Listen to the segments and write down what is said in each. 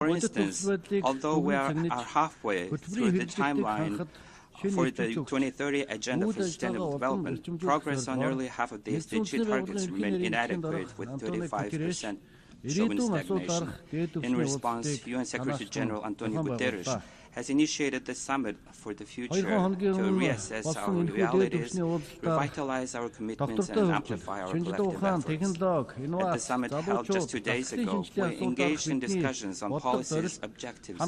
For instance, although we are halfway through the timeline for the 2030 Agenda for Sustainable Development, progress on nearly half of the SDG targets remain inadequate, with 35% showing stagnation. In response, UN Secretary General Antonio Guterres has initiated the summit for the future to reassess our realities, revitalize our commitments, and amplify our collective efforts. At the summit held just 2 days ago, we engaged in discussions on policies, objectives,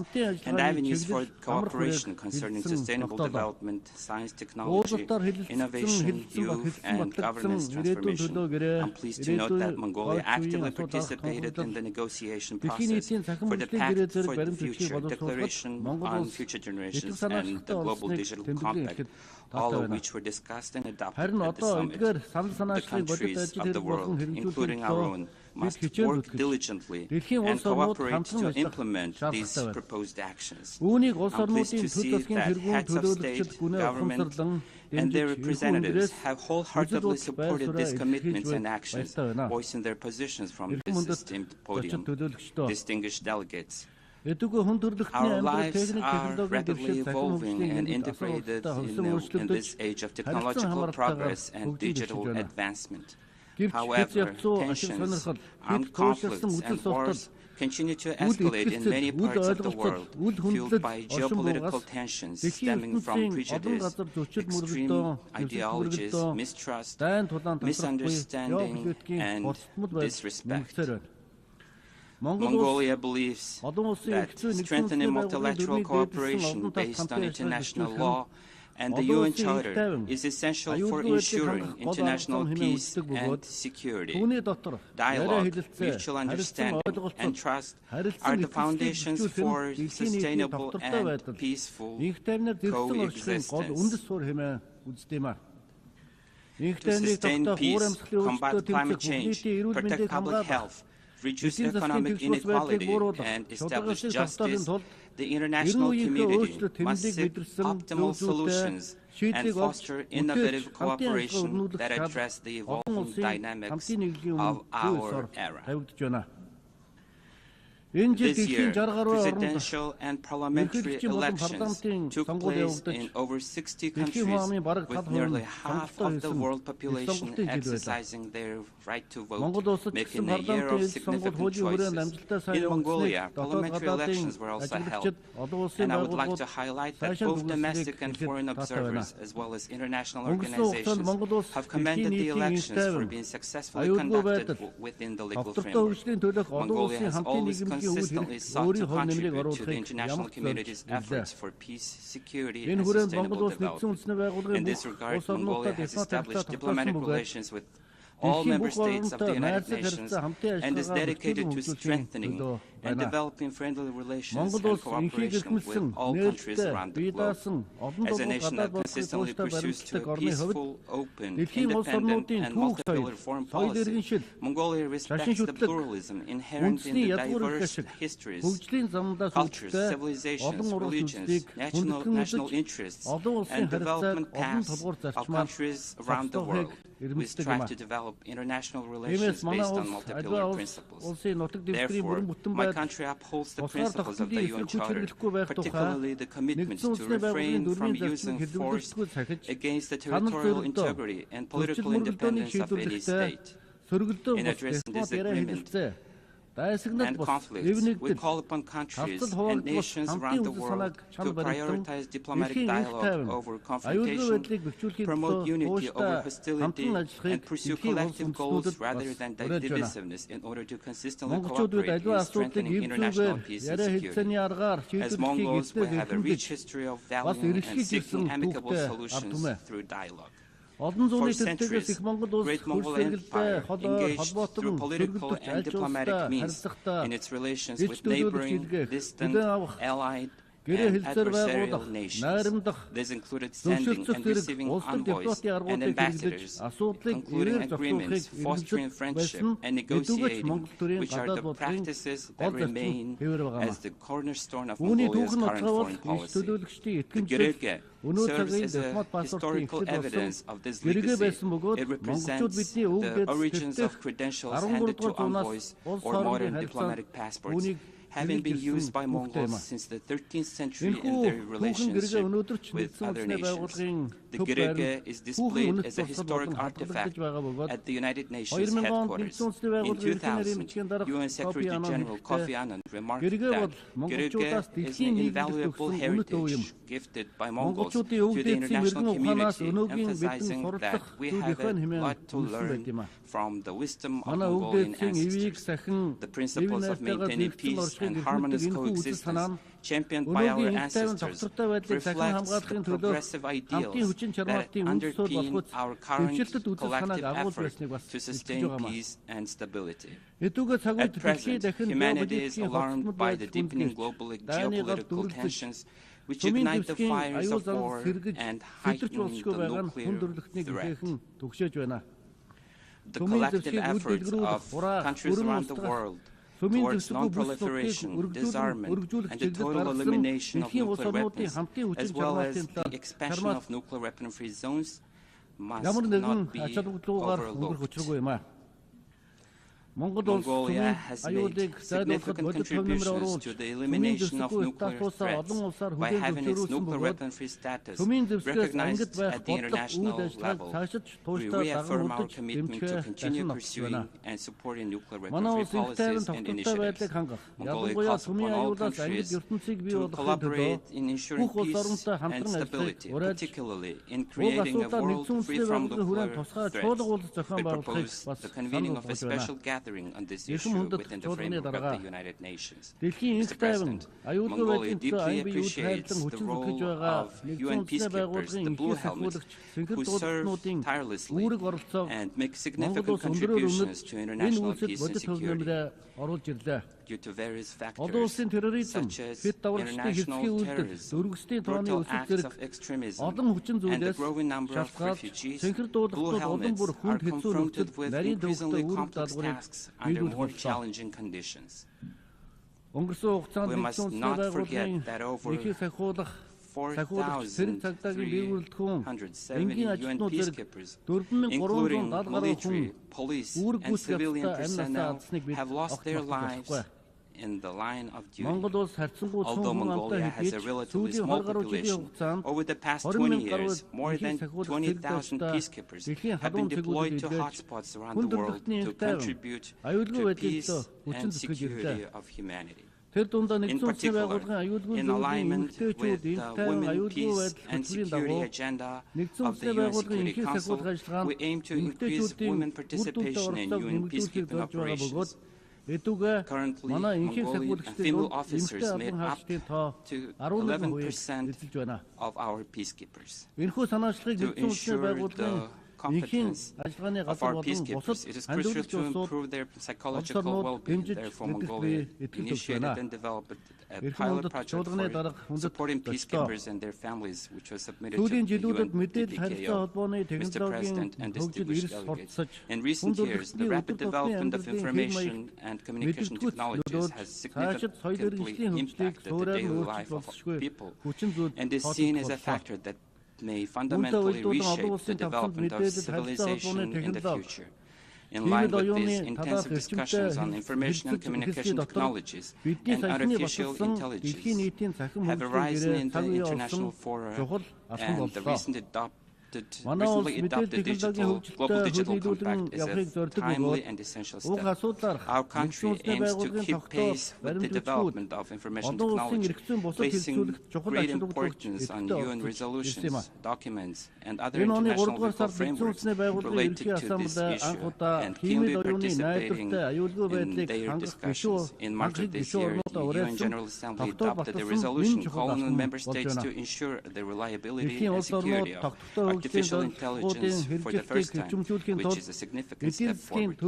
and avenues for cooperation concerning sustainable development, science, technology, innovation, youth, and governance transformation. I'm pleased to note that Mongolia actively participated in the negotiation process for the Pact for the Future Declaration on Future Generations and the Global Digital Compact, all of which were discussed and adopted at the summit. The countries of the world, including our own, must work diligently and cooperate to implement these proposed actions. I'm pleased to see that heads of state, government, and their representatives have wholeheartly supported these commitments and actions, voicing their positions from this esteemed podium. Distinguished delegates, our lives are rapidly evolving and integrated in this age of technological progress and digital advancement. However, tensions, armed conflicts, and wars continue to escalate in many parts of the world, fueled by geopolitical tensions stemming from prejudice, extreme ideologies, mistrust, misunderstanding, and disrespect. Mongolia believes that strengthening multilateral cooperation based on international law and the UN Charter is essential for ensuring international peace and security. Dialogue, mutual understanding, and trust are the foundations for sustainable and peaceful coexistence. To sustain peace, combat climate change, protect public health, reduce economic inequality, and establish justice, the international community must seek optimal solutions and foster innovative cooperation that address the evolving dynamics of our era. This year, presidential and parliamentary elections took place in over 60 countries, with nearly half of the world population exercising their right to vote, making a year of significant choices. In Mongolia, parliamentary elections were also held, and I would like to highlight that both domestic and foreign observers, as well as international organizations, have commended the elections for being successfully conducted within the legal framework. Mongolia has always consistently sought to contribute to the international community's efforts for peace, security, and sustainable development. In this regard, Mongolia has established diplomatic relations with all member states of the United Nations and is dedicated to strengthening and developing friendly relations and cooperation with all countries around the globe. As a nation that consistently pursues a peaceful, open, independent, and multipolar foreign policy, Mongolia respects the pluralism inherent in the diverse histories, cultures, civilizations, religions, national interests, and development paths of countries around the world. We strive to develop international relations based on multipolar principles. Therefore, my country upholds the principles of the UN Charter, particularly the commitment to refrain from using force against the territorial integrity and political independence of any state. In addressing this agreement and conflicts, we call upon countries and nations around the world to prioritize diplomatic dialogue over confrontation, promote unity over hostility, and pursue collective goals rather than divisiveness in order to consistently cooperate in strengthening international peace and security. As Mongols, we have a rich history of valuing and seeking amicable solutions through dialogue. For centuries, Great Mongol Empire engaged through political and diplomatic means in its relations with neighboring, distant, allied, and adversarial nations. This included sending and receiving envoys and ambassadors, concluding agreements, fostering friendship, and negotiating, which are the practices that remain as the cornerstone of Mongolia's current foreign policy. The Gyrge serves as a historical evidence of this legacy. It represents the origins of credentials handed to envoys or modern diplomatic passports, having been used by Mongols since the 13th century in their relationship with other nations. The Gürge is displayed as a historic artifact at the United Nations headquarters. In 2000, UN Secretary General Kofi Annan remarked that Gürge is an invaluable heritage gifted by Mongols to the international community, emphasizing that we have a lot to learn from the wisdom of Mongolian ancestors. The principles of maintaining peace and harmonious coexistence championed by our ancestors reflects the progressive ideals that underpin our current collective effort to sustain peace and stability. At present, humanity is alarmed by the deepening global geopolitical tensions which ignite the fires of war and heighten the nuclear threat. The collective efforts of countries around the world towards non-proliferation, disarmament, and the total elimination of nuclear weapons, as well as the expansion of nuclear weapon-free zones, must not be overlooked. Mongolia has made significant contributions to the elimination of nuclear threats by having its nuclear weapon-free status recognized at the international level. We reaffirm our commitment to continue pursuing and supporting nuclear weapon-free policies and initiatives. Mongolia calls upon all countries to collaborate in ensuring peace and stability, particularly in creating a world free from nuclear threats. We propose the convening of a special gathering on this issue within the framework of the United Nations. Mr. President, Mongolia deeply appreciates the role of UN peacekeepers, the Blue Helmets, who serve tirelessly and make significant contributions to international peace and security. Due to various factors, such as international terrorism, brutal acts of extremism, and the growing number of refugees, Blue Helmets are confronted with increasingly complex tasks under more challenging conditions. We must not forget that over 4,370 UN peacekeepers, including military, police, and civilian personnel, have lost their lives in the line of duty. Although Mongolia has a relatively small population, over the past 20 years, more than 20,000 peacekeepers have been deployed to hotspots around the world to contribute to peace and security of humanity. In particular, in alignment with the Women, Peace and Security agenda of the UN Security Council, we aim to increase women participation in UN peacekeeping operations. Currently, Mongolian female officers make up to 11% of our peacekeepers. To ensure the competence of our peacekeepers, it is crucial to improve their psychological well-being. Therefore, Mongolia initiated and developed a pilot project for supporting peacekeepers and their families, which was submitted to the UN DPKO, Mr. President, and distinguished delegates. In recent years, the rapid development of information and communication technologies has significantly impacted the daily life of people, and is seen as a factor that may fundamentally reshape the development of civilization in the future. In line with these intensive discussions on information and communication technologies and artificial intelligence have arisen in the international fora, and the recently adopted Global Digital Compact is a timely and essential step. Our country aims to keep pace with the development of information technology, placing great importance on UN resolutions, documents, and other international legal frameworks related to this issue, and keenly participating in their discussions. In March of this year, the UN General Assembly adopted a resolution calling on member states to ensure the reliability and security of artificial intelligence for the first time, which is a significant step forward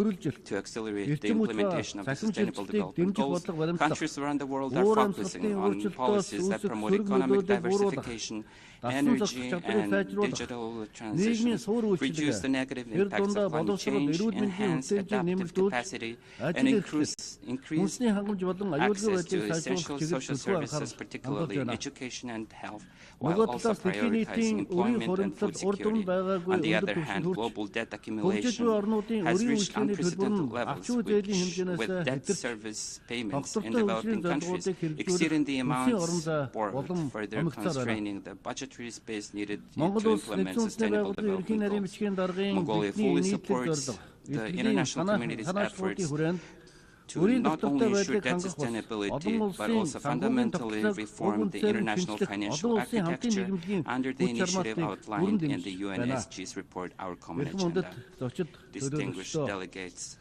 to accelerate the implementation of the Sustainable Development Goals. Countries around the world are focusing on policies that promote economic diversification, energy and digital transition, reduce the negative impacts of climate change, enhance adaptive capacity, and increase access to essential social services, particularly in education and health, while also prioritizing employment and food security. On the other hand, global debt accumulation has reached unprecedented levels, with debt service payments in developing countries exceeding the amounts borrowed, further constraining the budgetary space needed to implement sustainable development goals. Mongolia fully supports the international community's efforts to not only ensure debt sustainability, but also fundamentally reform the international financial architecture under the initiative outlined in the UNSG's report, Our Common Agenda. Distinguished delegates,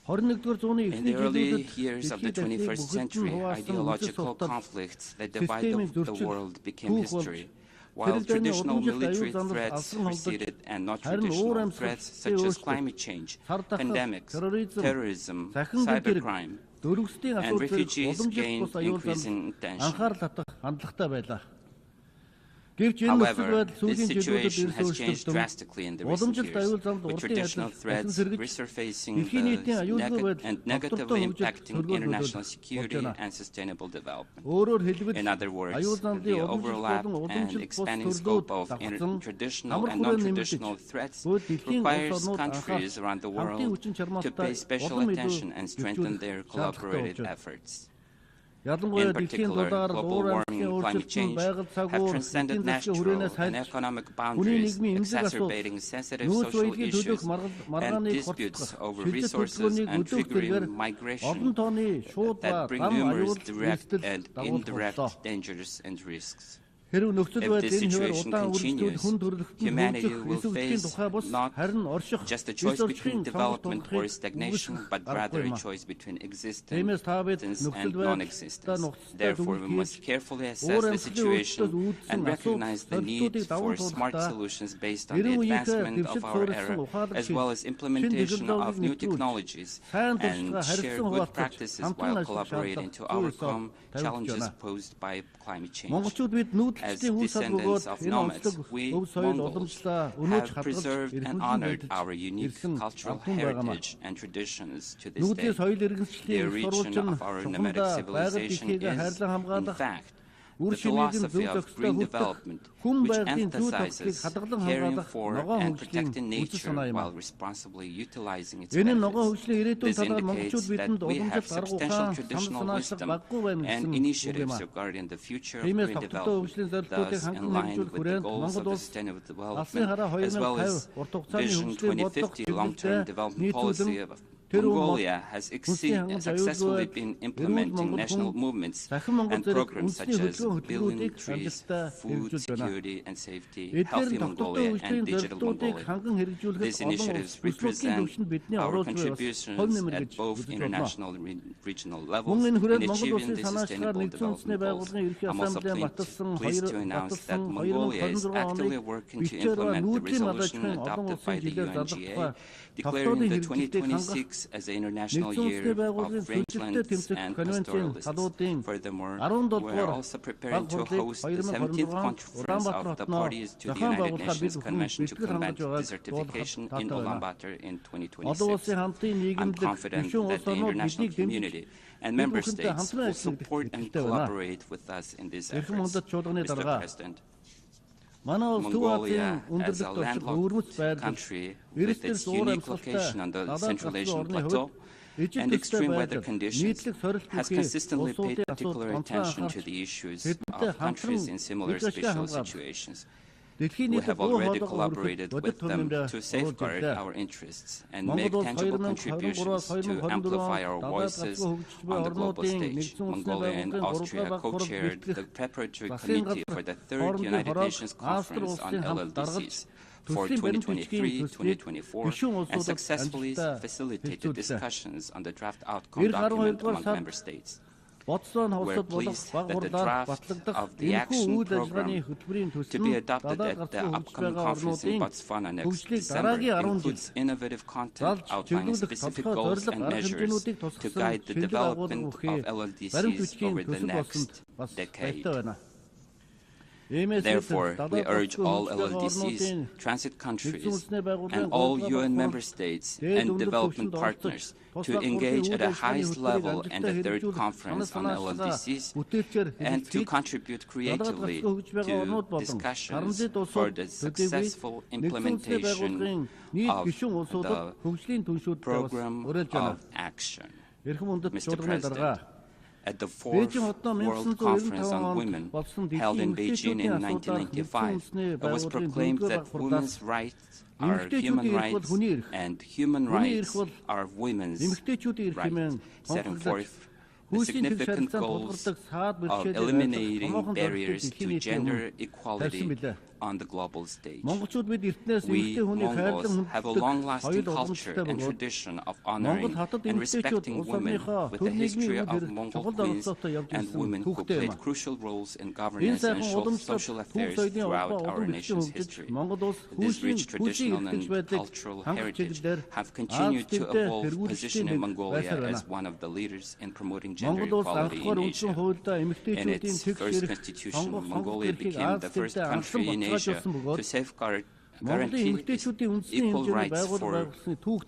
in the early years of the 21st century, ideological conflicts that divided the world became history. While traditional military threats receded and not traditional threats such as climate change, pandemics, terrorism, cybercrime, and refugees gained increasing attention. However, this situation has changed drastically in the recent years, with traditional threats resurfacing and negatively impacting international security and sustainable development. In other words, the overlap and expanding scope of traditional and non-traditional threats requires countries around the world to pay special attention and strengthen their collaborative efforts. In particular, global warming and climate change have transcended natural and economic boundaries, exacerbating sensitive social issues and disputes over resources and triggering migration that bring numerous direct and indirect dangers and risks. If this situation continues, humanity will face not just a choice between development or stagnation, but rather a choice between existence and non-existence. Therefore, we must carefully assess the situation and recognize the need for smart solutions based on the advancement of our era, as well as implementation of new technologies, and share good practices while collaborating to overcome challenges posed by climate change. As descendants of nomads, we Mongols have preserved and honored our unique cultural heritage and traditions to this day. The origin of our nomadic civilization is, in fact, the philosophy of green development, which emphasizes caring for and protecting nature while responsibly utilizing its benefits. This indicates that we have substantial traditional wisdom and initiatives regarding the future of green development, thus in line with the goals of the sustainable development, as well as Vision 2050 long-term development policy of Mongolia has successfully been implementing national movements and programs such as Building Trees, Food Security and Safety, Healthy Mongolia, and Digital Mongolia. These initiatives represent our contributions at both international and regional levels in achieving the sustainable development goals. I'm also pleased to announce that Mongolia is actively working to implement the resolution adopted by the UNGA, declaring the 2026 as the International Year of Rangelands and Pastoralists. Furthermore, we are also preparing to host the 17th conference of the parties to the United Nations Convention to Combat Desertification in Ulaanbaatar in 2026. I'm confident that the international community and member states will support and collaborate with us in these efforts. Mr. President, Mongolia, as a landlocked country with its unique location on the Central Asian Plateau and extreme weather conditions, has consistently paid particular attention to the issues of countries in similar special situations. We have already collaborated with them to safeguard our interests and make tangible contributions to amplify our voices on the global stage. Mongolia and Austria co-chaired the preparatory committee for the 3rd United Nations Conference on LLDCs for 2023-2024 and successfully facilitated discussions on the draft outcome document among member states. We're pleased that the draft of the action program to be adopted at the upcoming conference in Botswana next December includes innovative content outlining specific goals and measures to guide the development of LLDCs over the next decade. Therefore, we urge all LLDCs, transit countries, and all UN member states and development partners to engage at the highest level in the third conference on LLDCs and to contribute creatively to discussions for the successful implementation of the program of action. Mr. President, at the Fourth World Conference on Women, held in Beijing in 1995, it was proclaimed that women's rights are human rights and human rights are women's rights, setting forth the significant goals of eliminating barriers to gender equality on the global stage. We Mongols have a long-lasting culture and tradition of honoring and respecting women with a history of Mongol queens and women who played crucial roles in governance and social affairs throughout our nation's history. This rich traditional and cultural heritage have continued to evolve, positioning Mongolia as one of the leaders in promoting gender equality in Asia. In its first constitution, Mongolia became the first country in Asia to guarantee equal rights for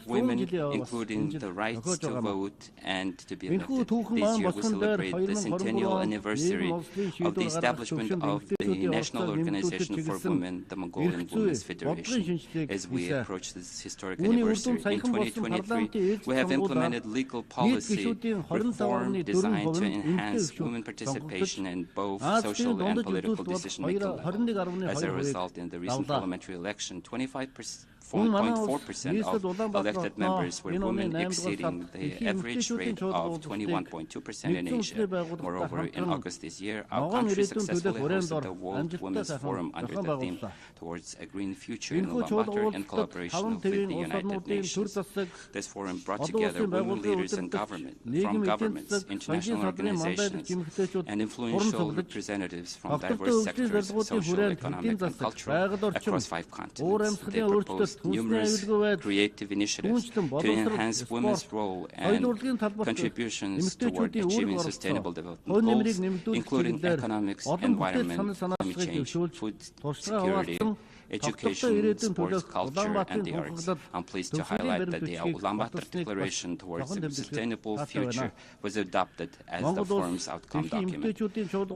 women, including the rights to vote and to be elected. This year we celebrate the centennial anniversary of the establishment of the National Organization for Women, the Mongolian Women's Federation. As we approach this historic anniversary in 2023, we have implemented legal policy reform designed to enhance women participation in both social and political decision-making levels. As a result, in the recent parliamentary election, 25.4% of elected members were women, exceeding the average rate of 21.2% in Asia. Moreover, in August this year, our country successfully hosted the World Women's Forum under the theme Towards a Green Future in Ulaanbaatar in collaboration with the United Nations. This forum brought together women leaders and from governments, international organizations, and influential representatives from diverse sectors, social, economic, and cultural, across 5 continents. They proposed numerous creative initiatives to enhance women's role and contributions toward achieving sustainable development goals, including economics, environment, climate change, food security, education, sports, culture, and the arts. I'm pleased to highlight that the Ulaanbaatar Declaration towards a Sustainable Future was adopted as the forum's outcome document.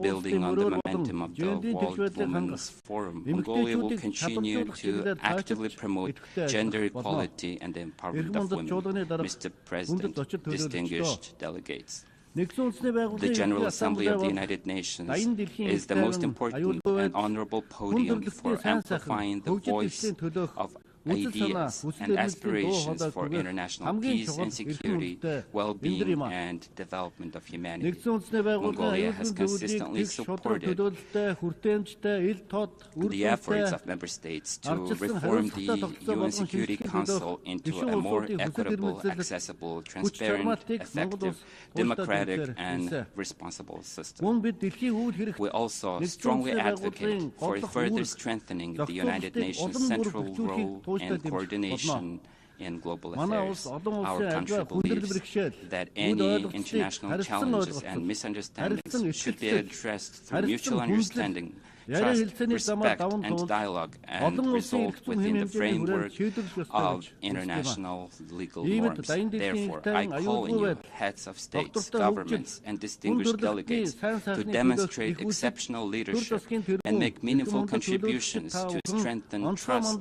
Building on the momentum of the World Women's Forum, Mongolia will continue to actively promote gender equality and the empowerment of women. Mr. President, distinguished delegates, the General Assembly of the United Nations is the most important and honorable podium for amplifying the voice of ideas and aspirations for international peace and security, well-being, and development of humanity. Mongolia has consistently supported the efforts of member states to reform the UN Security Council into a more equitable, accessible, transparent, effective, democratic, and responsible system. We also strongly advocate for further strengthening the United Nations' central role and coordination in global affairs. Our country believes that any international challenges and misunderstandings should be addressed through mutual understanding, trust, respect, and dialogue, and resolved within the framework of international legal norms. Therefore, I call on you, heads of states, governments, and distinguished delegates, to demonstrate exceptional leadership and make meaningful contributions to strengthen trust,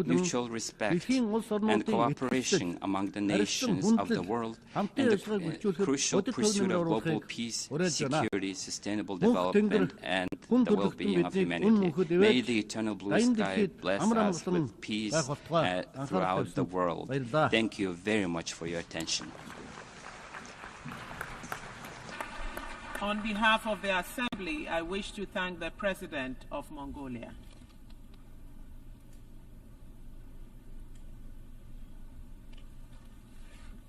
mutual respect, and cooperation among the nations of the world in the crucial pursuit of global peace, security, sustainable development, and the well-being of humanity. May the eternal blue sky bless us with peace throughout the world. Thank you very much for your attention. On behalf of the Assembly, I wish to thank the President of Mongolia.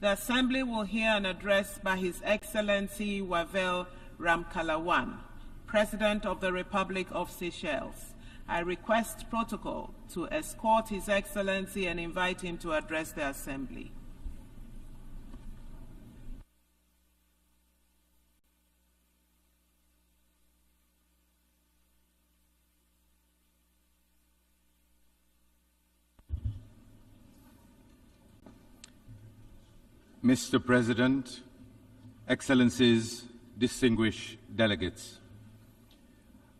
The Assembly will hear an address by His Excellency Pavel Ramkalawan, President of the Republic of Seychelles. I request protocol to escort His Excellency and invite him to address the Assembly. Mr. President, Excellencies, distinguished delegates,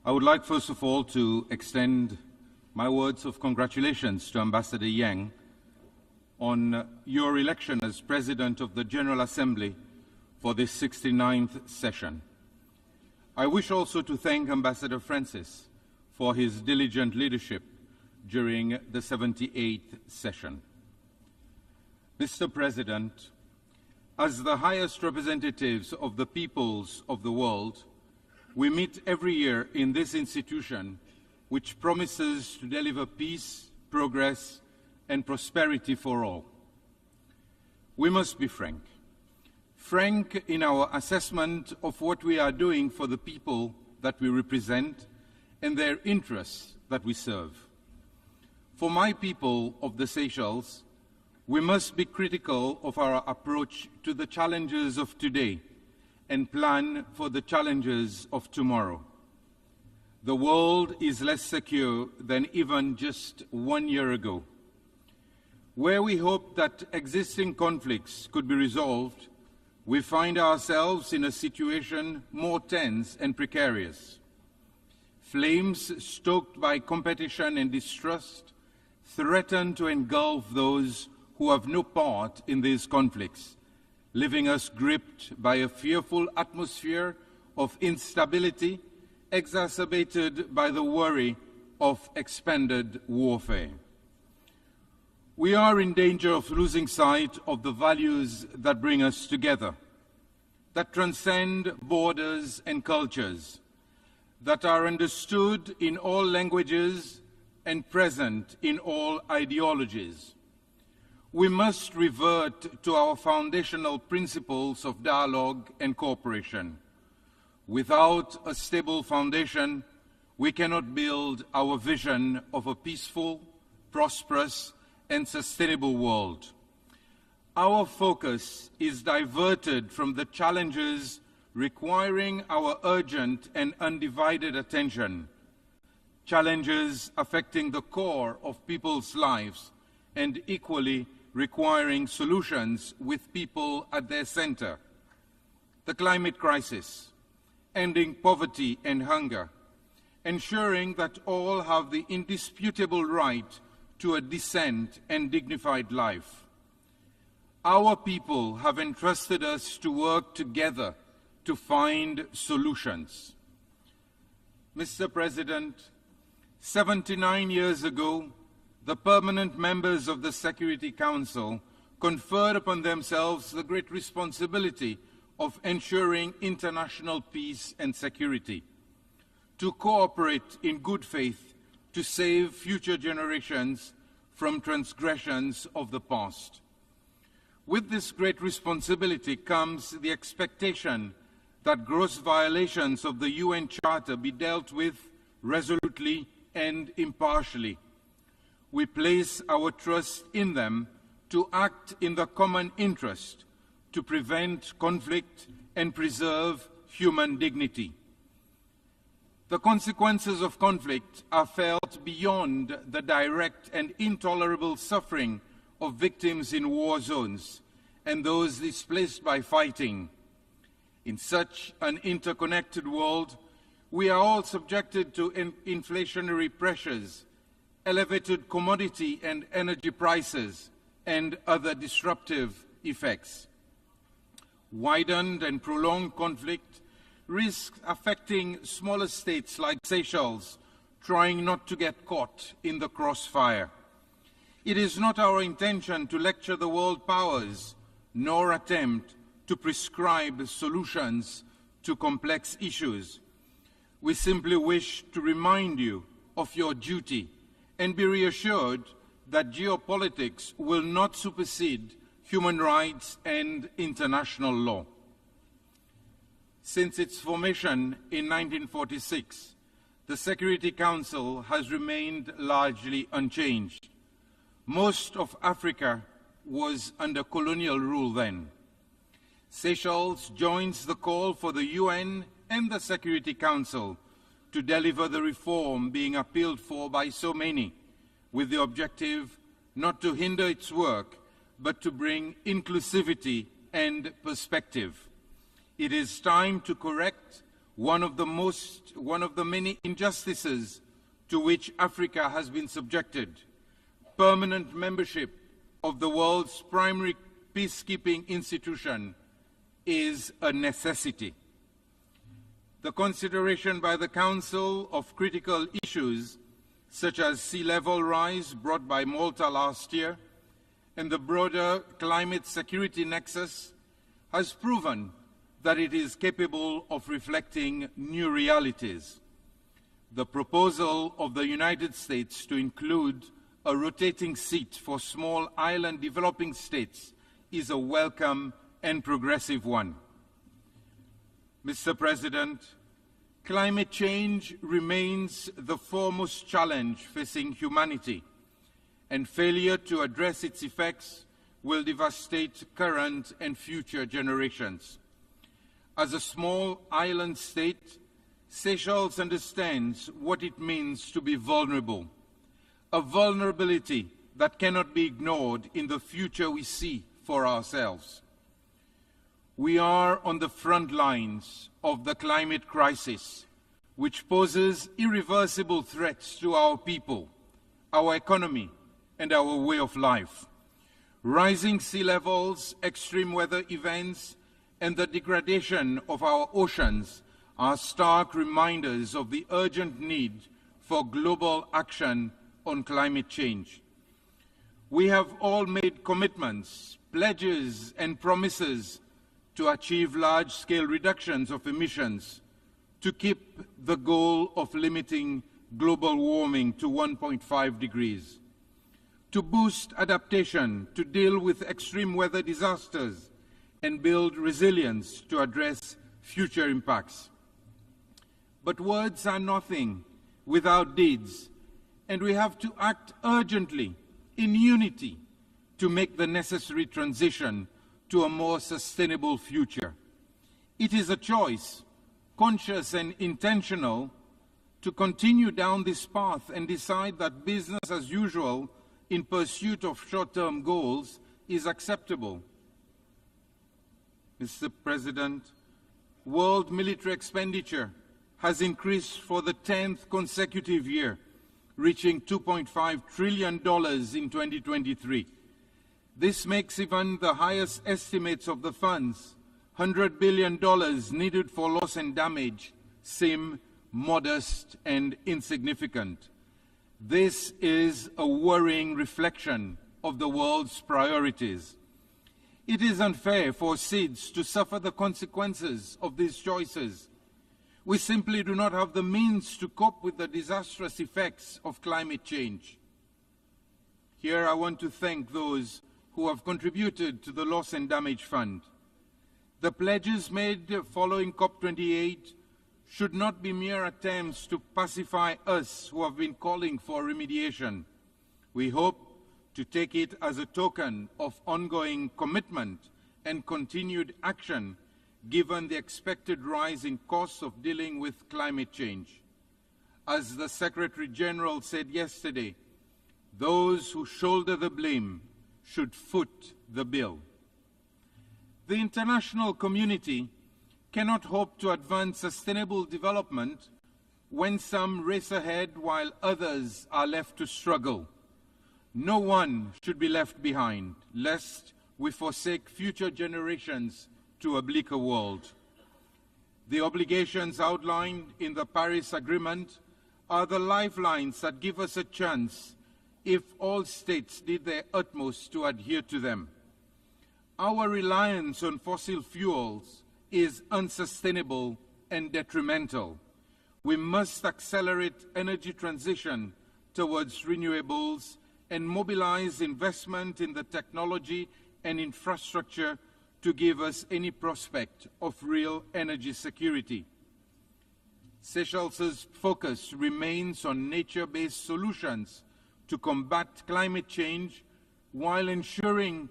I would like first of all to extend my words of congratulations to Ambassador Yang on your election as President of the General Assembly for this 69th session. I wish also to thank Ambassador Francis for his diligent leadership during the 78th session. Mr. President, as the highest representatives of the peoples of the world, we meet every year in this institution which promises to deliver peace, progress, and prosperity for all. We must be frank. Frank in our assessment of what we are doing for the people that we represent and their interests that we serve. For my people of the Seychelles, we must be critical of our approach to the challenges of today and plan for the challenges of tomorrow. The world is less secure than even just 1 year ago. Where we hoped that existing conflicts could be resolved, we find ourselves in a situation more tense and precarious. Flames stoked by competition and distrust threaten to engulf those who have no part in these conflicts, leaving us gripped by a fearful atmosphere of instability exacerbated by the worry of expanded warfare. We are in danger of losing sight of the values that bring us together, that transcend borders and cultures, that are understood in all languages and present in all ideologies. We must revert to our foundational principles of dialogue and cooperation. Without a stable foundation, we cannot build our vision of a peaceful, prosperous, and sustainable world. Our focus is diverted from the challenges requiring our urgent and undivided attention, challenges affecting the core of people's lives and equally requiring solutions with people at their center. The climate crisis, ending poverty and hunger, ensuring that all have the indisputable right to a decent and dignified life. Our people have entrusted us to work together to find solutions. Mr. President, 79 years ago, the permanent members of the Security Council conferred upon themselves the great responsibility of ensuring international peace and security, to cooperate in good faith to save future generations from transgressions of the past. With this great responsibility comes the expectation that gross violations of the UN Charter be dealt with resolutely and impartially. We place our trust in them to act in the common interest, to prevent conflict and preserve human dignity. The consequences of conflict are felt beyond the direct and intolerable suffering of victims in war zones and those displaced by fighting. In such an interconnected world, we are all subjected to inflationary pressures, elevated commodity and energy prices, and other disruptive effects. Widened and prolonged conflict risks affecting smaller states like Seychelles, trying not to get caught in the crossfire. It is not our intention to lecture the world powers, nor attempt to prescribe solutions to complex issues. We simply wish to remind you of your duty and be reassured that geopolitics will not supersede human rights and international law. Since its formation in 1946, the Security Council has remained largely unchanged. Most of Africa was under colonial rule then. Seychelles joins the call for the UN and the Security Council to deliver the reform being appealed for by so many, with the objective not to hinder its work, but to bring inclusivity and perspective. It is time to correct one of the many injustices to which Africa has been subjected. Permanent membership of the world's primary peacekeeping institution is a necessity. The consideration by the Council of critical issues such as sea level rise brought by Malta last year and the broader climate security nexus has proven that it is capable of reflecting new realities. The proposal of the United States to include a rotating seat for small island developing states is a welcome and progressive one. Mr. President, climate change remains the foremost challenge facing humanity, and failure to address its effects will devastate current and future generations. As a small island state, Seychelles understands what it means to be vulnerable, a vulnerability that cannot be ignored in the future we see for ourselves. We are on the front lines of the climate crisis, which poses irreversible threats to our people, our economy, and our way of life. Rising sea levels, extreme weather events, and the degradation of our oceans are stark reminders of the urgent need for global action on climate change. We have all made commitments, pledges, and promises to achieve large-scale reductions of emissions, to keep the goal of limiting global warming to 1.5 degrees, to boost adaptation, to deal with extreme weather disasters, and build resilience to address future impacts. But words are nothing without deeds, and we have to act urgently, in unity, to make the necessary transition to a more sustainable future. It is a choice, conscious and intentional, to continue down this path and decide that business as usual in pursuit of short-term goals is acceptable. Mr. President, world military expenditure has increased for the 10th consecutive year, reaching $2.5 trillion in 2023. This makes even the highest estimates of the funds, $100 billion needed for loss and damage, seem modest and insignificant. This is a worrying reflection of the world's priorities. It is unfair for SIDS to suffer the consequences of these choices. We simply do not have the means to cope with the disastrous effects of climate change. Here I want to thank those who have contributed to the Loss and Damage Fund. The pledges made following COP28 should not be mere attempts to pacify us who have been calling for remediation. We hope to take it as a token of ongoing commitment and continued action given the expected rise in costs of dealing with climate change. As the Secretary General said yesterday, those who shoulder the blame should foot the bill. The international community cannot hope to advance sustainable development when some race ahead while others are left to struggle. No one should be left behind, lest we forsake future generations to a bleaker world. The obligations outlined in the Paris Agreement are the lifelines that give us a chance if all states did their utmost to adhere to them. Our reliance on fossil fuels is unsustainable and detrimental. We must accelerate energy transition towards renewables and mobilize investment in the technology and infrastructure to give us any prospect of real energy security. Seychelles' focus remains on nature-based solutions to combat climate change while ensuring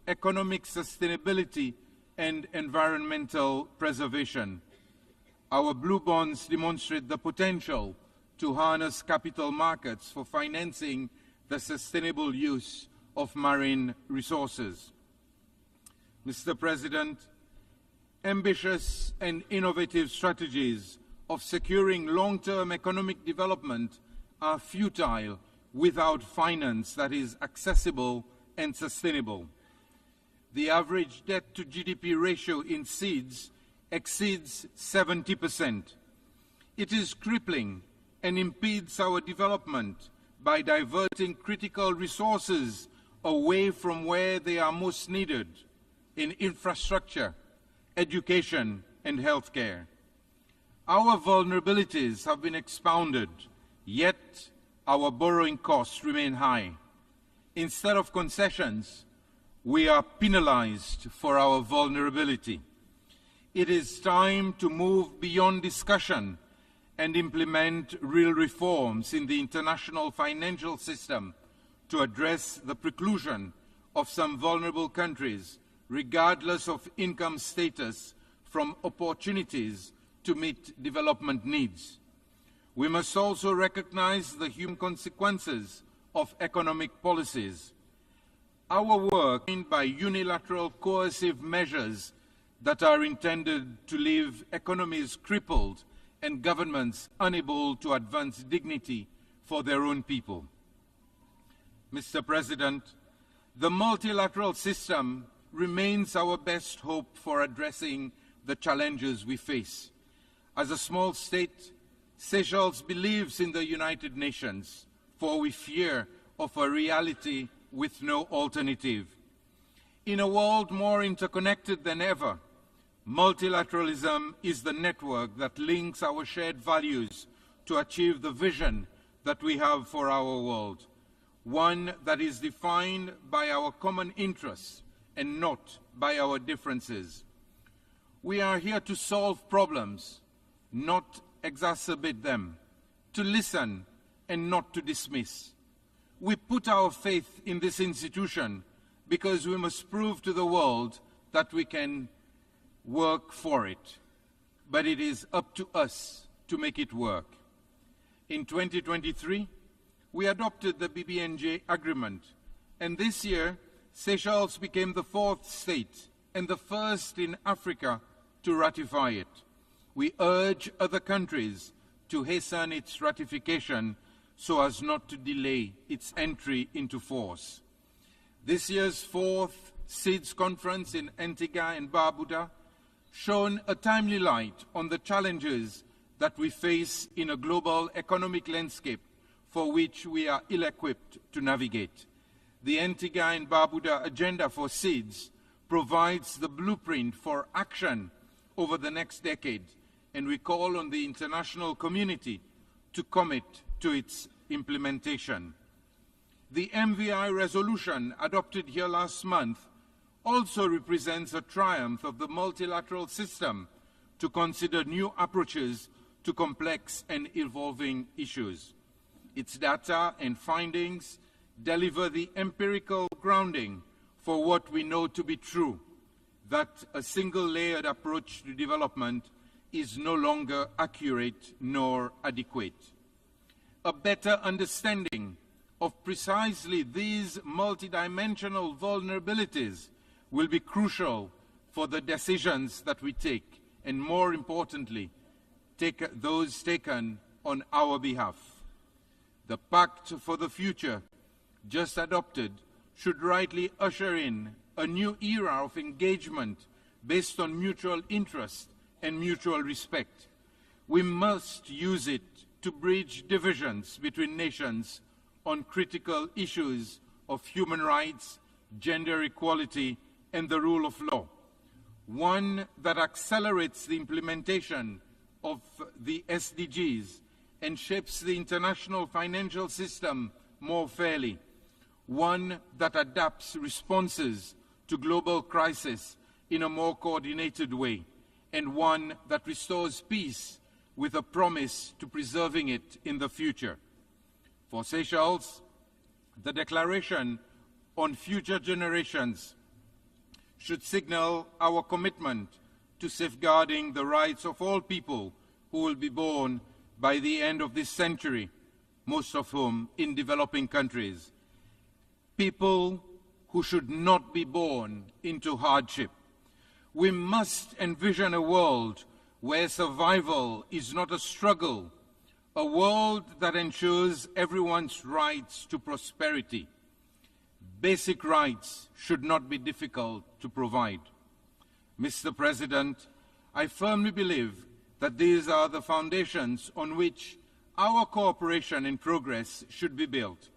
economic sustainability and environmental preservation. Our blue bonds demonstrate the potential to harness capital markets for financing the sustainable use of marine resources. Mr. President, ambitious and innovative strategies of securing long-term economic development are futile without finance that is accessible and sustainable. The average debt to GDP ratio in seeds exceeds 70%. It is crippling and impedes our development by diverting critical resources away from where they are most needed, in infrastructure, education, and healthcare. Our vulnerabilities have been expounded, yet our borrowing costs remain high. Instead of concessions, we are penalized for our vulnerability. It is time to move beyond discussion and implement real reforms in the international financial system to address the preclusion of some vulnerable countries, regardless of income status, from opportunities to meet development needs. We must also recognize the human consequences of economic policies. Our work by unilateral coercive measures that are intended to leave economies crippled and governments unable to advance dignity for their own people. Mr. President, the multilateral system remains our best hope for addressing the challenges we face. As a small state, Seychelles believes in the United Nations, for we fear of a reality with no alternative. In a world more interconnected than ever, multilateralism is the network that links our shared values to achieve the vision that we have for our world, one that is defined by our common interests and not by our differences. We are here to solve problems, not exacerbate them, to listen and not to dismiss. We put our faith in this institution because we must prove to the world that we can work for it, but it is up to us to make it work. In 2023, we adopted the BBNJ agreement, and this year, Seychelles became the 4th state and the first in Africa to ratify it. We urge other countries to hasten its ratification so as not to delay its entry into force. This year's 4th SEEDS conference in Antigua and Barbuda shone a timely light on the challenges that we face in a global economic landscape for which we are ill-equipped to navigate. The Antigua and Barbuda agenda for SEEDS provides the blueprint for action over the next decade, and we call on the international community to commit to its implementation. The MVI resolution adopted here last month also represents a triumph of the multilateral system to consider new approaches to complex and evolving issues. Its data and findings deliver the empirical grounding for what we know to be true, that a single-layered approach to development is no longer accurate nor adequate. A better understanding of precisely these multidimensional vulnerabilities will be crucial for the decisions that we take, and more importantly, those taken on our behalf. The Pact for the Future, just adopted, should rightly usher in a new era of engagement based on mutual interest and mutual respect. We must use it to bridge divisions between nations on critical issues of human rights, gender equality, and the rule of law. One that accelerates the implementation of the SDGs and shapes the international financial system more fairly. One that adapts responses to global crisis in a more coordinated way, and one that restores peace with a promise to preserving it in the future. For Seychelles, the Declaration on Future Generations should signal our commitment to safeguarding the rights of all people who will be born by the end of this century, most of whom in developing countries. People who should not be born into hardship. We must envision a world where survival is not a struggle, a world that ensures everyone's rights to prosperity. Basic rights should not be difficult to provide. Mr. President, I firmly believe that these are the foundations on which our cooperation in progress should be built,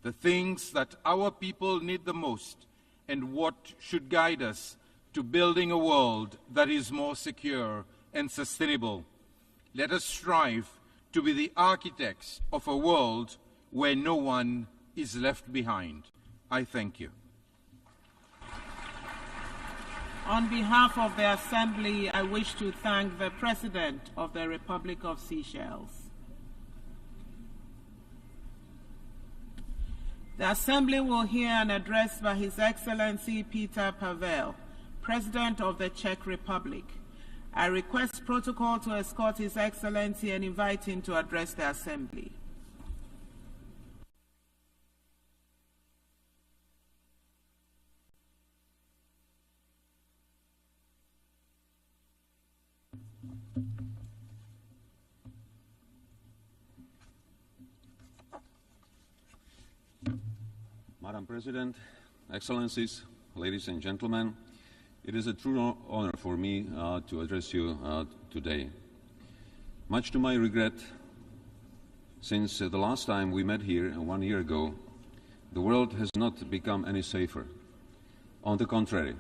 the things that our people need the most, and what should guide us to building a world that is more secure and sustainable. Let us strive to be the architects of a world where no one is left behind. I thank you. On behalf of the Assembly, I wish to thank the President of the Republic of Seychelles. The Assembly will hear an address by His Excellency Petr Pavel, President of the Czech Republic. I request protocol to escort His Excellency and invite him to address the Assembly. Madam President, Excellencies, ladies and gentlemen, it is a true honor for me to address you today. Much to my regret, since the last time we met here 1 year ago, the world has not become any safer. On the contrary.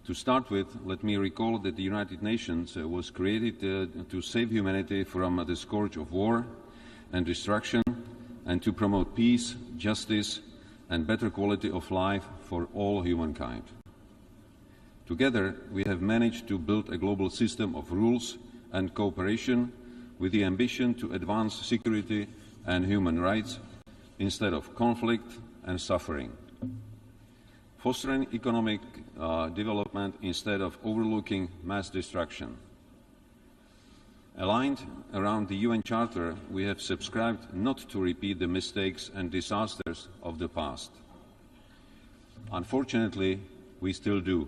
To start with, let me recall that the United Nations was created to save humanity from the scourge of war and destruction and to promote peace, justice, and better quality of life for all humankind. Together, we have managed to build a global system of rules and cooperation with the ambition to advance security and human rights instead of conflict and suffering, fostering economic development instead of overlooking mass destruction. Aligned around the UN Charter, we have subscribed not to repeat the mistakes and disasters of the past. Unfortunately, we still do.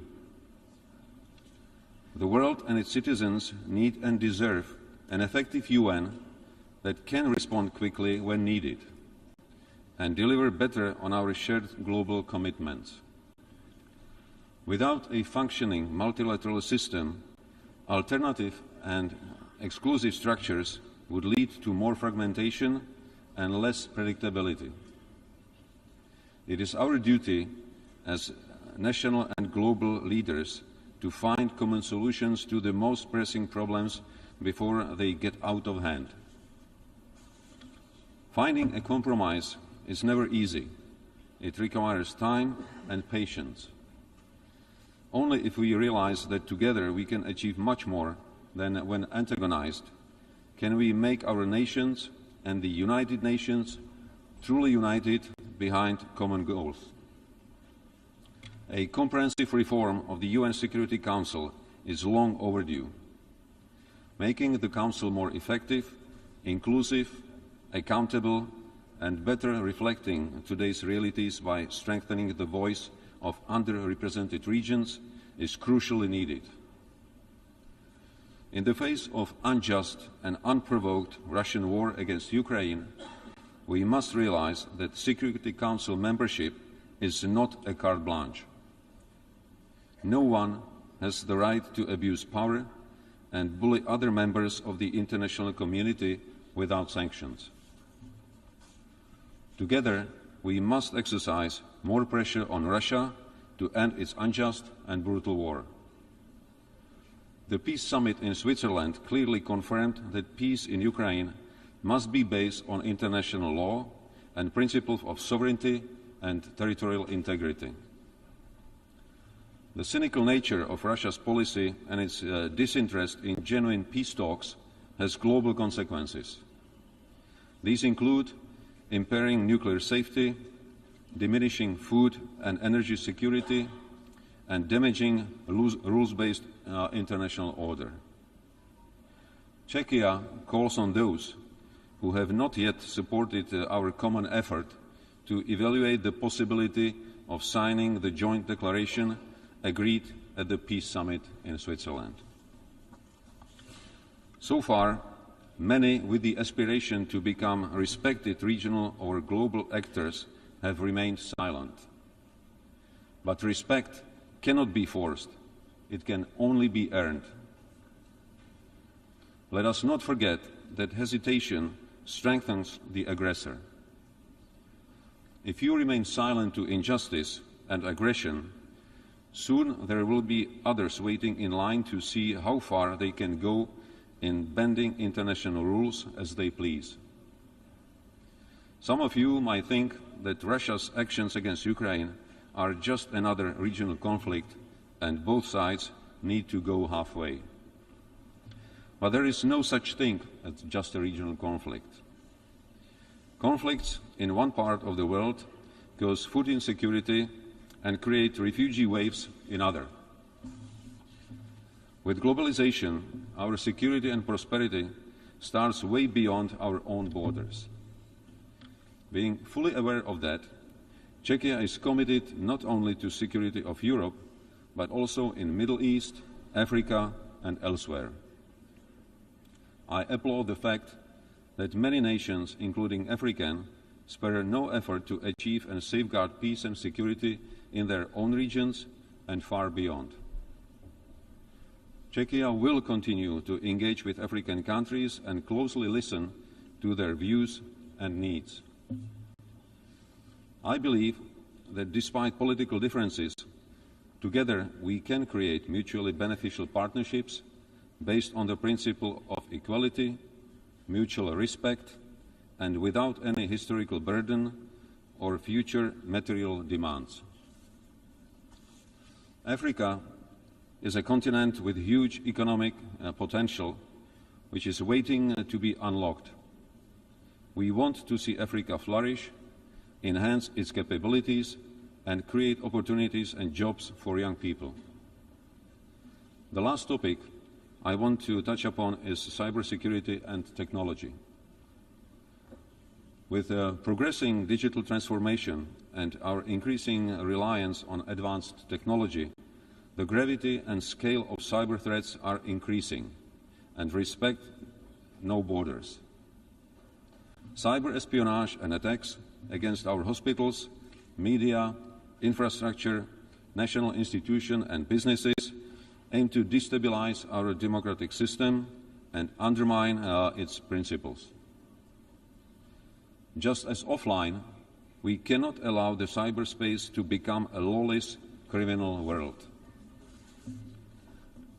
The world and its citizens need and deserve an effective UN that can respond quickly when needed and deliver better on our shared global commitments. Without a functioning multilateral system, alternative and exclusive structures would lead to more fragmentation and less predictability. It is our duty as national and global leaders to find common solutions to the most pressing problems before they get out of hand. Finding a compromise is never easy. It requires time and patience. Only if we realize that together we can achieve much more than when antagonized, can we make our nations and the United Nations truly united behind common goals. A comprehensive reform of the UN Security Council is long overdue. Making the Council more effective, inclusive, accountable, and better reflecting today's realities by strengthening the voice of underrepresented regions is crucially needed. In the face of unjust and unprovoked Russian war against Ukraine, we must realize that Security Council membership is not a carte blanche. No one has the right to abuse power and bully other members of the international community without sanctions. Together, we must exercise more pressure on Russia to end its unjust and brutal war. The Peace Summit in Switzerland clearly confirmed that peace in Ukraine must be based on international law and principles of sovereignty and territorial integrity. The cynical nature of Russia's policy and its disinterest in genuine peace talks has global consequences. These include impairing nuclear safety, diminishing food and energy security, and damaging rules-based international order. Czechia calls on those who have not yet supported our common effort to evaluate the possibility of signing the joint declaration agreed at the Peace Summit in Switzerland. So far, many with the aspiration to become respected regional or global actors have remained silent. But respect cannot be forced. It can only be earned. Let us not forget that hesitation strengthens the aggressor. If you remain silent to injustice and aggression, soon there will be others waiting in line to see how far they can go in bending international rules as they please. Some of you might think that Russia's actions against Ukraine are just another regional conflict and both sides need to go halfway. But there is no such thing as just a regional conflict. Conflicts in one part of the world cause food insecurity and create refugee waves in others. With globalization, our security and prosperity starts way beyond our own borders. Being fully aware of that, Czechia is committed not only to security of Europe, but also in Middle East, Africa, and elsewhere. I applaud the fact that many nations, including African, spare no effort to achieve and safeguard peace and security in their own regions and far beyond. Czechia will continue to engage with African countries and closely listen to their views and needs. I believe that despite political differences, together we can create mutually beneficial partnerships based on the principle of equality, mutual respect, and without any historical burden or future material demands. Africa is a continent with huge economic potential, which is waiting to be unlocked. We want to see Africa flourish, enhance its capabilities, and create opportunities and jobs for young people. The last topic I want to touch upon is cybersecurity and technology. With progressing digital transformation and our increasing reliance on advanced technology, the gravity and scale of cyber threats are increasing and respect no borders. Cyber espionage and attacks against our hospitals, media, infrastructure, national institutions and businesses aim to destabilize our democratic system and undermine its principles. Just as offline, we cannot allow the cyberspace to become a lawless criminal world.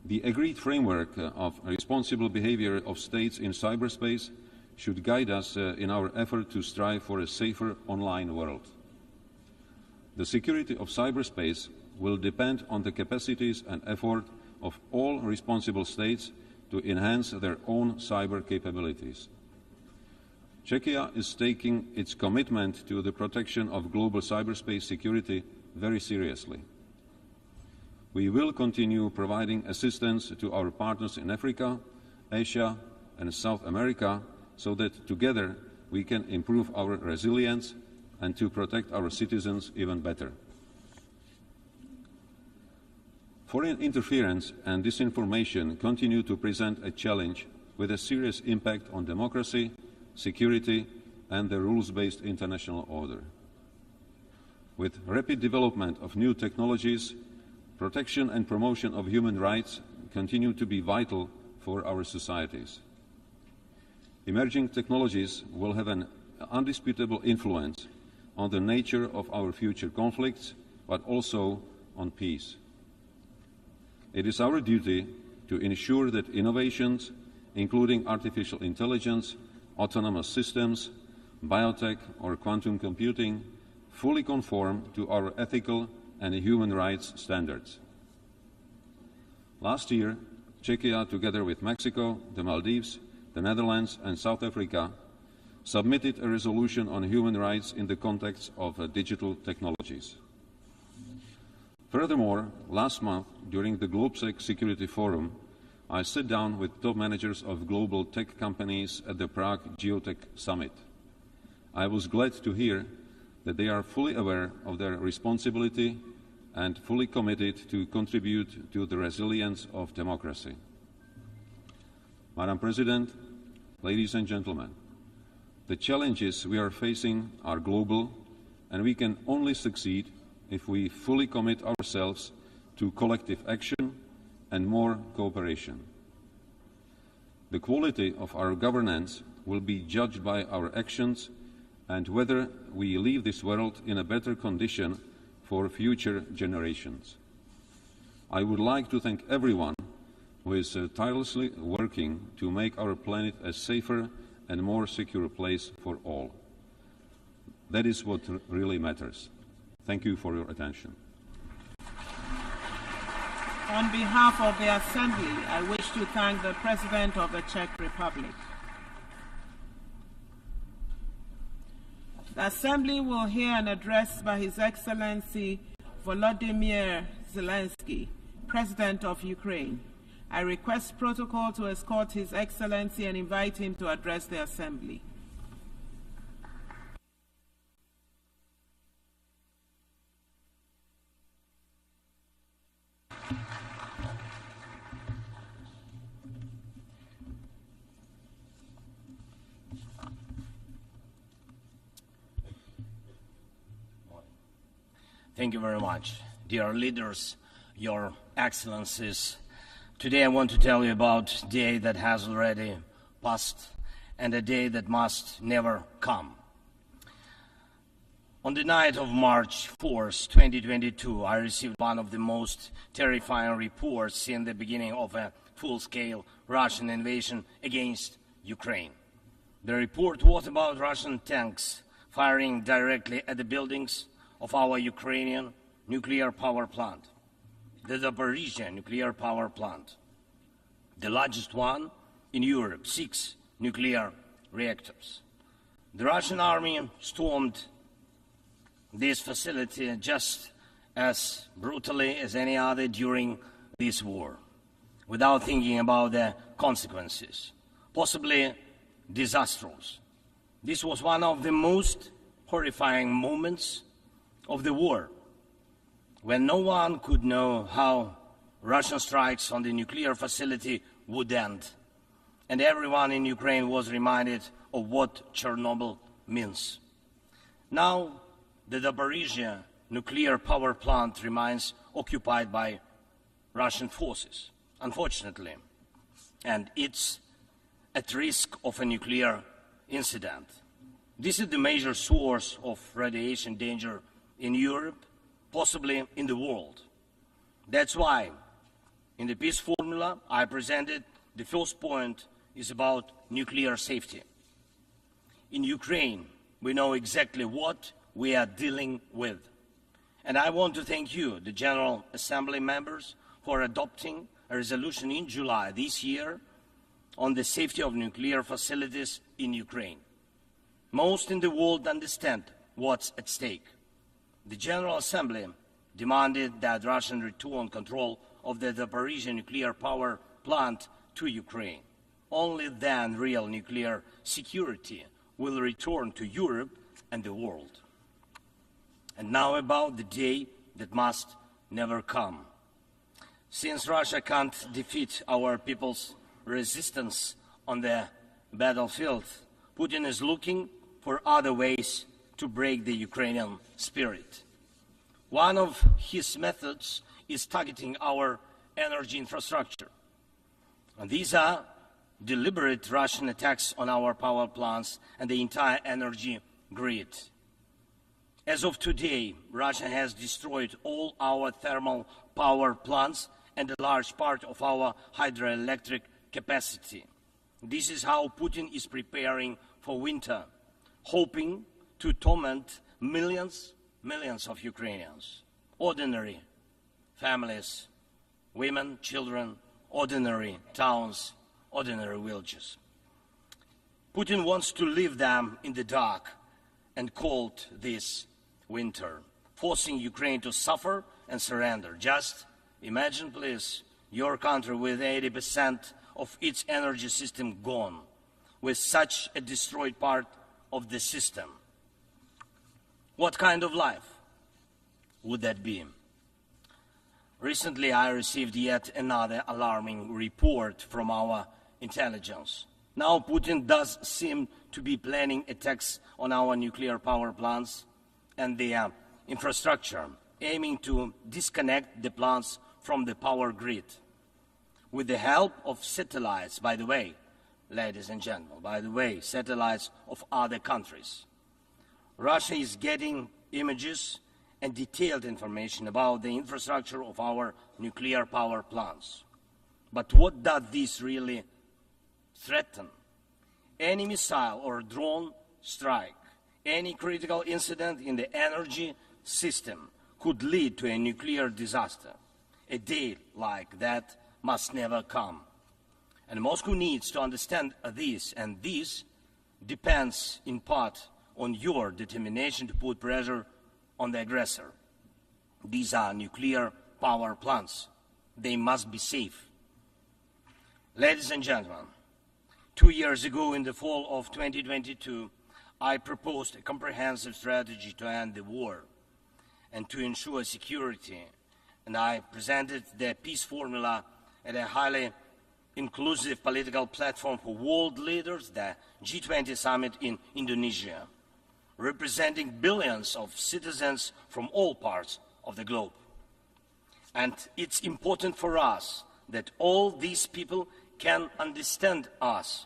The agreed framework of responsible behavior of states in cyberspace should guide us in our effort to strive for a safer online world. The security of cyberspace will depend on the capacities and effort of all responsible states to enhance their own cyber capabilities. Czechia is taking its commitment to the protection of global cyberspace security very seriously. We will continue providing assistance to our partners in Africa, Asia, and South America so that together we can improve our resilience and to protect our citizens even better. Foreign interference and disinformation continue to present a challenge with a serious impact on democracy, security, and the rules-based international order. With rapid development of new technologies, protection and promotion of human rights continue to be vital for our societies. Emerging technologies will have an undisputable influence on the nature of our future conflicts, but also on peace. It is our duty to ensure that innovations, including artificial intelligence, autonomous systems, biotech or quantum computing, fully conform to our ethical and human rights standards. Last year, Czechia, together with Mexico, the Maldives, the Netherlands and South Africa, submitted a resolution on human rights in the context of digital technologies. Furthermore, last month, during the GlobeSec Security Forum, I sat down with top managers of global tech companies at the Prague Geotech Summit. I was glad to hear that they are fully aware of their responsibility and fully committed to contribute to the resilience of democracy. Madam President, ladies and gentlemen, the challenges we are facing are global, and we can only succeed if we fully commit ourselves to collective action and more cooperation. The quality of our governance will be judged by our actions and whether we leave this world in a better condition for future generations. I would like to thank everyone who is tirelessly working to make our planet a safer and more secure place for all. That is what really matters. Thank you for your attention. On behalf of the Assembly, I wish to thank the President of the Czech Republic. The Assembly will hear an address by His Excellency Volodymyr Zelensky, President of Ukraine. I request protocol to escort His Excellency and invite him to address the Assembly. Thank you very much. Dear leaders, Your Excellencies, today I want to tell you about a day that has already passed and a day that must never come. On the night of March 4th, 2022, I received one of the most terrifying reports since the beginning of a full-scale Russian invasion against Ukraine. The report was about Russian tanks firing directly at the buildings of our Ukrainian nuclear power plant, the Zaporizhzhia nuclear power plant, the largest one in Europe, 6 nuclear reactors. The Russian army stormed this facility just as brutally as any other during this war, without thinking about the consequences, possibly disastrous. This was one of the most horrifying moments of the war, when no one could know how Russian strikes on the nuclear facility would end, and everyone in Ukraine was reminded of what Chernobyl means. Now, the Zaporizhzhia nuclear power plant remains occupied by Russian forces, unfortunately, and it's at risk of a nuclear incident. This is the major source of radiation danger in Europe, possibly in the world. That's why, in the peace formula I presented, the first point is about nuclear safety. In Ukraine, we know exactly what we are dealing with. And I want to thank you, the General Assembly members, for adopting a resolution in July this year on the safety of nuclear facilities in Ukraine. Most in the world understand what's at stake. The General Assembly demanded that Russian return control of the Zaporizhzhia nuclear power plant to Ukraine. Only then real nuclear security will return to Europe and the world. And now about the day that must never come. Since Russia can't defeat our people's resistance on the battlefield, Putin is looking for other ways to break the Ukrainian spirit. One of his methods is targeting our energy infrastructure. And these are deliberate Russian attacks on our power plants and the entire energy grid. As of today, Russia has destroyed all our thermal power plants and a large part of our hydroelectric capacity. This is how Putin is preparing for winter, hoping to torment millions of Ukrainians, ordinary families, women, children, ordinary towns, ordinary villages. Putin wants to leave them in the dark and cold this winter, forcing Ukraine to suffer and surrender. Just imagine, please, your country with 80% of its energy system gone, with such a destroyed part of the system. What kind of life would that be? Recently, I received yet another alarming report from our intelligence. Now Putin does seem to be planning attacks on our nuclear power plants and their infrastructure, aiming to disconnect the plants from the power grid. With the help of satellites, by the way, ladies and gentlemen, satellites of other countries. Russia is getting images and detailed information about the infrastructure of our nuclear power plants. But what does this really threaten? Any missile or drone strike, any critical incident in the energy system could lead to a nuclear disaster. A day like that must never come. And Moscow needs to understand this, and this depends in part on your determination to put pressure on the aggressor. These are nuclear power plants. They must be safe. Ladies and gentlemen, 2 years ago, in the fall of 2022, I proposed a comprehensive strategy to end the war and to ensure security, and I presented the peace formula at a highly inclusive political platform for world leaders, the G20 summit in Indonesia, representing billions of citizens from all parts of the globe. And it's important for us that all these people can understand us,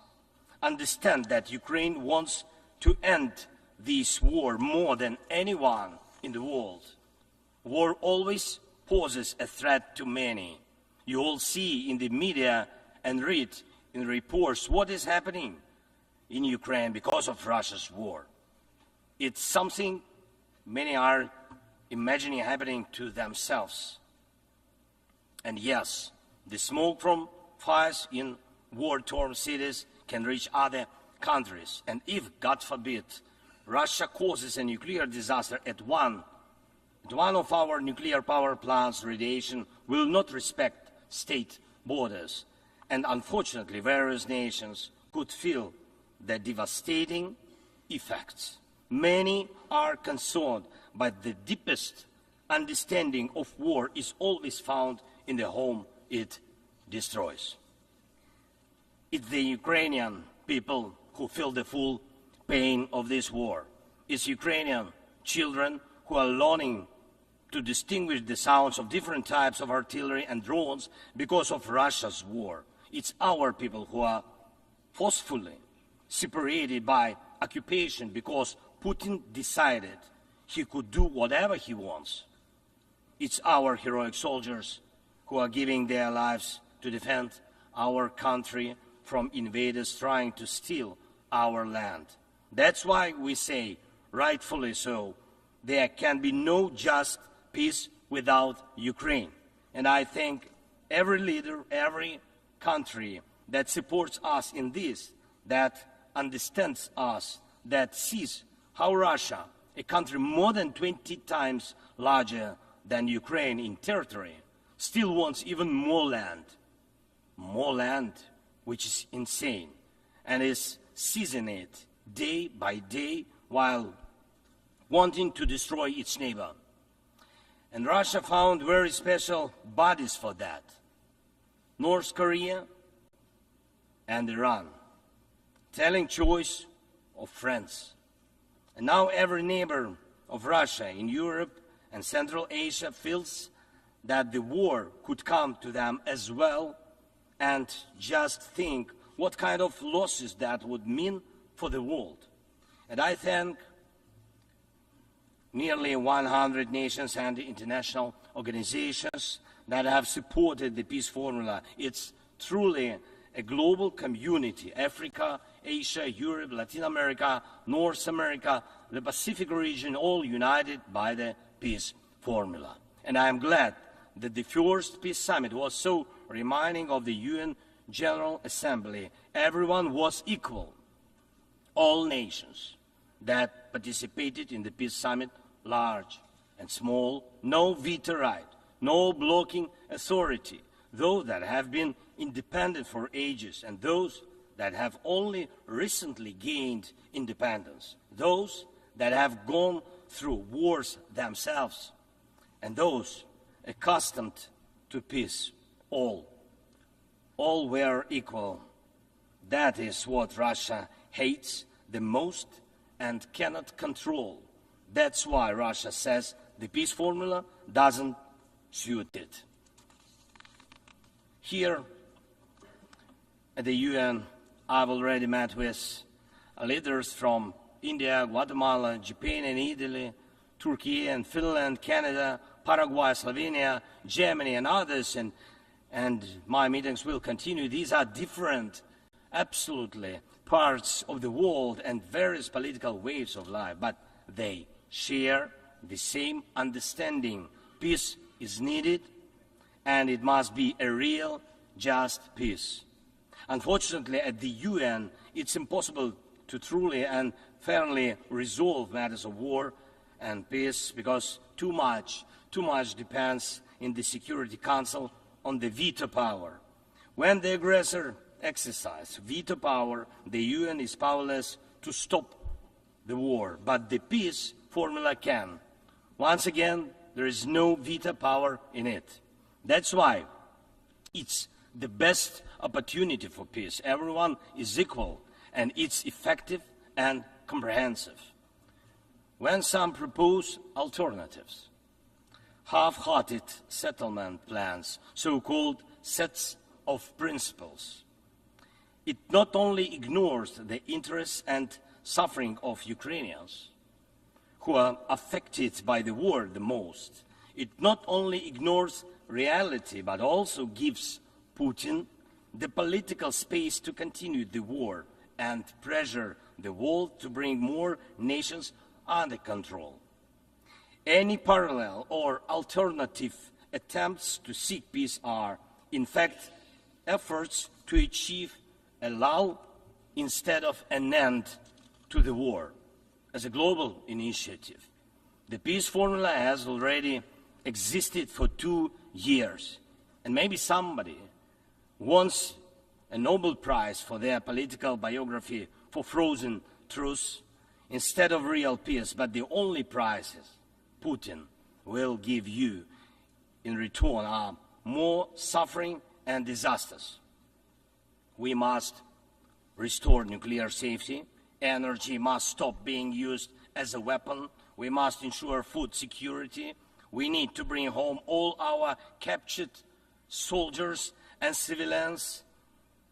understand that Ukraine wants to end this war more than anyone in the world. War always poses a threat to many. You all see in the media and read in reports what is happening in Ukraine because of Russia's war. It's something many are imagining happening to themselves. And yes, the smoke from fires in war-torn cities can reach other countries. And if, God forbid, Russia causes a nuclear disaster at one of our nuclear power plants, radiation will not respect state borders. And unfortunately, various nations could feel the devastating effects. Many are concerned, but the deepest understanding of war is always found in the home it destroys. It's the Ukrainian people who feel the full pain of this war. It's Ukrainian children who are learning to distinguish the sounds of different types of artillery and drones because of Russia's war. It's our people who are forcefully separated by occupation because Putin decided he could do whatever he wants. It's our heroic soldiers who are giving their lives to defend our country from invaders trying to steal our land. That's why we say, rightfully so, there can be no just peace without Ukraine. And I thank every leader, every country that supports us in this, that understands us, that sees how Russia, a country more than 20 times larger than Ukraine in territory, still wants even more land, which is insane, and is seizing it day by day while wanting to destroy its neighbor. And Russia found very special bodies for that. North Korea and Iran, telling choice of friends. And now every neighbor of Russia in Europe and Central Asia feels that the war could come to them as well, and just think what kind of losses that would mean for the world. And I thank nearly 100 nations and international organizations that have supported the peace formula. It's truly a global community: Africa, Asia, Europe, Latin America, North America, the Pacific region, all united by the peace formula. And I am glad that the first peace summit was so reminding of the UN General Assembly. Everyone was equal. All nations that participated in the peace summit, large and small, no veto right, no blocking authority, those that have been independent for ages and those that have only recently gained independence, those that have gone through wars themselves, and those accustomed to peace, all were equal. That is what Russia hates the most and cannot control. That's why Russia says the peace formula doesn't suit it. Here at the UN, I've already met with leaders from India, Guatemala, Japan and Italy, Turkey and Finland, Canada, Paraguay, Slovenia, Germany and others, and my meetings will continue. These are different, absolutely, parts of the world and various political waves of life, but they share the same understanding. Peace is needed, and it must be a real, just peace. Unfortunately, at the UN, it's impossible to truly and fairly resolve matters of war and peace because too much depends in the Security Council on the veto power. When the aggressor exercises veto power, the UN is powerless to stop the war, but the peace formula can. Once again, there is no veto power in it. That's why it's the best opportunity for peace. Everyone is equal, and it's effective and comprehensive. When some propose alternatives, half-hearted settlement plans, so-called sets of principles, it not only ignores the interests and suffering of Ukrainians, who are affected by the war the most. It not only ignores reality, but also gives Putin the political space to continue the war and pressure the world to bring more nations under control. Any parallel or alternative attempts to seek peace are, in fact, efforts to achieve a lull instead of an end to the war. As a global initiative, the peace formula has already existed for 2 years, and maybe somebody wants a Nobel Prize for their political biography for frozen truth instead of real peace, but the only prizes Putin will give you in return are more suffering and disasters. We must restore nuclear safety. Energy must stop being used as a weapon. We must ensure food security. We need to bring home all our captured soldiers and civilians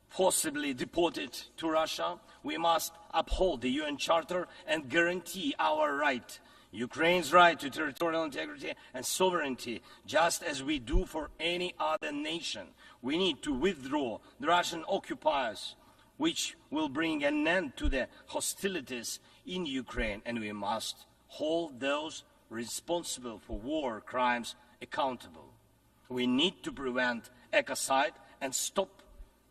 forcibly deported to Russia. We must uphold the UN Charter and guarantee our right, Ukraine's right to territorial integrity and sovereignty, just as we do for any other nation. We need to withdraw the Russian occupiers, which will bring an end to the hostilities in Ukraine, and we must hold those responsible for war crimes accountable. We need to prevent ecocide and stop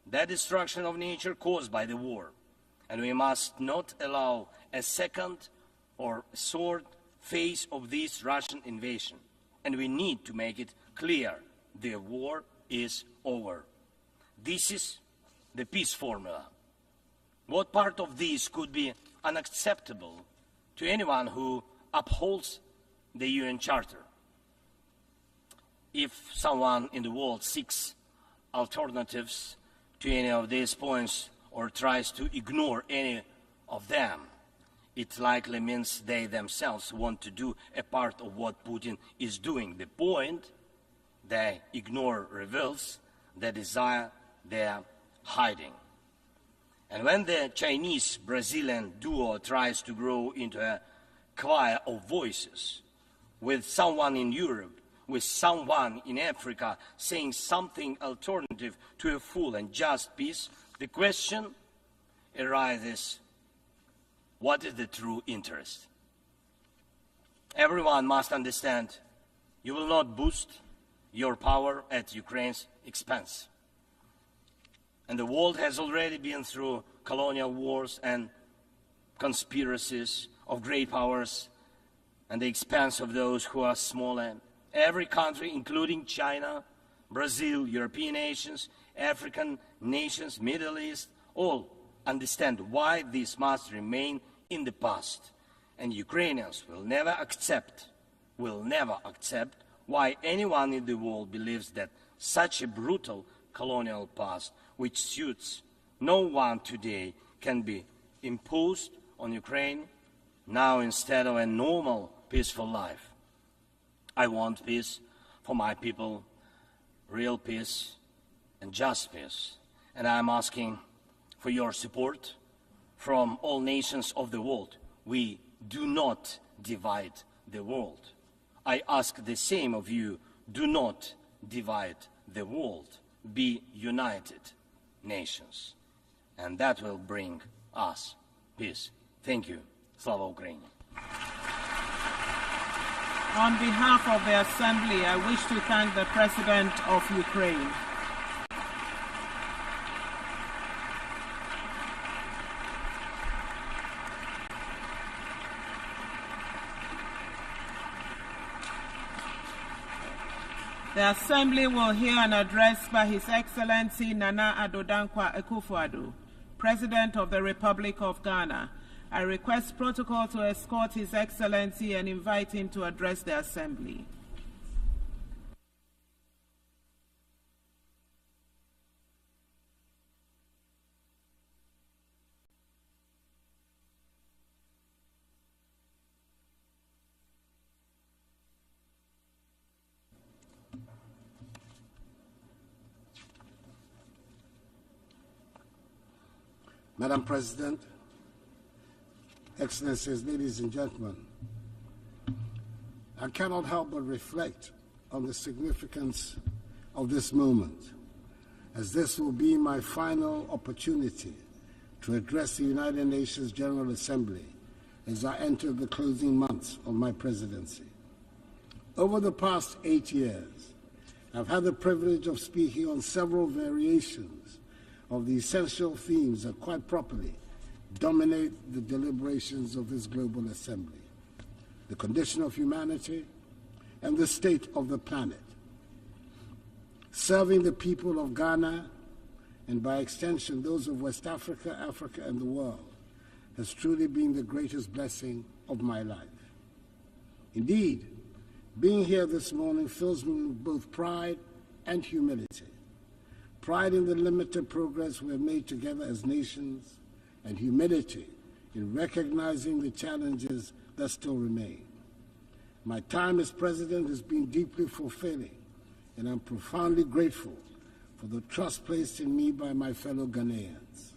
the destruction of nature caused by the war. And we must not allow a second or third phase of this Russian invasion. And we need to make it clear the war is over. This is the peace formula. What part of this could be unacceptable to anyone who upholds the UN Charter? If someone in the world seeks alternatives to any of these points or tries to ignore any of them, it likely means they themselves want to do a part of what Putin is doing. The point they ignore reveals the desire they're hiding. And when the Chinese-Brazilian duo tries to grow into a choir of voices, with someone in Europe, with someone in Africa saying something alternative to a full and just peace, the question arises, what is the true interest? Everyone must understand you will not boost your power at Ukraine's expense. And the world has already been through colonial wars and conspiracies of great powers and the expense of those who are smaller. Every country, including China, Brazil, European nations, African nations, Middle East, all understand why this must remain in the past. And Ukrainians will never accept why anyone in the world believes that such a brutal colonial past, which suits no one today, can be imposed on Ukraine now instead of a normal, peaceful life. I want peace for my people, real peace and just peace. And I'm asking for your support from all nations of the world. We do not divide the world. I ask the same of you, do not divide the world. Be united nations. And that will bring us peace. Thank you. Slava Ukraini. On behalf of the Assembly, I wish to thank the President of Ukraine. The Assembly will hear an address by His Excellency Nana Addo Dankwa Akufo-Addo, President of the Republic of Ghana. I request protocol to escort His Excellency and invite him to address the Assembly. Madam President, Excellencies, ladies and gentlemen, I cannot help but reflect on the significance of this moment, as this will be my final opportunity to address the United Nations General Assembly as I enter the closing months of my presidency. Over the past 8 years, I've had the privilege of speaking on several variations of the essential themes that quite properly dominate the deliberations of this global assembly: the condition of humanity and the state of the planet. Serving the people of Ghana, and by extension those of West Africa, Africa, and the world, has truly been the greatest blessing of my life. Indeed, being here this morning fills me with both pride and humility. Pride in the limited progress we have made together as nations, and humility in recognizing the challenges that still remain. My time as president has been deeply fulfilling, and I'm profoundly grateful for the trust placed in me by my fellow Ghanaians.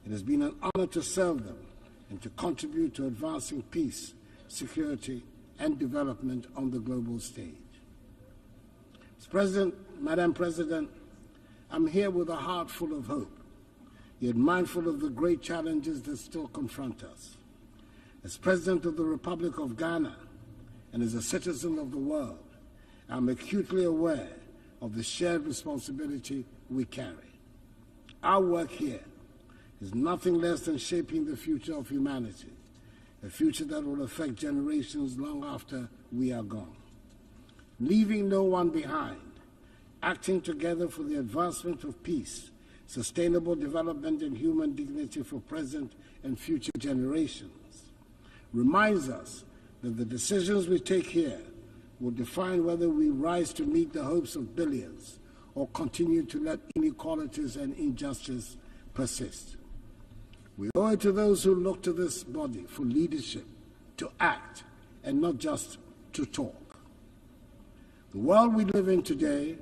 It has been an honor to serve them and to contribute to advancing peace, security, and development on the global stage. Madam President, I'm here with a heart full of hope, yet mindful of the great challenges that still confront us. As President of the Republic of Ghana and as a citizen of the world, I'm acutely aware of the shared responsibility we carry. Our work here is nothing less than shaping the future of humanity, a future that will affect generations long after we are gone. Leaving no one behind, acting together for the advancement of peace, sustainable development, and human dignity for present and future generations, reminds us that the decisions we take here will define whether we rise to meet the hopes of billions or continue to let inequalities and injustice persist. We owe it to those who look to this body for leadership, to act, and not just to talk. The world we live in today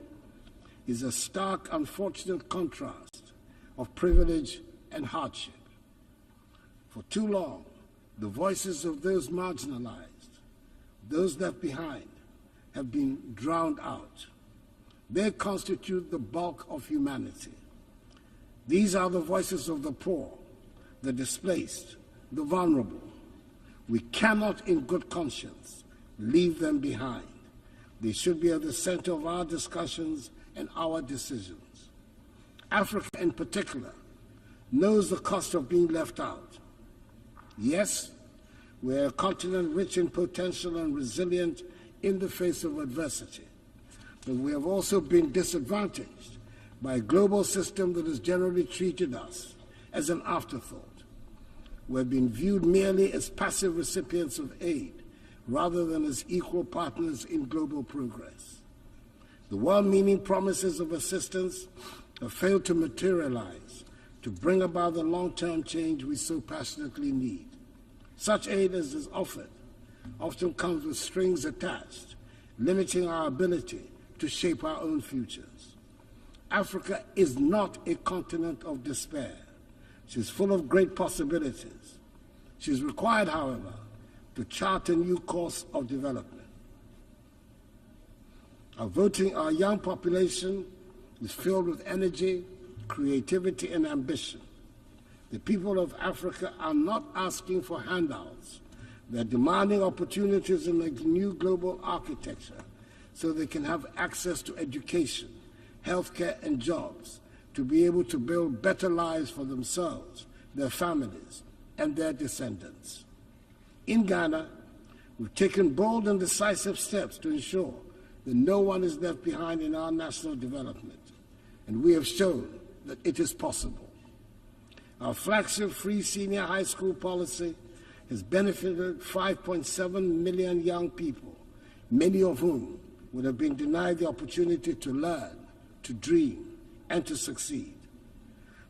is a stark, unfortunate contrast of privilege and hardship. For too long, the voices of those marginalized, those left behind, have been drowned out. They constitute the bulk of humanity. These are the voices of the poor, the displaced, the vulnerable. We cannot in good conscience leave them behind. They should be at the center of our discussions and our decisions. Africa in particular knows the cost of being left out. Yes, we're a continent rich in potential and resilient in the face of adversity, but we have also been disadvantaged by a global system that has generally treated us as an afterthought. who have been viewed merely as passive recipients of aid rather than as equal partners in global progress. The well-meaning promises of assistance have failed to materialize to bring about the long-term change we so passionately need. Such aid as is offered often comes with strings attached, limiting our ability to shape our own futures. Africa is not a continent of despair. She is full of great possibilities. She is required, however, to chart a new course of development. Our young population is filled with energy, creativity, and ambition. The people of Africa are not asking for handouts. They're demanding opportunities in the new global architecture so they can have access to education, healthcare, and jobs to be able to build better lives for themselves, their families, and their descendants. In Ghana, we've taken bold and decisive steps to ensure that no one is left behind in our national development, and we have shown that it is possible. Our flagship free senior high school policy has benefited 5.7 million young people, many of whom would have been denied the opportunity to learn, to dream, and to succeed.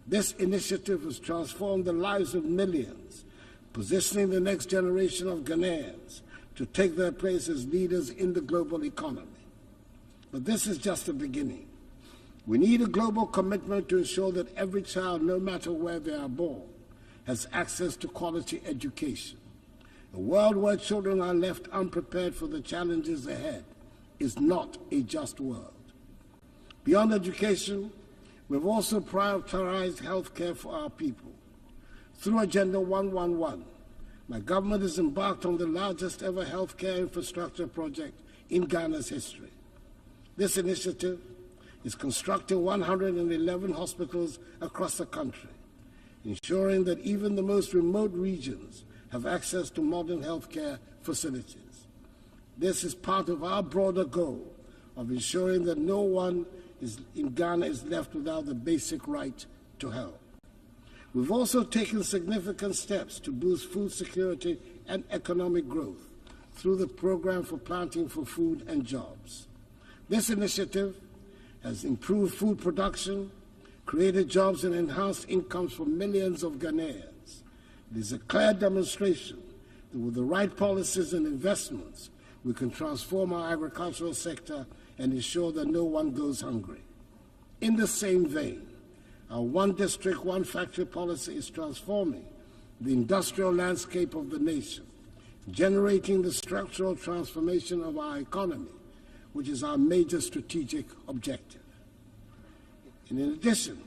This initiative has transformed the lives of millions, positioning the next generation of Ghanaians to take their place as leaders in the global economy. But this is just the beginning. We need a global commitment to ensure that every child, no matter where they are born, has access to quality education. A world where children are left unprepared for the challenges ahead is not a just world. Beyond education, we've also prioritized health care for our people. Through Agenda 111, my government has embarked on the largest ever healthcare infrastructure project in Ghana's history. This initiative is constructing 111 hospitals across the country, ensuring that even the most remote regions have access to modern healthcare facilities. This is part of our broader goal of ensuring that no one in Ghana is left without the basic right to health. We've also taken significant steps to boost food security and economic growth through the Program for Planting for Food and Jobs. This initiative has improved food production, created jobs, and enhanced incomes for millions of Ghanaians. It is a clear demonstration that with the right policies and investments, we can transform our agricultural sector and ensure that no one goes hungry. In the same vein, our one district, one factory policy is transforming the industrial landscape of the nation, generating the structural transformation of our economy, which is our major strategic objective. And in addition,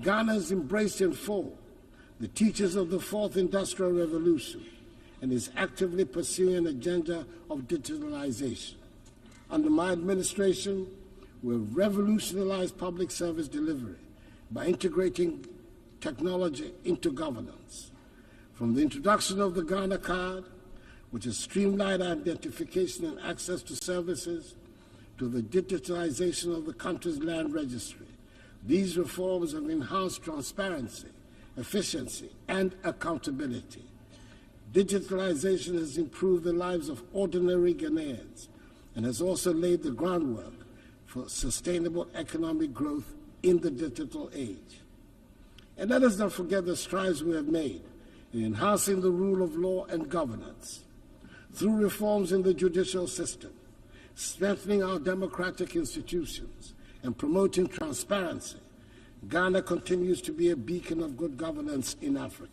Ghana has embraced in full the teachings of the Fourth Industrial Revolution and is actively pursuing an agenda of digitalization. Under my administration, we've revolutionized public service delivery by integrating technology into governance. From the introduction of the Ghana card, which has streamlined identification and access to services, to the digitalization of the country's land registry, these reforms have enhanced transparency, efficiency, and accountability. Digitalization has improved the lives of ordinary Ghanaians and has also laid the groundwork for sustainable economic growth in the digital age. And let us not forget the strides we have made in enhancing the rule of law and governance. Through reforms in the judicial system, strengthening our democratic institutions, and promoting transparency, Ghana continues to be a beacon of good governance in Africa.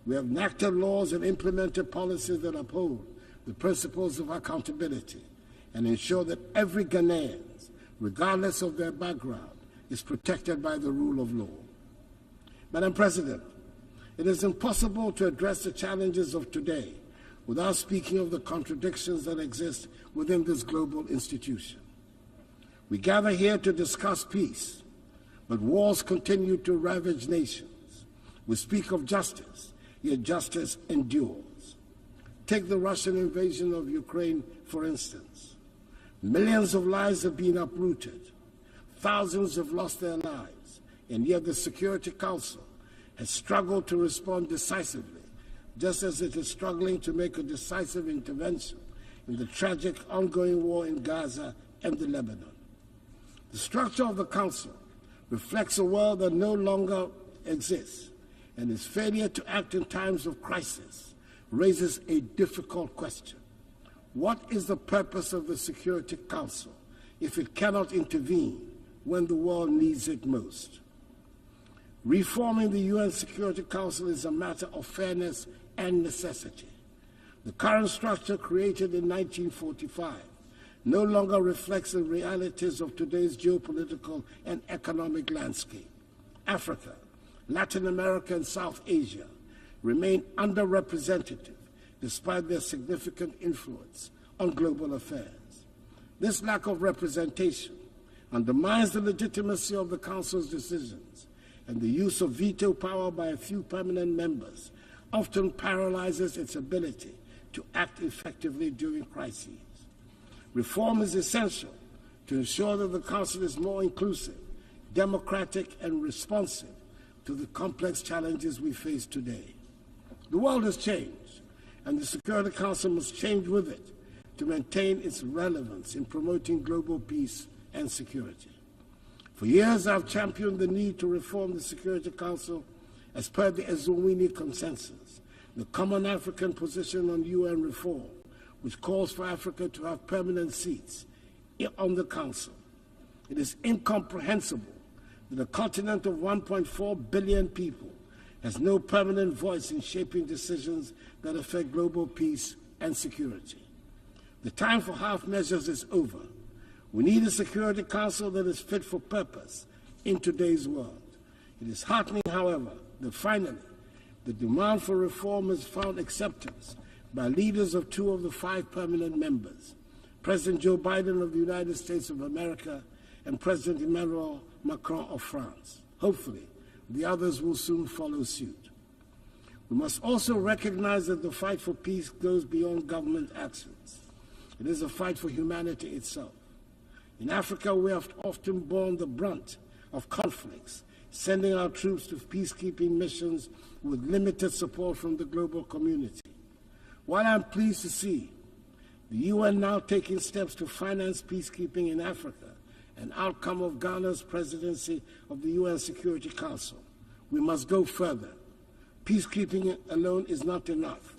We have enacted laws and implemented policies that uphold the principles of accountability and ensure that every Ghanaian, regardless of their background, is protected by the rule of law. Madam President, it is impossible to address the challenges of today without speaking of the contradictions that exist within this global institution. We gather here to discuss peace, but wars continue to ravage nations. We speak of justice, yet justice endures. Take the Russian invasion of Ukraine, for instance. Millions of lives have been uprooted. Thousands have lost their lives, and yet the Security Council has struggled to respond decisively, just as it is struggling to make a decisive intervention in the tragic ongoing war in Gaza and the Lebanon. The structure of the Council reflects a world that no longer exists, and its failure to act in times of crisis raises a difficult question. What is the purpose of the Security Council if it cannot intervene when the world needs it most? Reforming the UN Security Council is a matter of fairness and necessity. The current structure, created in 1945, no longer reflects the realities of today's geopolitical and economic landscape. Africa, Latin America, and South Asia remain underrepresented despite their significant influence on global affairs. This lack of representation undermines the legitimacy of the Council's decisions, and the use of veto power by a few permanent members often paralyzes its ability to act effectively during crises. Reform is essential to ensure that the Council is more inclusive, democratic, and responsive to the complex challenges we face today. The world has changed, and the Security Council must change with it to maintain its relevance in promoting global peace and security. For years, I've championed the need to reform the Security Council as per the Eswatini Consensus, the common African position on UN reform, which calls for Africa to have permanent seats on the Council. It is incomprehensible that a continent of 1.4 billion people has no permanent voice in shaping decisions that affect global peace and security. The time for half measures is over. We need a Security Council that is fit for purpose in today's world. It is heartening, however, that finally the demand for reform has found acceptance by leaders of 2 of the 5 permanent members, President Joe Biden of the United States of America and President Emmanuel Macron of France. Hopefully, the others will soon follow suit. We must also recognize that the fight for peace goes beyond government actions. It is a fight for humanity itself. In Africa, we have often borne the brunt of conflicts, sending our troops to peacekeeping missions with limited support from the global community. While I'm pleased to see the UN now taking steps to finance peacekeeping in Africa, an outcome of Ghana's presidency of the UN Security Council, we must go further. Peacekeeping alone is not enough.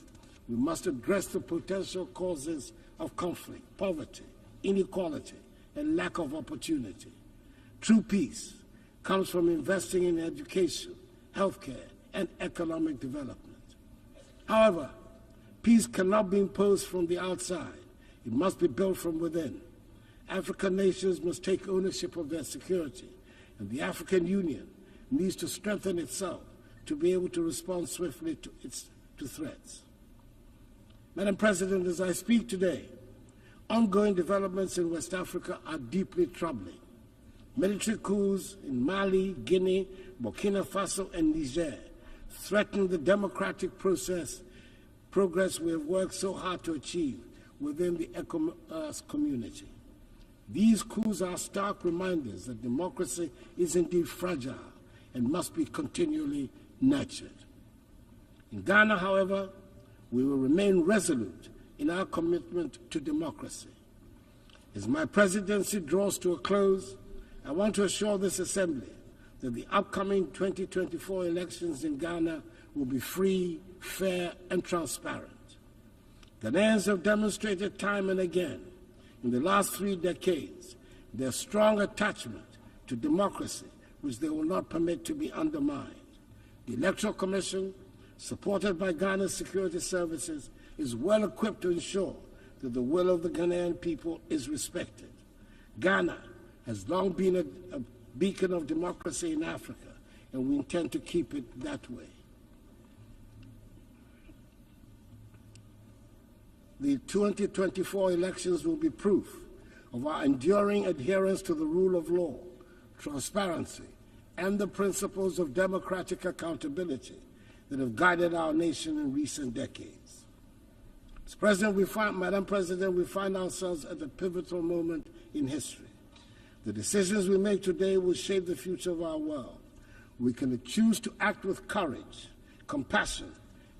We must address the potential causes of conflict, poverty, inequality, and lack of opportunity. True peace comes from investing in education, healthcare, and economic development. However, peace cannot be imposed from the outside. It must be built from within. African nations must take ownership of their security, and the African Union needs to strengthen itself to be able to respond swiftly to threats. Madam President, as I speak today, ongoing developments in West Africa are deeply troubling. Military coups in Mali, Guinea, Burkina Faso, and Niger threaten the democratic progress we have worked so hard to achieve within the ECOWAS community. These coups are stark reminders that democracy is indeed fragile and must be continually nurtured. In Ghana, however, we will remain resolute in our commitment to democracy. As my presidency draws to a close, I want to assure this Assembly that the upcoming 2024 elections in Ghana will be free, fair, and transparent. Ghanaians have demonstrated time and again in the last 3 decades their strong attachment to democracy, which they will not permit to be undermined. The Electoral Commission, supported by Ghana's security services, is well equipped to ensure that the will of the Ghanaian people is respected. Ghana has long been a beacon of democracy in Africa, and we intend to keep it that way. The 2024 elections will be proof of our enduring adherence to the rule of law, transparency, and the principles of democratic accountability that have guided our nation in recent decades. Madam President, we find ourselves at a pivotal moment in history. The decisions we make today will shape the future of our world. We can choose to act with courage, compassion,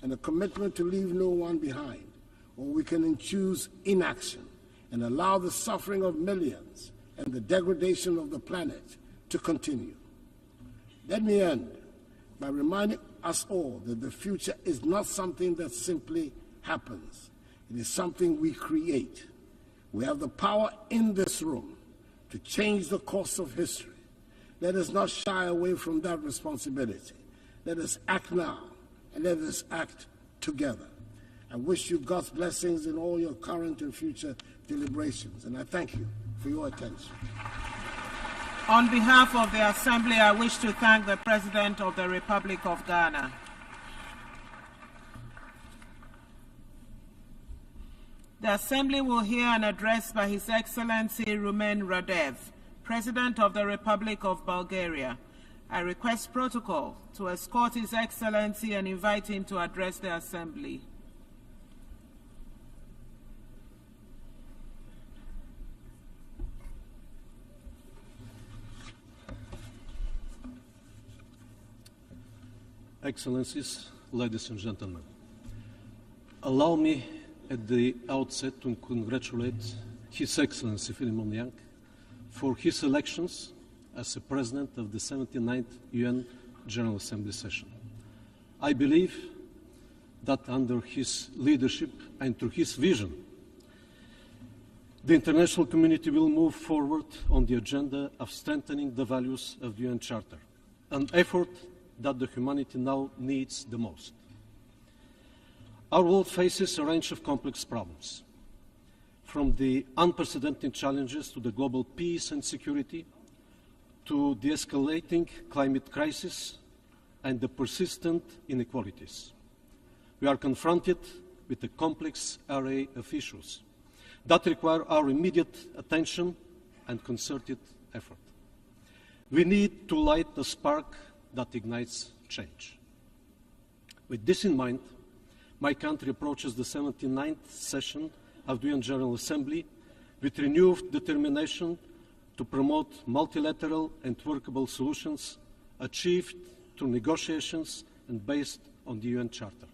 and a commitment to leave no one behind, or we can choose inaction and allow the suffering of millions and the degradation of the planet to continue. Let me end by reminding us all that the future is not something that simply happens. It is something we create. We have the power in this room to change the course of history. Let us not shy away from that responsibility. Let us act now, and let us act together. I wish you God's blessings in all your current and future deliberations, and I thank you for your attention. On behalf of the Assembly, I wish to thank the President of the Republic of Ghana. The Assembly will hear an address by His Excellency Rumen Radev, President of the Republic of Bulgaria. I request protocol to escort His Excellency and invite him to address the Assembly. Excellencies, ladies and gentlemen, allow me at the outset to congratulate His Excellency Philemon Yang for his elections as the President of the 79th UN General Assembly session. I believe that under his leadership and through his vision, the international community will move forward on the agenda of strengthening the values of the UN Charter, an effort that the humanity now needs the most. Our world faces a range of complex problems, from the unprecedented challenges to the global peace and security, to the escalating climate crisis and the persistent inequalities. We are confronted with a complex array of issues that require our immediate attention and concerted effort. We need to light the spark that ignites change. With this in mind, my country approaches the 79th session of the UN General Assembly with renewed determination to promote multilateral and workable solutions achieved through negotiations and based on the UN Charter.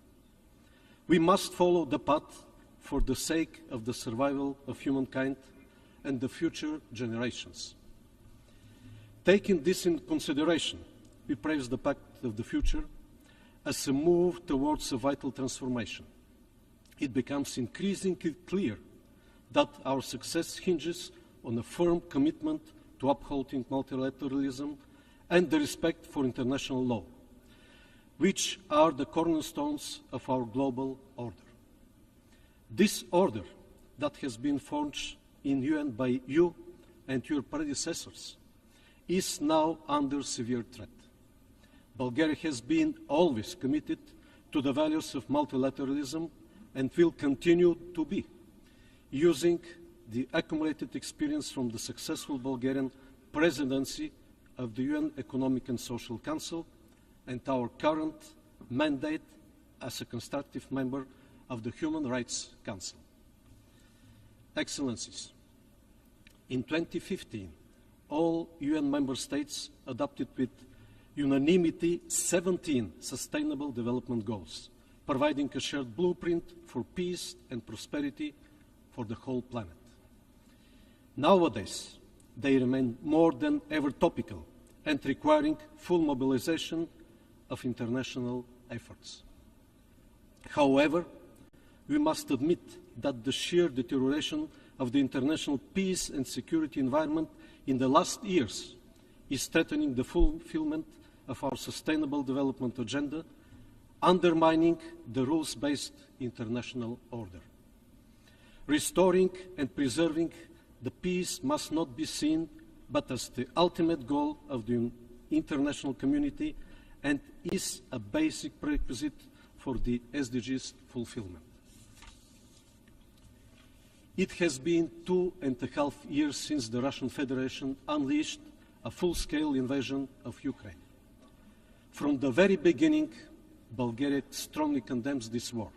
We must follow the path for the sake of the survival of humankind and the future generations. Taking this into consideration, we praise the Pact of the Future as a move towards a vital transformation. It becomes increasingly clear that our success hinges on a firm commitment to upholding multilateralism and the respect for international law, which are the cornerstones of our global order. This order that has been forged in UN by you and your predecessors is now under severe threat. Bulgaria has been always committed to the values of multilateralism and will continue to be, using the accumulated experience from the successful Bulgarian presidency of the UN Economic and Social Council and our current mandate as a constructive member of the Human Rights Council. Excellencies, in 2015, all UN member states adopted with unanimity 17 Sustainable Development Goals, providing a shared blueprint for peace and prosperity for the whole planet. Nowadays, they remain more than ever topical and requiring full mobilization of international efforts. However, we must admit that the sheer deterioration of the international peace and security environment in the last years is threatening the fulfillment of our Sustainable Development Agenda, undermining the rules-based international order. Restoring and preserving the peace must not be seen but as the ultimate goal of the international community and is a basic prerequisite for the SDGs fulfillment. It has been 2.5 years since the Russian Federation unleashed a full-scale invasion of Ukraine. From the very beginning, Bulgaria strongly condemns this war,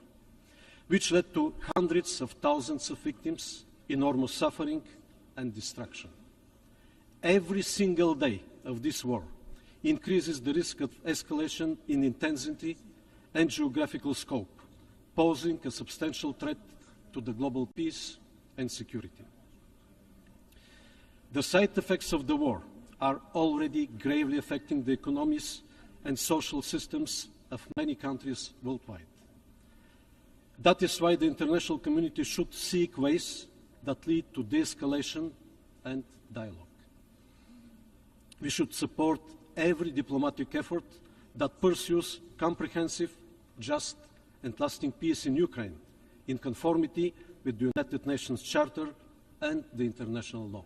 which led to hundreds of thousands of victims, enormous suffering and destruction. Every single day of this war increases the risk of escalation in intensity and geographical scope, posing a substantial threat to the global peace and security. The side effects of the war are already gravely affecting the economies and social systems of many countries worldwide. That is why the international community should seek ways that lead to de-escalation and dialogue. We should support every diplomatic effort that pursues comprehensive, just, and lasting peace in Ukraine, in conformity with the United Nations Charter and the international law.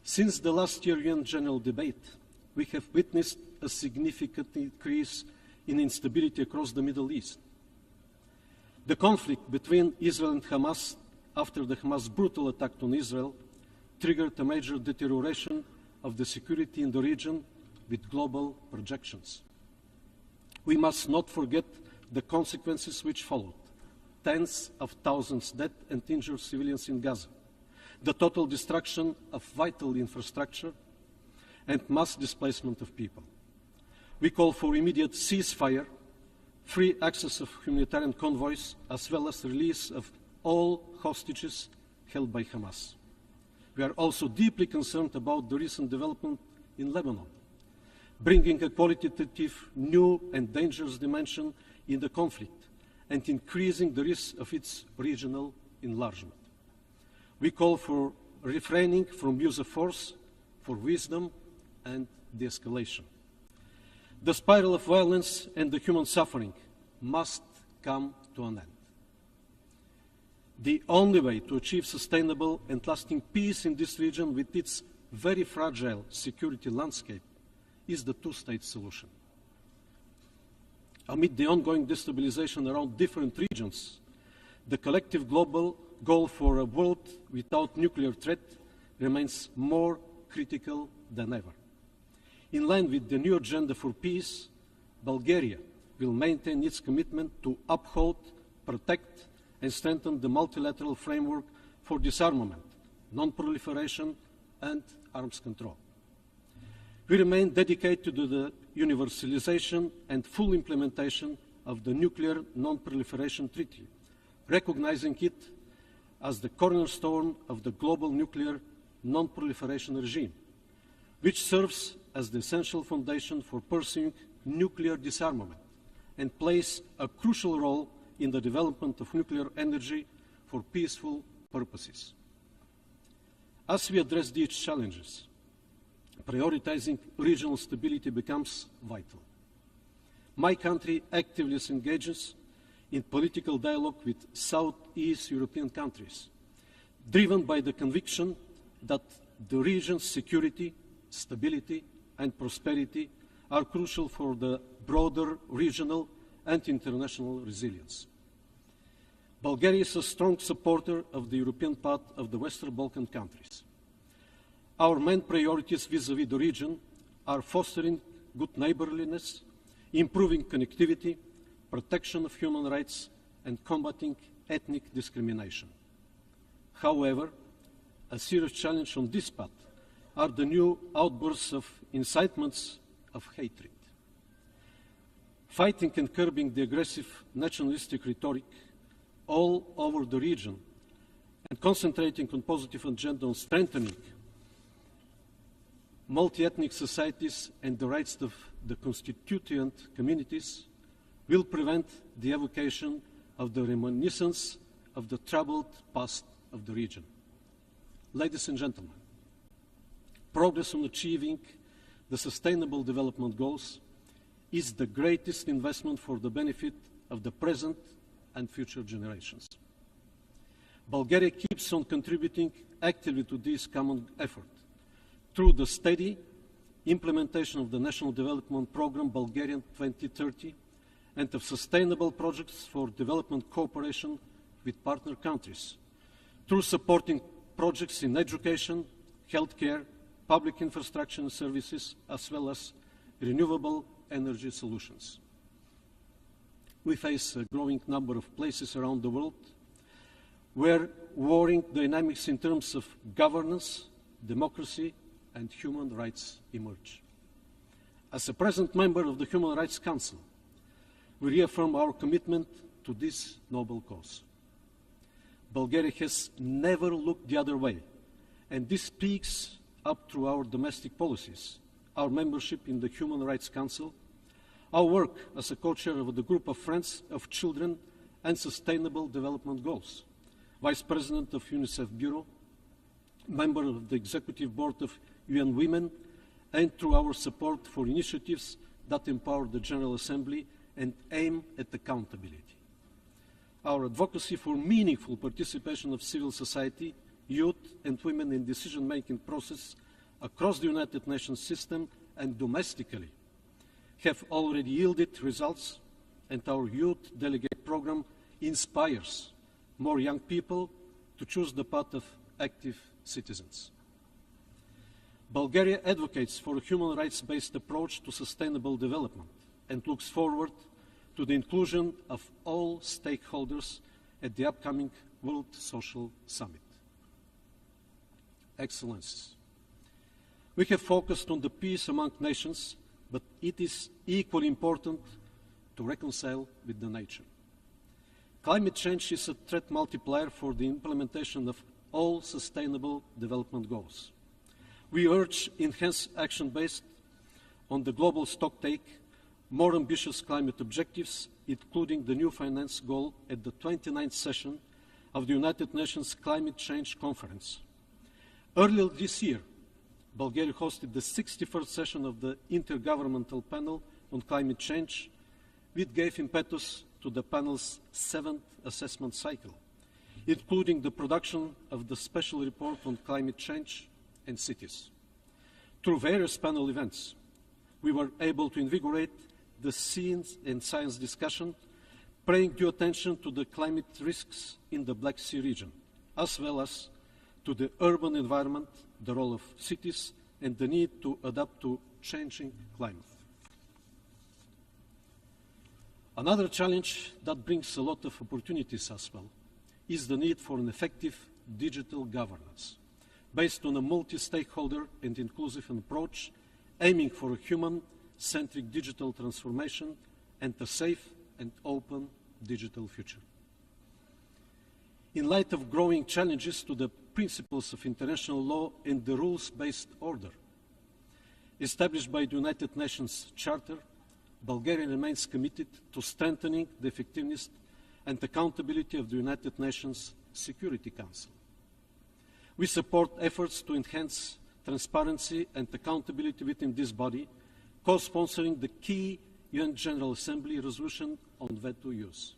Since the last year UN General Debate, we have witnessed a significant increase in instability across the Middle East. The conflict between Israel and Hamas after the Hamas brutal attack on Israel triggered a major deterioration of the security in the region with global projections. We must not forget the consequences which followed: tens of thousands dead and injured civilians in Gaza, the total destruction of vital infrastructure, and mass displacement of people. We call for immediate ceasefire, free access of humanitarian convoys, as well as the release of all hostages held by Hamas. We are also deeply concerned about the recent development in Lebanon, bringing a qualitative, new and dangerous dimension in the conflict and increasing the risk of its regional enlargement. We call for refraining from use of force, for wisdom and de-escalation. The spiral of violence and the human suffering must come to an end. The only way to achieve sustainable and lasting peace in this region with its very fragile security landscape is the two-state solution. Amid the ongoing destabilization around different regions, the collective global goal for a world without nuclear threat remains more critical than ever. In line with the new agenda for peace, Bulgaria will maintain its commitment to uphold, protect, and strengthen the multilateral framework for disarmament, non-proliferation, and arms control. We remain dedicated to the universalization and full implementation of the Nuclear Non-Proliferation Treaty, recognizing it as the cornerstone of the global nuclear non-proliferation regime, which serves as the essential foundation for pursuing nuclear disarmament and plays a crucial role in the development of nuclear energy for peaceful purposes. As we address these challenges, prioritizing regional stability becomes vital. My country actively engages in political dialogue with Southeast European countries, driven by the conviction that the region's security, stability, and prosperity are crucial for the broader regional and international resilience. Bulgaria is a strong supporter of the European path of the Western Balkan countries. Our main priorities vis-à-vis the region are fostering good neighborliness, improving connectivity, protection of human rights, and combating ethnic discrimination. However, a serious challenge on this path are the new outbursts of incitements of hatred. Fighting and curbing the aggressive nationalistic rhetoric all over the region and concentrating on positive agenda on strengthening multi-ethnic societies and the rights of the constituent communities will prevent the evocation of the reminiscence of the troubled past of the region. Ladies and gentlemen, progress on achieving the Sustainable Development Goals is the greatest investment for the benefit of the present and future generations. Bulgaria keeps on contributing actively to this common effort through the steady implementation of the National Development Programme Bulgarian 2030 and of sustainable projects for development cooperation with partner countries, through supporting projects in education, healthcare, public infrastructure and services, as well as renewable energy solutions. We face a growing number of places around the world where warring dynamics in terms of governance, democracy, and human rights emerge. As a present member of the Human Rights Council, we reaffirm our commitment to this noble cause. Bulgaria has never looked the other way, and this speaks up through our domestic policies, our membership in the Human Rights Council, our work as a co-chair of the Group of Friends of Children and Sustainable Development Goals, Vice President of UNICEF Bureau, member of the Executive Board of UN Women, and through our support for initiatives that empower the General Assembly and aim at accountability. Our advocacy for meaningful participation of civil society, youth and women in decision-making process across the United Nations system and domestically have already yielded results, and our youth delegate program inspires more young people to choose the path of active citizens. Bulgaria advocates for a human rights-based approach to sustainable development and looks forward to the inclusion of all stakeholders at the upcoming World Social Summit. Excellencies, we have focused on the peace among nations, but it is equally important to reconcile with the nature. Climate change is a threat multiplier for the implementation of all sustainable development goals. We urge enhanced action based on the global stocktake, more ambitious climate objectives, including the new finance goal at the 29th session of the United Nations Climate Change Conference. Earlier this year, Bulgaria hosted the 61st session of the Intergovernmental Panel on Climate Change, which gave impetus to the panel's 7th assessment cycle, including the production of the special report on climate change and cities. Through various panel events, we were able to invigorate the science discussion, paying due attention to the climate risks in the Black Sea region, as well as to the urban environment, the role of cities, and the need to adapt to changing climate. Another challenge that brings a lot of opportunities as well is the need for an effective digital governance, based on a multi-stakeholder and inclusive approach, aiming for a human-centric digital transformation and a safe and open digital future. In light of growing challenges to the principles of international law and the rules-based order established by the United Nations Charter, Bulgaria remains committed to strengthening the effectiveness and accountability of the United Nations Security Council. We support efforts to enhance transparency and accountability within this body, co-sponsoring the key UN General Assembly resolution on veto use.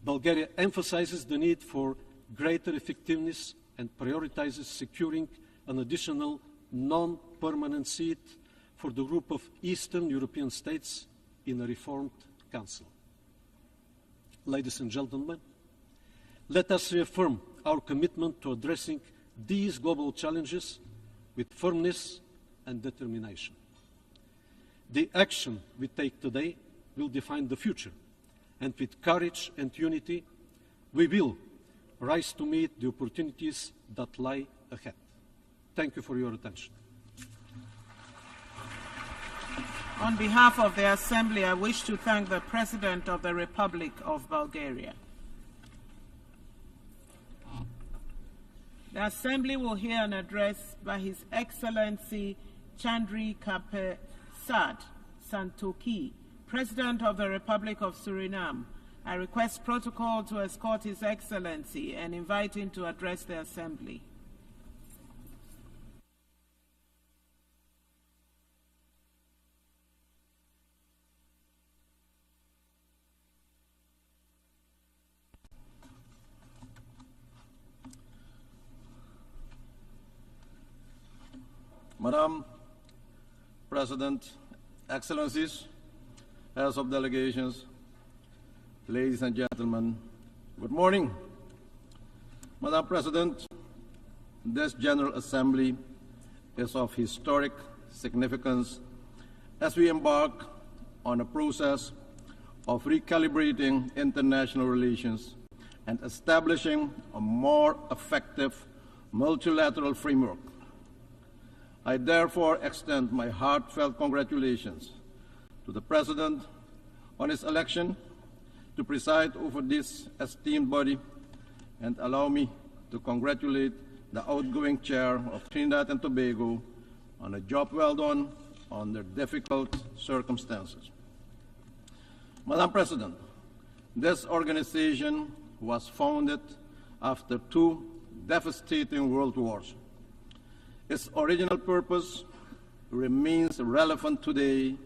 Bulgaria emphasizes the need for greater effectiveness and prioritizes securing an additional non-permanent seat for the group of Eastern European states in a reformed Council. Ladies and gentlemen, let us reaffirm our commitment to addressing these global challenges with firmness and determination. The action we take today will define the future, and with courage and unity, we will rise to meet the opportunities that lie ahead. Thank you for your attention. On behalf of the Assembly, I wish to thank the President of the Republic of Bulgaria. The Assembly will hear an address by His Excellency Chandri Kapesad Santoki, President of the Republic of Suriname. I request protocol to escort His Excellency and invite him to address the Assembly. Madam President, Excellencies, Heads of Delegations, ladies and gentlemen, good morning. Madam President, this General Assembly is of historic significance as we embark on a process of recalibrating international relations and establishing a more effective multilateral framework. I therefore extend my heartfelt congratulations to the President on his election to preside over this esteemed body, and allow me to congratulate the outgoing chair of Trinidad and Tobago on a job well done under difficult circumstances. Madam President, this organization was founded after 2 devastating world wars. Its original purpose remains relevant today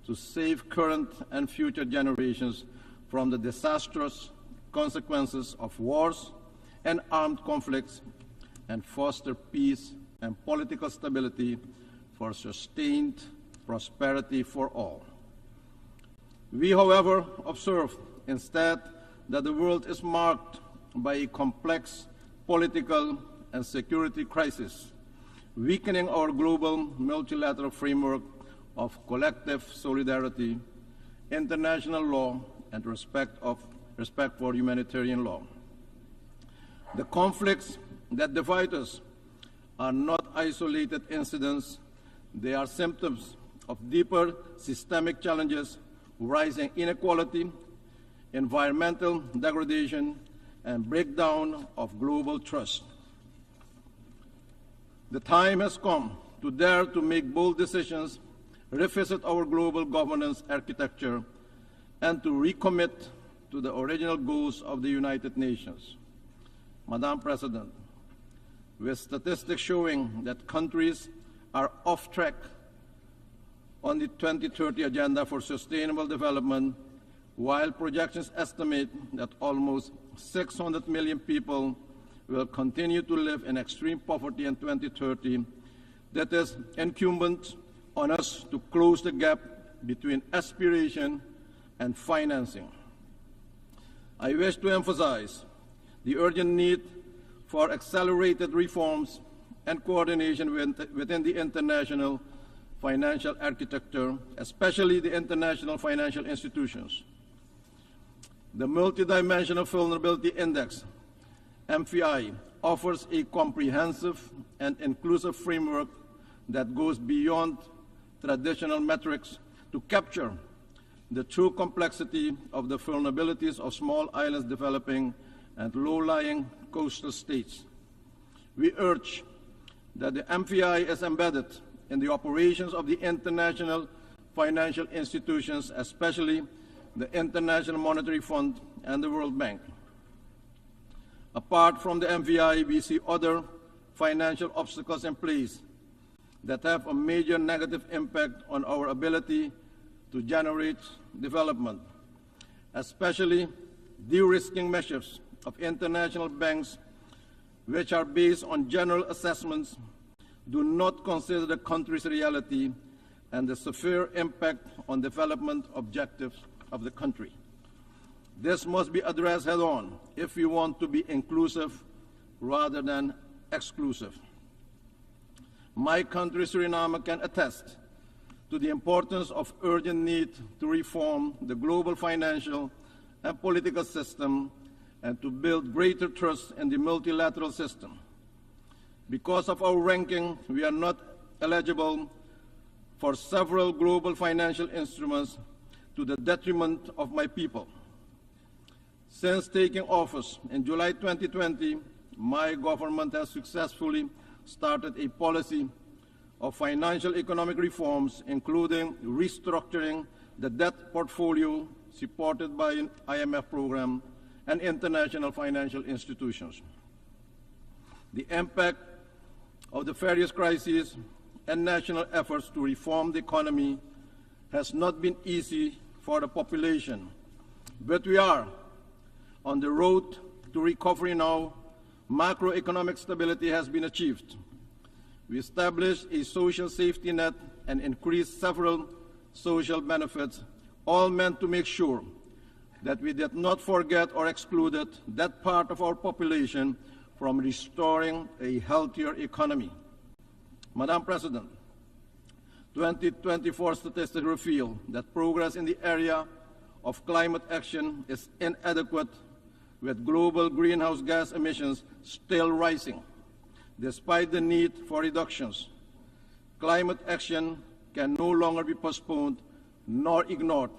to save current and future generations from the disastrous consequences of wars and armed conflicts, and foster peace and political stability for sustained prosperity for all. We, however, observe instead that the world is marked by a complex political and security crisis, weakening our global multilateral framework of collective solidarity, international law, and respect for humanitarian law. The conflicts that divide us are not isolated incidents. They are symptoms of deeper systemic challenges, rising inequality, environmental degradation, and breakdown of global trust. The time has come to dare to make bold decisions, revisit our global governance architecture, and to recommit to the original goals of the United Nations. Madam President, with statistics showing that countries are off track on the 2030 Agenda for Sustainable Development, while projections estimate that almost 600 million people will continue to live in extreme poverty in 2030, that is incumbent on us to close the gap between aspiration and financing. I wish to emphasize the urgent need for accelerated reforms and coordination within the international financial architecture, especially the international financial institutions. The Multidimensional Vulnerability Index, MVI, offers a comprehensive and inclusive framework that goes beyond traditional metrics to capture the true complexity of the vulnerabilities of small islands developing and low-lying coastal states. We urge that the MVI is embedded in the operations of the international financial institutions, especially the International Monetary Fund and the World Bank. Apart from the MVI, we see other financial obstacles in place that have a major negative impact on our ability to generate development, especially de-risking measures of international banks, which are based on general assessments, do not consider the country's reality and the severe impact on development objectives of the country. This must be addressed head-on if we want to be inclusive rather than exclusive. My country, Suriname, can attest to the importance of urgent need to reform the global financial and political system and to build greater trust in the multilateral system. Because of our ranking, we are not eligible for several global financial instruments to the detriment of my people. Since taking office in July 2020, my government has successfully started a policy of financial economic reforms, including restructuring the debt portfolio supported by an IMF program and international financial institutions. The impact of the various crises and national efforts to reform the economy has not been easy for the population, but we are on the road to recovery now. Macroeconomic stability has been achieved. We established a social safety net and increased several social benefits, all meant to make sure that we did not forget or excluded that part of our population from restoring a healthier economy. Madam President, 2024 statistics reveal that progress in the area of climate action is inadequate, with global greenhouse gas emissions still rising, despite the need for reductions. climate action can no longer be postponed nor ignored.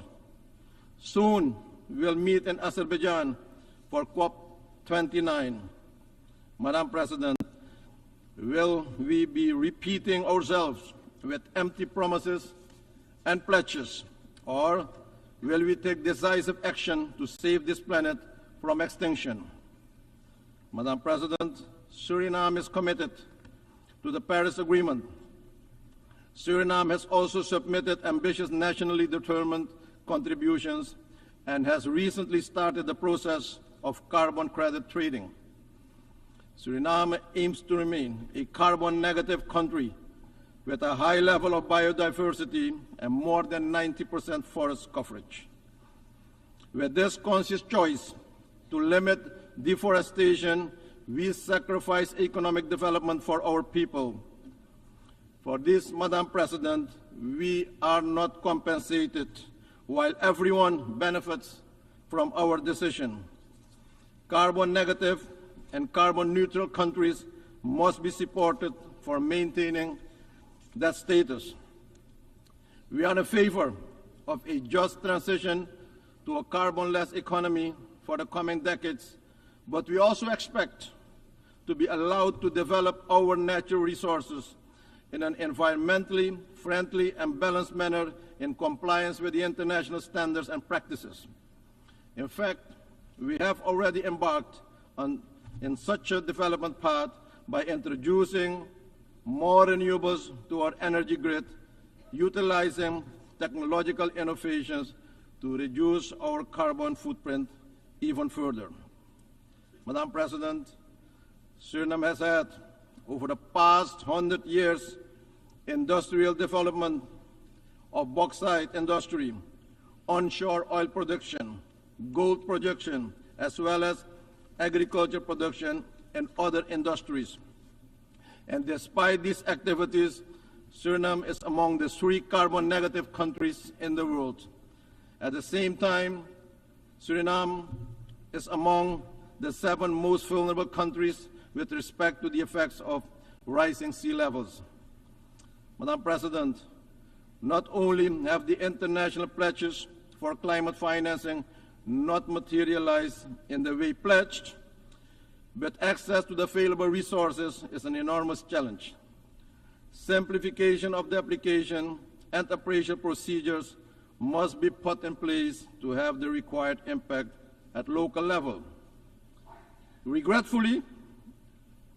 Soon we'll meet in Azerbaijan for COP29. Madam President, will we be repeating ourselves with empty promises and pledges, or will we take decisive action to save this planet from extinction? Madam President, Suriname is committed to the Paris Agreement. Suriname has also submitted ambitious nationally determined contributions and has recently started the process of carbon credit trading. Suriname aims to remain a carbon-negative country with a high level of biodiversity and more than 90% forest coverage. With this conscious choice to limit deforestation, we sacrifice economic development for our people. For this, Madam President, we are not compensated while everyone benefits from our decision. Carbon negative and carbon neutral countries must be supported for maintaining that status. We are in favor of a just transition to a carbon-less economy for the coming decades, but we also expect to be allowed to develop our natural resources in an environmentally friendly and balanced manner in compliance with the international standards and practices. In fact, we have already embarked in such a development path by introducing more renewables to our energy grid, utilizing technological innovations to reduce our carbon footprint even further. Madam President, Suriname has had, over the past 100 years, industrial development of bauxite industry, onshore oil production, gold production, as well as agriculture production and other industries. And despite these activities, Suriname is among the 3 carbon-negative countries in the world. At the same time, Suriname is among the 7 most vulnerable countries with respect to the effects of rising sea levels. Madam President, not only have the international pledges for climate financing not materialized in the way pledged, but access to the available resources is an enormous challenge. Simplification of the application and appraisal procedures must be put in place to have the required impact at local level. Regretfully,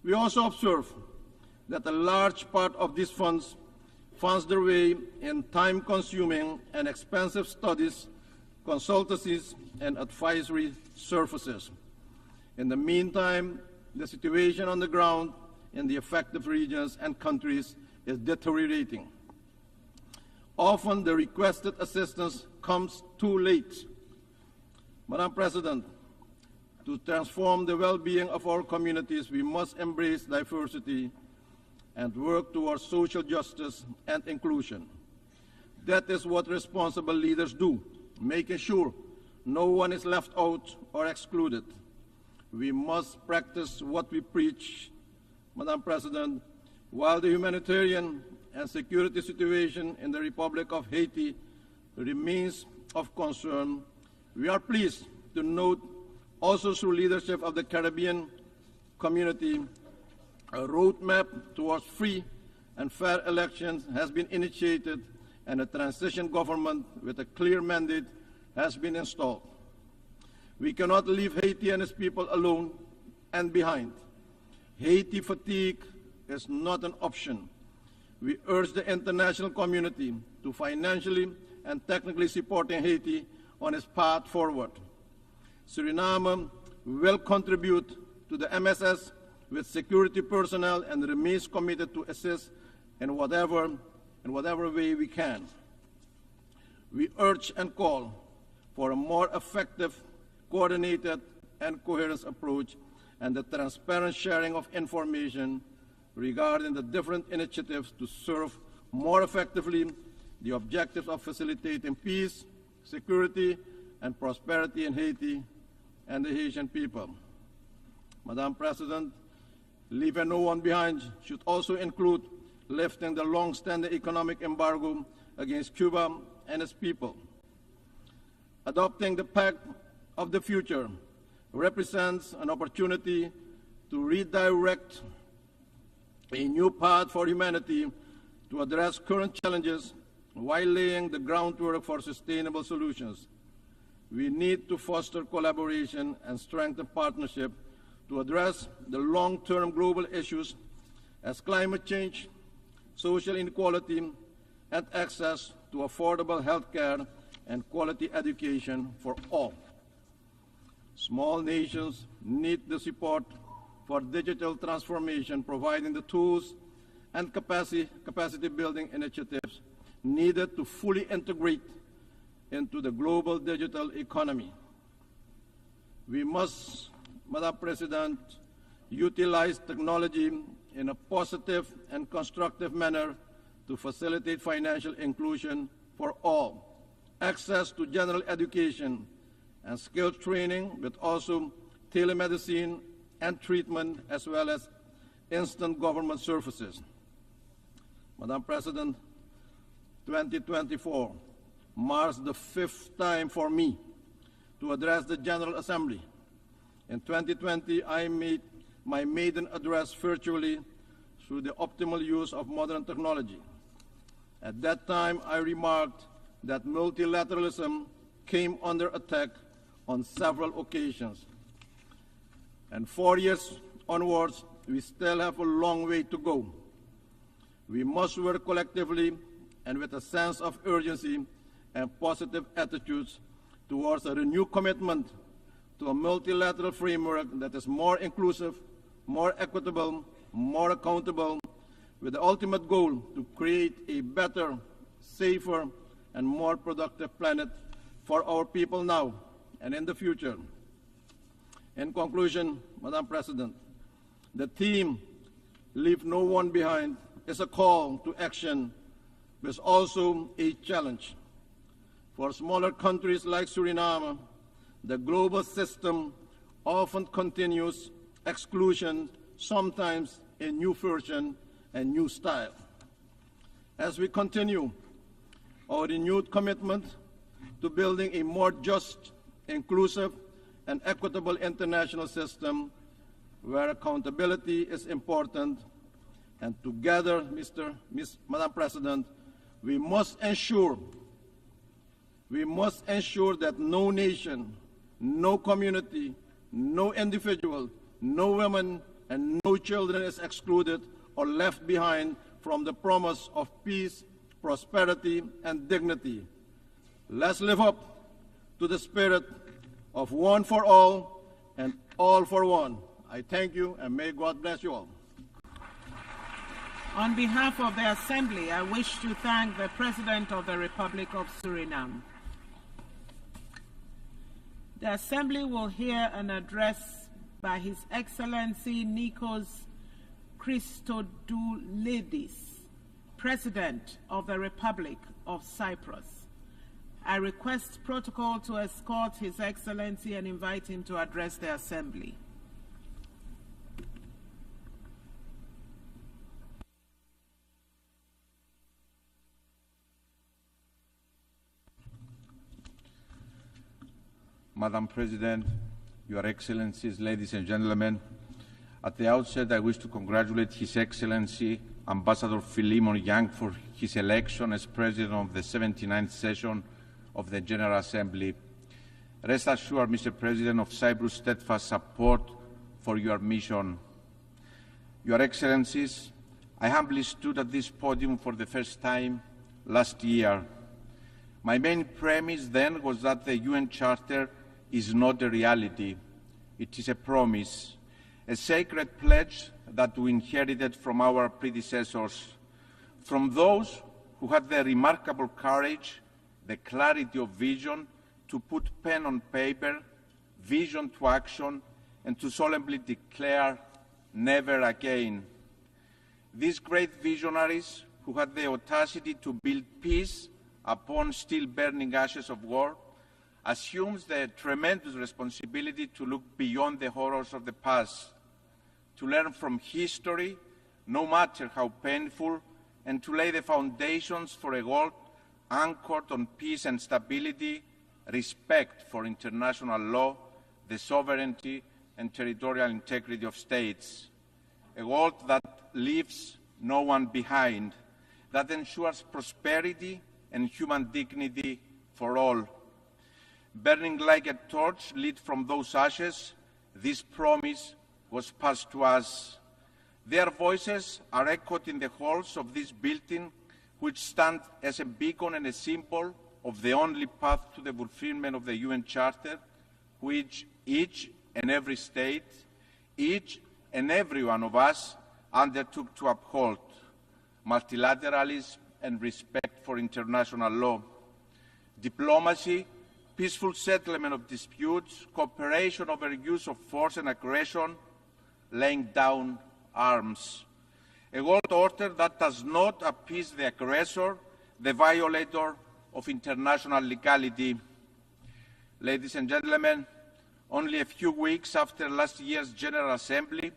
we also observe that a large part of these funds finds their way in time-consuming and expensive studies, consultancies, and advisory services. In the meantime, the situation on the ground in the affected regions and countries is deteriorating. Often the requested assistance comes too late. Madam President, to transform the well-being of our communities, we must embrace diversity and work towards social justice and inclusion. That is what responsible leaders do, making sure no one is left out or excluded. We must practice what we preach. Madam President, while the humanitarian and security situation in the Republic of Haiti remains of concern, we are pleased to note also through leadership of the Caribbean community, a roadmap towards free and fair elections has been initiated and a transition government with a clear mandate has been installed. We cannot leave Haiti and its people alone and behind. Haiti fatigue is not an option. We urge the international community to financially and technically support Haiti on its path forward. Suriname will contribute to the MSS with security personnel and remains committed to assist in whatever way we can. We urge and call for a more effective, coordinated, and coherent approach and the transparent sharing of information regarding the different initiatives to serve more effectively the objectives of facilitating peace, security, and prosperity in Haiti and the Haitian people. Madam President, leaving no one behind should also include lifting the long-standing economic embargo against Cuba and its people. Adopting the Pact of the Future represents an opportunity to redirect a new path for humanity to address current challenges while laying the groundwork for sustainable solutions. We need to foster collaboration and strengthen partnership to address the long-term global issues as climate change, social inequality, and access to affordable health care and quality education for all. Small nations need the support for digital transformation, providing the tools and capacity building initiatives needed to fully integrate into the global digital economy. We must, Madam President, utilize technology in a positive and constructive manner to facilitate financial inclusion for all, access to general education and skills training, but also telemedicine and treatment, as well as instant government services. Madam President, 2024 marks the 5th time for me to address the General Assembly. In 2020, I made my maiden address virtually through the optimal use of modern technology. At that time, I remarked that multilateralism came under attack on several occasions. And 4 years onwards, we still have a long way to go. We must work collectively and with a sense of urgency and positive attitudes towards a renewed commitment to a multilateral framework that is more inclusive, more equitable, more accountable, with the ultimate goal to create a better, safer, and more productive planet for our people now and in the future. In conclusion, Madam President, the theme, "Leave No One Behind," is a call to action, but is also a challenge. For smaller countries like Suriname, the global system often continues exclusion, sometimes in new version and new style. As we continue our renewed commitment to building a more just, inclusive, and equitable international system where accountability is important, and together, Madam President, we must ensure that no nation, no community, no individual, no woman, and no children is excluded or left behind from the promise of peace, prosperity, and dignity. Let's live up to the spirit of one for all and all for one. I thank you, and may God bless you all. On behalf of the Assembly, I wish to thank the President of the Republic of Suriname. The Assembly will hear an address by His Excellency Nikos Christodoulidis, President of the Republic of Cyprus. I request protocol to escort His Excellency and invite him to address the Assembly. Madam President, Your Excellencies, ladies and gentlemen, at the outset I wish to congratulate His Excellency Ambassador Philemon Yang for his election as President of the 79th session of the General Assembly. Rest assured, Mr. President, of Cyprus' steadfast support for your mission. Your Excellencies, I humbly stood at this podium for the first time last year. My main premise then was that the UN Charter is not a reality. It is a promise, a sacred pledge that we inherited from our predecessors, from those who had the remarkable courage, the clarity of vision to put pen on paper, vision to action, and to solemnly declare, never again. These great visionaries who had the audacity to build peace upon still burning ashes of war assumes the tremendous responsibility to look beyond the horrors of the past, to learn from history, no matter how painful, and to lay the foundations for a world anchored on peace and stability, respect for international law, the sovereignty and territorial integrity of states. A world that leaves no one behind, that ensures prosperity and human dignity for all. Burning like a torch lit from those ashes, this promise was passed to us. Their voices are echoed in the halls of this building, which stand as a beacon and a symbol of the only path to the fulfillment of the UN Charter, which each and every state, each and every one of us undertook to uphold: multilateralism and respect for international law, diplomacy, peaceful settlement of disputes, cooperation over use of force and aggression, laying down arms. A world order that does not appease the aggressor, the violator of international legality. Ladies and gentlemen, only a few weeks after last year's General Assembly,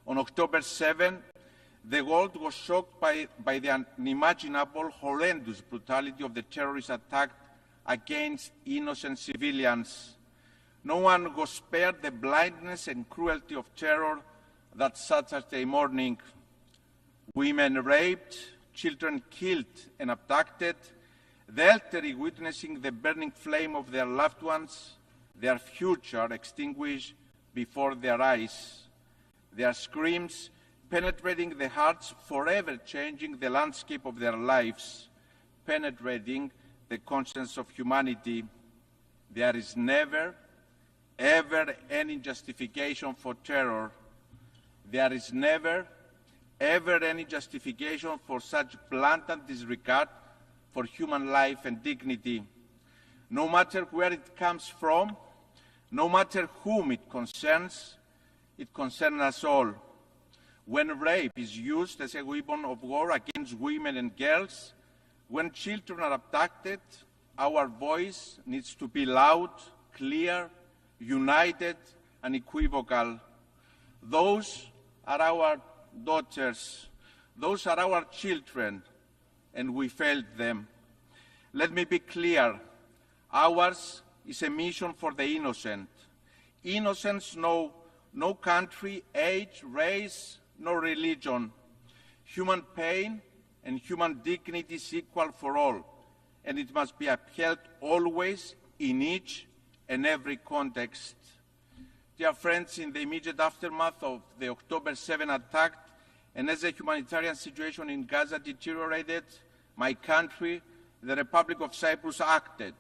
on October 7, the world was shocked by the unimaginable, horrendous brutality of the terrorist attack against innocent civilians. No one was spared the blindness and cruelty of terror that Saturday morning. Women raped, children killed and abducted, the elderly witnessing the burning flame of their loved ones, their future extinguished before their eyes. Their screams penetrating the hearts, forever changing the landscape of their lives, penetrating the conscience of humanity. There is never, ever any justification for terror. There is never, ever any justification for such blatant disregard for human life and dignity. No matter where it comes from, no matter whom it concerns us all. When rape is used as a weapon of war against women and girls, when children are abducted, our voice needs to be loud, clear, united, and unequivocal. Those are our daughters. Those are our children, and we failed them. Let me be clear. Ours is a mission for the innocent. Innocents know no country, age, race, no religion. Human pain and human dignity is equal for all, and it must be upheld always in each and every context. Dear friends, in the immediate aftermath of the October 7 attack, and as the humanitarian situation in Gaza deteriorated, my country, the Republic of Cyprus, acted.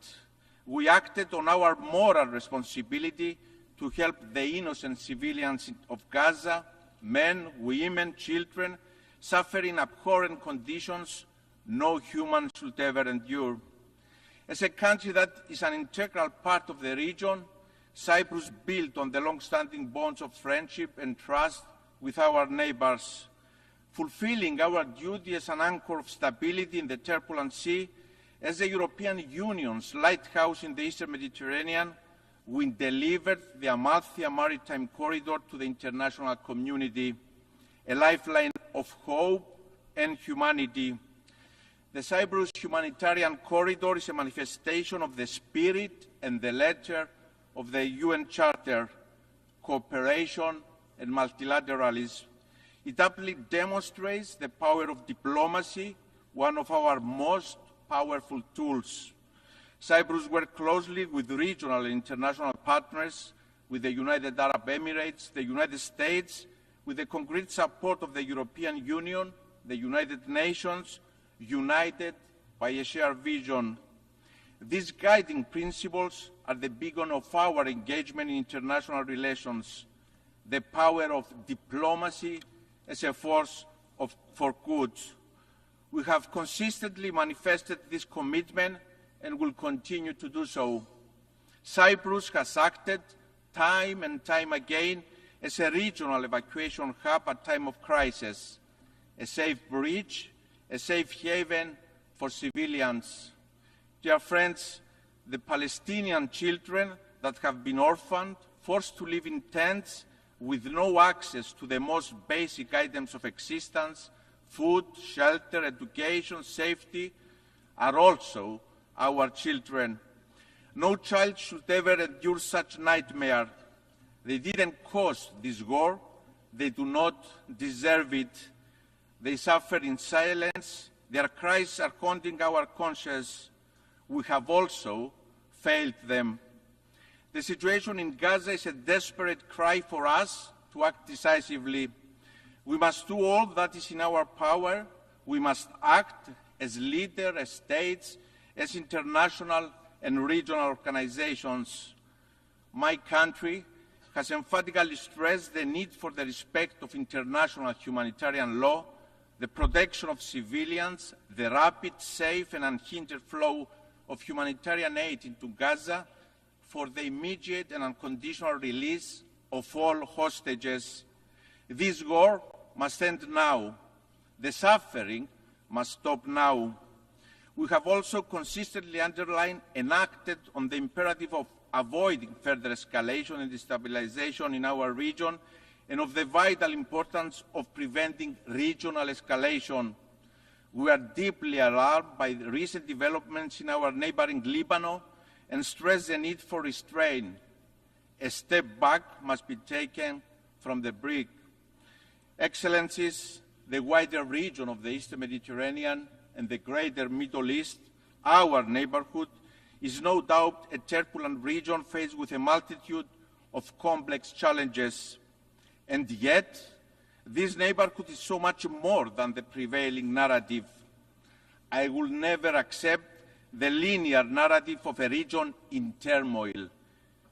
We acted on our moral responsibility to help the innocent civilians of Gaza, men, women, children, suffering abhorrent conditions no human should ever endure. As a country that is an integral part of the region, Cyprus built on the long-standing bonds of friendship and trust with our neighbors. Fulfilling our duty as an anchor of stability in the turbulent sea, as the European Union's lighthouse in the Eastern Mediterranean, we delivered the Amalthea Maritime Corridor to the international community, a lifeline of hope and humanity. The Cyprus Humanitarian Corridor is a manifestation of the spirit and the letter of the UN Charter, cooperation and multilateralism. It aptly demonstrates the power of diplomacy, one of our most powerful tools. Cyprus worked closely with regional and international partners, with the United Arab Emirates, the United States, with the concrete support of the European Union, the United Nations, united by a shared vision. These guiding principles are the beacon of our engagement in international relations, the power of diplomacy as a force for good. We have consistently manifested this commitment and will continue to do so. Cyprus has acted time and time again as a regional evacuation hub at time of crisis, a safe bridge, a safe haven for civilians. Dear friends, the Palestinian children that have been orphaned, forced to live in tents with no access to the most basic items of existence, Food, shelter, education, safety are also our children. No child should ever endure such nightmare. They didn't cause this war. They do not deserve it. They suffer in silence. Their cries are haunting our conscience. We have also failed them. The situation in Gaza is a desperate cry for us to act decisively. We must do all that is in our power. We must act as leaders, as states, as international and regional organizations. My country has emphatically stressed the need for the respect of international humanitarian law, the protection of civilians, the rapid, safe and unhindered flow of humanitarian aid into Gaza, for the immediate and unconditional release of all hostages. This war must end now. The suffering must stop now. We have also consistently underlined and acted on the imperative of avoiding further escalation and destabilization in our region and of the vital importance of preventing regional escalation. We are deeply alarmed by the recent developments in our neighboring Lebanon and stress the need for restraint. A step back must be taken from the brink. Excellencies, the wider region of the Eastern Mediterranean and the greater Middle East, our neighborhood, is no doubt a turbulent region faced with a multitude of complex challenges. And yet, this neighborhood is so much more than the prevailing narrative. I will never accept the linear narrative of a region in turmoil.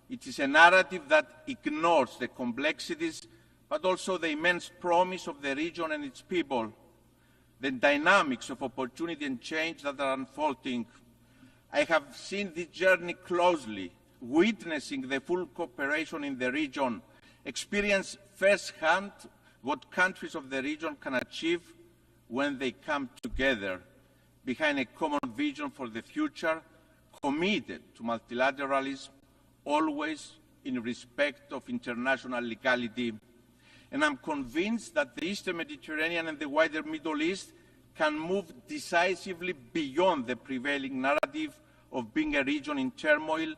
It is a narrative that ignores the complexities, but also the immense promise of the region and its people, the dynamics of opportunity and change that are unfolding. I have seen this journey closely, witnessing the full cooperation in the region, experience firsthand what countries of the region can achieve when they come together behind a common vision for the future, committed to multilateralism, always in respect of international legality. And I'm convinced that the Eastern Mediterranean and the wider Middle East can move decisively beyond the prevailing narrative of being a region in turmoil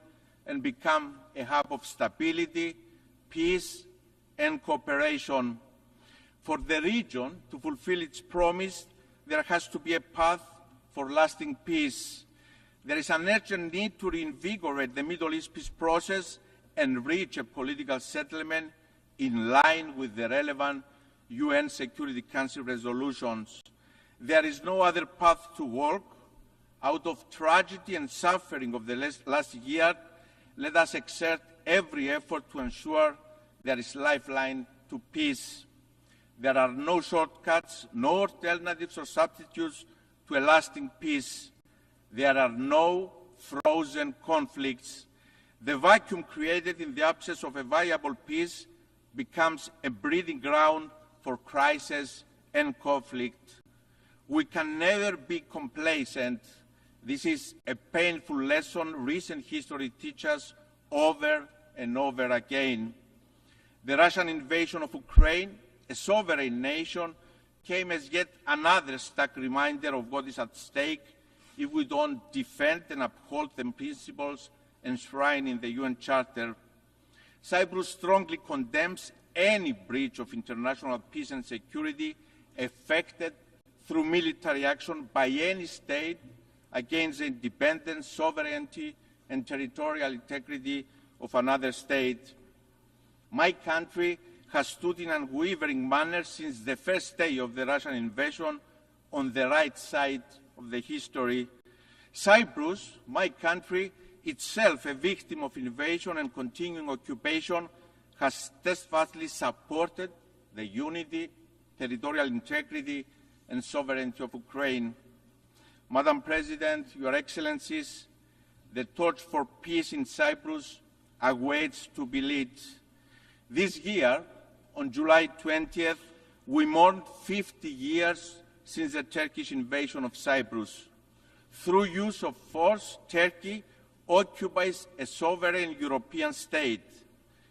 and become a hub of stability, peace, and cooperation. For the region to fulfill its promise, there has to be a path for lasting peace. There is an urgent need to reinvigorate the Middle East peace process and reach a political settlement in line with the relevant UN Security Council resolutions. There is no other path to walk. Out of tragedy and suffering of the last year, let us exert every effort to ensure there is lifeline to peace. There are no shortcuts, no alternatives or substitutes to a lasting peace. There are no frozen conflicts. The vacuum created in the absence of a viable peace becomes a breeding ground for crisis and conflict. We can never be complacent. This is a painful lesson recent history teaches over and over again. The Russian invasion of Ukraine, a sovereign nation, came as yet another stark reminder of what is at stake if we don't defend and uphold the principles enshrined in the UN Charter. Cyprus strongly condemns any breach of international peace and security effected through military action by any state against the independence, sovereignty, and territorial integrity of another state. My country has stood in an unwavering manner since the first day of the Russian invasion on the right side of the history. Cyprus, my country, itself a victim of invasion and continuing occupation, has steadfastly supported the unity, territorial integrity, and sovereignty of Ukraine. Madam President, Your Excellencies, the torch for peace in Cyprus awaits to be lit. This year, on July 20th, we mourned 50 years since the Turkish invasion of Cyprus. Through use of force, Turkey occupies a sovereign European state.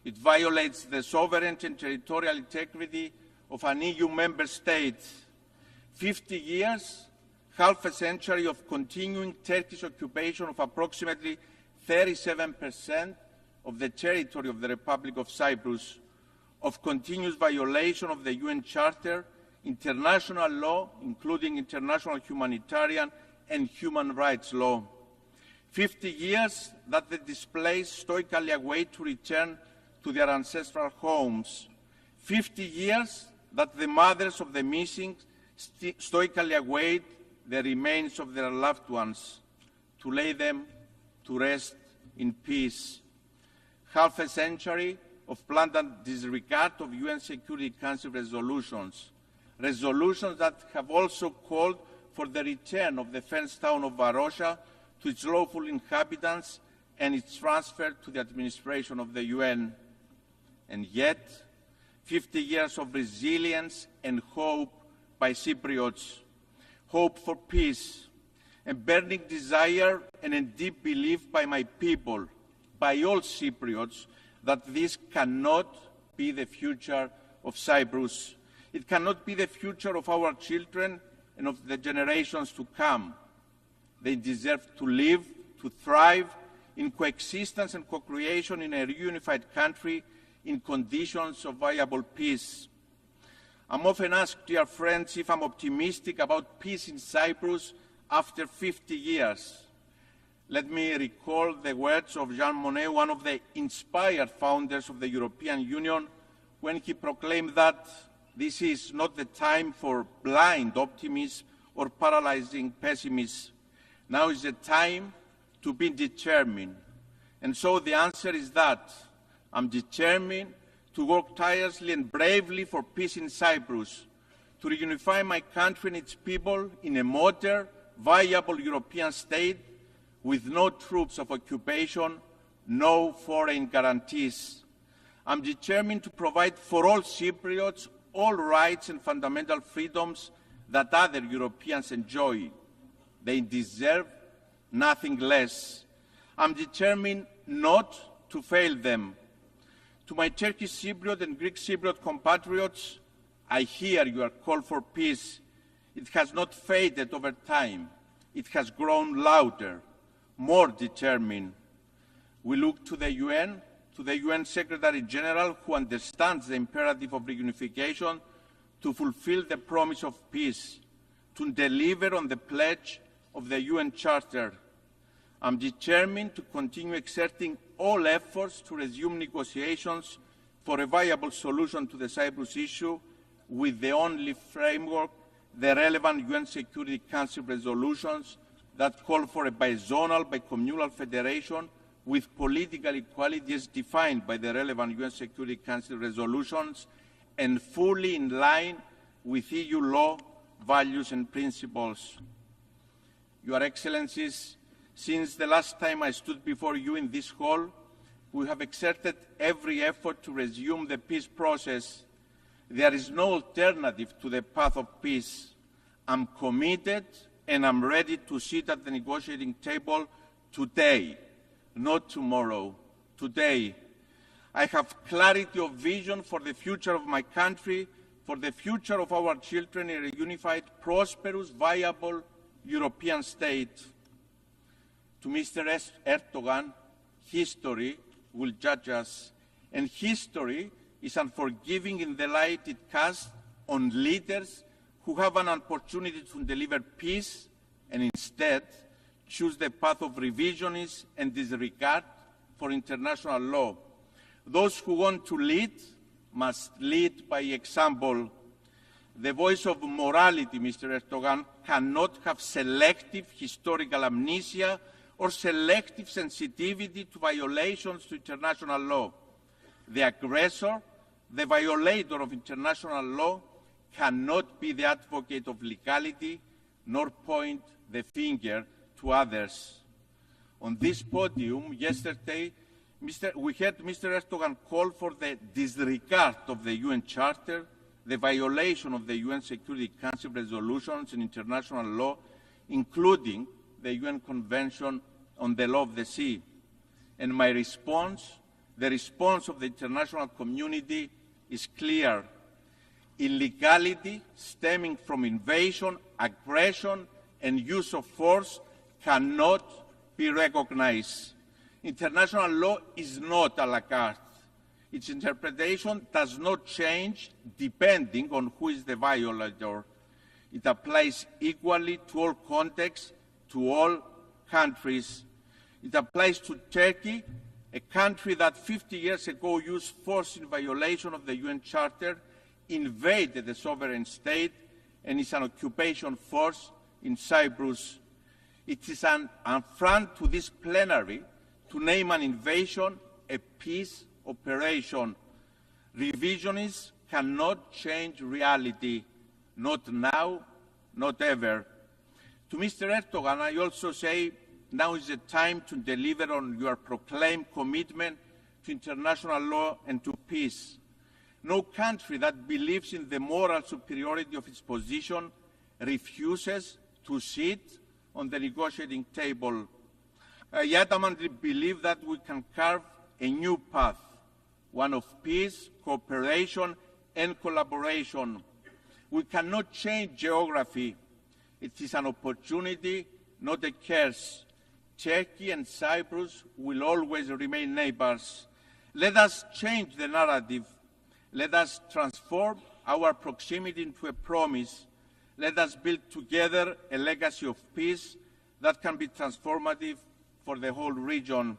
It violates the sovereignty and territorial integrity of an EU member state. 50 years, half a century of continuing Turkish occupation of approximately 37% of the territory of the Republic of Cyprus, of continuous violation of the UN Charter, international law, including international humanitarian and human rights law. 50 years that the displaced stoically await to return to their ancestral homes. 50 years that the mothers of the missing stoically await the remains of their loved ones to lay them to rest in peace. Half a century of blatant disregard of UN Security Council resolutions, resolutions that have also called for the return of the fenced town of Varosha to its lawful inhabitants and its transfer to the administration of the UN. And yet, 50 years of resilience and hope by Cypriots, hope for peace, a burning desire and a deep belief by my people, by all Cypriots, that this cannot be the future of Cyprus. It cannot be the future of our children and of the generations to come. They deserve to live, to thrive in coexistence and co-creation in a reunified country in conditions of viable peace. I'm often asked, dear friends, if I'm optimistic about peace in Cyprus after 50 years. Let me recall the words of Jean Monnet, one of the inspired founders of the European Union, when he proclaimed that this is not the time for blind optimism or paralyzing pessimism. Now is the time to be determined. And so the answer is that I'm determined to work tirelessly and bravely for peace in Cyprus, to reunify my country and its people in a modern, viable European state with no troops of occupation, no foreign guarantees. I'm determined to provide for all Cypriots all rights and fundamental freedoms that other Europeans enjoy. They deserve nothing less. I'm determined not to fail them. To my Turkish Cypriot and Greek Cypriot compatriots, I hear your call for peace. It has not faded over time. It has grown louder, more determined. We look to the UN Secretary General, who understands the imperative of reunification, to fulfill the promise of peace, to deliver on the pledge of the UN Charter. I'm determined to continue exerting all efforts to resume negotiations for a viable solution to the Cyprus issue with the only framework, the relevant UN Security Council resolutions that call for a bizonal, bicommunal federation with political equality as defined by the relevant UN Security Council resolutions and fully in line with EU law, values and principles. Your Excellencies, since the last time I stood before you in this hall, we have exerted every effort to resume the peace process. There is no alternative to the path of peace. I'm committed and I'm ready to sit at the negotiating table today, not tomorrow, today. I have clarity of vision for the future of my country, for the future of our children in a unified, prosperous, viable European state. To Mr. Erdogan, history will judge us, and history is unforgiving in the light it casts on leaders who have an opportunity to deliver peace and instead choose the path of revisionism and disregard for international law. Those who want to lead must lead by example. The voice of morality, Mr. Erdogan, cannot have selective historical amnesia or selective sensitivity to violations to international law. The aggressor, the violator of international law, cannot be the advocate of legality nor point the finger to others. On this podium yesterday, we heard Mr. Erdogan call for the disregard of the UN Charter, the violation of the UN Security Council resolutions and international law, including the UN Convention on the Law of the Sea. And my response, the response of the international community, is clear. Illegality stemming from invasion, aggression, and use of force cannot be recognized. International law is not a la carte. Its interpretation does not change depending on who is the violator. It applies equally to all contexts, to all countries. It applies to Turkey, a country that 50 years ago used force in violation of the UN Charter, invaded the sovereign state, and is an occupation force in Cyprus. It is an affront to this plenary to name an invasion a peace operation. Revisionists cannot change reality, not now, not ever. To Mr. Erdogan, I also say now is the time to deliver on your proclaimed commitment to international law and to peace. No country that believes in the moral superiority of its position refuses to sit on the negotiating table. I adamantly believe that we can carve a new path, one of peace, cooperation, and collaboration. We cannot change geography. It is an opportunity, not a curse. Turkey and Cyprus will always remain neighbors. Let us change the narrative. Let us transform our proximity into a promise. Let us build together a legacy of peace that can be transformative for the whole region.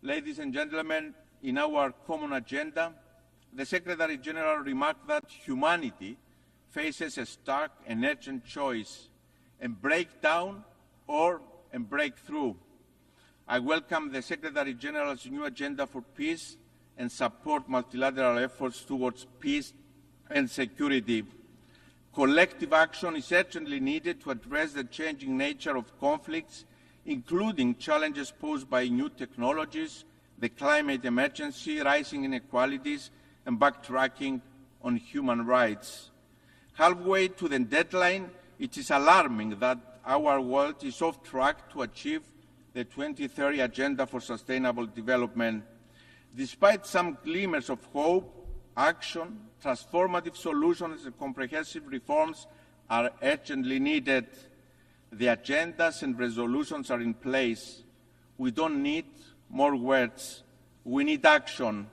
Ladies and gentlemen, in our common agenda, the Secretary General remarked that humanity faces a stark and urgent choice, and break down or break through. I welcome the Secretary General's new agenda for peace and support multilateral efforts towards peace and security. Collective action is urgently needed to address the changing nature of conflicts, including challenges posed by new technologies, the climate emergency, rising inequalities, and backtracking on human rights. Halfway to the deadline, it is alarming that our world is off track to achieve the 2030 Agenda for Sustainable Development. Despite some glimmers of hope, action, transformative solutions and comprehensive reforms are urgently needed. The agendas and resolutions are in place. We don't need more words. We need action.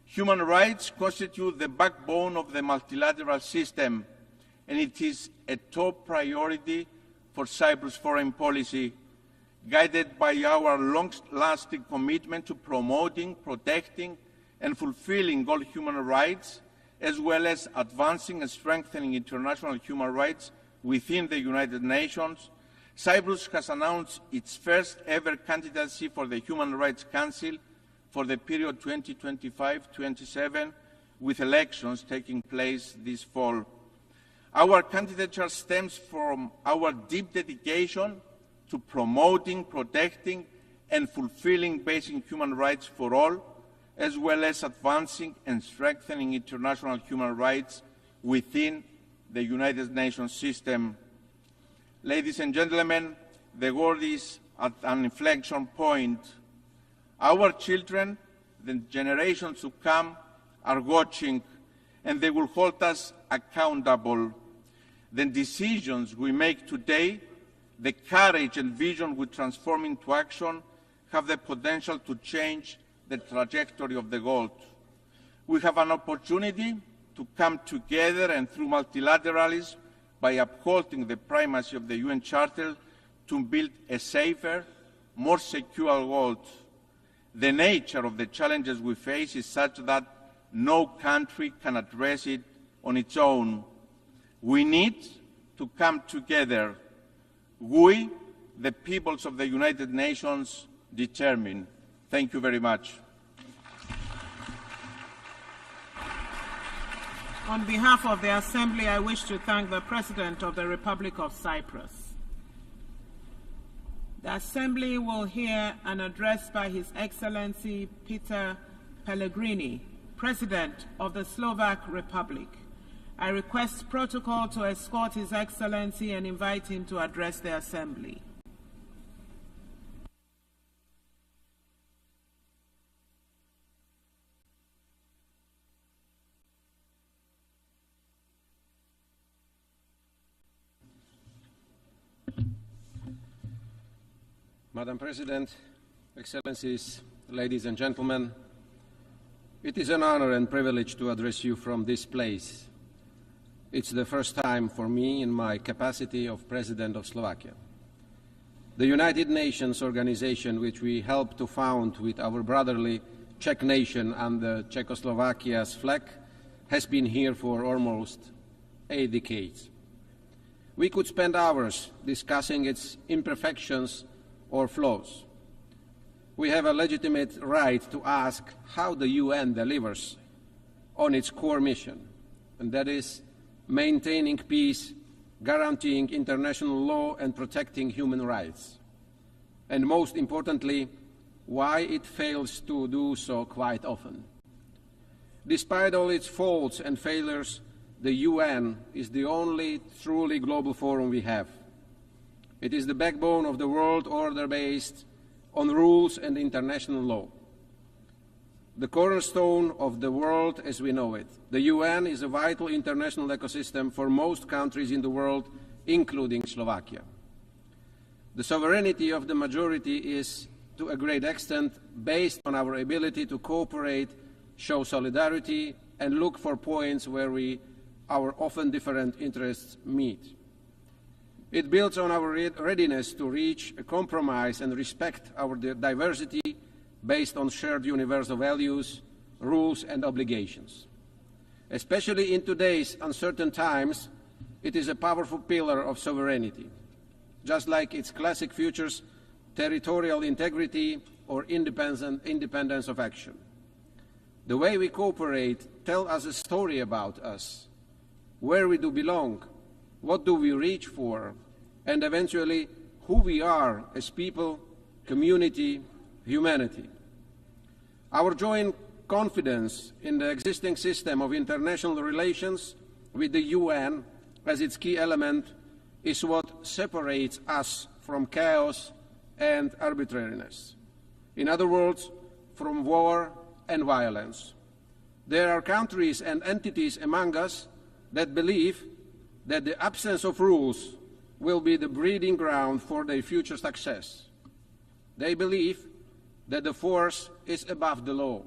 Human rights constitute the backbone of the multilateral system, and it is a top priority for Cyprus' foreign policy, guided by our long-lasting commitment to promoting, protecting, and fulfilling all human rights, as well as advancing and strengthening international human rights within the United Nations. Cyprus has announced its first-ever candidacy for the Human Rights Council for the period 2025-27, with elections taking place this fall. Our candidature stems from our deep dedication to promoting, protecting, and fulfilling basic human rights for all, as well as advancing and strengthening international human rights within the United Nations system. Ladies and gentlemen, the world is at an inflection point. Our children, the generations to come, are watching, and they will hold us accountable. The decisions we make today, the courage and vision we transform into action, have the potential to change the trajectory of the world. We have an opportunity to come together and through multilateralism, by upholding the primacy of the UN Charter, to build a safer, more secure world. The nature of the challenges we face is such that no country can address it on its own. We need to come together. We, the peoples of the United Nations, determine. Thank you very much. On behalf of the Assembly, I wish to thank the President of the Republic of Cyprus. The Assembly will hear an address by His Excellency Petr Pellegrini, President of the Slovak Republic. I request protocol to escort His Excellency and invite him to address the Assembly. Madam President, Excellencies, ladies and gentlemen, it is an honor and privilege to address you from this place. It's the first time for me in my capacity of President of Slovakia. The United Nations organization, which we helped to found with our brotherly Czech nation under Czechoslovakia's flag, has been here for almost 8 decades. We could spend hours discussing its imperfections or flaws. We have a legitimate right to ask how the UN delivers on its core mission, and that is maintaining peace, guaranteeing international law and protecting human rights. And most importantly, why it fails to do so quite often. Despite all its faults and failures, the UN is the only truly global forum we have. It is the backbone of the world order based on rules and international law. The cornerstone of the world as we know it. The UN is a vital international ecosystem for most countries in the world, including Slovakia. The sovereignty of the majority is, to a great extent, based on our ability to cooperate, show solidarity, and look for points where our often different interests meet. It builds on our readiness to reach a compromise and respect our diversity based on shared universal values, rules, and obligations. Especially in today's uncertain times, it is a powerful pillar of sovereignty, just like its classic features, territorial integrity or independence of action. The way we cooperate tells us a story about us, where we do belong, what do we reach for, and eventually who we are as people, community, humanity. Our joint confidence in the existing system of international relations with the UN as its key element is what separates us from chaos and arbitrariness. In other words, from war and violence. There are countries and entities among us that believe that the absence of rules will be the breeding ground for their future success. They believe that the force is above the law.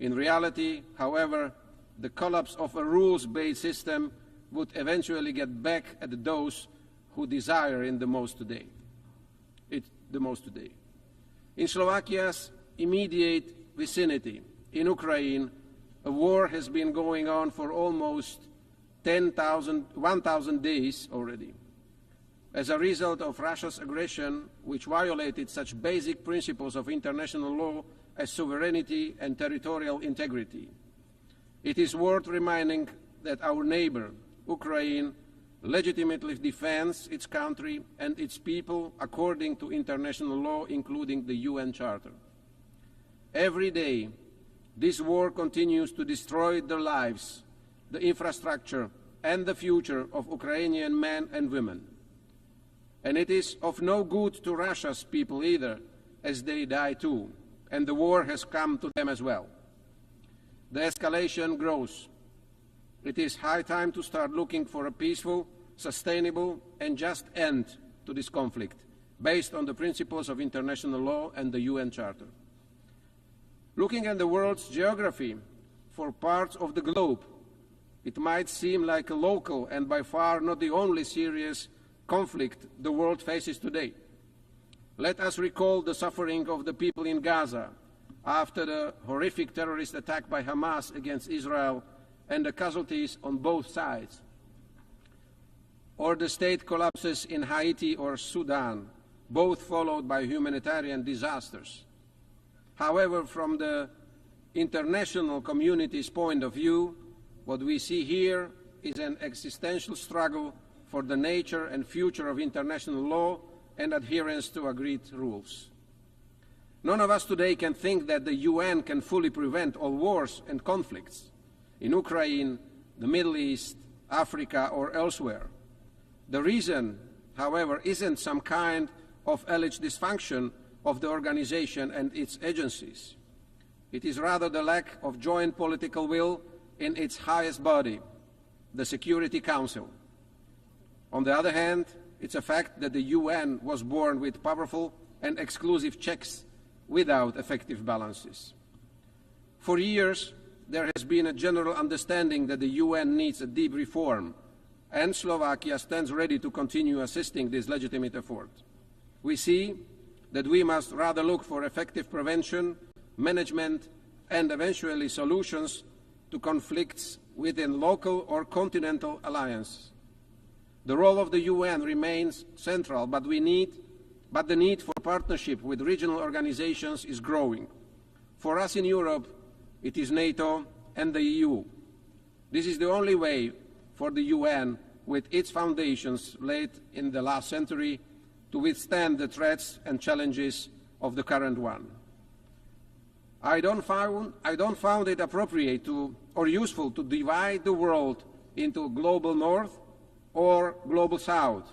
In reality, however, the collapse of a rules-based system would eventually get back at those who desire it the most today. In Slovakia's immediate vicinity, in Ukraine, a war has been going on for almost 1,000 days already. As a result of Russia's aggression, which violated such basic principles of international law as sovereignty and territorial integrity, it is worth reminding that our neighbor, Ukraine, legitimately defends its country and its people according to international law, including the UN Charter. Every day, this war continues to destroy their lives, the infrastructure, and the future of Ukrainian men and women. And it is of no good to Russia's people either, as they die too, and the war has come to them as well. The escalation grows. It is high time to start looking for a peaceful, sustainable, and just end to this conflict, based on the principles of international law and the UN Charter. Looking at the world's geography for parts of the globe, it might seem like a local and by far not the only serious conflict the world faces today. Let us recall the suffering of the people in Gaza after the horrific terrorist attack by Hamas against Israel and the casualties on both sides. Or the state collapses in Haiti or Sudan, both followed by humanitarian disasters. However, from the international community's point of view, what we see here is an existential struggle for the nature and future of international law and adherence to agreed rules. None of us today can think that the UN can fully prevent all wars and conflicts in Ukraine, the Middle East, Africa, or elsewhere. The reason, however, isn't some kind of alleged dysfunction of the organization and its agencies. It is rather the lack of joint political will in its highest body, the Security Council. On the other hand, it's a fact that the UN was born with powerful and exclusive checks without effective balances. For years, there has been a general understanding that the UN needs a deep reform, and Slovakia stands ready to continue assisting this legitimate effort. We see that we must rather look for effective prevention, management, and eventually solutions to conflicts within local or continental alliances. The role of the UN remains central, but the need for partnership with regional organizations is growing. For us in Europe, it is NATO and the EU. This is the only way for the UN, with its foundations laid in the last century, to withstand the threats and challenges of the current one. I don't find it appropriate or useful to divide the world into global north or global south,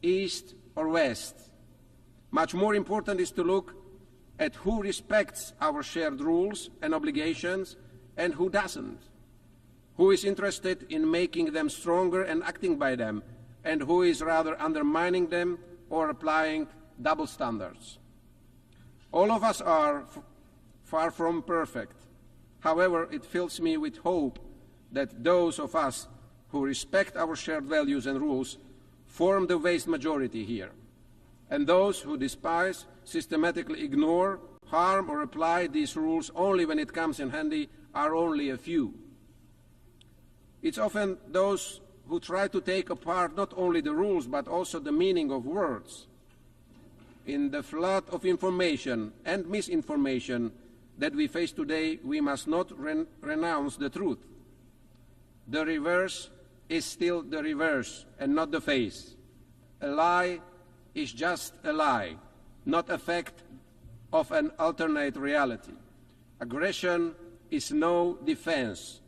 east or west. Much more important is to look at who respects our shared rules and obligations and who doesn't, who is interested in making them stronger and acting by them, and who is rather undermining them or applying double standards. All of us are far from perfect. However, it fills me with hope that those of us who respect our shared values and rules form the vast majority here, and those who despise, systematically ignore, harm, or apply these rules only when it comes in handy are only a few. It's often those who try to take apart not only the rules but also the meaning of words. In the flood of information and misinformation that we face today, we must not renounce the truth. The reverse is still the reverse and not the face. A lie is just a lie, not a fact of an alternate reality. Aggression is no defense.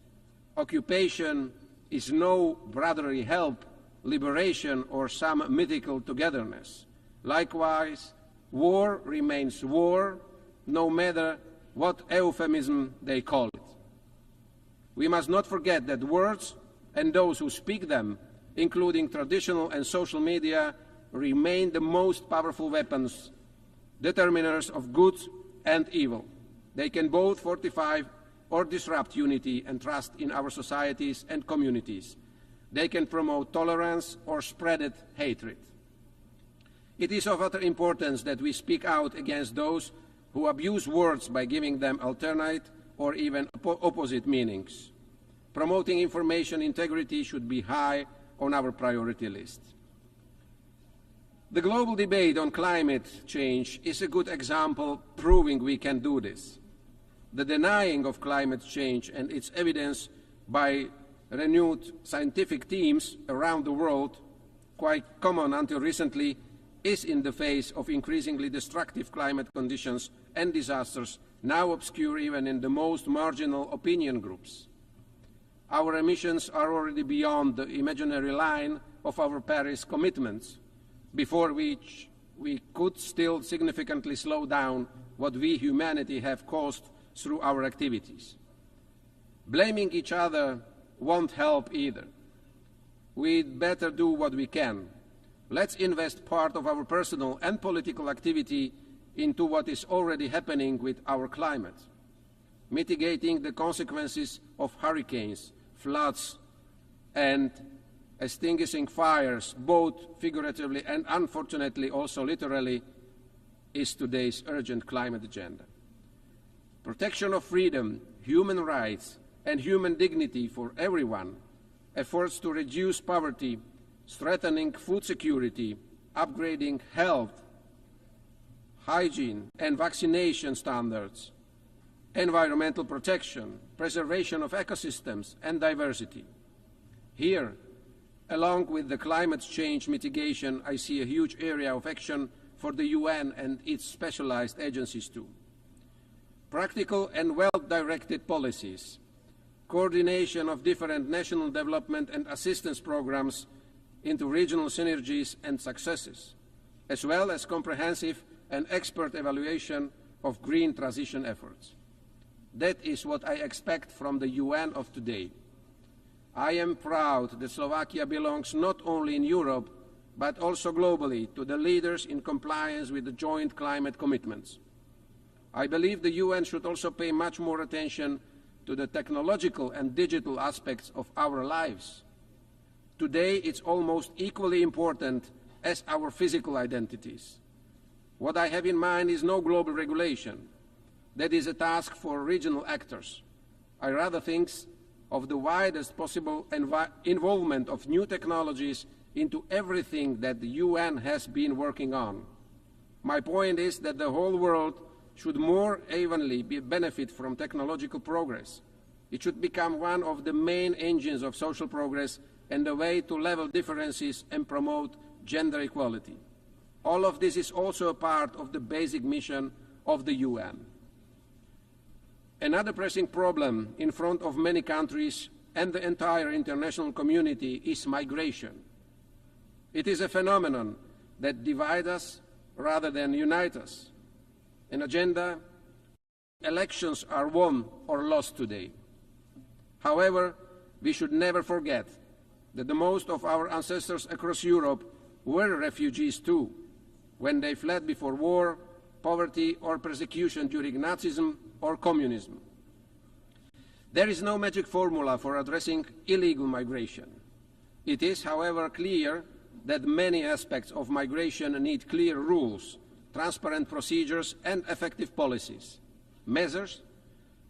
Occupation is no brotherly help, liberation, or some mythical togetherness. Likewise, war remains war, no matter what euphemism they call it. We must not forget that words and those who speak them, including traditional and social media, remain the most powerful weapons, determiners of good and evil. They can both fortify or disrupt unity and trust in our societies and communities. They can promote tolerance or spread hatred. It is of utter importance that we speak out against those who abuse words by giving them alternate or even opposite meanings. Promoting information integrity should be high on our priority list. The global debate on climate change is a good example proving we can do this. The denying of climate change and its evidence by renewed scientific teams around the world, quite common until recently, is in the face of increasingly destructive climate conditions and disasters, now obscure even in the most marginal opinion groups. Our emissions are already beyond the imaginary line of our Paris commitments, before which we could still significantly slow down what we, humanity, have caused through our activities. Blaming each other won't help either. We'd better do what we can. Let's invest part of our personal and political activity into what is already happening with our climate, mitigating the consequences of hurricanes, floods, and extinguishing fires, both figuratively and unfortunately also literally, is today's urgent climate agenda. Protection of freedom, human rights, and human dignity for everyone, efforts to reduce poverty, strengthening food security, upgrading health, hygiene and vaccination standards, environmental protection, preservation of ecosystems and diversity. Here, along with the climate change mitigation, I see a huge area of action for the UN and its specialized agencies too. Practical and well-directed policies, coordination of different national development and assistance programs into regional synergies and successes, as well as comprehensive and expert evaluation of green transition efforts. That is what I expect from the UN of today. I am proud that Slovakia belongs not only in Europe, but also globally to the leaders in compliance with the joint climate commitments. I believe the UN should also pay much more attention to the technological and digital aspects of our lives. Today, it's almost equally important as our physical identities. What I have in mind is no global regulation. That is a task for regional actors. I rather think of the widest possible involvement of new technologies into everything that the UN has been working on. My point is that the whole world should more evenly benefit from technological progress. It should become one of the main engines of social progress and a way to level differences and promote gender equality. All of this is also a part of the basic mission of the UN. Another pressing problem in front of many countries and the entire international community is migration. It is a phenomenon that divides us rather than unites us. An agenda, elections are won or lost today. However, we should never forget that the most of our ancestors across Europe were refugees too, when they fled before war, poverty or persecution during Nazism or communism. There is no magic formula for addressing illegal migration. It is, however, clear that many aspects of migration need clear rules, transparent procedures and effective policies, measures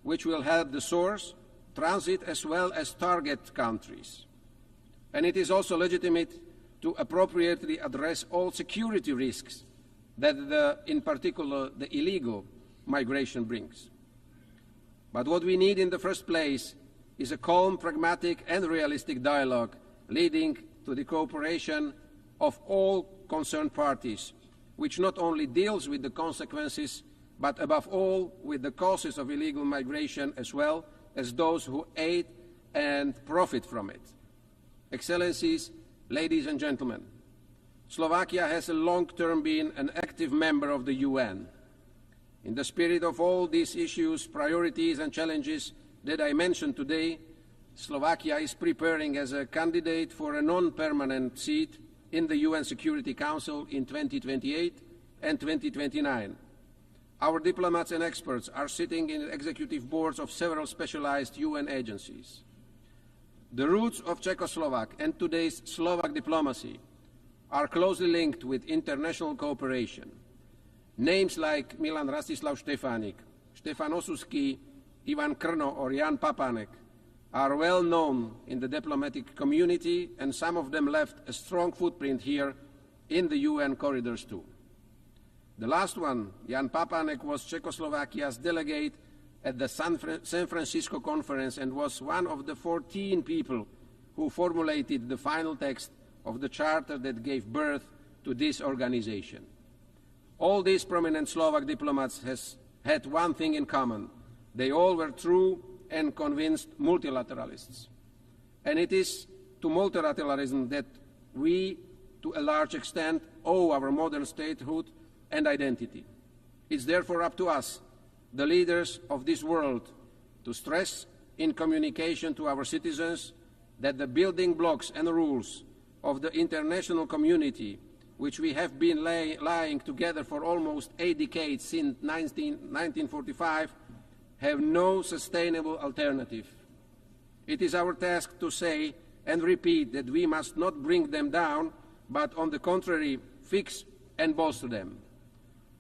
which will help the source, transit as well as target countries. And it is also legitimate to appropriately address all security risks that in particular the illegal migration brings. But what we need in the first place is a calm, pragmatic and realistic dialogue leading to the cooperation of all concerned parties, which not only deals with the consequences, but above all with the causes of illegal migration as well as those who aid and profit from it. Excellencies, ladies and gentlemen, Slovakia has a long-term been an active member of the UN. In the spirit of all these issues, priorities and challenges that I mentioned today, Slovakia is preparing as a candidate for a non-permanent seat in the UN Security Council in 2028 and 2029. Our diplomats and experts are sitting in executive boards of several specialized UN agencies. The roots of Czechoslovak and today's Slovak diplomacy are closely linked with international cooperation. Names like Milan Rastislav Štefánik, Štefan Osusky, Ivan Krno or Jan Papanek are well known in the diplomatic community, and some of them left a strong footprint here in the UN corridors too. The last one, Jan Papanek, was Czechoslovakia's delegate at the San Francisco conference and was one of the 14 people who formulated the final text of the charter that gave birth to this organization. All these prominent Slovak diplomats had one thing in common. They all were true and convinced multilateralists. And it is to multilateralism that we, to a large extent, owe our modern statehood and identity. It's therefore up to us, the leaders of this world, to stress in communication to our citizens that the building blocks and rules of the international community, which we have been lying together for almost 8 decades since 1945, have no sustainable alternative. It is our task to say and repeat that we must not bring them down, but on the contrary, fix and bolster them.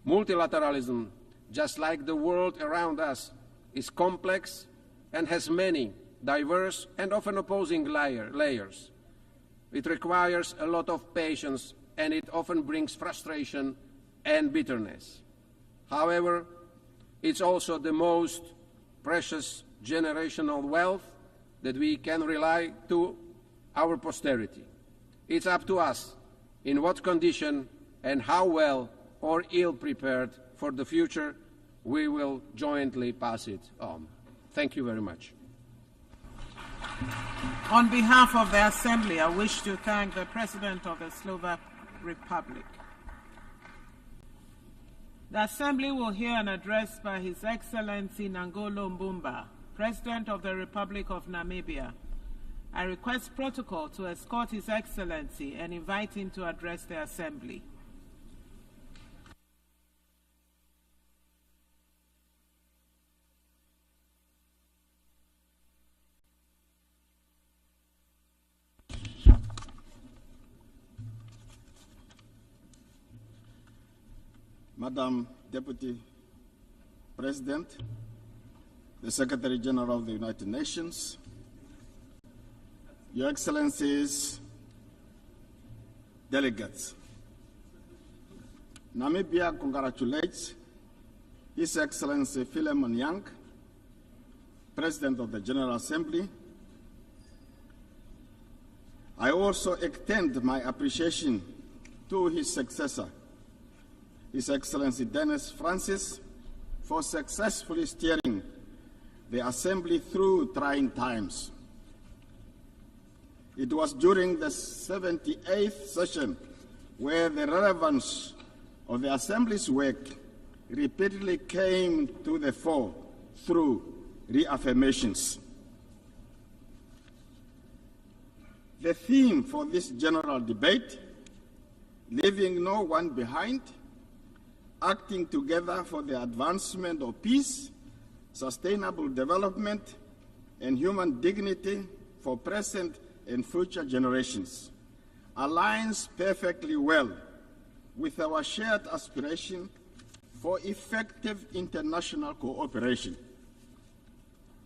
Multilateralism, just like the world around us, is complex and has many diverse and often opposing layers. It requires a lot of patience and it often brings frustration and bitterness. However, it's also the most precious generational wealth that we can rely to our posterity. It's up to us in what condition and how well or ill prepared for the future we will jointly pass it on. Thank you very much. On behalf of the Assembly, I wish to thank the President of the Slovak Republic. The Assembly will hear an address by His Excellency Nangolo Mbumba, President of the Republic of Namibia. I request protocol to escort His Excellency and invite him to address the Assembly. Madam Deputy President, the Secretary General of the United Nations, Your Excellencies, delegates, Namibia congratulates His Excellency Philemon Yang, President of the General Assembly. I also extend my appreciation to his successor, His Excellency Dennis Francis, for successfully steering the Assembly through trying times. It was during the 78th session where the relevance of the Assembly's work repeatedly came to the fore through reaffirmations. The theme for this general debate, leaving no one behind, acting together for the advancement of peace, sustainable development, and human dignity for present and future generations, aligns perfectly well with our shared aspiration for effective international cooperation.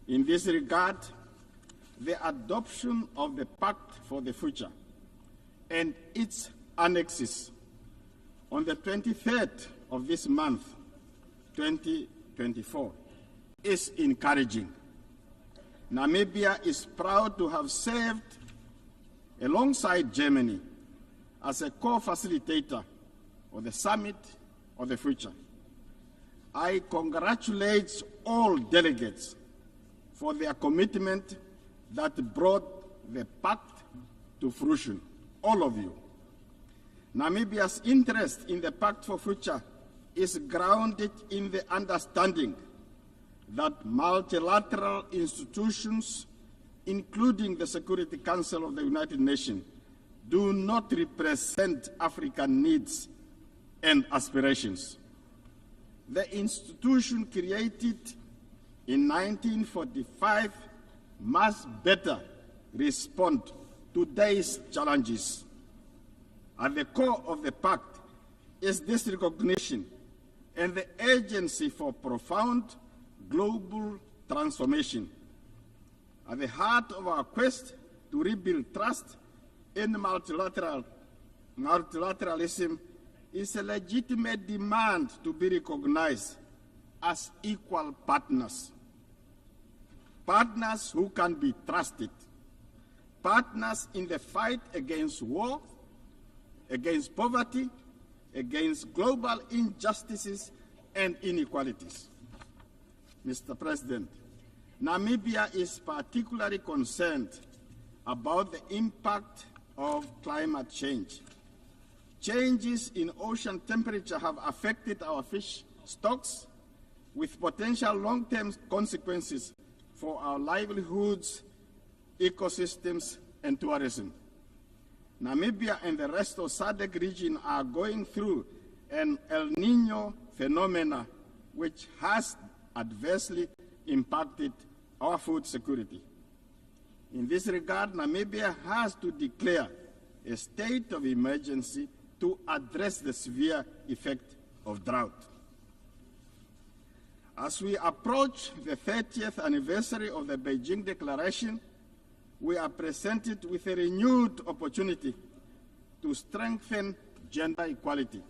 In this regard, the adoption of the Pact for the Future and its annexes on the 23rd of this month, 2024, is encouraging. Namibia is proud to have served alongside Germany as a co-facilitator of the Summit of the Future. I congratulate all delegates for their commitment that brought the pact to fruition, all of you. Namibia's interest in the Pact for Future is grounded in the understanding that multilateral institutions, including the Security Council of the United Nations, do not represent African needs and aspirations. The institution created in 1945 must better respond to today's challenges. At the core of the Pact is this recognition and the urgency for profound global transformation. At the heart of our quest to rebuild trust in multilateralism is a legitimate demand to be recognized as equal partners. Partners who can be trusted. Partners in the fight against war, against poverty, against global injustices and inequalities. Mr. President, Namibia is particularly concerned about the impact of climate change. Changes in ocean temperature have affected our fish stocks with potential long-term consequences for our livelihoods, ecosystems, and tourism. Namibia and the rest of SADC region are going through an El Niño phenomena which has adversely impacted our food security. In this regard, Namibia has to declare a state of emergency to address the severe effect of drought. As we approach the 30th anniversary of the Beijing Declaration, we are presented with a renewed opportunity to strengthen gender equality.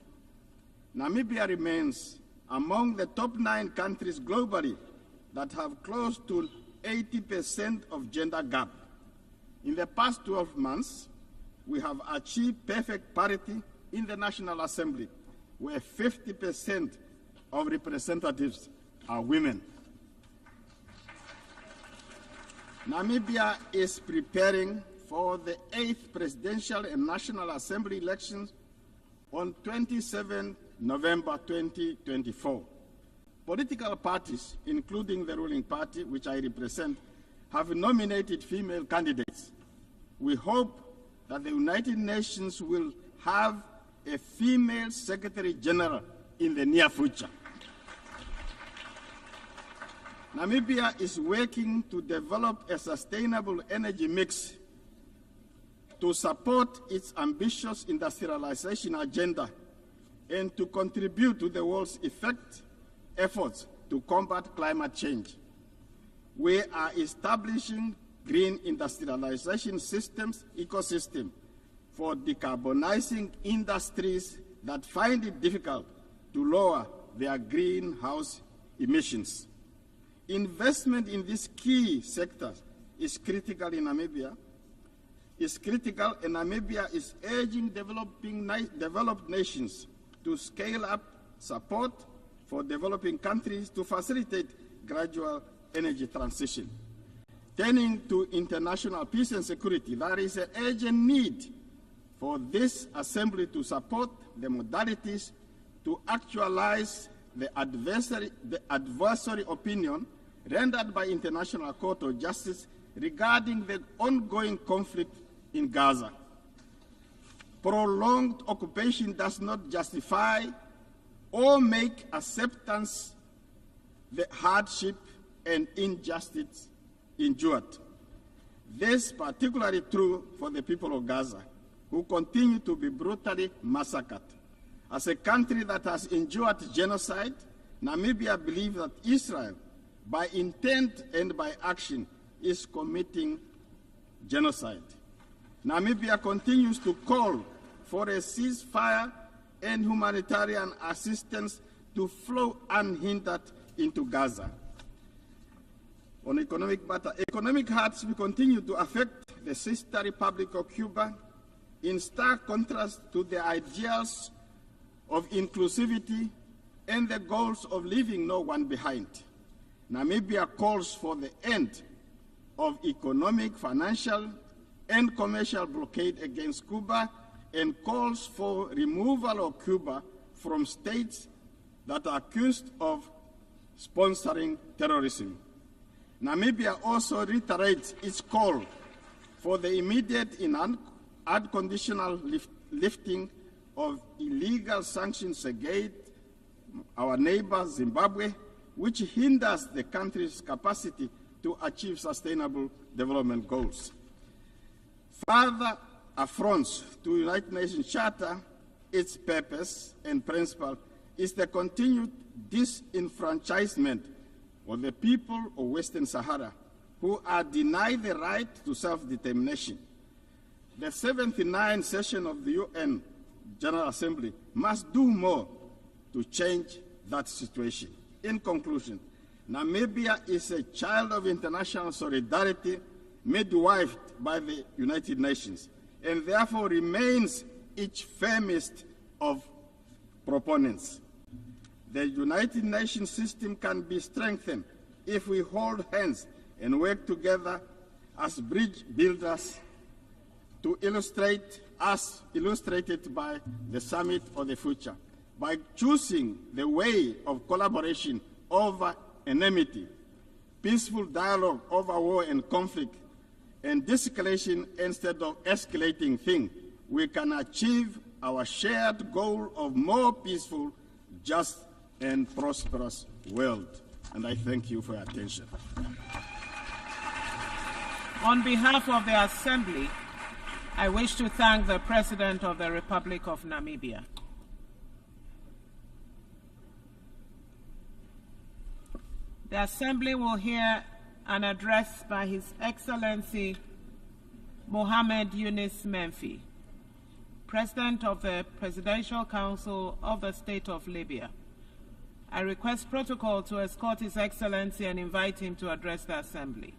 Namibia remains among the top 9 countries globally that have close to 80% of gender gap. In the past 12 months, we have achieved perfect parity in the National Assembly, where 50% of representatives are women. Namibia is preparing for the 8th Presidential and National Assembly elections on 27 November 2024. Political parties, including the ruling party, which I represent, have nominated female candidates We hope that the United Nations will have a female Secretary General in the near future. Namibia is working to develop a sustainable energy mix to support its ambitious industrialization agenda and to contribute to the world's efforts to combat climate change. We are establishing green industrialization ecosystem for decarbonizing industries that find it difficult to lower their greenhouse emissions. Investment in these key sectors is critical in Namibia. And Namibia is urging developed nations to scale up support for developing countries to facilitate gradual energy transition. Turning to international peace and security, there is an urgent need for this Assembly to support the modalities to actualize the adversary opinion rendered by International Court of Justice regarding the ongoing conflict in Gaza. Prolonged occupation does not justify or make acceptance the hardship and injustice endured. This is particularly true for the people of Gaza, who continue to be brutally massacred. As a country that has endured genocide, Namibia believes that Israel, by intent and by action, is committing genocide. Namibia continues to call for a ceasefire and humanitarian assistance to flow unhindered into Gaza. On economic matter, economic hardships will continue to affect the sister Republic of Cuba in stark contrast to the ideals of inclusivity and the goals of leaving no one behind. Namibia calls for the end of economic, financial, and commercial blockade against Cuba and calls for removal of Cuba from states that are accused of sponsoring terrorism. Namibia also reiterates its call for the immediate and unconditional lifting of illegal sanctions against our neighbor Zimbabwe, which hinders the country's capacity to achieve sustainable development goals. Further affronts to United Nations Charter, its purpose and principle is the continued disenfranchisement of the people of Western Sahara, who are denied the right to self-determination. The 79th session of the UN General Assembly must do more to change that situation. In conclusion, Namibia is a child of international solidarity midwifed by the United Nations, and therefore remains its firmest of proponents. The United Nations system can be strengthened if we hold hands and work together as bridge builders to illustrate, as illustrated by the Summit of the Future, by choosing the way of collaboration over enmity, peaceful dialogue over war and conflict, and de-escalation instead of escalating things, we can achieve our shared goal of more peaceful, just, and prosperous world. And I thank you for your attention. On behalf of the Assembly, I wish to thank the President of the Republic of Namibia. The Assembly will hear an address by His Excellency Mohamed Yunus Menfi, President of the Presidential Council of the State of Libya. I request protocol to escort His Excellency and invite him to address the Assembly.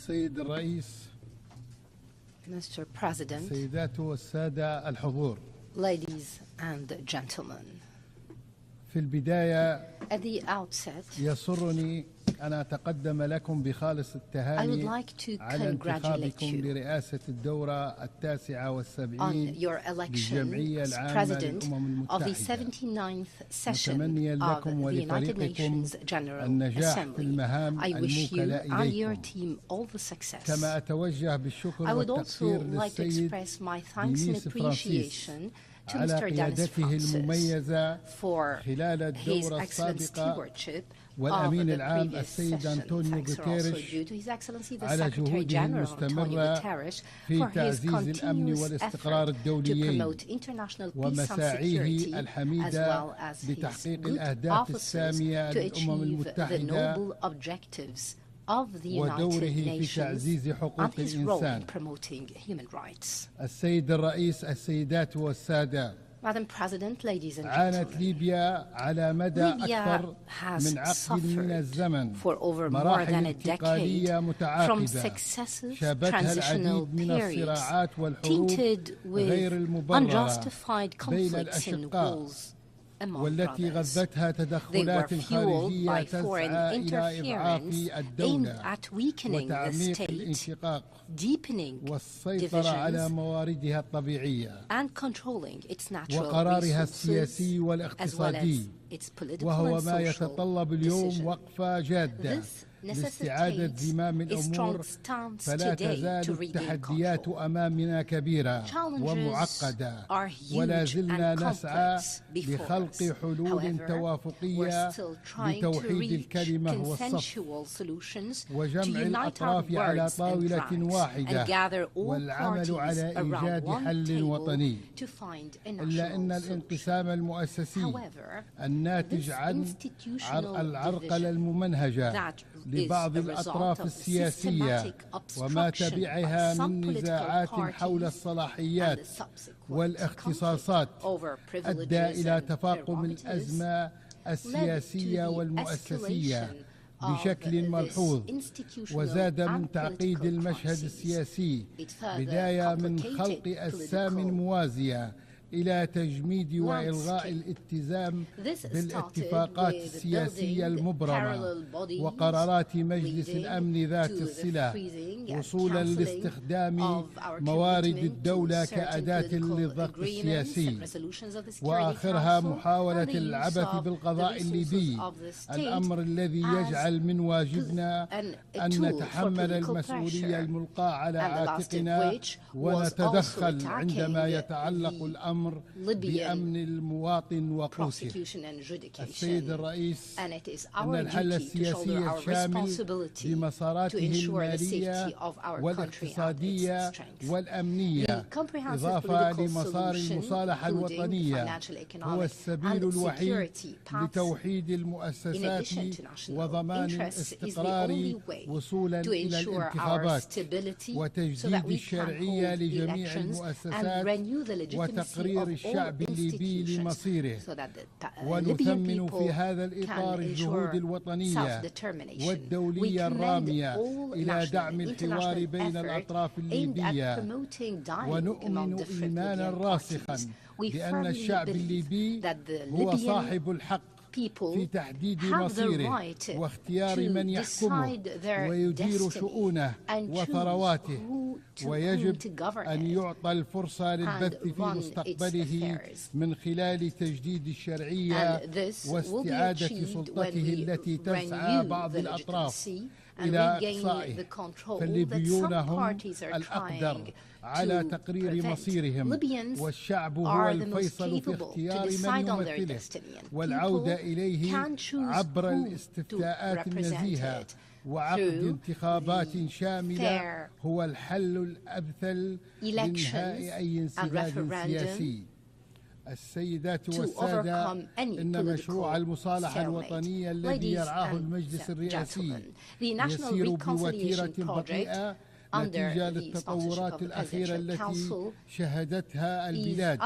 السيد الرئيس Mr. President, سيدات والسادة الحضور ladies and gentlemen, في البداية At the outset, يسرني أن أتقدم لكم بخالص I would التهاني like to على congratulate انتخابكم you لرئاسة الدورة on your election للجمعية as العامة President للأمم of the المتحدة 79th session متمنيا of لكم the United ولفريقكم Nations General النجاح في Assembly. المهام I wish you الموكلة and your إليكم. team all the success. كما أتوجه بالشكر I would also والتقدير like to للسيد express my thanks and دينيس فرانسيس appreciation to على Mr. Dennis قيادته Francis المميزة for خلال his الدورة excellent السابقة stewardship of والأمين the العام previous السيد session. أنطونيو Thanks are also غوتيريش due to His Excellency the على Secretary جهوده General Antonio المستمرة Guterres في for his تعزيز الأمن continuous والاستقرار effort to الدوليين promote international peace and ومساعيه security as الحميدة well as his لتحقيق good الأهداف offices السامية to للأمم achieve the المتحدة noble objectives of the ودوره United في Nations تعزيز and حقوق his role in الإنسان. promoting human rights. السيد الرئيس، السيدات والسادة، Madam President, ladies and عانت gentlemen, ليبيا على مدى أكثر من عقد من الزمن for over more مراحل than a decade انتقالية from متعاقبة successive شابتها transitional العديد من periods الصراعات والحروب tainted غير with المبررة unjustified بين conflicts and الأشقاء wars among والتي brothers. غذتها They were تدخلات fueled خارجية by foreign تسعى إلى إضعاف interference aimed الدولة at weakening the وتعميق state, الانشقاق deepening والسيطرة على divisions, مواردها الطبيعية and controlling its natural وقرارها resources السياسي as well as والاقتصادي، its political وهو and ما social يتطلب اليوم decisions. وقفة جادة This لاستعادة necessitates زمام a الأمور، strong stance فلا today تزال to regain التحديات control. أمامنا كبيرة Challenges ومعقدة، are huge ولا زلنا and نسعى complex before لخلق us. حلول However, توافقية we're still trying to لتوحيد reach الكلمة والصف consensual solutions to وجمع unite our الأطراف على words and طاولة ranks and واحدة gather all والعمل parties على around إيجاد one حل table وطني. to find a إلا أن national solution. الانقسام المؤسسي However, الناتج this عن institutional العرقلة division الممنهجة that لبعض is a result الأطراف of السياسية systematic وما obstruction تبعها by some من political نزاعات parties حول and الصلاحيات the subsequent والاختصاصات conflict over privileges أدى إلى and تفاقم prerogatives الأزمة led to السياسية the والمؤسسية escalation of بشكل this ملحوظ، institutional وزاد من and تعقيد political المشهد crises. السياسي It further بداية من complicated خلق أجسام political موازية إلى تجميد وإلغاء landscape. الالتزام This بالاتفاقات started with السياسية building المبرمة parallel bodies وقرارات مجلس leading الأمن ذات to the الصلة freezing and وصولا cancelling لاستخدام of our موارد commitment الدولة to certain كأداة political للضغط agreements السياسي، and resolutions of the Security وآخرها Council محاولة and the use العبث of بالقضاء the الليبي، resources of the state الأمر الذي as يجعل من واجبنا a أن tool for نتحمل political المسؤولية pressure, الملقاة على and the last of عاتقنا which was ونتدخل also عندما attacking يتعلق the الأمر Libyan بأمن المواطن وقوته. prosecution and السيد judication. الرئيس، And it is أن our الحل duty to shoulder السياسي our الشامل responsibility to لمساراته ensure the المالية safety of our country and its والاقتصادية strength. والأمنية، The comprehensive إضافة political لمسار solution, المصالحة including الوطنية، financial, economic, هو and السبيل الوحيد security paths لتوحيد in المؤسسات addition to national وضمان interests is the الاستقرار only way وصولا to إلى ensure our الانتخابات stability so وتجديد that we can الشرعية hold لجميع elections and المؤسسات renew the legitimacy وتقرير of all الشعب الليبي institutions لمصيره، so that the Libyan ونثمن people في هذا الإطار can الجهود ensure الوطنية self-determination. We والدولية commend الرامية all إلى national دعم and الحوار international بين effort الأطراف aimed at الليبية، promoting dialogue among ونؤمن different إيمانا Libyan راسخا parties. We بأن firmly الشعب believe الليبي that the هو Libyan صاحب الحق people في تحديد have the مصيره right واختيار to من يحكمه decide their ويدير destiny شؤونه and choose وثرواته، who to ويجب whom to govern أن it يعطى الفرصة للبث and في run its مستقبله affairs. من خلال تجديد الشرعية And this will be واستعادة achieved سلطته when we التي تسعى renew بعض the الأطراف legitimacy and إلى regain إقصائه، the control that فالليبيون some هم parties are الأقدر trying على to تقرير prevent. مصيرهم، Libyans والشعب هو are the most الفيصل في capable to اختيار decide من on their يمثله destiny, and والعودة people إليه can choose عبر who to الاستفتاءات represent النزيهة it وعقد through انتخابات the شاملة fair هو الحل الأمثل لإنهاء أي انسداد سياسي. السيدات والسادة، إن مشروع المصالحة الوطنية الذي يرعاه المجلس الرئاسي يسير بوتيرة بطيئة نتيجة للتطورات الأخيرة التي شهدتها البلاد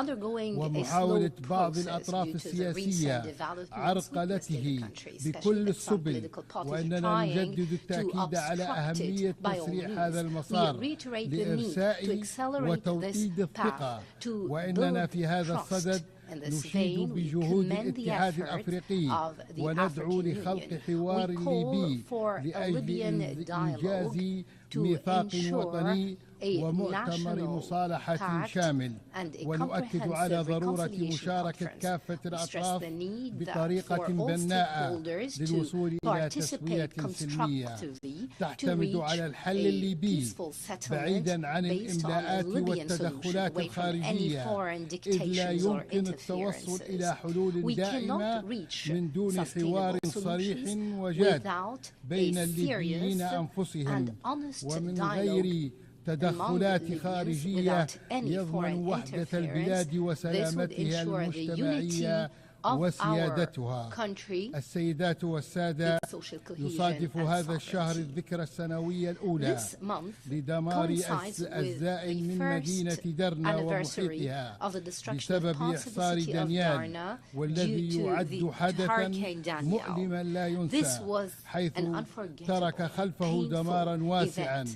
ومحاولة بعض الأطراف السياسية عرقلته بكل السبل، وإننا نجدد التأكيد على أهمية تسريع هذا المسار لإرساء وتوطيد الثقة، وإننا في هذا الصدد In this نشيد vein, we بجهود commend the الاتحاد effort الأفريقي of the وندعو African لخلق Union. حوار We call ليبي for a لأجل Libyan dialogue إنجاز to ميثاق ensure وطني a ومؤتمر national مصالحة pact شامل and a ونؤكد على comprehensive ضرورة reconciliation مشاركة conference. كافة We stress الأطراف the need بطريقة for all بناءة stakeholders to للوصول إلى تسوية participate سلمية constructively to تعتمد reach على الحل a الليبي peaceful settlement بعيدا عن based on a الإملاءات Libyan solution والتدخلات away from any الخارجية foreign إذ لا dictations or يمكن التوصل إلى interferences. حلول We دائمة cannot reach من دون حوار sustainable صريح solutions وجاد without بين a الليبيين serious أنفسهم and honest ومن dialogue غير تدخلات among خارجية Libyans without any يضمن foreign وحدة interference. البلاد This would وسلامتها ensure the unity المجتمعية of وسيادتها. our country, السيدات والسادة، its social cohesion يصادف and هذا الشهر sovereignty. الذكرى السنوية الأولى This month لدمار coincides with الزائل the من first مدينة درنا anniversary ومحيطها of the destruction بسبب of parts of the إحصار city of دانيال Darna والذي due to يعد the حدثا Hurricane Daniel. مؤلما لا This ينسى was حيث an unforgettable, ترك خلفه painful دمارا واسعا event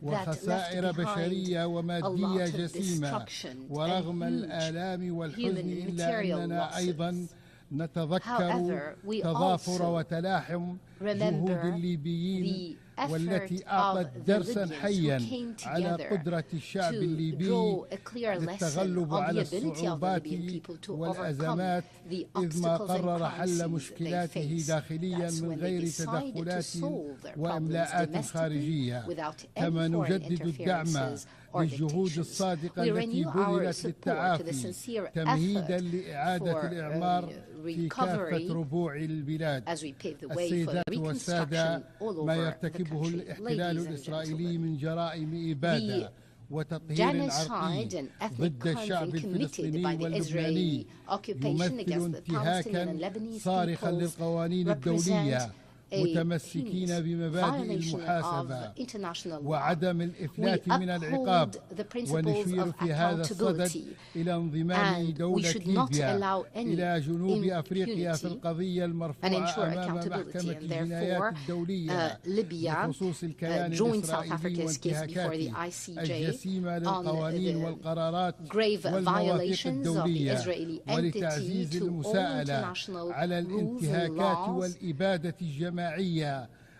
وخسائر that left بشرية behind a ومادية lot of جسيمة destruction ورغم and huge الآلام والحزن human إلا material أننا losses. أيضا نتذكر However, we تضافر also وتلاحم جهود remember الليبيين the والتي effort أعطت of the درسا Libyans who حيا came على together قدرة الشعب to الليبي draw a clear lesson للتغلب on the على ability of the الصعوبات Libyan people to overcome والأزمات the إذ ما obstacles and قرر حل crises they مشكلاته face. داخليا That's من when they غير decided to تدخلات solve their problems وإملاءات domestically خارجية without كما any foreign نجدد الدعم interferences or للجهود dictations. الصادقة We التي renew our بذلت support to the للتعافي sincere تمهيدا effort لإعادة for الإعمار في كافة recovery ربوع البلاد. as we pave the way for السيدات والسادة، reconstruction all ما over the يرتكبه country. الاحتلال Ladies and الإسرائيلي gentlemen, من جرائم إبادة وتطهير عرقي genocide and ethnic ضد الشعب cleansing committed الفلسطيني by the واللبناني Israeli occupation against يمثل the Palestinian انتهاكا and Lebanese صارخا peoples للقوانين represent الدولية a متمسكين heinous بمبادئ violation المحاسبة of international law. وعدم We الإفلات من العقاب uphold the principles ونشير of في هذا الصدد accountability إلى انضمام and we دولة should not ليبيا allow any إلى جنوب أفريقيا في impunity القضية and المرفوعة ensure أمام accountability. محكمة And الجنايات therefore, الدولية Libya بخصوص الكيان joined South الإسرائيلي Africa's case before the وانتهاكاته ICJ الجسيمة on للقوانين the والقرارات grave والمواثيق violations of the الدولية Israeli entity ولتعزيز to all المساءلة international على rules and الانتهاكات laws. والإبادة الجماعية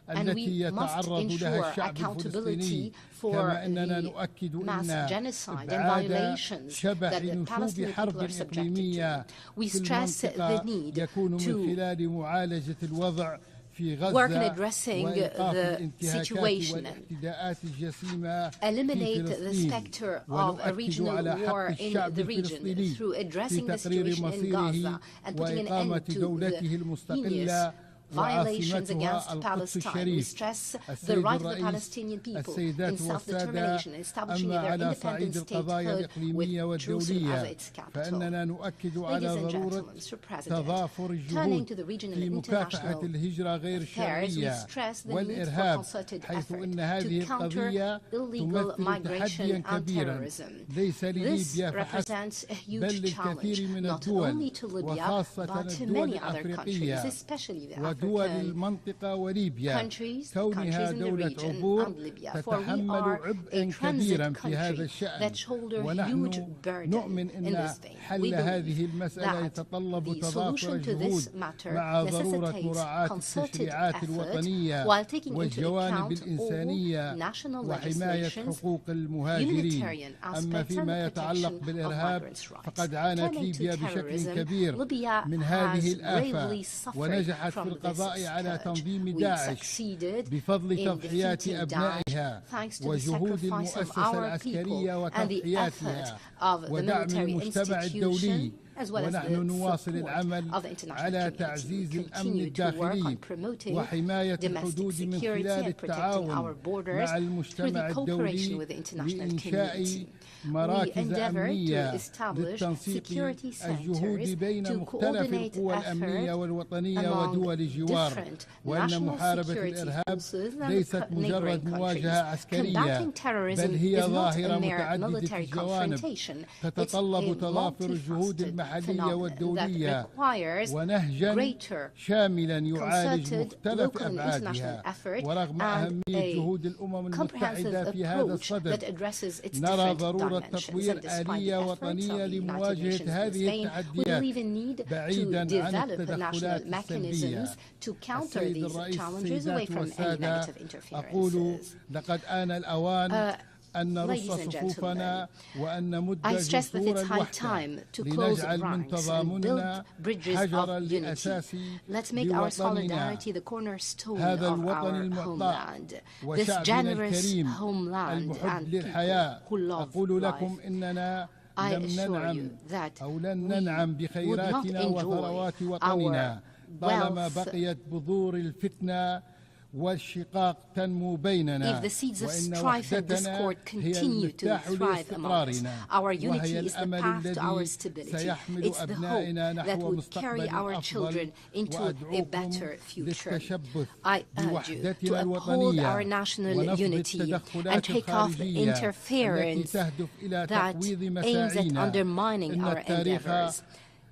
And التي we must يتعرض لها ensure الشعب الفلسطيني accountability for كما أننا the نؤكد mass أن genocide and إبعاد violations شبح that the نشوب Palestinian حرب people are subjected إقليمية to. We في stress the المنطقة need يكون من to خلال معالجة الوضع في work in غزة addressing وإيقاف the الانتهاكات situation والاعتداءات الجسيمة eliminate في the فلسطين specter of a ونؤكد regional على war حق in الشعب the region الفلسطيني through في addressing the تقرير situation in مصيره Gaza and putting an وإقامة end to دولته the المستقلة heinous violations against وعاصمتها القدس Palestine. We الشريف. stress the السيد right of the الرئيس، Palestinian people in السيدات والسادة، self-determination, establishing أما their على independent صعيد القضايا statehood الإقليمية with Jerusalem as والدولية its capital. فإننا نؤكد Ladies على and ضرورة gentlemen, Mr. President, تضافر turning الجهود to the regional في and مكافحة international الهجرة غير affairs, we الشرعية stress the need for والإرهاب concerted حيث effort أن هذه to counter القضية illegal تمثل تحديا migration and كبيرا terrorism. ليس This لليبيا فحسب represents a بل huge challenge, للكثير من not الدول only to Libya, وخاصة but to الدول many other countries, الأفريقية especially the ودول African المنطقة وليبيا countries كونها in the دولة region عبور and Libya, for we تتحمل are عبئا a كبيرا transit في هذا country الشأن that shoulder huge ونحن burden نؤمن in أن this vein. We حل هذه believe المسألة that يتطلب the تضافر solution to الجهود this matter مع ضرورة necessitates مراعاة concerted التشريعات effort الوطنية while taking into والجوانب account all الإنسانية national وحماية legislations, حقوق المهاجرين humanitarian أما aspects and فيما the يتعلق protection of بالإرهاب migrants' rights. فقد عانت Turning to ليبيا بشكل terrorism, كبير Libya من has هذه الآفة gravely suffered ونجحت في from القضاء this على scourge. تنظيم We داعش succeeded بفضل in تضحيات defeating أبنائها Daesh thanks to the وجهود sacrifice of المؤسسة our العسكرية people and the effort وتضحياتها of the ودعم military المجتمع الدولي institution as well as ونحن the نواصل support العمل of the international على community. تعزيز We الأمن continue to work الداخلي on promoting وحماية domestic الحدود من security خلال and protecting التعاون our borders مع through المجتمع the cooperation الدولي with the international لإنشاء community. We مراكز endeavor أمنية to establish للتنسيق security الجهود centers بين to مختلف coordinate القوى الأمنية effort والوطنية among ودول الجوار different وأن national محاربة security الإرهاب forces and ليست neighboring مجرد مواجهة countries. عسكرية Combating terrorism بل هي is not ظاهرة a mere متعددة military الجوانب confrontation. It's a تتطلب تضافر الجهود multifaceted phenomenon that requires ونهجا greater شاملا يعالج concerted مختلف local and international أبعادها effort ورغم and أهمية a جهود الأمم المتحدة comprehensive في هذا approach الصدد that addresses its نرى different ضرورة dimensions. تطوير And despite the آلية efforts of وطنية the United لمواجهة Nations in هذه Spain, we التحديات believe in need to بعيدا عن develop national التدخلات mechanisms السلبية. to counter السيد these الرئيس challenges away السيدات from any والسادة negative أقول interferences. لقد آن الأوان أن نرص Ladies and صفوفنا وأن نمد I stress that جسور it's high الوحدة time to close لنجعل من ranks and تضامننا build bridges حجرا of unity. لأساسي Let's make our لوطننا solidarity the cornerstone هذا of الوطن our المعطاء homeland. This وشعبنا generous الكريم homeland المحب and للحياة people who love أقول life. لكم إننا I لم assure ننعم you that أو لن ننعم we would not بخيراتنا enjoy وثروات وطننا our طالما wealth بقيت بذور الفتنة والشقاق تنمو بيننا if the seeds of وإن strife and وحدتنا discord هي continue to المفتاح thrive among us. لاستقرارنا Our unity وهي is the الأمل path to our الذي stability. سيحمل It's the hope أبنائنا that نحو would carry مستقبل our أفضل children into a وأدعوكم better future. للتشبث I urge you to بوحدتنا uphold our الوطنية national ونفض unity and التدخلات take off الخارجية التي interference تهدف إلى that تقويض aims at مساعينا undermining إن our التاريخ endeavors.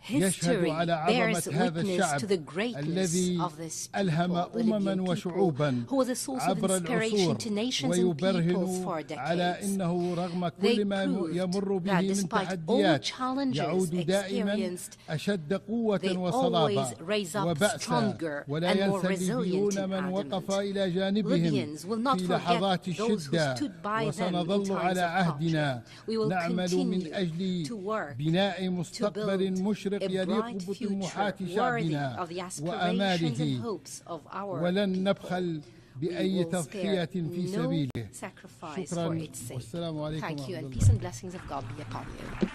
يشهد History على bears عظمة هذا witness الشعب to the greatness الذي of this ألهم people, the أمما Libyan people, وشعوبا who was a source of عبر inspiration العصور to nations and peoples for ويبرهن على decades. أنه رغم They كل ما proved يمر that به من despite all تحديات challenges يعود دائما experienced, أشد قوة they وصلابة always raise up وبأسا stronger ولا and more ينسى resilient الليبيون من and وقف adamant. إلى جانبهم Libyans will not في forget لحظات those who الشدة stood by them in وسنظل times على of عهدنا hardship. We will نعمل من continue أجل to work بناء مستقبل build مشرق a يليق bright بطموحات future worthy شعبنا of the aspirations and وآماله hopes of our ولن people. نبخل بأي تضحية في No سبيله sacrifice for شكرا its sake. والسلام عليكم Thank you, ورحمة and الله. peace and blessings of God be upon you.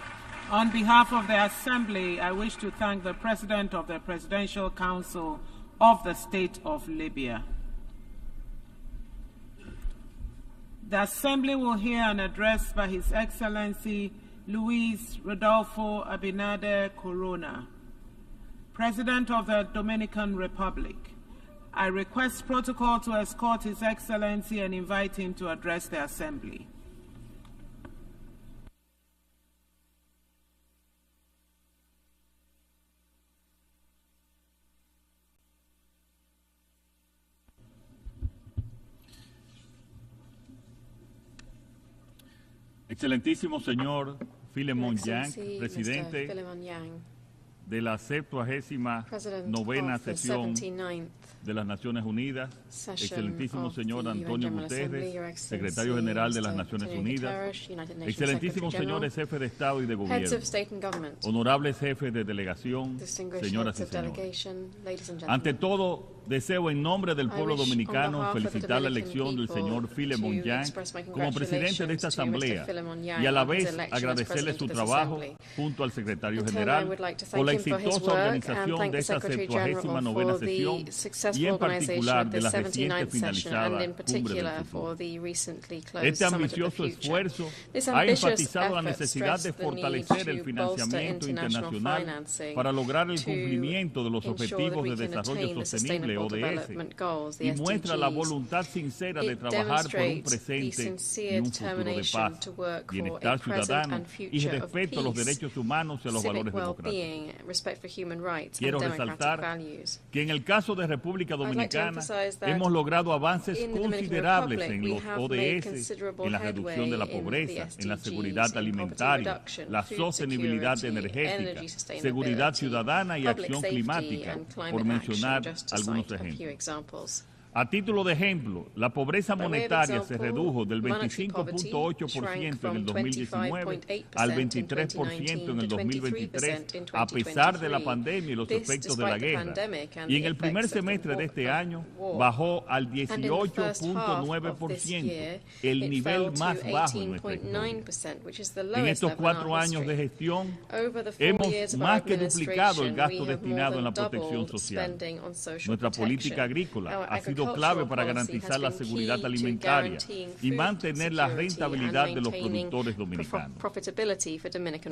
On behalf of the Assembly, I wish to thank the President of the Presidential Council of the State of Libya. The Assembly will hear an address by His Excellency Luis Rodolfo Abinader Corona, President of the Dominican Republic. I request protocol to escort His Excellency and invite him to address the Assembly. Excelentísimo señor Philemon Yang, Excellency, presidente Mr. Philemon Yang, de la 79ª President of the sesión 79th de las Naciones Unidas, session excelentísimo of señor the UN Antonio General Assembly, Your Guterres, Excellency, secretario general de las Mr. Naciones Antonio Unidas, Guterres, United Nations excelentísimos Secretary señores General, jefes de Estado y de Heads Gobierno, of State and Government, honorables jefes de delegación, distinguished señoras heads y of señores. delegation, ladies and Ante gentlemen. todo, deseo en nombre del pueblo I wish, on dominicano behalf of the felicitar la Dominican elección del people, señor Philemon to Yang express my como presidente de esta congratulations to Mr. asamblea Philemon Yang y a la on his vez election as agradecerle president su of this trabajo assembly. junto al secretario In turn, I general would like to por la thank him for his exitosa work and organización thank de the esta Secretary 79ª General for sesión the y successful en organization particular of de the la reciente 79th session finalizada and in Cumbre del particular Futuro. for the recently closed Este Summit of the ambicioso Future. esfuerzo This ha ambitious enfatizado la effort necesidad de stressed the need fortalecer el to bolster financiamiento international internacional financing para lograr el to cumplimiento de los ensure that objetivos we de can desarrollo attain the sostenible Sustainable ODS Development Goals, the y muestra la SDGs. voluntad sincera de It trabajar por un demonstrates the presente y sincere un futuro de determination paz, to work for bienestar a present ciudadano and y future of respeto a los peace, derechos humanos y a los civic valores democráticos. well-being, respect for human rights, Quiero and democratic resaltar values. que en el caso de República I'd like to Dominicana emphasize that hemos logrado avances in the Dominican considerables Republic, en we los have made ODS, considerable en la reducción de la headway in pobreza, the en la SDGs, seguridad in poverty alimentaria, reduction, la food sostenibilidad security, energética, energy sustainability, seguridad ciudadana y public acción safety, climática, and climate por mencionar action, just to algunos cite a few ejemplos. examples. A título de ejemplo, la pobreza By way of monetaria se example, redujo del monetary poverty 25.8% en el 2019 al 23% en el 2023, a pesar de la pandemia y los This efectos de la despite the guerra. pandemic and Y en the el primer effects of the semestre de este año war. bajó al And in the first half of this 18.9%, year, el it nivel fell to más bajo en nuestra historia. 18.9%, which is the En lowest estos level in 4 our años de history. gestión, Over the 4 hemos years of our más que duplicado el administration, gasto we have more destinado en la than protección doubled social. spending on social Nuestra protection. política agrícola Our ha sido elemento clave para garantizar la seguridad alimentaria y mantener la rentabilidad de los productores dominicanos. A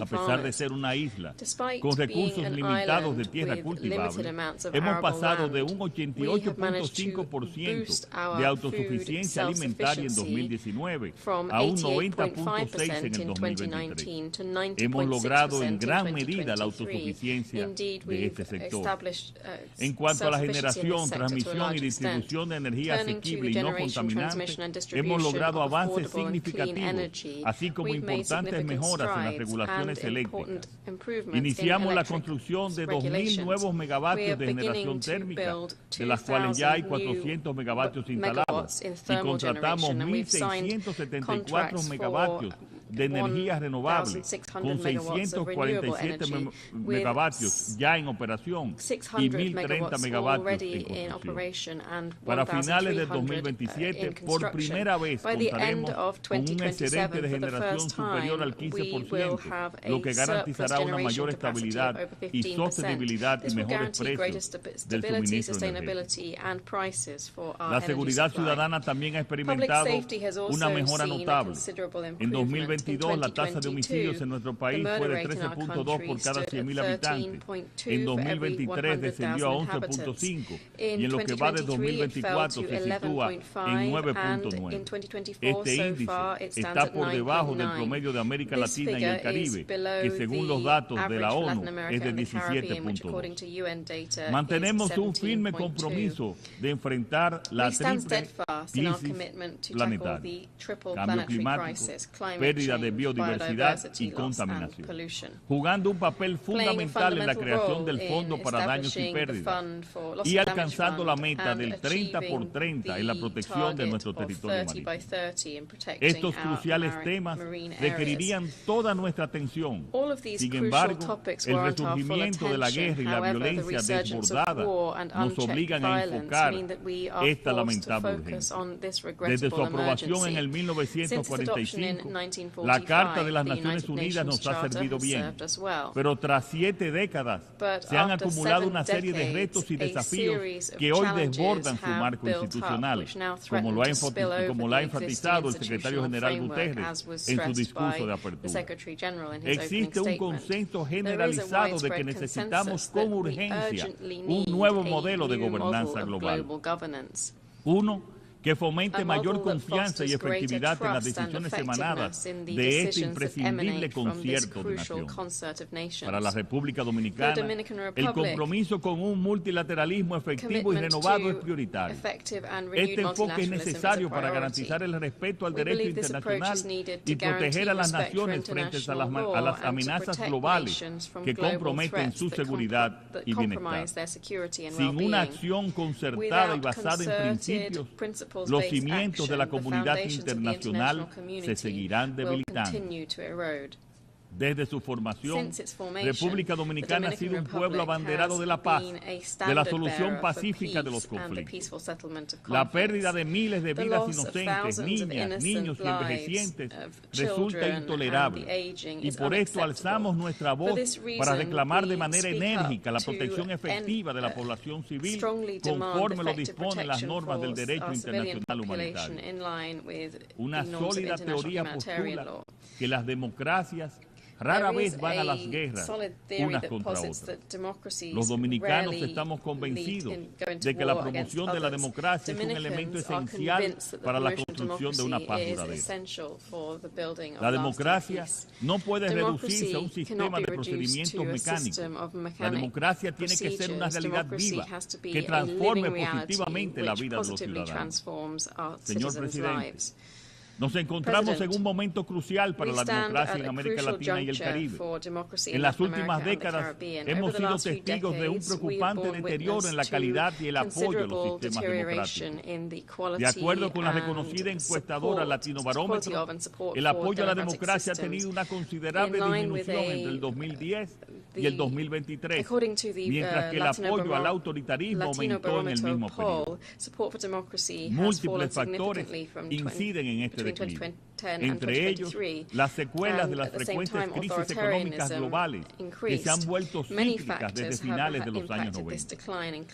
pesar de ser una isla con recursos limitados de tierra cultivable, hemos pasado de un 88.5% de autosuficiencia alimentaria en 2019 a un 90.6% en el 2023. Hemos logrado en gran medida la autosuficiencia de este sector. En cuanto a la generación, transmisión y distribución de energía asequible y no contaminante, hemos logrado avances significativos, así como importantes mejoras en las regulaciones eléctricas. Iniciamos la construcción de 2.000 nuevos megavatios de generación térmica, de las cuales ya hay 400 megavatios instalados, y contratamos 1.674 megavatios de energía renovable, con 647 megavatios ya en operación y 1.030 megavatios en construcción. Para finales de 2027, por primera vez contaremos con un excedente de generación superior al 15%, lo que garantizará una mayor estabilidad y sostenibilidad y mejores precios del suministro energético. La seguridad ciudadana también ha experimentado una mejora notable. En 2022, la tasa de homicidios en nuestro país fue de 13.2 por cada 100.000 habitantes. En 2023 descendió a 11.5 y en lo que va de 2024 se sitúa en 9.9. Este índice está por debajo del promedio de América Latina y el Caribe, que según los datos de la ONU es de 17.2. Mantenemos un firme compromiso de enfrentar la triple crisis planetaria: cambio climático, pérdida de biodiversidad y contaminación, jugando un papel fundamental en la creación del Fondo para Daños y Pérdidas y alcanzando la meta del 30 por 30 en la protección de nuestro territorio marítimo. Estos cruciales temas requerirían toda nuestra atención. Sin embargo, el resurgimiento de la guerra y la violencia desbordada nos obligan a enfocar esta lamentable urgencia. Desde su aprobación en el 1945, la Carta de las Naciones Unidas nos ha servido bien, pero tras 7 décadas se han acumulado una serie de retos y desafíos que hoy desbordan su marco institucional, como lo ha enfatizado el secretario general Guterres en su discurso de apertura. Existe un consenso generalizado de que necesitamos con urgencia un nuevo modelo de gobernanza global. Uno que fomente mayor confianza y efectividad en las decisiones emanadas de este imprescindible concierto de naciones. Para la República Dominicana, el compromiso con un multilateralismo efectivo y renovado es prioritario. Este enfoque es necesario para garantizar el respeto al derecho internacional y proteger a las naciones frente a las amenazas globales que comprometen su seguridad y bienestar. Sin una acción concertada y basada en principios, los cimientos de la comunidad internacional se seguirán debilitando. Desde su formación, República Dominicana ha sido un pueblo abanderado de la paz, de la solución pacífica de los conflictos. La pérdida de miles de vidas inocentes, niñas, niños y envejecientes resulta intolerable, y por esto alzamos nuestra voz para reclamar de manera enérgica la protección efectiva de la población civil conforme lo disponen las normas del derecho internacional humanitario. Una sólida teoría postula que las democracias rara vez van a las guerras unas contra otras. Los dominicanos estamos convencidos de que la promoción de la democracia es un elemento esencial para la construcción de una paz duradera. La democracia no puede reducirse a un sistema de procedimientos mecánicos. La democracia tiene que ser una realidad viva que transforme positivamente la vida de los ciudadanos. Señor presidente, nos encontramos en un momento crucial para la democracia en América Latina y el Caribe. En las últimas décadas hemos sido testigos de un preocupante deterioro en la calidad y el apoyo a los sistemas democráticos. De acuerdo con la reconocida encuestadora Latinobarómetro, el apoyo a la democracia ha tenido una considerable disminución entre el 2010 y el 2023, mientras que el apoyo al autoritarismo aumentó en el mismo periodo. Múltiples factores inciden en este declive. entre ellos las secuelas de las frecuentes crisis económicas globales que se han vuelto cíclicas desde finales de los años 90.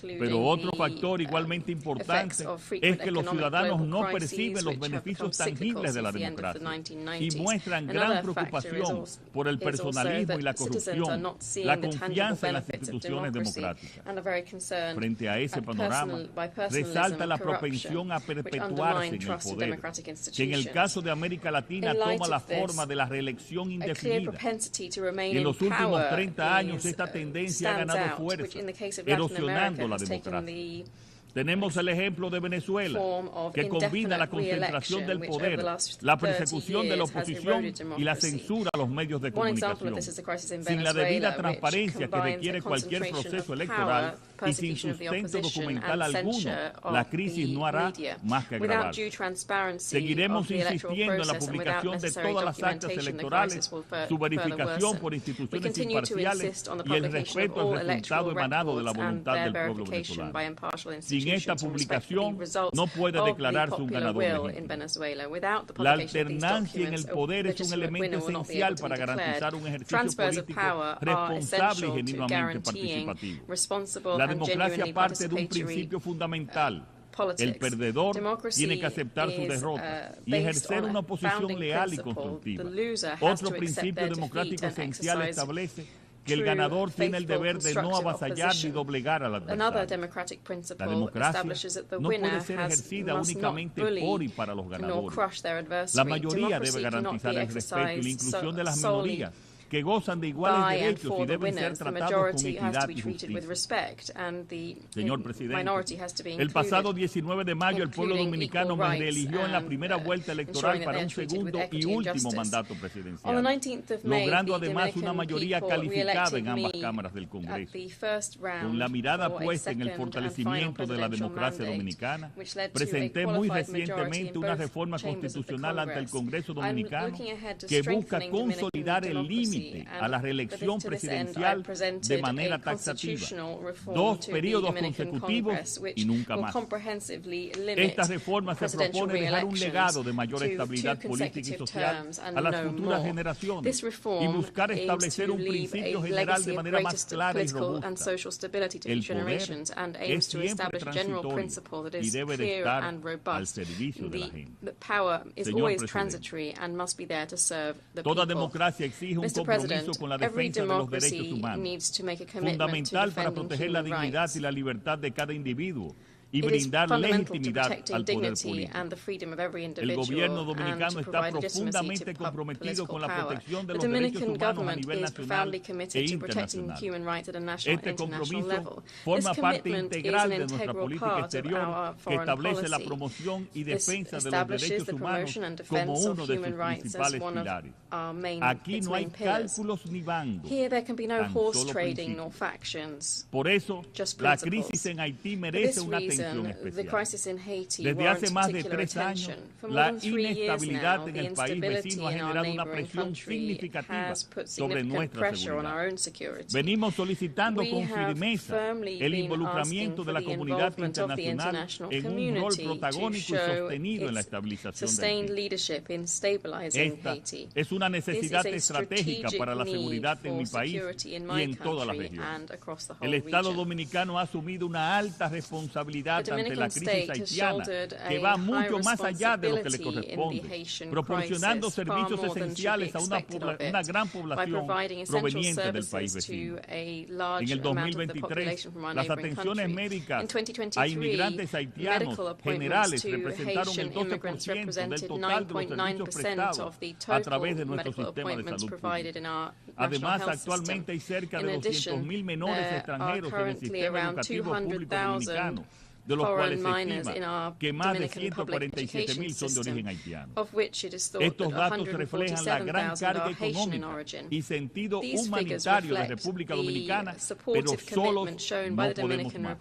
Pero otro factor igualmente importante es que los ciudadanos no perciben los beneficios tangibles de la democracia y muestran gran preocupación por el personalismo y la corrupción, la confianza en las instituciones democráticas. Frente a ese panorama, resalta la propensión a perpetuarse en el poder, que en el caso de América Latina toma la forma de la reelección indefinida. En los últimos 30 años esta tendencia ha ganado fuerza, erosionando la democracia. Tenemos el ejemplo de Venezuela, que combina la concentración del poder, la persecución de la oposición y la censura a los medios de comunicación. Sin la debida transparencia que requiere cualquier proceso electoral y sin sustento documental alguno, la crisis no hará más que agravarse. Seguiremos insistiendo en la publicación de todas las actas electorales, su verificación por instituciones imparciales y el respeto al resultado emanado de la voluntad del pueblo venezolano. Sin esta publicación no puede declararse un ganador legítimo. La alternancia en el poder es un elemento esencial para garantizar un ejercicio político responsable y genuinamente participativo. La democracia parte de un principio fundamental. El perdedor tiene que aceptar su derrota y ejercer una oposición leal y constructiva. Otro principio democrático esencial establece que el ganador tiene el deber de no avasallar ni doblegar al adversario. La democracia no puede ser ejercida únicamente por y para los ganadores. La mayoría debe garantizar el respeto y la inclusión de las minorías, que gozan de iguales derechos y deben ser tratados con equidad y justicia. Señor presidente, el pasado 19 de mayo el pueblo dominicano me reeligió en la primera vuelta electoral para un segundo y último mandato presidencial, logrando además una mayoría calificada en ambas cámaras del Congreso. Con la mirada puesta en el fortalecimiento de la democracia dominicana, presenté muy recientemente una reforma constitucional ante el Congreso dominicano que busca consolidar el límite a la reelección presidencial de manera taxativa, 2 periodos consecutivos y nunca más. Esta reforma se propone dejar un legado de mayor estabilidad política y social a las futuras generaciones y buscar establecer un principio general de manera más clara y robusta. El poder es siempre transitorio y debe de estar al servicio de la gente. Señor presidente, toda democracia exige un compromiso con la defensa de los derechos humanos, fundamental para proteger la dignidad y la libertad de cada individuo y brindar legitimidad al poder político. El gobierno dominicano está profundamente comprometido con la protección de los derechos humanos a nivel nacional e internacional. Este compromiso forma parte integral de nuestra política exterior, que establece la promoción y defensa de los derechos humanos como uno de sus principales pilares. Aquí no hay cálculos ni bandos, tan solo principios. Por eso, la crisis en Haití merece una atención especial. Desde hace más de 3 años, la inestabilidad en el país vecino ha generado una presión significativa sobre nuestra seguridad. Venimos solicitando con firmeza el involucramiento de la comunidad internacional en un rol protagónico y sostenido en la estabilización del país. Esta es una necesidad estratégica para la seguridad en mi país y en toda la región. El Estado dominicano ha asumido una alta responsabilidad ante la crisis haitiana, que va mucho más allá de lo que le corresponde, proporcionando servicios esenciales a una gran población proveniente del país vecino. En el 2023, las atenciones médicas a inmigrantes haitianos generales representaron el 12% del total de los servicios prestados a través de nuestro sistema de salud pública. Además, actualmente hay cerca de 200,000 menores extranjeros en el sistema educativo público dominicano, de los cuales se estima que más de 147,000 son de origen haitiano. Estos datos reflejan la gran carga económica y sentido humanitario de República Dominicana, pero solos no podemos más.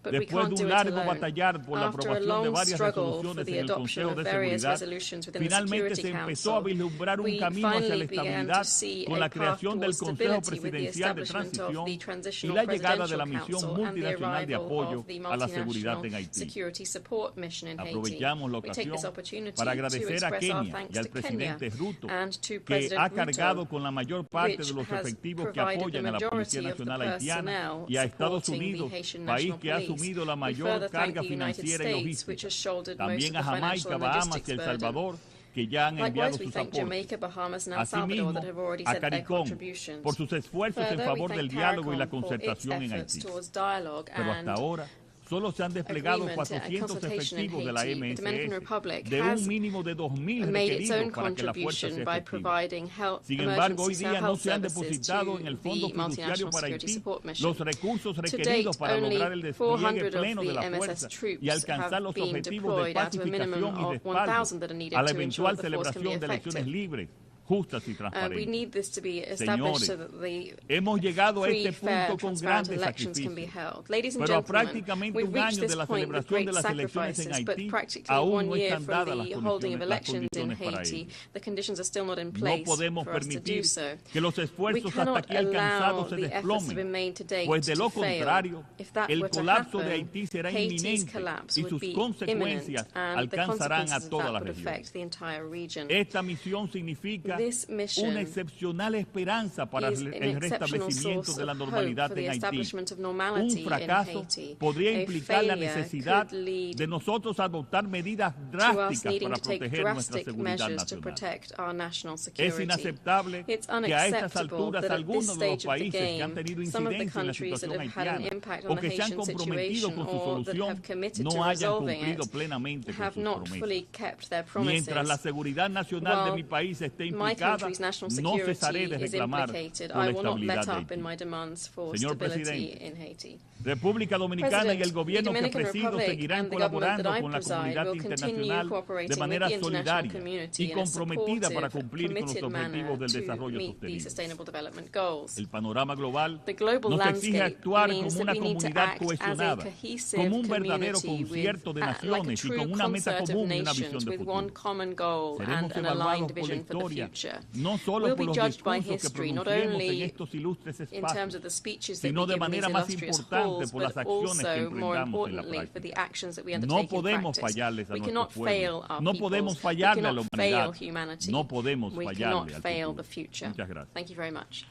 But we después can't de do un it largo alone. batallar por la After a aprobación de long varias struggle for resoluciones the en el adoption Consejo of de various Seguridad, resolutions within the finalmente Security se empezó a Council, vislumbrar un we camino hacia la finally began estabilidad to see con a la path creación del towards Consejo stability with the Presidencial de establishment of the Transición y Transitional la llegada de la Presidential misión Council and the multinacional de arrival apoyo of the a la seguridad en multinational Haití. security support mission in Haiti. Aprovechamos la We take this ocasión opportunity para to agradecer a express our Kenia thanks y al to Kenya presidente Ruto, and to que President ha cargado Ruto, con la mayor parte which de los has efectivos que provided apoyan the a la Policía majority of the Nacional Haitiana personnel y a Estados supporting the Unidos, Haitian país National que ha Police. asumido la We mayor further thank carga the United financiera y States, which has logística. shouldered most También of a the financial Jamaica, and Bahamas logistics y El burden. Salvador, que ya han enviado Likewise, we sus thank aportes. Jamaica, Bahamas, and El Salvador Asimismo, that have already a sent their CARICOM contributions. por sus esfuerzos en Further, favor we del thank diálogo y la CARICOM for its concertación en efforts Haití. towards dialogue Pero hasta and ahora solo se han desplegado agreement and 400 consultation in efectivos de la Haiti. The Dominican Republic MSS, de has un mínimo de 2.000 made its own requeridos para que la fuerza contribution sea by efectiva. providing health, Sin embargo, hoy emergency día no health se han services depositado to en el the Fondo Fiduciario multinational para security Haití support mission. los recursos To requeridos date, para only lograr el despliegue 400 of pleno de the la MSS fuerza troops y alcanzar have los been objetivos de deployed out of a minimum pacificación y of 1,000 that are respaldo needed a la to ensure eventual that the force can be celebración de elecciones effective. libres, justas y We transparentes. need this to be established Señores, so that the hemos llegado a free, este fair, punto con transparent grandes elections can be sacrificios, held. Ladies and pero a gentlemen, prácticamente we've un reached año de this la point with celebración de great las elecciones en sacrifices, but Haití, practically aún 1 no year están from dadas the las holding of condiciones elections in para Haiti, ello. the conditions are still not in No place podemos for us to do permitir so. que los We esfuerzos hasta cannot aquí allow alcanzados se the efforts that have been desplomen, made to date pues de lo to fail. contrario, If that el were to colapso de happen, Haití será Haiti's inminente collapse y would sus be consecuencias imminent, and the alcanzarán a consequences of toda that la would región. affect the entire region. Esta misión significa This mission una excepcional esperanza para is an el exceptional restablecimiento source de la of hope normalidad for the en Haití. establishment of Un normality in fracaso Haiti. podría A implicar la failure necesidad could lead de nosotros adoptar medidas to us drásticas needing para to take proteger nuestra drastic seguridad measures to nacional. protect our national Es security. inaceptable It's que a estas unacceptable alturas that at this algunos de los stage of the países que han game, tenido some of the incidencia en la countries that situación have had an haitiana impact o on the que se han Haitian comprometido situation con su or that solución have committed no to hayan resolving cumplido it plenamente con have sus not promesas. fully kept their promises. Mientras la seguridad nacional de While mi país esté my implicada, country's national no security cesaré de is reclamar implicated, por la I will not estabilidad let de up in Haití. my demands for Señor stability Presidente, in Haiti. República Dominicana y el President, gobierno the que Dominican presido Republic seguirán and the government that colaborando I con la preside comunidad will continue internacional cooperating de with manera the international solidaria community y in a comprometida para supportive, cumplir con los committed objetivos manner del to desarrollo meet the sostenible. Sustainable Development Goals. El panorama global The global nos exige landscape actuar means como una that we need to comunidad act as a cohesionada, cohesive como un verdadero community concierto de like a naciones y true con una meta concert of común y una nations visión de with futuro. one common goal Seremos and an evaluados aligned por la vision for the historia, future. no solo We'll por be los judged by discursos que history, not pronunciemos en only estos ilustres in terms of espacios, the speeches that sino we de give in these manera más illustrious importante halls, por las but acciones que also, more emprendamos en la importantly, for the práctica. actions that we No undertake in podemos practice. fallarles a We nuestro cannot fail pueblo, our no peoples. podemos We fallarle a la cannot fail humanidad, humanity. no podemos We fallarle cannot al fail futuro. the future. Muchas gracias. Thank you very much.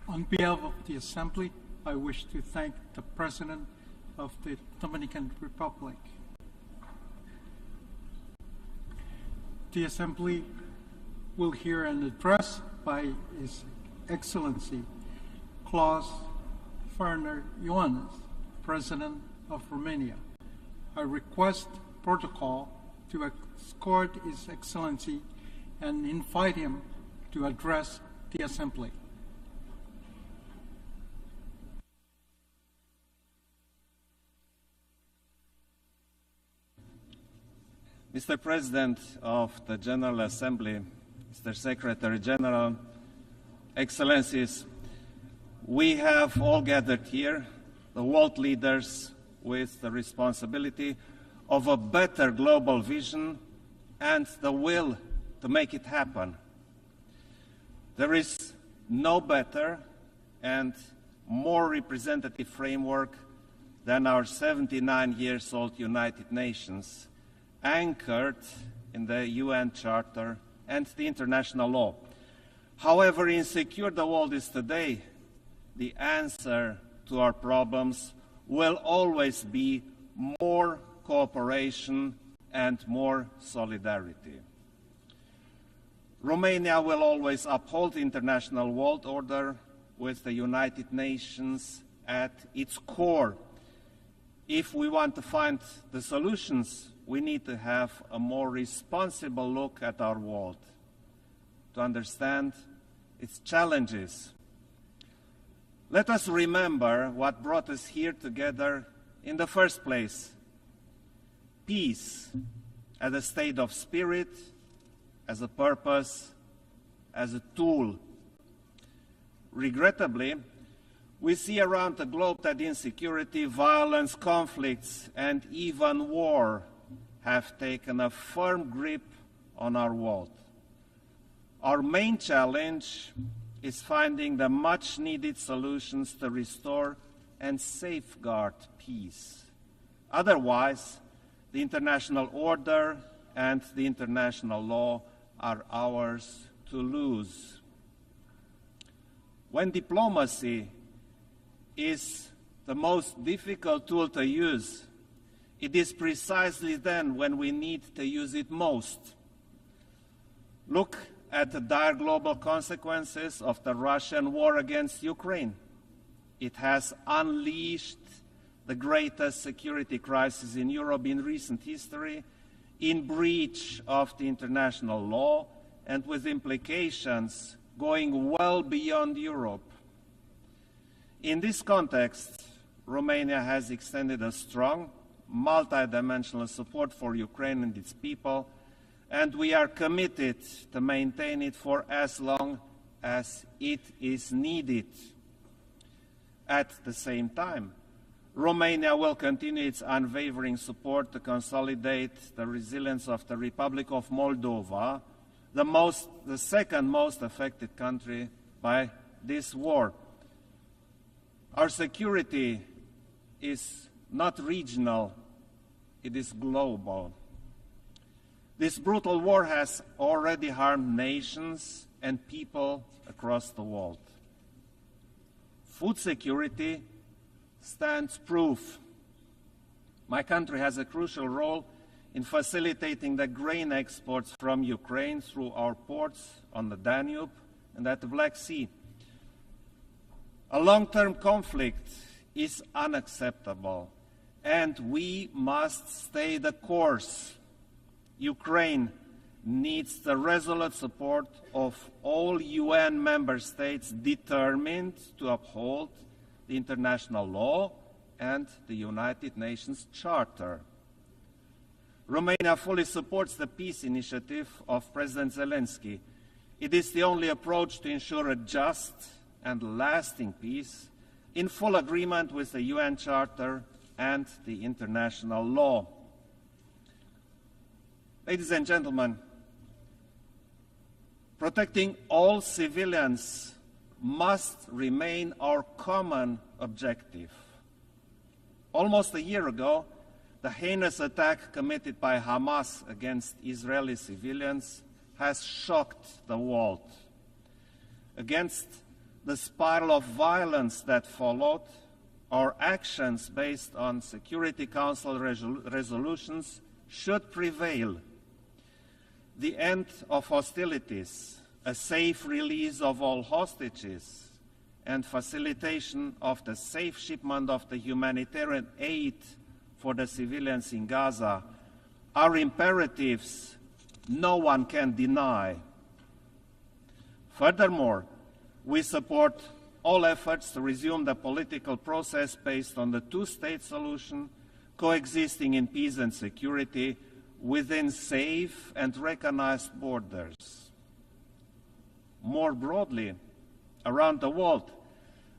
On behalf of the Assembly, I wish to thank the President of the Dominican Republic. The Assembly will hear an address by His Excellency Klaus Werner Ioannis, President of Romania. I request protocol to escort His Excellency and invite him to address the Assembly. Mr. President of the General Assembly, Mr. Secretary General, Excellencies, we have all gathered here, the world leaders, with the responsibility of a better global vision and the will to make it happen. There is no better and more representative framework than our 79-year-old United Nations, anchored in the UN Charter and the international law. However insecure the world is today, the answer to our problems will always be more cooperation and more solidarity. Romania will always uphold the international world order with the United Nations at its core. If we want to find the solutions, we need to have a more responsible look at our world, to understand its challenges. Let us remember what brought us here together in the first place: peace as a state of spirit, as a purpose, as a tool. Regrettably, we see around the globe that insecurity, violence, conflicts, and even war have taken a firm grip on our world. Our main challenge is finding the much-needed solutions to restore and safeguard peace. Otherwise, the international order and the international law are ours to lose. When diplomacy is the most difficult tool to use, it is precisely then when we need to use it most. Look at the dire global consequences of the Russian war against Ukraine. It has unleashed the greatest security crisis in Europe in recent history, in breach of the international law and with implications going well beyond Europe. In this context, Romania has extended a strong, multidimensional support for Ukraine and its people, and we are committed to maintain it for as long as it is needed. At the same time, Romania will continue its unwavering support to consolidate the resilience of the Republic of Moldova, the second most affected country by this war. Our security is not regional, it is global. This brutal war has already harmed nations and people across the world. Food security stands proof. My country has a crucial role in facilitating the grain exports from Ukraine through our ports on the Danube and at the Black Sea. A long-term conflict is unacceptable, and we must stay the course. Ukraine needs the resolute support of all UN member states determined to uphold the international law and the United Nations Charter. Romania fully supports the peace initiative of President Zelensky. It is the only approach to ensure a just and lasting peace in full agreement with the UN Charter and the international law. Ladies and gentlemen, protecting all civilians must remain our common objective. Almost a year ago, the heinous attack committed by Hamas against Israeli civilians has shocked the world. Against the spiral of violence that followed, our actions based on Security Council resolutions should prevail. The end of hostilities, a safe release of all hostages, and facilitation of the safe shipment of the humanitarian aid for the civilians in Gaza are imperatives no one can deny. Furthermore, we support all efforts to resume the political process based on the two-state solution, coexisting in peace and security within safe and recognized borders. More broadly, around the world,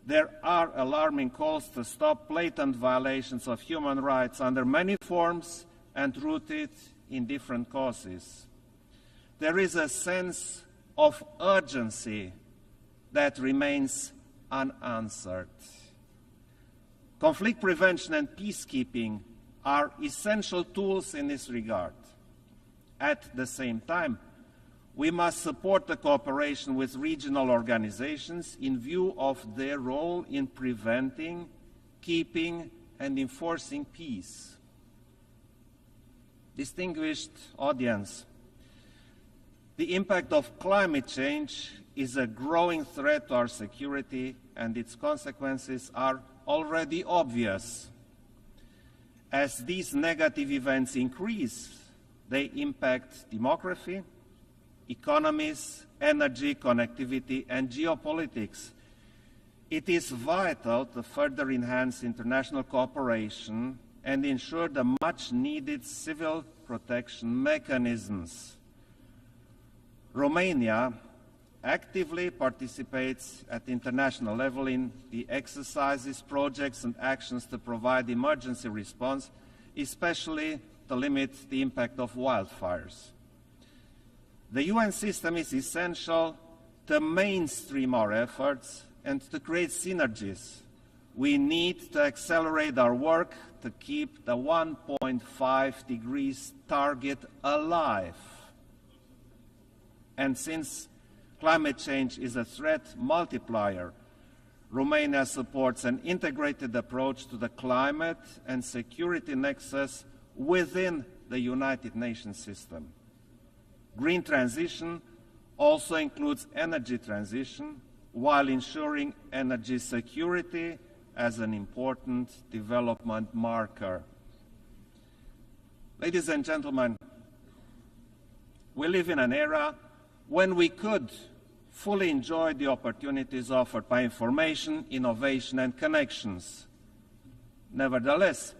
there are alarming calls to stop blatant violations of human rights under many forms and rooted in different causes. There is a sense of urgency that remains unanswered. Conflict prevention and peacekeeping are essential tools in this regard. At the same time, we must support the cooperation with regional organizations in view of their role in preventing, keeping, and enforcing peace. Distinguished audience, the impact of climate change is a growing threat to our security, and its consequences are already obvious. As these negative events increase, they impact demography, economies, energy, connectivity, and geopolitics. It is vital to further enhance international cooperation and ensure the much-needed civil protection mechanisms. Romania, actively participates at international level in the exercises, projects and actions to provide emergency response, especially to limit the impact of wildfires. The UN system is essential to mainstream our efforts and to create synergies. We need to accelerate our work to keep the 1.5 degrees target alive. And since climate change is a threat multiplier, Romania supports an integrated approach to the climate and security nexus within the United Nations system. Green transition also includes energy transition, while ensuring energy security as an important development marker. Ladies and gentlemen, we live in an era when we could fully enjoy the opportunities offered by information, innovation and connections. Nevertheless,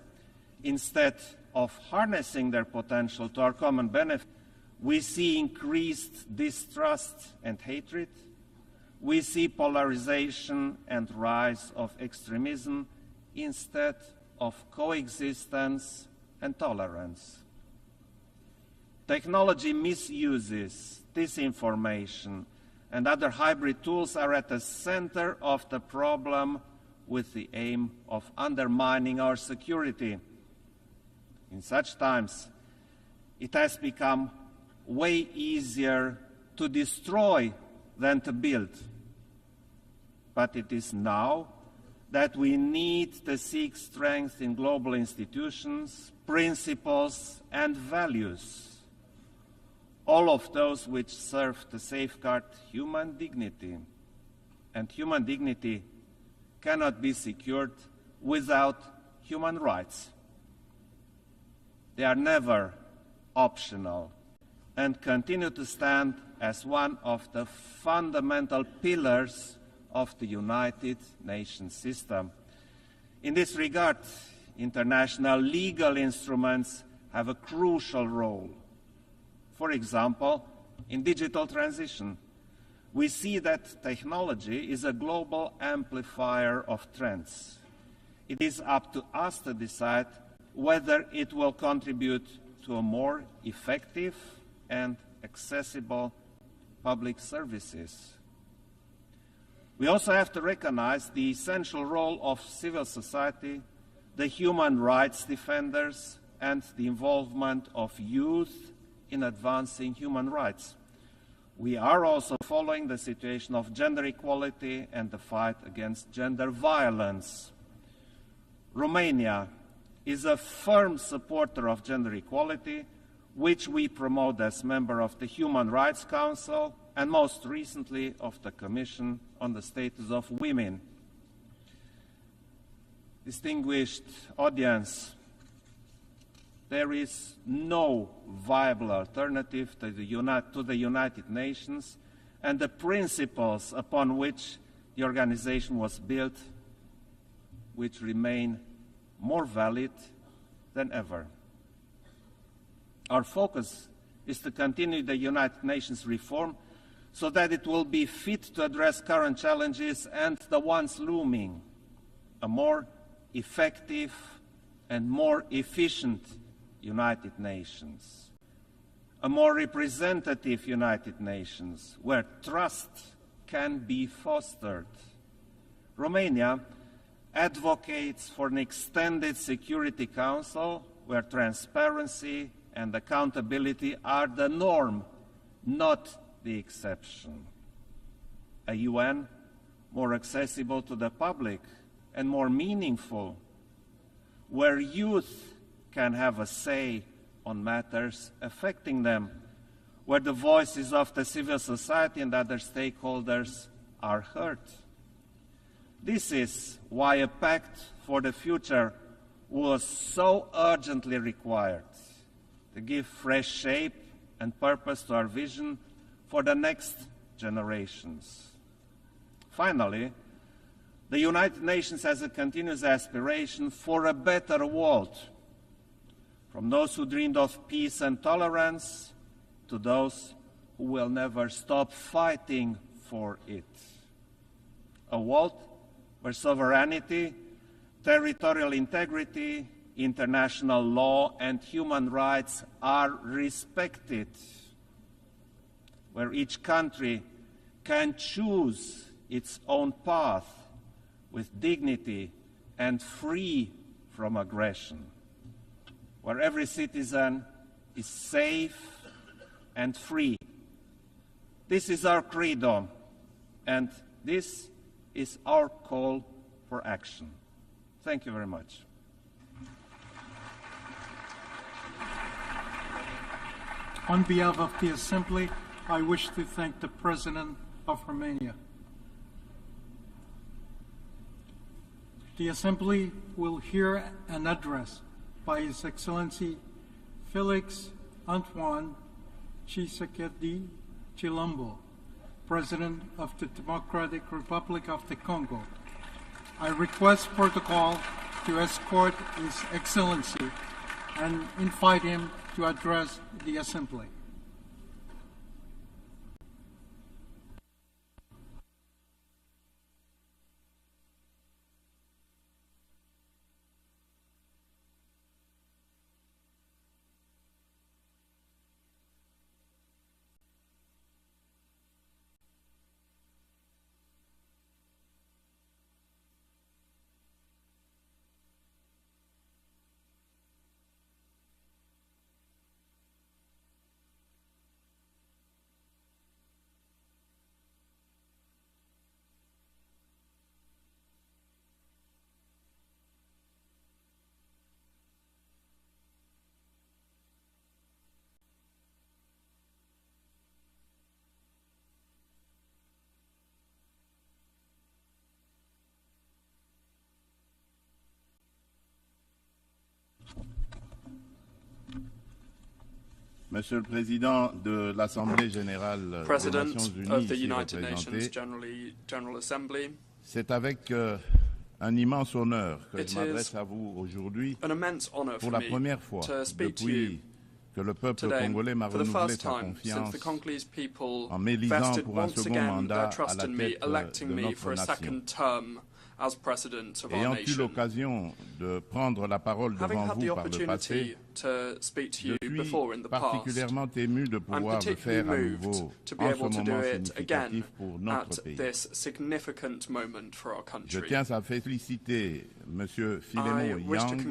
instead of harnessing their potential to our common benefit, we see increased distrust and hatred. We see polarization and rise of extremism instead of coexistence and tolerance. Technology misuses, disinformation, and other hybrid tools are at the center of the problem with the aim of undermining our security. In such times, it has become way easier to destroy than to build. But it is now that we need to seek strength in global institutions, principles, and values, all of those which serve to safeguard human dignity. And human dignity cannot be secured without human rights. They are never optional and continue to stand as one of the fundamental pillars of the United Nations system. In this regard, international legal instruments have a crucial role. For example, in digital transition, we see that technology is a global amplifier of trends. It is up to us to decide whether it will contribute to a more effective and accessible public services. We also have to recognize the essential role of civil society, the human rights defenders, and the involvement of youth in advancing human rights. We are also following the situation of gender equality and the fight against gender violence. Romania is a firm supporter of gender equality, which we promote as member of the Human Rights Council and most recently of the Commission on the Status of Women. Distinguished audience, there is no viable alternative to the United Nations and the principles upon which the organization was built, which remain more valid than ever. Our focus is to continue the United Nations reform so that it will be fit to address current challenges and the ones looming, a more effective and more efficient United Nations, a more representative United Nations where trust can be fostered. Romania advocates for an extended Security Council where transparency and accountability are the norm, not the exception. A UN more accessible to the public and more meaningful, where youth can have a say on matters affecting them, where the voices of the civil society and other stakeholders are heard. This is why a pact for the future was so urgently required, to give fresh shape and purpose to our vision for the next generations. Finally, the United Nations has a continuous aspiration for a better world, from those who dreamed of peace and tolerance to those who will never stop fighting for it. A world where sovereignty, territorial integrity, international law, and human rights are respected, where each country can choose its own path with dignity and free from aggression, where every citizen is safe and free. This is our credo, and this is our call for action. Thank you very much. On behalf of the Assembly, I wish to thank the President of Romania. The Assembly will hear an address by His Excellency Felix Antoine Tshisekedi Chilombo, President of the Democratic Republic of the Congo. I request protocol to escort His Excellency and invite him to address the Assembly. Monsieur le Président de l'Assemblée générale des Nations Unies ici représentée, c'est avec un immense honneur que je m'adresse à vous aujourd'hui pour la première fois depuis que le peuple congolais m'a renouvelé sa confiance en m'élisant pour un second mandat à la tête de notre nation. Ayant eu l'occasion de prendre la parole devant vous par le passé, je suis particulièrement ému de pouvoir le faire à nouveau en ce moment significatif pour notre pays. Je tiens à féliciter M. Philemon Yang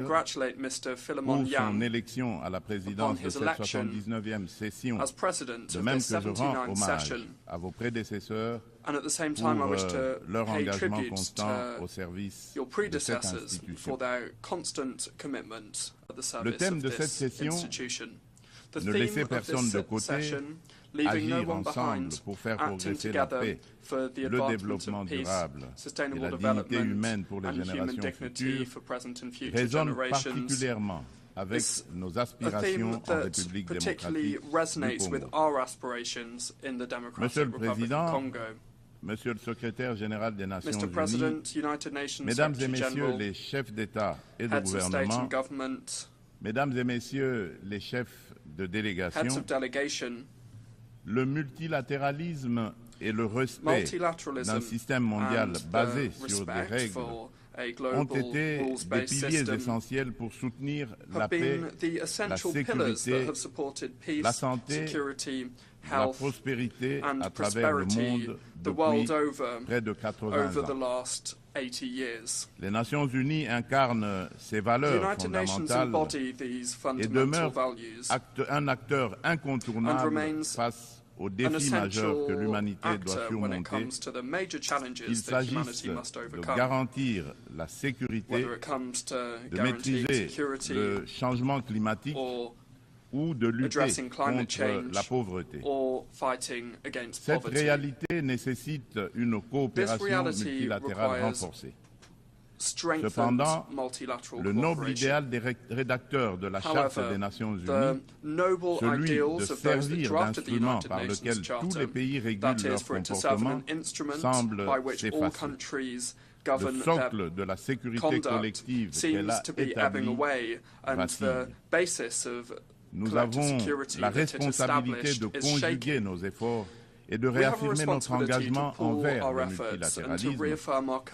pour son élection à la présidence de cette 79e session, de même que je rends hommage à vos prédécesseurs pour leur engagement constant au service de cette institution. Le thème de cette session, ne laisser personne de côté, agir ensemble pour faire progresser la paix, le développement durable et la dignité humaine pour les générations futures, résonne particulièrement avec nos aspirations en République démocratique du Congo. Monsieur le Président, Monsieur le Secrétaire général des Nations Unies, Mesdames et Messieurs les chefs d'État et de gouvernement, Mesdames et Messieurs les chefs de délégation, le multilatéralisme et le respect d'un système mondial basé sur des règles ont été des piliers essentiels pour soutenir la paix, la sécurité, la santé, la prospérité à travers le monde depuis près de 80 ans. Les Nations Unies incarnent ces valeurs fondamentales et demeurent un acteur incontournable face aux défis majeurs que l'humanité doit surmonter, qu'il s'agisse de garantir la sécurité, de maîtriser le changement climatique ou de lutter contre la pauvreté. Cette réalité nécessite une coopération multilatérale renforcée. Cependant, le noble idéal des rédacteurs de la Charte des Nations Unies, celui de servir d'instrument par lequel tous les pays régulent leur comportement, semble s'effacer. Le socle de la sécurité collective qu'elle a établi vacille. Nous avons la responsabilité de conjuguer nos efforts et de réaffirmer notre engagement envers le multilatéralisme,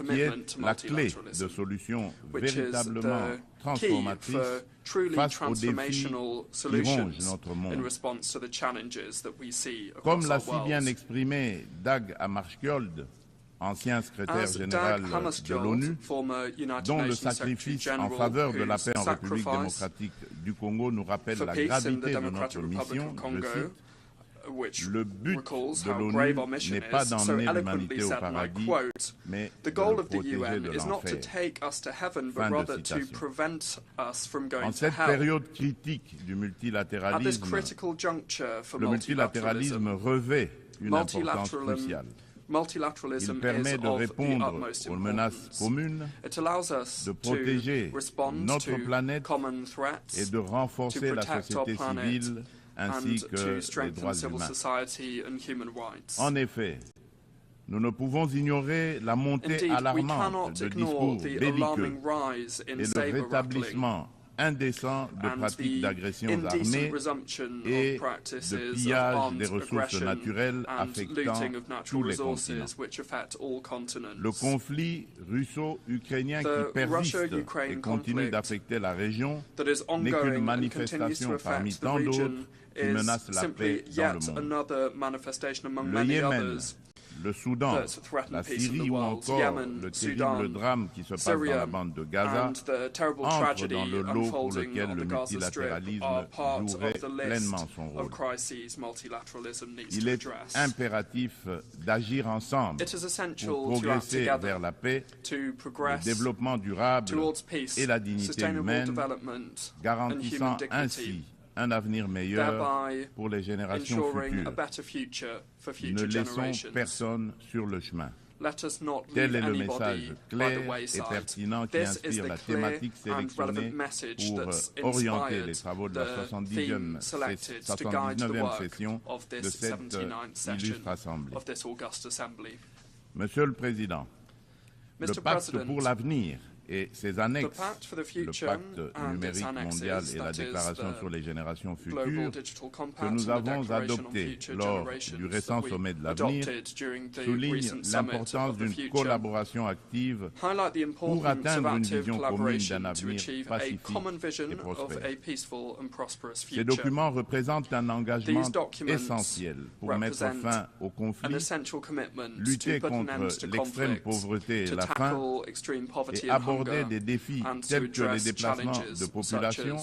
qui est la clé de solutions véritablement transformatrices face aux défis qui rongent notre monde. Comme l'a si bien exprimé Dag Hammarskjöld, ancien secrétaire général de l'ONU, dont le sacrifice en faveur de la paix en République démocratique du Congo nous rappelle la gravité de notre mission, je cite, le but de l'ONU n'est pas d'emmener l'humanité au paradis, mais de le protéger de l'enfer. Fin de citation. En cette période critique du multilatéralisme, le multilatéralisme revêt une importance cruciale. Il permet de répondre aux menaces communes, de protéger notre planète et de renforcer la société civile ainsi que les droits humains. En effet, nous ne pouvons ignorer la montée alarmante de discours belliqueux et le rétablissement indécent de pratiques d'agressions armées et de pillage des ressources naturelles affectant tous les continents. Le conflit russo-ukrainien qui persiste et continue d'affecter la région n'est qu'une manifestation parmi tant d'autres qui menacent la paix dans le monde. Le Yémen, le Soudan, la Syrie ou encore le terrible drame qui se passe dans la bande de Gaza entrent dans le lot pour lequel le multilatéralisme jouerait pleinement son rôle. Il est impératif d'agir ensemble pour progresser vers la paix, le développement durable et la dignité humaine, garantissant ainsi un avenir meilleur pour les générations futures. Ne laissons personne sur le chemin. Tel est le message clair et pertinent qui inspire la thématique sélectionnée pour orienter les travaux de la 79e session de cette illustre Assemblée. Monsieur le Président, le pacte pour l'avenir et ses annexes, le pacte numérique mondial et la déclaration sur les générations futures que nous avons adoptés lors du récent sommet de l'avenir soulignent l'importance d'une collaboration active pour atteindre une vision commune d'un avenir pacifique et prospère. Ces documents représentent un engagement essentiel pour mettre fin au conflit, lutter contre l'extrême pauvreté et la faim et aborder des défis tels que les déplacements de population,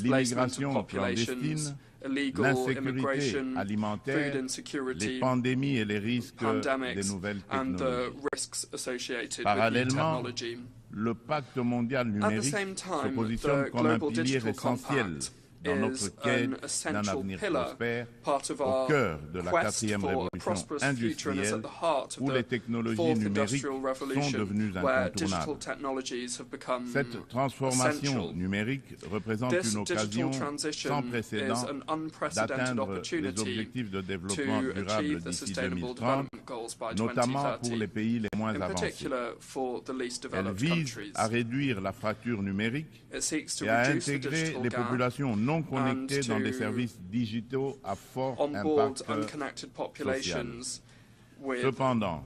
l'immigration clandestine, l'insécurité alimentaire, les pandémies et les risques des nouvelles technologies. Parallèlement, le pacte mondial numérique se positionne comme un pilier essentiel dans notre quête d'un avenir prospère, au cœur de la 4e révolution industrielle, où les technologies numériques sont devenues incontournables. Cette transformation numérique représente une occasion sans précédent d'atteindre les objectifs de développement durable d'ici 2030, notamment pour les pays les moins avancés. Elle vise à réduire la fracture numérique et à intégrer les populations non connectés dans des services digitaux à fort impact social. Cependant,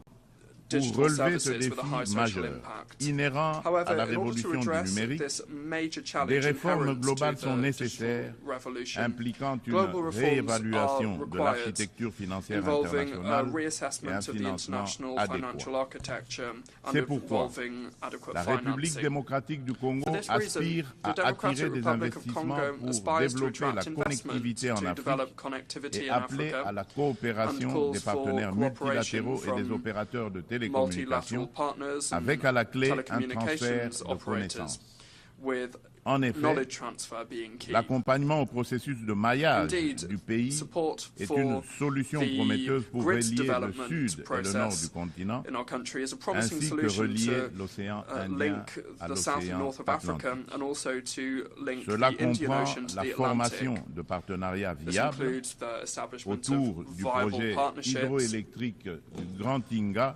pour relever ce défi majeur, inhérent à la révolution du numérique, des réformes globales sont nécessaires, impliquant une réévaluation de l'architecture financière internationale et un financement adéquat. C'est pourquoi la République démocratique du Congo aspire à attirer des investissements pour développer la connectivité en Afrique et appeler à la coopération des partenaires multilatéraux et des opérateurs de télécommunications, avec à la clé un transfert de connaissances. En effet, l'accompagnement au processus de maillage du pays est une solution prometteuse pour relier le sud et le nord du continent, ainsi que relier l'océan Indien à l'océan Atlantique. Cela comprend la formation de partenariats viables autour du projet hydroélectrique du Grand UNGA,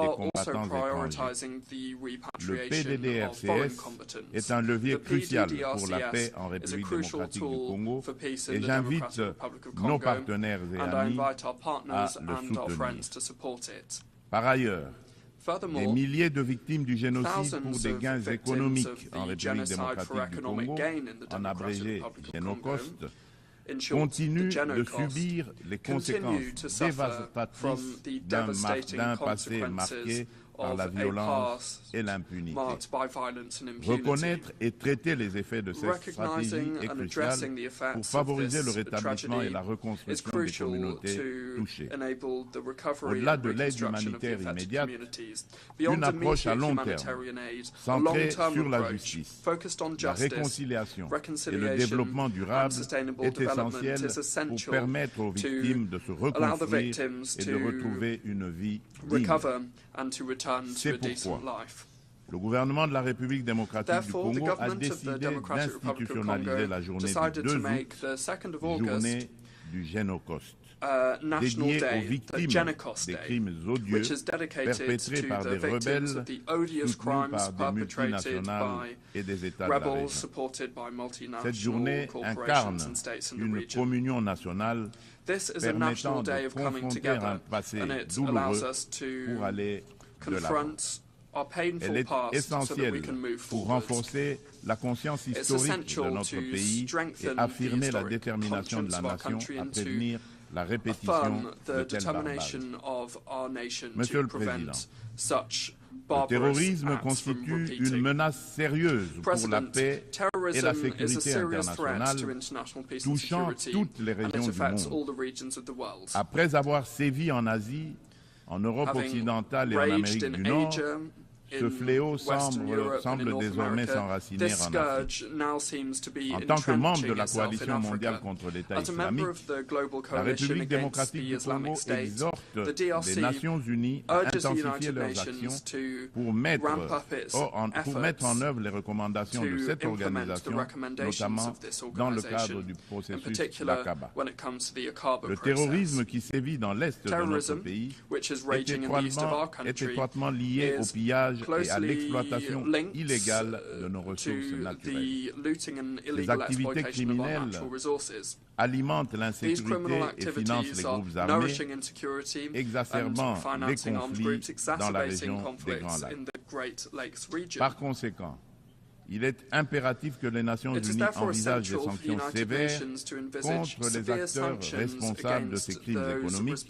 are also prioritizing the repatriation of foreign combatants. Est un levier The crucial pour la paix en PDDRCS is a République crucial démocratique du tool Congo for peace et in the j'invite Democratic Republic of nos Congo, partenaires et and I amis invite our à partners le and our soutenir. friends to support it. Par ailleurs, Des milliers de victimes du génocide pour des gains économiques en République démocratique du Congo, en abrégé Génocoste, continuent de subir les conséquences dévastatrices d'un passé marqué par la violence et l'impunité. Reconnaître et traiter les effets de cette stratégie est crucial pour favoriser le rétablissement et la reconstruction des communautés touchées. Au-delà de l'aide humanitaire immédiate, une approche à long terme, centrée sur la justice, la réconciliation et le développement durable est essentielle pour permettre aux victimes de se reconstruire et de retrouver une vie digne. C'est pourquoi le gouvernement de la République démocratique du Congo a décidé d'institutionnaliser la journée du 2 août, journée du Génocoste, dédiée aux victimes des crimes odieux perpétrés par des rebelles soutenus par des multinationales et des États de la région. Cette journée incarne une communion nationale permettant de confronter un passé douloureux pour aller de l'avant. Elle est essentielle pour renforcer la conscience historique de notre pays et affirmer la détermination de la nation à prévenir la répétition de tels barbages. Monsieur le Président, le terrorisme constitue une menace sérieuse pour la paix et la sécurité internationale, touchant toutes les régions du monde. Après avoir sévi en Asie, en Europe occidentale et en Amérique du Nord, ce fléau semble désormais s'enraciner en Afrique. En tant que membre de la coalition mondiale contre l'État islamique, la République démocratique du Congo exhorte les Nations unies à intensifier leurs actions pour mettre en œuvre les recommandations de cette organisation, notamment dans le cadre du processus d'Aqaba. Le terrorisme qui sévit dans l'est de notre pays est étroitement lié au pillage et à l'exploitation illégale de nos ressources naturelles. Les activités criminelles alimentent l'insécurité et financent les groupes armés, exacerbant les conflits dans la région des Grands Lacs. Par conséquent, il est impératif que les Nations unies envisagent des sanctions sévères contre les acteurs responsables de ces crimes économiques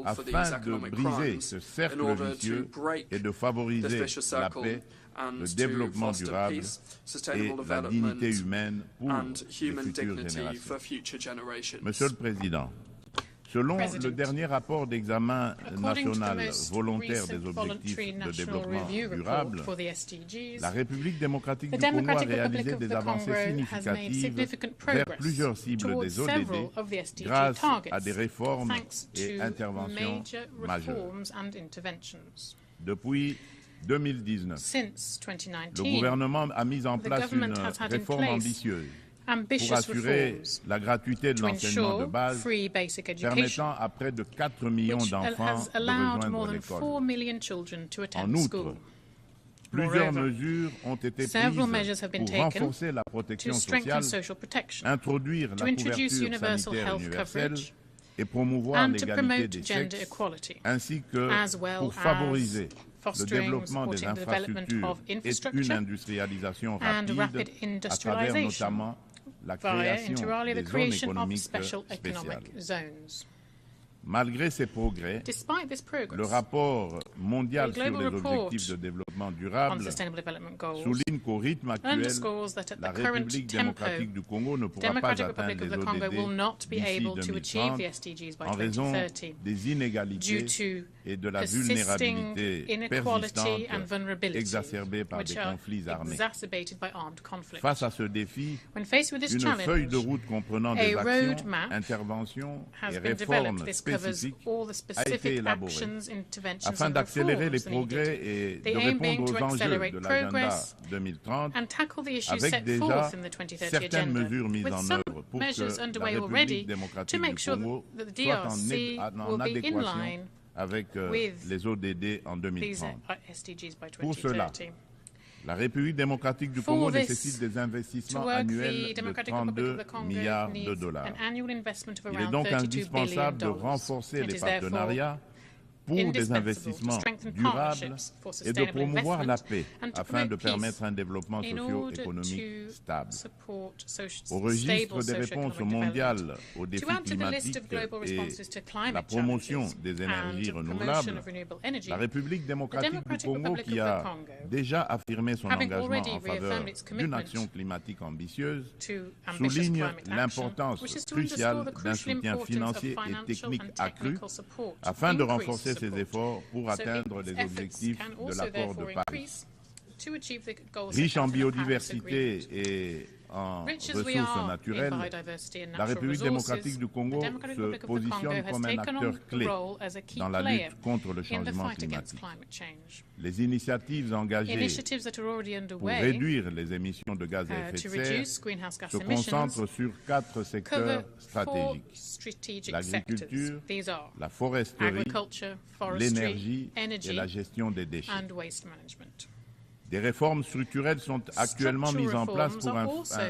afin de briser ce cercle vicieux et de favoriser la paix, le développement durable et la dignité humaine pour les futures générations. Monsieur le Président, selon le dernier rapport d'examen national volontaire des objectifs de développement durable, la République démocratique du Congo a réalisé des avancées significatives vers plusieurs cibles des ODD grâce à des réformes et interventions majeures. Depuis 2019, le gouvernement a mis en place une réforme ambitieuse pour assurer la gratuité de l'enseignement de base, permettant à près de 4 millions d'enfants de rejoindre l'école. En outre, plusieurs mesures ont été prises pour renforcer la protection sociale, introduire la couverture sanitaire universelle et promouvoir l'égalité des sexes, ainsi que pour favoriser le développement des infrastructures et une industrialisation rapide à travers notamment la création des zones économiques spéciales. Malgré ces progrès, le rapport mondial sur les objectifs de développement durable souligne qu'au rythme actuel, la République démocratique du Congo ne pourra pas atteindre les ODD d'ici 2030 en raison des inégalités et de la vulnérabilité persistante exacerbée par des conflits armés. Face à ce défi, une feuille de route comprenant des actions, interventions et réformes spécifiques a été élaborée afin d'accélérer les progrès et de répondre aux enjeux de l'agenda 2030 avec déjà certaines mesures mises en œuvre pour que la République démocratique du Congo soit en adéquation avec les ODD en 2030. Pour cela, la République démocratique du Congo nécessite des investissements annuels de 32 milliards de dollars. Il est donc indispensable de renforcer les partenariats pour des investissements durables et de promouvoir la paix afin de permettre un développement socio-économique stable. Au registre des réponses mondiales aux défis climatiques et la promotion des énergies renouvelables, la République démocratique du Congo, qui a déjà affirmé son engagement en faveur d'une action climatique ambitieuse, souligne l'importance cruciale d'un soutien financier et technique accru afin de renforcer ses efforts pour atteindre les objectifs de l'accord de Paris. Riche en biodiversité et en ressources naturelles, la République démocratique du Congo se positionne comme un acteur clé dans la lutte contre le changement climatique. Les initiatives engagées pour réduire les émissions de gaz à effet de serre se concentrent sur 4 secteurs stratégiques: l'agriculture, la foresterie, l'énergie et la gestion des déchets. Des réformes structurelles sont actuellement mises en place pour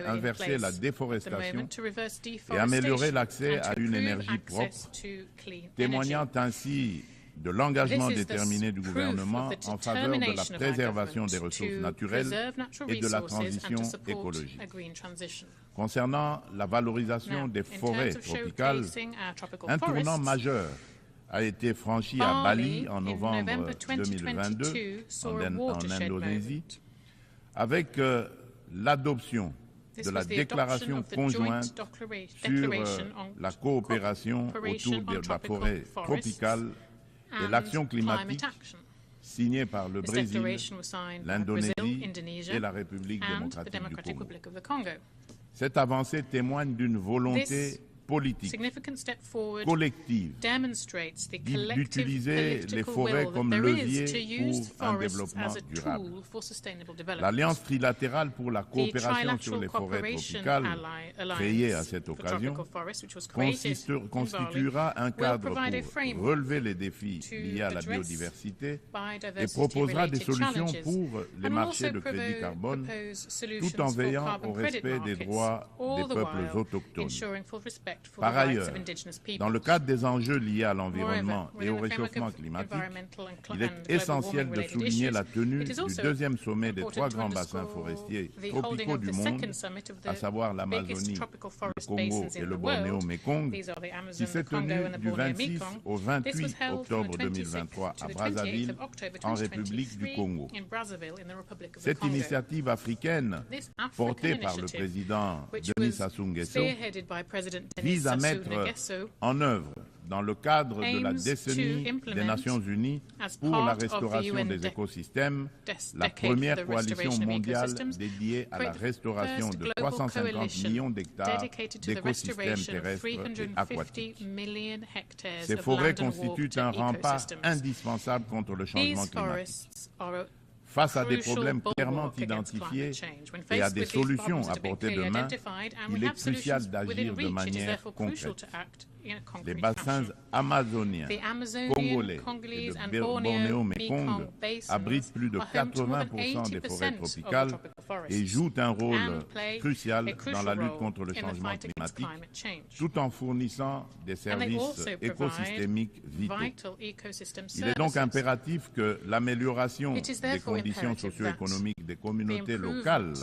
inverser la déforestation et améliorer l'accès à une énergie propre, témoignant ainsi de l'engagement déterminé du gouvernement en faveur de la préservation des ressources naturelles et de la transition écologique. Concernant la valorisation des forêts tropicales, un tournant majeur a été franchi à Bali en novembre 2022 en Indonésie avec l'adoption de la déclaration conjointe sur la coopération autour de la forêt tropicale et l'action climatique signée par le Brésil, l'Indonésie et la République démocratique du Congo. Cette avancée témoigne d'une volonté politique collective d'utiliser les forêts comme levier pour un développement durable. L'Alliance trilatérale pour la coopération sur les forêts tropicales, créée à cette occasion, constituera un cadre pour relever les défis liés à la biodiversité et proposera des solutions pour les marchés de crédit carbone, tout en veillant au respect des droits des peuples autochtones. Par ailleurs, dans le cadre des enjeux liés à l'environnement et au réchauffement climatique, il est essentiel de souligner la tenue du deuxième sommet des 3 grands bassins forestiers tropicaux du monde, à savoir l'Amazonie, le Congo et le Bornéo-Mékong, qui s'est tenu du 26 au 28 octobre 2023 à Brazzaville, en République du Congo. Cette initiative africaine, portée par le président Denis Sassou Nguesso, vise à mettre en œuvre, dans le cadre de la décennie des Nations Unies pour la restauration des écosystèmes, la première coalition mondiale dédiée à la restauration de 350 millions d'hectares d'écosystèmes terrestres et aquatiques. Ces forêts constituent un rempart indispensable contre le changement climatique. Face à des problèmes clairement identifiés et à des solutions à portée de main, il est crucial d'agir de manière concrète. Les bassins amazoniens, congolais et de Bornéo-Mékong abritent plus de 80% des forêts tropicales et jouent un rôle crucial dans la lutte contre le changement climatique, tout en fournissant des services écosystémiques vitaux. Il est donc impératif que l'amélioration des conditions socio-économiques des communautés locales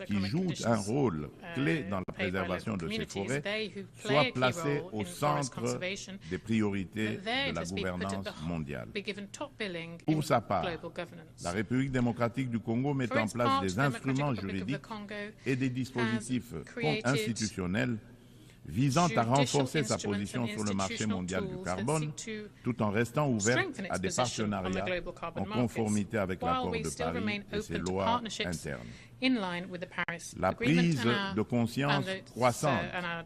qui jouent un rôle clé dans la préservation de ces forêts soit placée au centre des priorités de la gouvernance mondiale. Pour sa part, la République démocratique du Congo met en place des instruments juridiques et des dispositifs institutionnels visant à renforcer sa position sur le marché mondial du carbone, tout en restant ouverte à des partenariats en conformité avec l'accord de Paris et ses lois internes. La prise de conscience croissante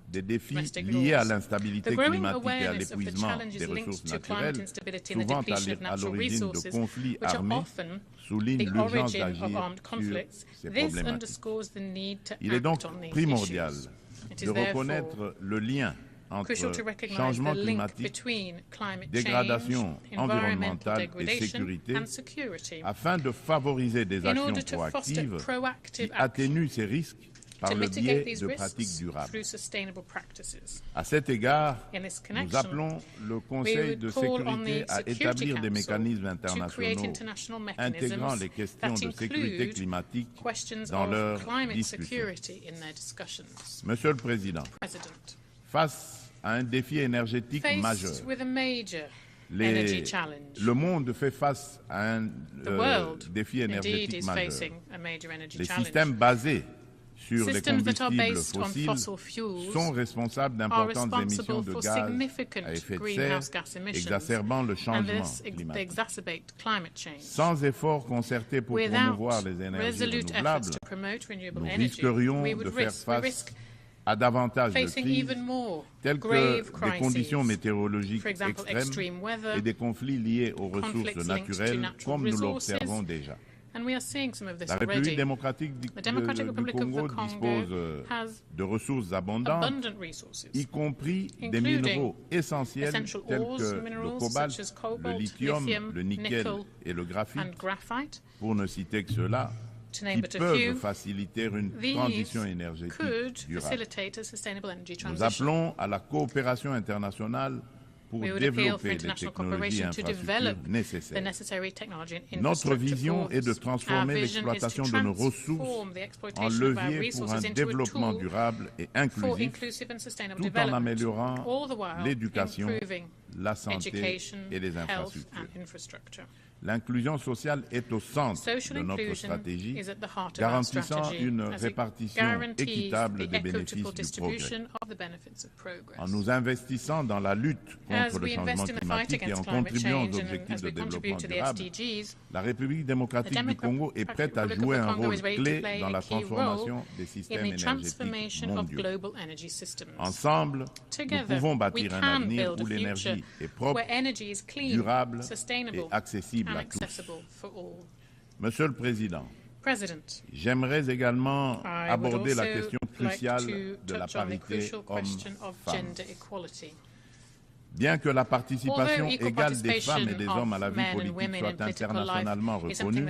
des défis liés à l'instabilité climatique et à l'épuisement des ressources naturelles, souvent à l'origine de conflits armés, souligne l'urgence d'agir sur ces problématiques. Il est donc primordial de reconnaître le lien entre changement climatique, dégradation environnementale et sécurité afin de favoriser des actions proactives qui atténuent ces risques par le biais de pratiques durables. À cet égard, nous appelons le Conseil de sécurité à établir des mécanismes internationaux intégrant les questions de sécurité climatique dans leurs discussions. Monsieur le Président, face à un défi énergétique majeur, le monde fait face à un défi énergétique majeur. Les systèmes basés sur les combustibles fossiles sont responsables d'importantes émissions de gaz à effet de serre, exacerbant le changement climatique. Sans efforts concertés pour promouvoir les énergies renouvelables, nous risquerions de faire face à davantage de crises telles que des conditions météorologiques extrêmes et des conflits liés aux ressources naturelles, comme nous l'observons déjà. La République démocratique du Congo dispose de ressources abondantes, y compris des minéraux essentiels tels que le cobalt, le lithium, le nickel et le graphite, pour ne citer que ceux-là, qui peuvent faciliter une transition énergétique durable. Nous appelons à la coopération internationale pour développer les technologies et infrastructures nécessaires. Notre vision est de transformer l'exploitation de nos ressources en levier pour un développement durable et inclusif, tout en améliorant l'éducation, la santé et les infrastructures. L'inclusion sociale est au centre de notre stratégie, garantissant une répartition équitable des bénéfices du progrès. En nous investissant dans la lutte contre le changement climatique et en contribuant aux objectifs de développement durable, la République démocratique du Congo est prête à jouer un rôle clé dans la transformation des systèmes énergétiques mondiaux. Ensemble, nous pouvons bâtir un avenir où l'énergie est propre, durable et accessible à tous. Monsieur le Président, j'aimerais également aborder la question cruciale de la parité homme-femme. Bien que la participation égale des femmes et des hommes à la vie politique soit internationalement reconnue,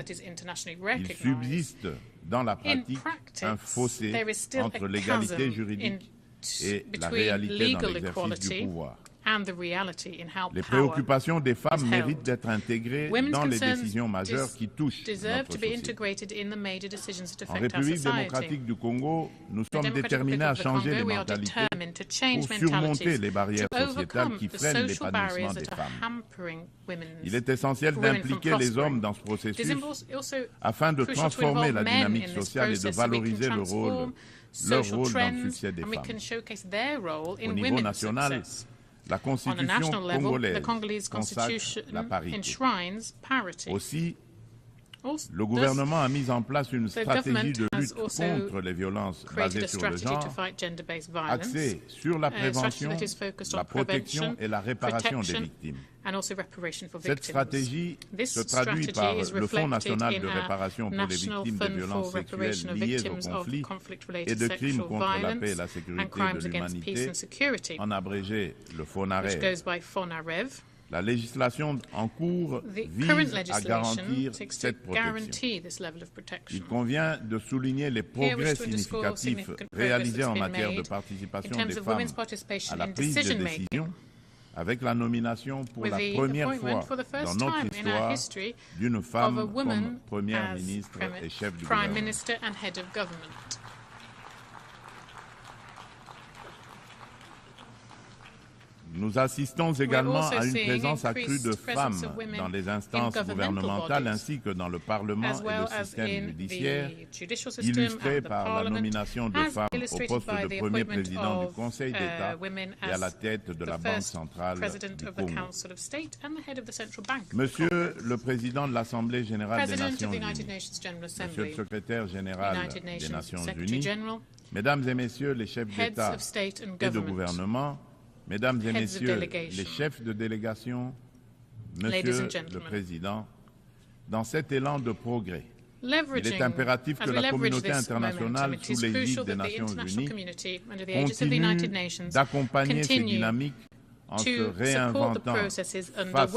il subsiste dans la pratique un fossé entre l'égalité juridique et la réalité dans l'exercice du pouvoir. Les préoccupations des femmes méritent d'être intégrées dans les décisions majeures qui touchent notre société. En République démocratique du Congo, nous sommes déterminés à changer les mentalités pour surmonter les barrières sociétales qui freinent l'épanouissement des femmes. Il est essentiel d'impliquer les hommes dans ce processus afin de transformer la dynamique sociale et de valoriser leur rôle dans le succès des femmes. Au niveau national, la Constitution congolaise consacre la parité. Aussi, le gouvernement a mis en place une stratégie de lutte contre les violences basées sur le genre, axée sur la prévention, la protection et la réparation des victimes. Cette stratégie se traduit par le Fonds national de réparation pour les victimes de violences sexuelles liées au conflit et de crimes contre la paix et la sécurité de l'humanité, en abrégé le FONAREV. La législation en cours vise à garantir cette protection. Il convient de souligner les progrès significatifs réalisés en matière de participation des femmes à la prise de décision, avec la nomination pour la première fois dans notre histoire d'une femme comme première ministre et chef du gouvernement. Nous assistons également à une présence accrue de femmes dans les instances gouvernementales ainsi que dans le Parlement et le système judiciaire, illustré par la nomination de femmes au poste de premier président du Conseil d'État et à la tête de la Banque centrale du Congo. Monsieur le Président de l'Assemblée générale des Nations unies, Monsieur le Secrétaire général des Nations unies, Mesdames et Messieurs les chefs d'État et de gouvernement, Mesdames et Messieurs les chefs de délégation, Monsieur le Président, dans cet élan de progrès, il est impératif que la communauté internationale, sous l'égide des Nations Unies, continue d'accompagner ces dynamiques en se réinventant face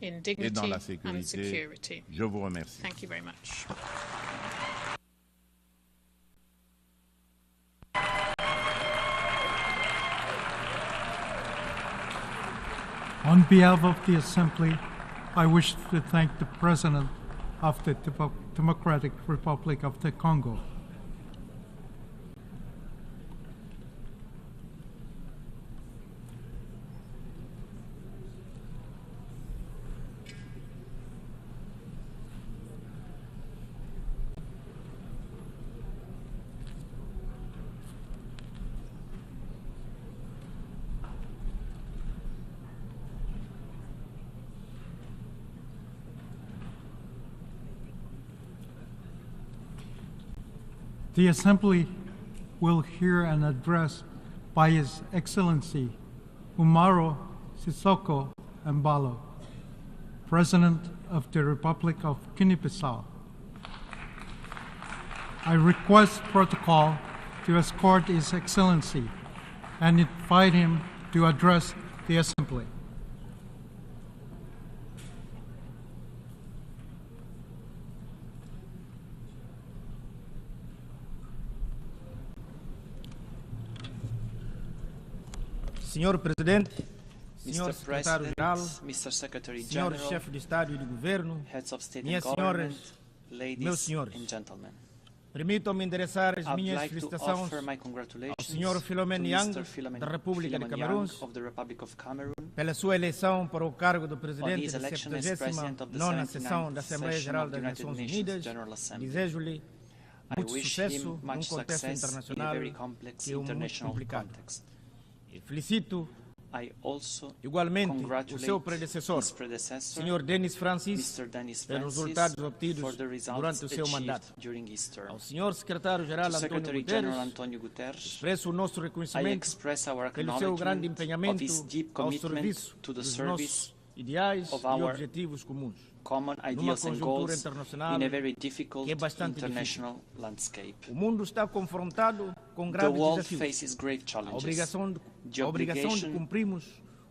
in dignity and security. Je vous remercie. Thank you very much. On behalf of the Assembly, I wish to thank the President of the Democratic Republic of the Congo. The Assembly will hear an address by His Excellency Umaro Sissoco Embalo, President of the Republic of Guinea-Bissau. I request protocol to escort His Excellency and invite him to address the Assembly. Senhor Presidente, Senhor Mr. Secretário-Geral, Mr. Secretary Senhores General, Chefe de Estado e de Governo, Heads of State minhas and Government, senhoras, ladies meus senhores, and gentlemen. permitam-me endereçar as I'd minhas like to felicitações offer my ao congratulations Senhor Philomene to Yang, Mr. Philemon- da República de Philemon Camarões, Yang of the Republic of Cameroon, pela sua eleição para o cargo de on Presidente his da election as President of the 79ª Sessão 79th da Assembleia Session Geral of the das United Nações Nations Unidas. General Assembly. Desejo-lhe I muito wish sucesso him much num contexto success in a internacional very complex que é muito international complicado. context. E felicito I also igualmente o congratulate seu predecessor, his predecessor, Sr. Denis Francis, Mr. Dennis pelos Francis, resultados obtidos for the results durante o seu achieved mandato. during his term. Ao Sr. Secretário-Geral To António Secretary General Guterres, Antonio Guterres, expresso o nosso I reconhecimento express our pelo seu grande acknowledgement of empenhamento his deep ao commitment serviço to the dos service nossos ideais of e our objetivos comuns, common numa ideals and conjuntura goals internacional in a very difficult que é bastante international landscape. O mundo está confrontado com The graves world desafios. faces grave A challenges. obrigação The de obligation cumprirmos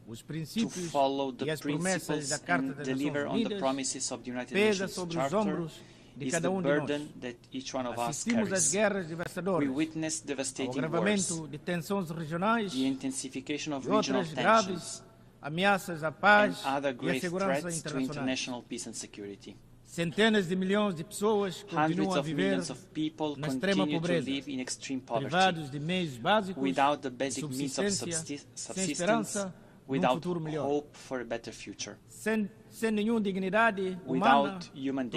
os to princípios follow e the as promessas principles da Carta and das deliver Nações on the Unidas promises of the United pesa Nations sobre os Charter ombros de is cada the de nós. burden that each one of us Assistimos às carries. guerras devastadoras, We witness ao devastating wars, agravamento de tensões regionais the intensification of e regional outras tensions, graves ameaças à and paz other e à grave segurança threats to internacional. international peace and security. Centenas de milhões de pessoas Hundreds continuam a of viver millions of people na extrema continue to pobreza, live in extreme poverty, privados de meios básicos, without the basic de means of subsistência, sem subsistence, esperança, num without futuro melhor. hope for a better future. Sem nenhuma dignidade humana, Without human dignity,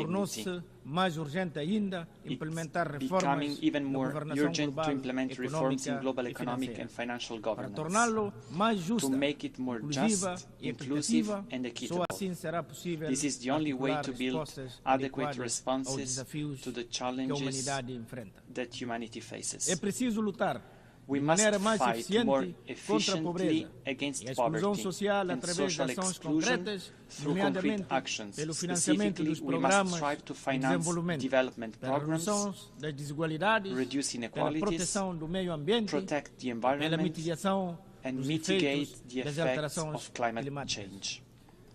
tornou-se mais urgente ainda implementar reformas becoming even na more governação urgent to global, implement reforms in econômica global e economic financeira, and financial para governance, torná-lo mais justo, to make it more inclusiva just, e inclusive equitativa. and Só equitable. assim será possível This is the only way to articular build respostas adequate adequadas aos responses desafios to the que a challenges humanidade enfrenta. that humanity faces. É preciso lutar We de must maneira mais fight more eficiente contra a efficiently pobreza against e a exclusão poverty social and através de social ações exclusion concretas, through concrete nomeadamente actions. pelo financiamento Specifically, dos we must programas strive to de finance desenvolvimento, development pela programs, redução das desigualdades, reduce pela inequalities, proteção do meio ambiente, protect the pela environment, mitigação and dos mitigate efeitos the das effects alterações of climate climáticas. change.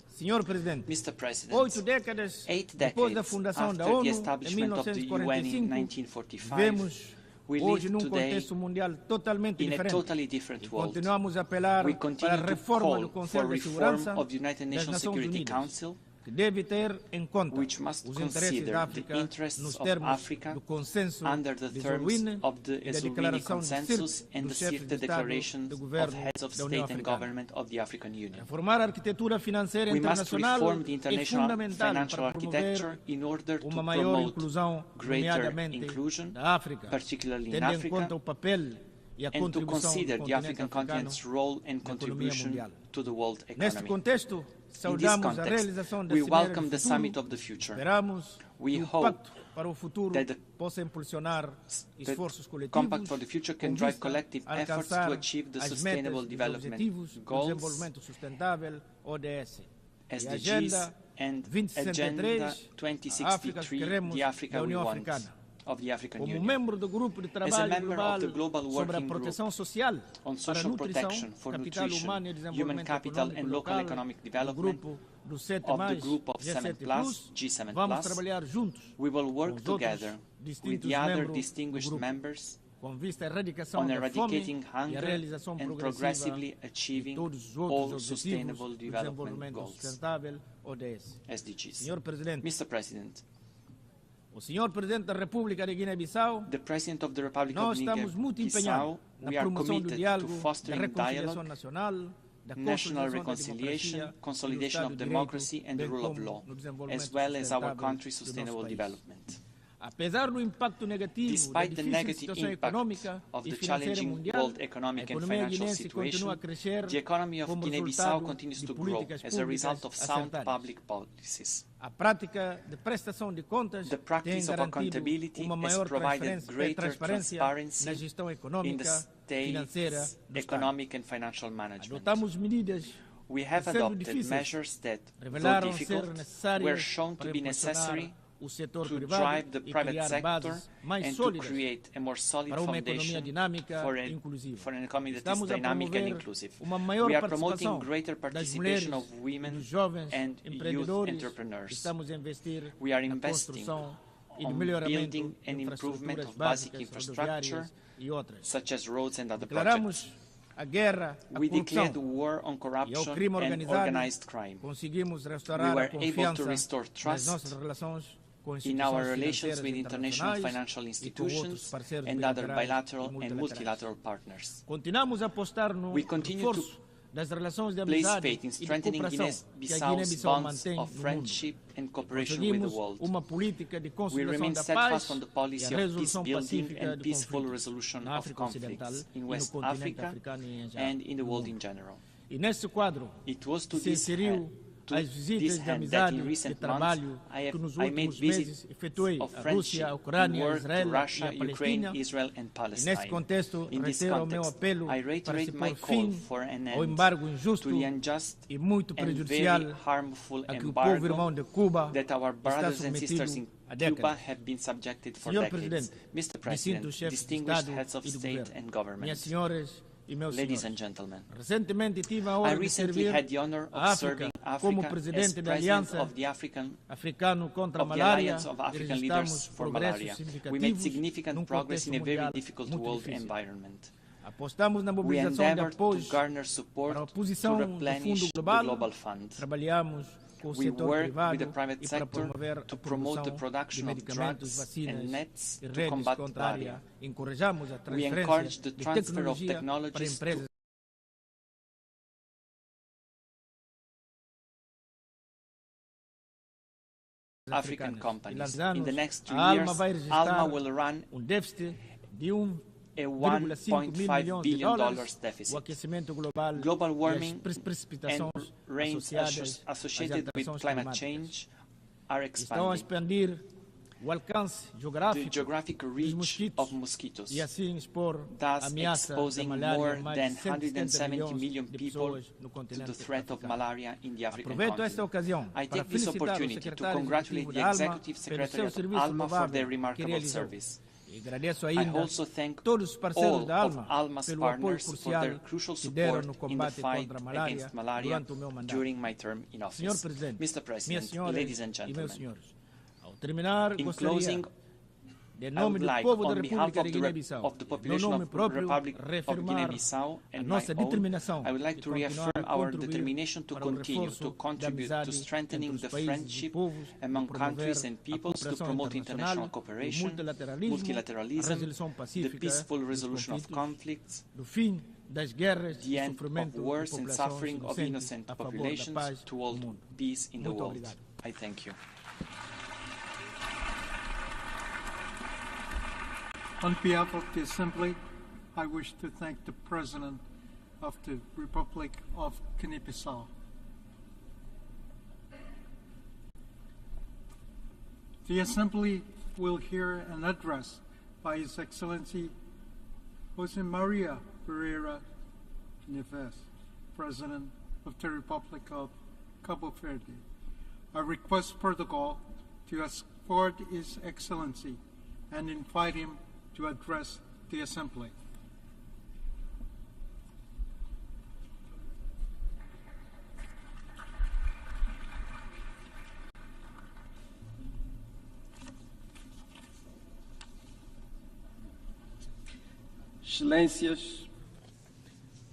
Senhor Presidente, Mr. President, 8 décadas 8 depois da decades fundação da after ONU, the em establishment of the UN in 1945, 1945, vivemos we hoje live num today contexto mundial totalmente in a diferente. totally different E world. continuamos a apelar We para continue a to reforma do call Conselho for de reform Segurança of the United das Nations Nações Security Unidas, Council, que deve ter em conta which must os interesses consider da the África interests nos of termos Africa do consenso under the de terms Zolwyn of the e da Zolwyn declaração de Consensus Sirte and the dos chefes Sirte de Estado Declaration de of Governo Heads of da União State and Africana. Government of the African Union. Reformar a arquitetura financeira We must internacional reform the é international fundamental financial para promover architecture in order to uma maior promote inclusão, greater nomeadamente inclusion, da África, particularly in tendo em Africa, conta o papel e a and to contribuição consider do the continente African africano continent's role and na economia contribution mundial. to the world Neste economy. contexto, In this saudamos a context, realização da we Cimeira welcome do the Futuro. Summit of the Future. Esperamos We que o hope Pacto para o Futuro that the possa impulsionar esforços coletivos Compact for the Future can com drive vista collective a efforts to alcançar achieve the as Sustainable metas e os Development objetivos do Goals, desenvolvimento sustentável ODS. E a SDGs, Agenda and 2063, Agenda a África que 2063, queremos the Africa da we União want Africana. of the African Como Union. membro do grupo de As a trabalho member of the global Global sobre a Working proteção Group social on para a social nutrição, protection for capital nutrition, humano e human desenvolvimento capital and econômico local local, economic do development grupo do 7+, of the group of 7+, G7+, G7+, vamos trabalhar juntos we will com work os outros together with distintos the other membros do distinguished grupo. members on eradicating hunger and progressively achieving all sustainable development goals, SDGs. Mr. President, the President of the Republic of Guinea-Bissau, we are committed to fostering dialogue, national reconciliation, consolidation of democracy and the rule of law, as well as our country's sustainable development. Despite the negative impact of the challenging world economic and financial situation, the economy of Guinea-Bissau continues to grow as a result of sound public policies. The practice of accountability has provided greater transparency in the state's economic and financial management. We have adopted measures that, though difficult, were shown to be necessary to drive the private sector and to create a more solid foundation for an economy that is dynamic and inclusive. We are promoting greater participation of women and youth entrepreneurs. We are investing on building and improvement of basic infrastructure, such as roads and other projects. We declared war on corruption and organized crime. We were able to restore trust in our relations with international financial institutions and other bilateral and multilateral partners. We continue to place faith in strengthening Guinea-Bissau's bonds of friendship and cooperation with the world. We remain steadfast on the policy of peace building and peaceful resolution of conflicts in West Africa and in the world in general. It was to this end that in recent months I made visits of friendship and work to Russia, Ukraine, Israel and Palestine. In this context, I reiterate my call for an end to the unjust and very harmful embargo that our brothers and sisters in Cuba have been subjected for decades. Mr. President, distinguished heads of state and government, ladies and gentlemen, I recently had the honor of serving Africa as President of the Alliance of African Leaders for Malaria. We made significant progress in a very difficult world environment. We endeavored to garner support to replenish the Global Fund. We work with the private sector to promote the production of drugs and nets to combat malaria. We encourage the transfer of technologies to African companies. In the next 2 years, ALMA will run a $1.5 billion deficit. Global warming and rains associated with climate change are expanding. The geographic reach of mosquitoes, thus exposing more than 170 million people to the threat of malaria in the African continent. I take this opportunity to congratulate the Executive Secretary of ALMA for their remarkable service. I also thank all of ALMA's partners for their crucial support in the fight against malaria during my term in office. Mr. President, ladies and gentlemen, in closing, I would like, on behalf of the population of the Republic of Guinea-Bissau and my own, I would like to reaffirm our determination to continue to contribute to strengthening the friendship among countries and peoples, to promote international cooperation, multilateralism, the peaceful resolution of conflicts, the end of wars and suffering of innocent populations, to world peace in the world. I thank you. On behalf of the Assembly, I wish to thank the President of the Republic of Guinea-Bissau. The Assembly will hear an address by His Excellency José Maria Pereira Neves, President of the Republic of Cabo Verde. I request protocol to escort His Excellency and invite him to address the Assembly. Excelências,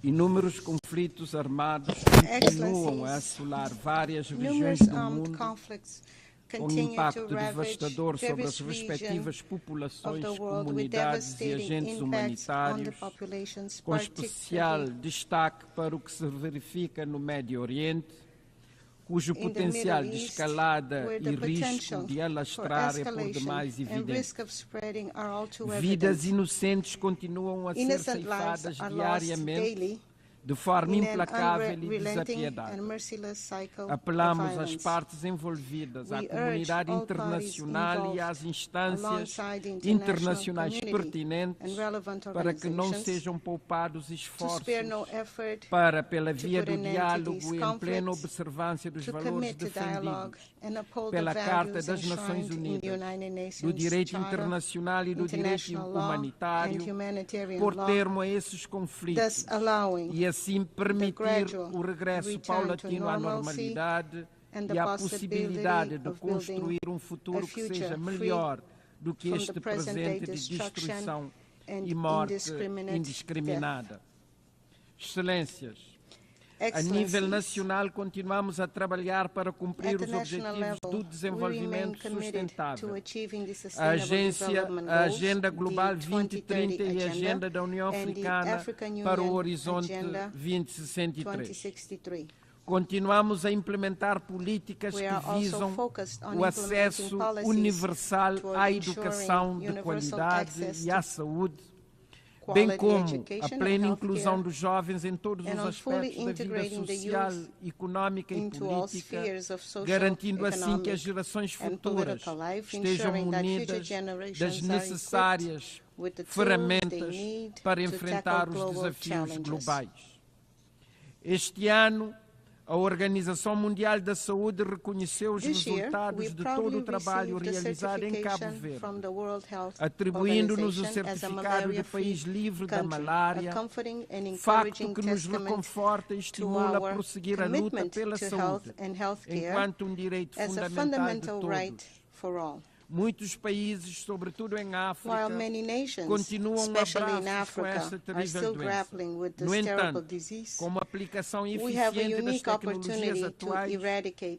inúmeros conflitos armados continuam a assolar várias regiões do mundo, com impacto devastador sobre as respectivas populações, comunidades e agentes humanitários, com especial destaque para o que se verifica no Médio Oriente, cujo potencial de escalada e risco de alastrar é por demais evidente. Vidas inocentes continuam a ser ceifadas diariamente de forma implacável e desapiedada. Apelamos às partes envolvidas, à comunidade internacional e às instâncias internacionais pertinentes para que não sejam poupados esforços para, pela via do diálogo e em plena observância dos valores defendidos pela Carta das Nações Unidas, do direito internacional e do direito humanitário, pôr termo a esses conflitos e assim permitir o regresso paulatino à normalidade e a possibilidade de construir um futuro que seja melhor do que este presente de destruição e morte indiscriminada. Excelências, a nível nacional, continuamos a trabalhar para cumprir os objetivos do desenvolvimento sustentável. A Agenda Global 2030 e a Agenda da União Africana para o Horizonte 2063. Continuamos a implementar políticas que visam o acesso universal à educação de qualidade e à saúde, bem como a plena inclusão dos jovens em todos os aspectos da vida social, económica e política, garantindo assim que as gerações futuras estejam munidas das necessárias ferramentas para enfrentar os desafios globais. Este ano, a Organização Mundial da Saúde reconheceu os resultados de todo o trabalho realizado em Cabo Verde, atribuindo-nos o certificado de país livre da malária, facto que nos reconforta e estimula a prosseguir a luta pela saúde, enquanto um direito fundamental de todos. Muitos países, sobretudo em África, continuam abraçados com esta terrível doença. No entanto, como aplicação eficiente das tecnologias atuais,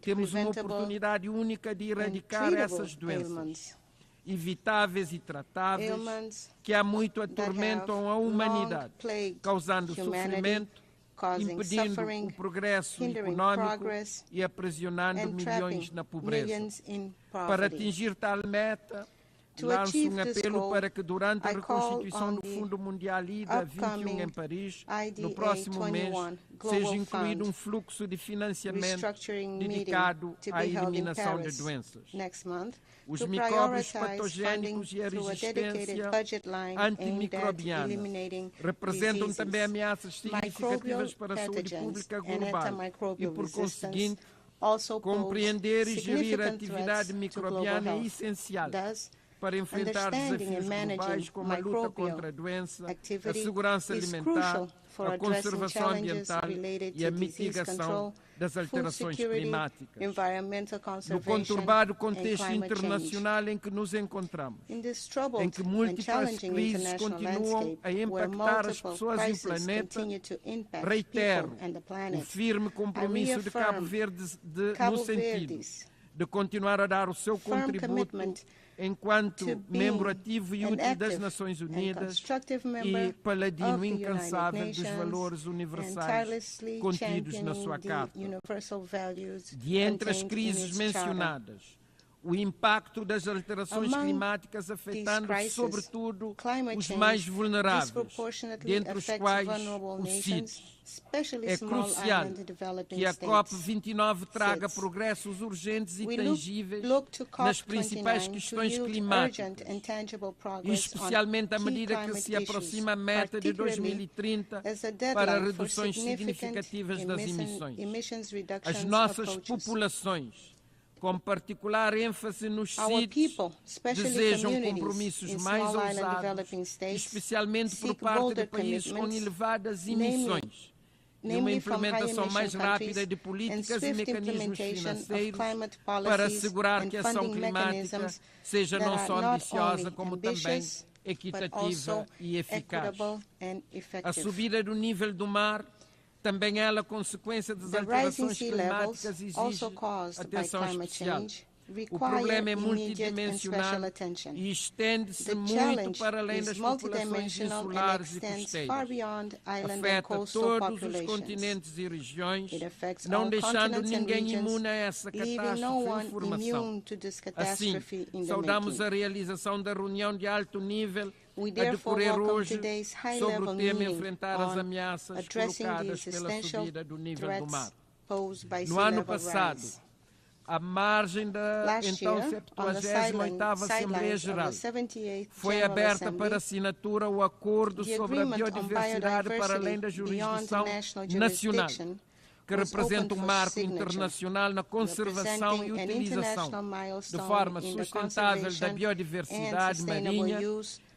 temos uma oportunidade única de erradicar essas doenças evitáveis e tratáveis que há muito atormentam a humanidade, causando sofrimento, impedindo o progresso econômico e aprisionando milhões na pobreza. Para atingir tal meta, lanço um apelo para que durante a reconstituição do Fundo Mundial IDA 21 em Paris, no próximo mês, seja incluído um fluxo de financiamento dedicado à eliminação de doenças. Os micróbios patogénicos e a resistência antimicrobiana representam também ameaças significativas para a saúde pública global e, por conseguinte, compreender e gerir a atividade microbiana é essencial para enfrentar desafios globais como a luta contra a doença, a segurança alimentar, a conservação ambiental e a mitigação das alterações climáticas. No conturbado contexto internacional em que nos encontramos, em que múltiplas crises continuam a impactar as pessoas e o planeta, reitero o firme compromisso de Cabo Verde no sentido de continuar a dar o seu contributo enquanto membro ativo e útil das Nações Unidas e paladino incansável dos valores universais contidos na sua Carta. De entre as crises mencionadas, o impacto das alterações climáticas afetando sobretudo os mais vulneráveis, dentre os quais os sítios. É crucial que a COP29 traga progressos urgentes e tangíveis nas principais questões climáticas, especialmente à medida que se aproxima a meta de 2030 para reduções significativas das emissões. As nossas populações, com particular ênfase nos sítios, desejam compromissos mais ousados, especialmente por parte de países com elevadas emissões, e uma implementação mais rápida de políticas e mecanismos financeiros para assegurar que a ação climática seja não só ambiciosa, como também equitativa e eficaz. A subida do nível do mar, também ela consequência das alterações climáticas, exige atenção especial. O problema é multidimensional e estende-se muito para além das populações insulares e costeiras. Afeta todos os continentes e regiões, não deixando ninguém imune a essa catástrofe em formação. Assim, saudamos a realização da reunião de alto nível a decorrer hoje sobre o tema enfrentar as ameaças colocadas pela subida do nível do mar. No ano passado, à margem da então 78ª Assembleia Geral, foi aberta para assinatura o Acordo sobre a Biodiversidade para além da jurisdição nacional, que representa um marco internacional na conservação e utilização de forma sustentável da biodiversidade marinha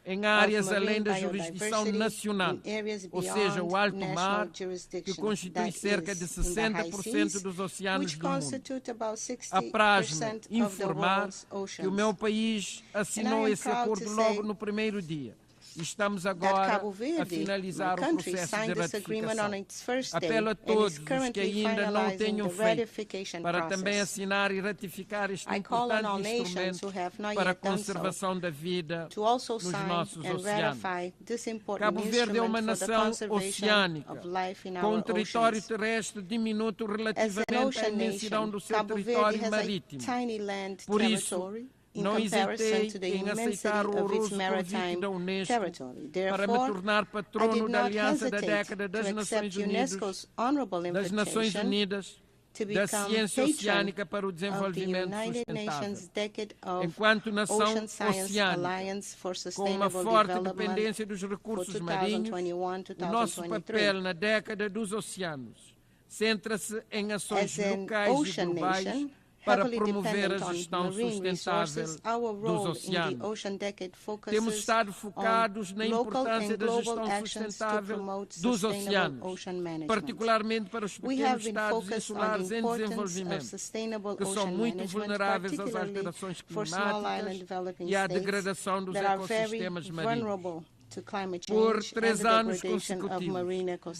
em áreas além da jurisdição nacional, ou seja, o alto mar, que constitui cerca de 60% dos oceanos do mundo. Apraz-me informar que o meu país assinou esse acordo logo no primeiro dia. Estamos agora a finalizar o processo de ratificação. Apelo a todos os que ainda não o tenham feito para também assinar e ratificar este importante instrumento para a conservação da vida nos nossos oceanos. Cabo Verde é uma nação oceânica, com um território terrestre diminuto relativamente à imensidão do seu território marítimo. Por isso, não hesitei em aceitar o honroso convite da Unesco para me tornar patrono da Aliança da Década das Nações Unidas, da Ciência Oceânica para o Desenvolvimento Sustentável. Enquanto nação oceânica, com uma forte dependência dos recursos marinhos, o nosso papel na década dos oceanos centra-se em ações locais e globais para promover a gestão sustentável dos oceanos. Temos estado focados na importância da gestão sustentável dos oceanos, particularmente para os pequenos estados insulares em desenvolvimento, que são muito vulneráveis às alterações climáticas e à degradação dos ecossistemas marinhos. Por 3 anos consecutivos,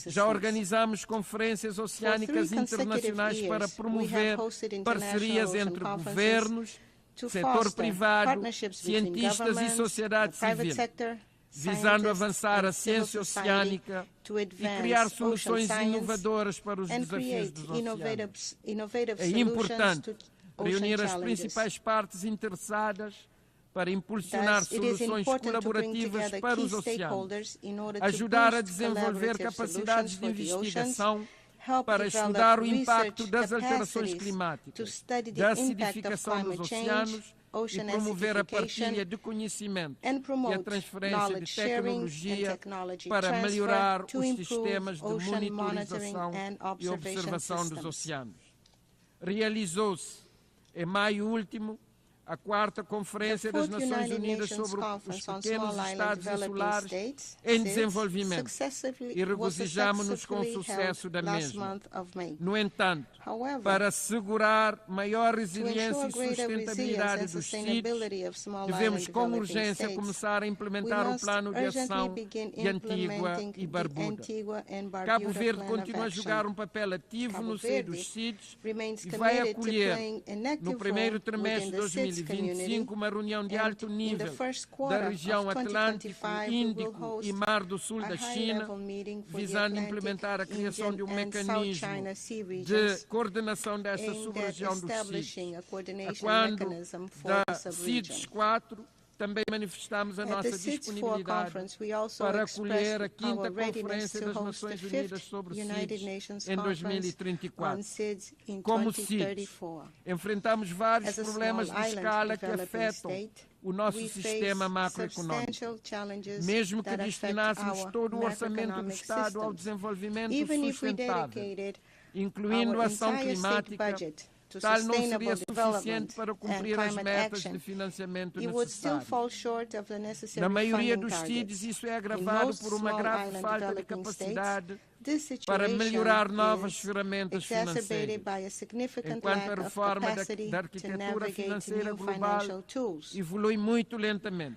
já organizamos conferências oceânicas internacionais para promover parcerias entre governos, setor privado, cientistas e sociedade civil, visando avançar a ciência oceânica e criar soluções inovadoras para os desafios dos oceanos. É importante reunir as principais partes interessadas para impulsionar soluções colaborativas para os oceanos, ajudar a desenvolver capacidades de investigação para estudar o impacto das alterações climáticas, da acidificação dos oceanos e promover a partilha de conhecimento e a transferência de tecnologia para melhorar os sistemas de monitorização e observação dos oceanos. Realizou-se, em maio último, a 4ª Conferência das Nações Unidas sobre os Pequenos Estados Insulares em Desenvolvimento e regozijamo-nos com o sucesso da mesma. No entanto, para assegurar maior resiliência e sustentabilidade dos sítios, devemos com urgência começar a implementar o plano de ação de Antigua e Barbuda. Cabo Verde continua a jogar um papel ativo no seio dos sítios e vai acolher, no primeiro trimestre de 2025, uma reunião de alto nível da região Atlântico, Índico e Mar do Sul da China, visando implementar a criação de um mecanismo de coordenação desta sub-região dos sítios. A quando da CITES 4, também manifestamos a nossa disponibilidade para acolher a 5ª Conferência das Nações Unidas sobre CITES em 2034. Como CITES, enfrentamos vários problemas de escala que afetam o nosso sistema macroeconômico. Mesmo que destinássemos todo o orçamento do Estado ao desenvolvimento sustentável, incluindo a ação climática, tal não seria suficiente para cumprir as metas de financiamento necessárias. Na maioria dos sítios, isso é agravado por uma grave falta de capacidade para melhorar novas ferramentas financeiras, enquanto a reforma da arquitetura financeira global evolui muito lentamente.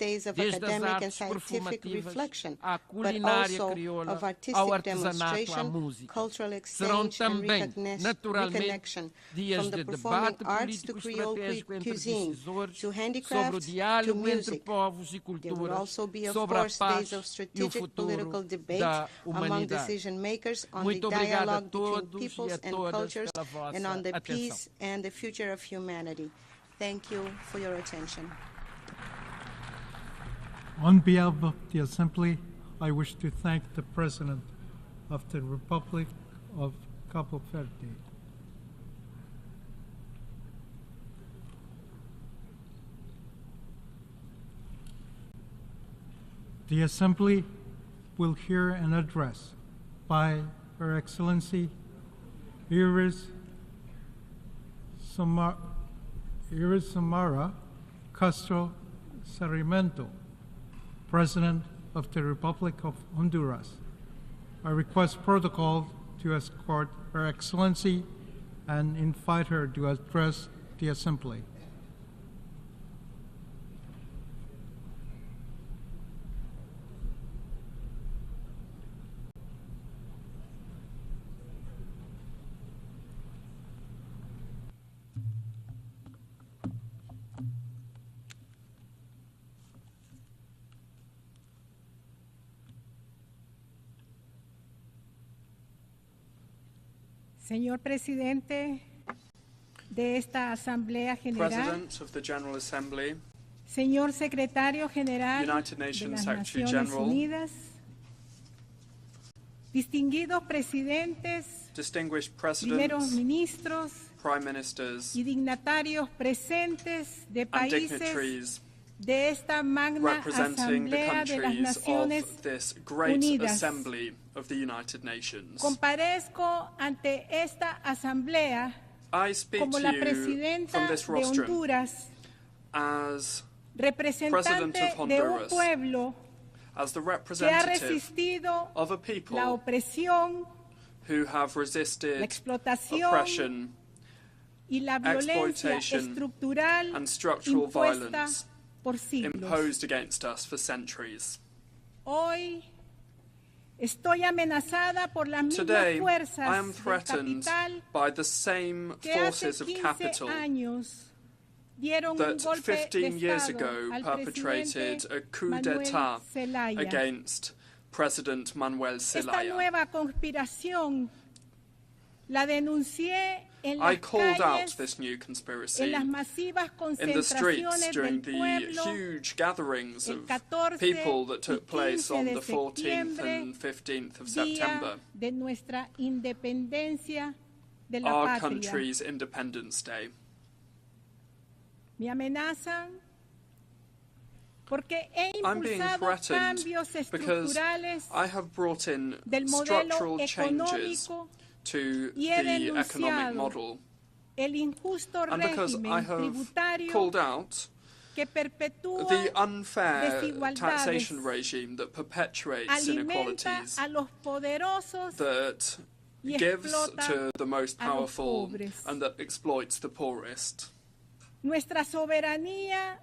days of academic and scientific reflection, but also of artistic demonstration, cultural exchange, and reconnection, from the performing arts to Creole cuisine, to handicraft, to music. There will also be, of course, days of strategic political debate among decision makers on the dialogue between peoples and cultures and on the peace and the future of humanity. Thank you for your attention. On behalf of the Assembly, I wish to thank the President of the Republic of Cabo Verde, The Assembly will hear an address by Her Excellency Iris Samara Castro Sarmiento, President of the Republic of Honduras. I request protocol to escort Her Excellency and invite her to address the Assembly. Señor Presidente de esta Asamblea General, President of the General Assembly, Señor Secretario General United de Nations las Secretary Naciones General, Unidas, distinguidos presidentes, distinguished primeros presidents, ministros prime ministers, y dignatarios presentes de and países dignitaries de esta magna representing the Asamblea de las countries Naciones of this great Unidas. assembly of the United Nations. Comparezco ante esta Asamblea I speak como to la you presidenta from this de rostrum Honduras, as representante President of de un Honduras, pueblo as the que ha representative resistido of a people la opresión, who have la resisted explotación oppression, y la violencia exploitation, estructural and structural impuesta violence por siglos. imposed against us for centuries. Hoy estoy amenazada por las mismas Today, fuerzas I am del threatened capital by the same que hace forces of 15 capital años dieron un that golpe 15 de years Estado ago al perpetrated presidente a coup Manuel d'etat Zelaya. against President Manuel Esta Zelaya. nueva conspiración la denuncié en I las called out calles, this new conspiracy en las masivas in the streets concentraciones during del the pueblo, huge gatherings el of 14 people that took y place 15 on de the 14th septiembre, and 15th of día September, de nuestra independencia de la our patria. country's Independence Day. Me amenazan porque he I'm being impulsado threatened cambios because estructurales I have brought in del modelo structural changes económico to y he the economic denunciado model, el injusto and because I régimen have tributario called out que perpetúa the unfair desigualdades, taxation regime that perpetuates alimenta inequalities, a los poderosos that y gives explota to the most a los powerful pobres. and that exploits the poorest. Nuestra soberanía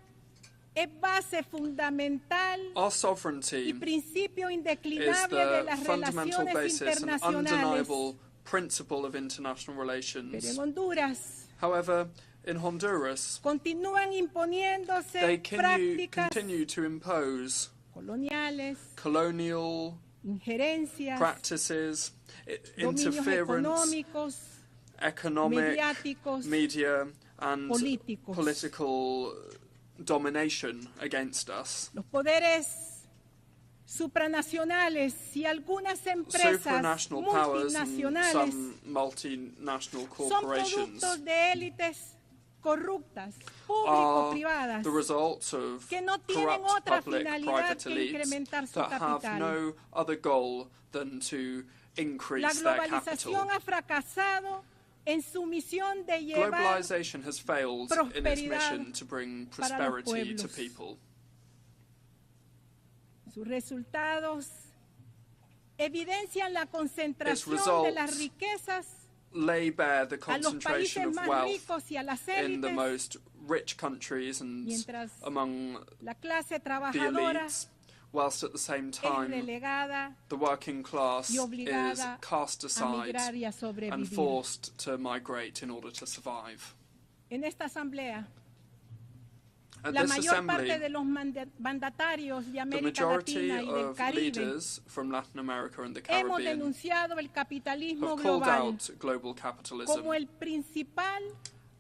es base fundamental Our y sovereignty principio is indeclinable de the las fundamental relaciones basis and internacionales. undeniable principle of international Pero relations. en Honduras However, in Honduras, continúan imponiéndose they prácticas continue to impose coloniales, colonial injerencias, practices, dominios interference, económicos, economic, mediáticos, media, and políticos. political domination against us. Los poderes supranacionales y algunas empresas Supranational powers and multinacionales some multinational son corporations productos de élites corruptas, are público-privadas, the results of que no tienen corrupt otra public-private finalidad que elites incrementar su that have capital. no other goal than to La increase their capital. globalización ha fracasado en su misión de llevar Globalization has failed in its prosperidad mission to bring para los prosperity to pueblos. people. Sus resultados evidencian la Its concentración de las results riquezas lay bare the a los concentration países of más wealth ricos y a las in the élites, most rich countries and mientras among la clase the trabajadora elites, whilst at the same es time relegada the working class y is obligada cast a aside migrar y a and sobrevivir. forced to migrate in order to survive. En esta asamblea, At la this mayor parte assembly, de los mandatarios de the América majority Latina y del of Caribe leaders from Latin America and the hemos Caribbean denunciado el capitalismo have called global out global capitalism como el principal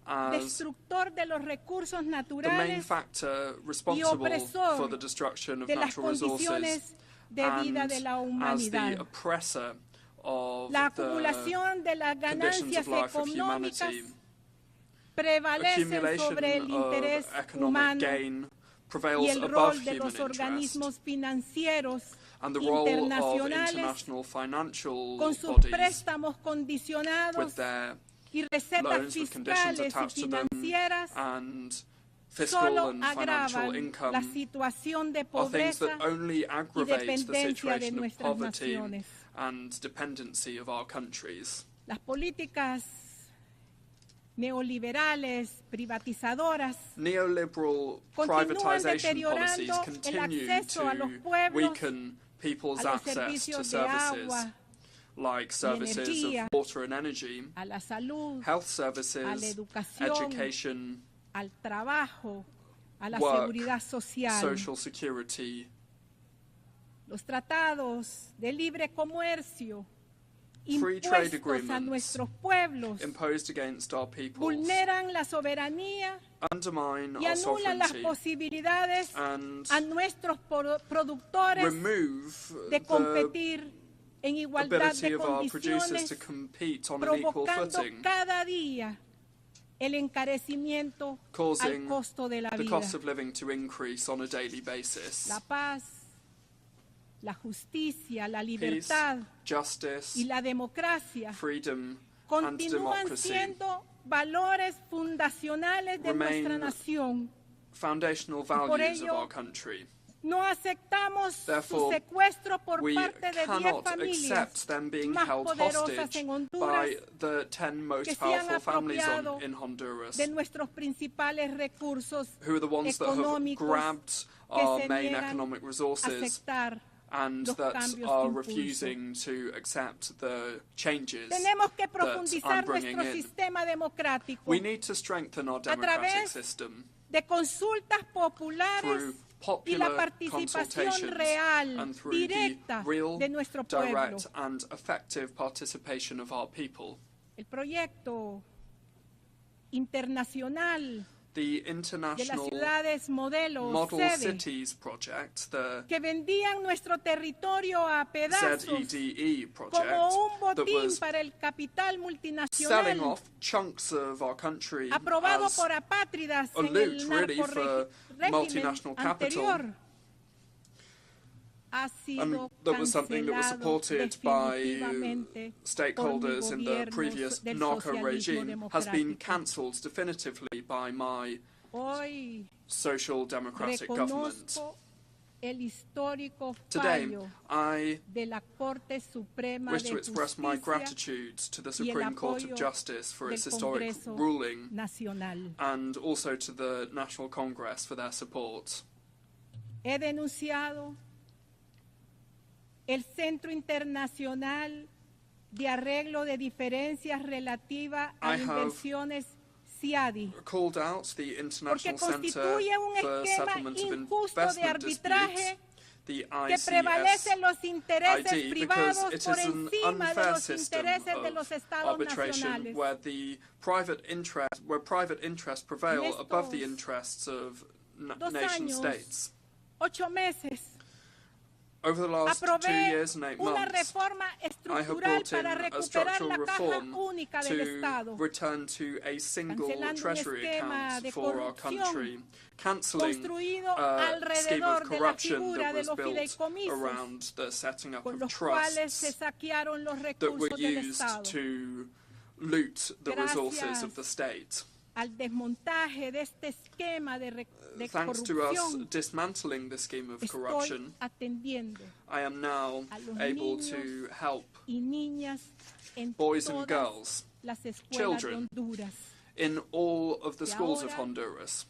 as destructor de los recursos the main naturales factor y responsible opresor for the destruction of de las natural resources condiciones de vida and de la as humanidad. the oppressor of La the acumulación de las conditions ganancias of life of económicas humanity. prevalecen Accumulation sobre el of interés economic humano gain prevails above human interest, and the role of international financial bodies with their loans with conditions attached to them and fiscal and financial income are things that only aggravate the situation of poverty and dependency of our countries. Las políticas neoliberales, privatizadoras, neoliberal privatization policies continue to weaken people's access to services like services of water and energy, health services, education, al trabajo, a la work, seguridad social. social security. Los tratados de libre comercio Free trade impuestos a nuestros pueblos imposed against our peoples vulneran la soberanía undermine y our anulan las sovereignty posibilidades and a nuestros productores remove de competir en the igualdad ability de of our producers condiciones, to compete on an equal provocando footing, cada día el encarecimiento al causing costo de la the vida. cost of living to increase on a daily basis. La paz, la justicia, la Peace, libertad justice, y la democracia freedom, and continúan democracy siendo valores fundacionales de remain nuestra nación. foundational Por values of ello, our country. no aceptamos su Therefore, secuestro por we parte de 10 cannot familias accept them being más held poderosas hostage en Honduras by the 10 que most se han powerful families apropiado in Honduras, de nuestros principales recursos who are the ones that have económicos grabbed que our se main niegan economic a resources aceptar and los that cambios are que impulso. refusing to accept the changes Tenemos que that I'm profundizar bringing nuestro in. sistema democrático We need to strengthen our a democratic través system de consultas populares through y la popular participación consultations real, and through directa the real, de nuestro pueblo. direct and effective participation of our people. El proyecto internacional The de las international ciudades modelos Model sede, Cities Project, the que vendían nuestro territorio a pedazos ZEDE project, como un that botín was para el capital selling multinacional off chunks of our country aprobado as por apátridas a en loot, el really, for régimen multinational capital. anterior ha sido that was something that was cancelado supported by definitivamente stakeholders por mi in the gobierno previous del narco socialismo regime, has been democrático. cancelled definitively by my Hoy social democratic government. reconozco el histórico Today, fallo I de la Corte Suprema wish de to express my Justicia gratitude to the y el Supreme Court of apoyo Justice for its del historic Congreso ruling, Nacional. and also to the National Congress for their support. He denunciado el Centro Internacional de Arreglo de Diferencias relativa a I have inversiones CIADI, Called out the porque International Center constituye un for esquema Settlement of injusto de Investment arbitraje Disputes, the que prevalece los intereses ICSID, privados because it por is an encima de unfair los system intereses de los of estados arbitration nacionales. where private interests prevail En above the estos interests of 2 nation años, states. 8 meses, Over the last 2 aprobé years and 8 una months, reforma I have estructural brought in para a recuperar structural la caja reform única del to Estado, return to a single cancelando un treasury esquema account de for our corrupción country, cancelling construido a scheme of alrededor de la corruption figura that de was los built fideicomisos, around the setting up con of los cuales se trusts saquearon los that were recursos del used Estado. to loot the resources of the state. Al desmontaje de este esquema de Thanks to us corrupción, dismantling the scheme of estoy corruption, atendiendo I am now a los able niños to help y niñas en boys and todas girls, las escuelas children, de Honduras. in all of the Y schools of ahora Honduras.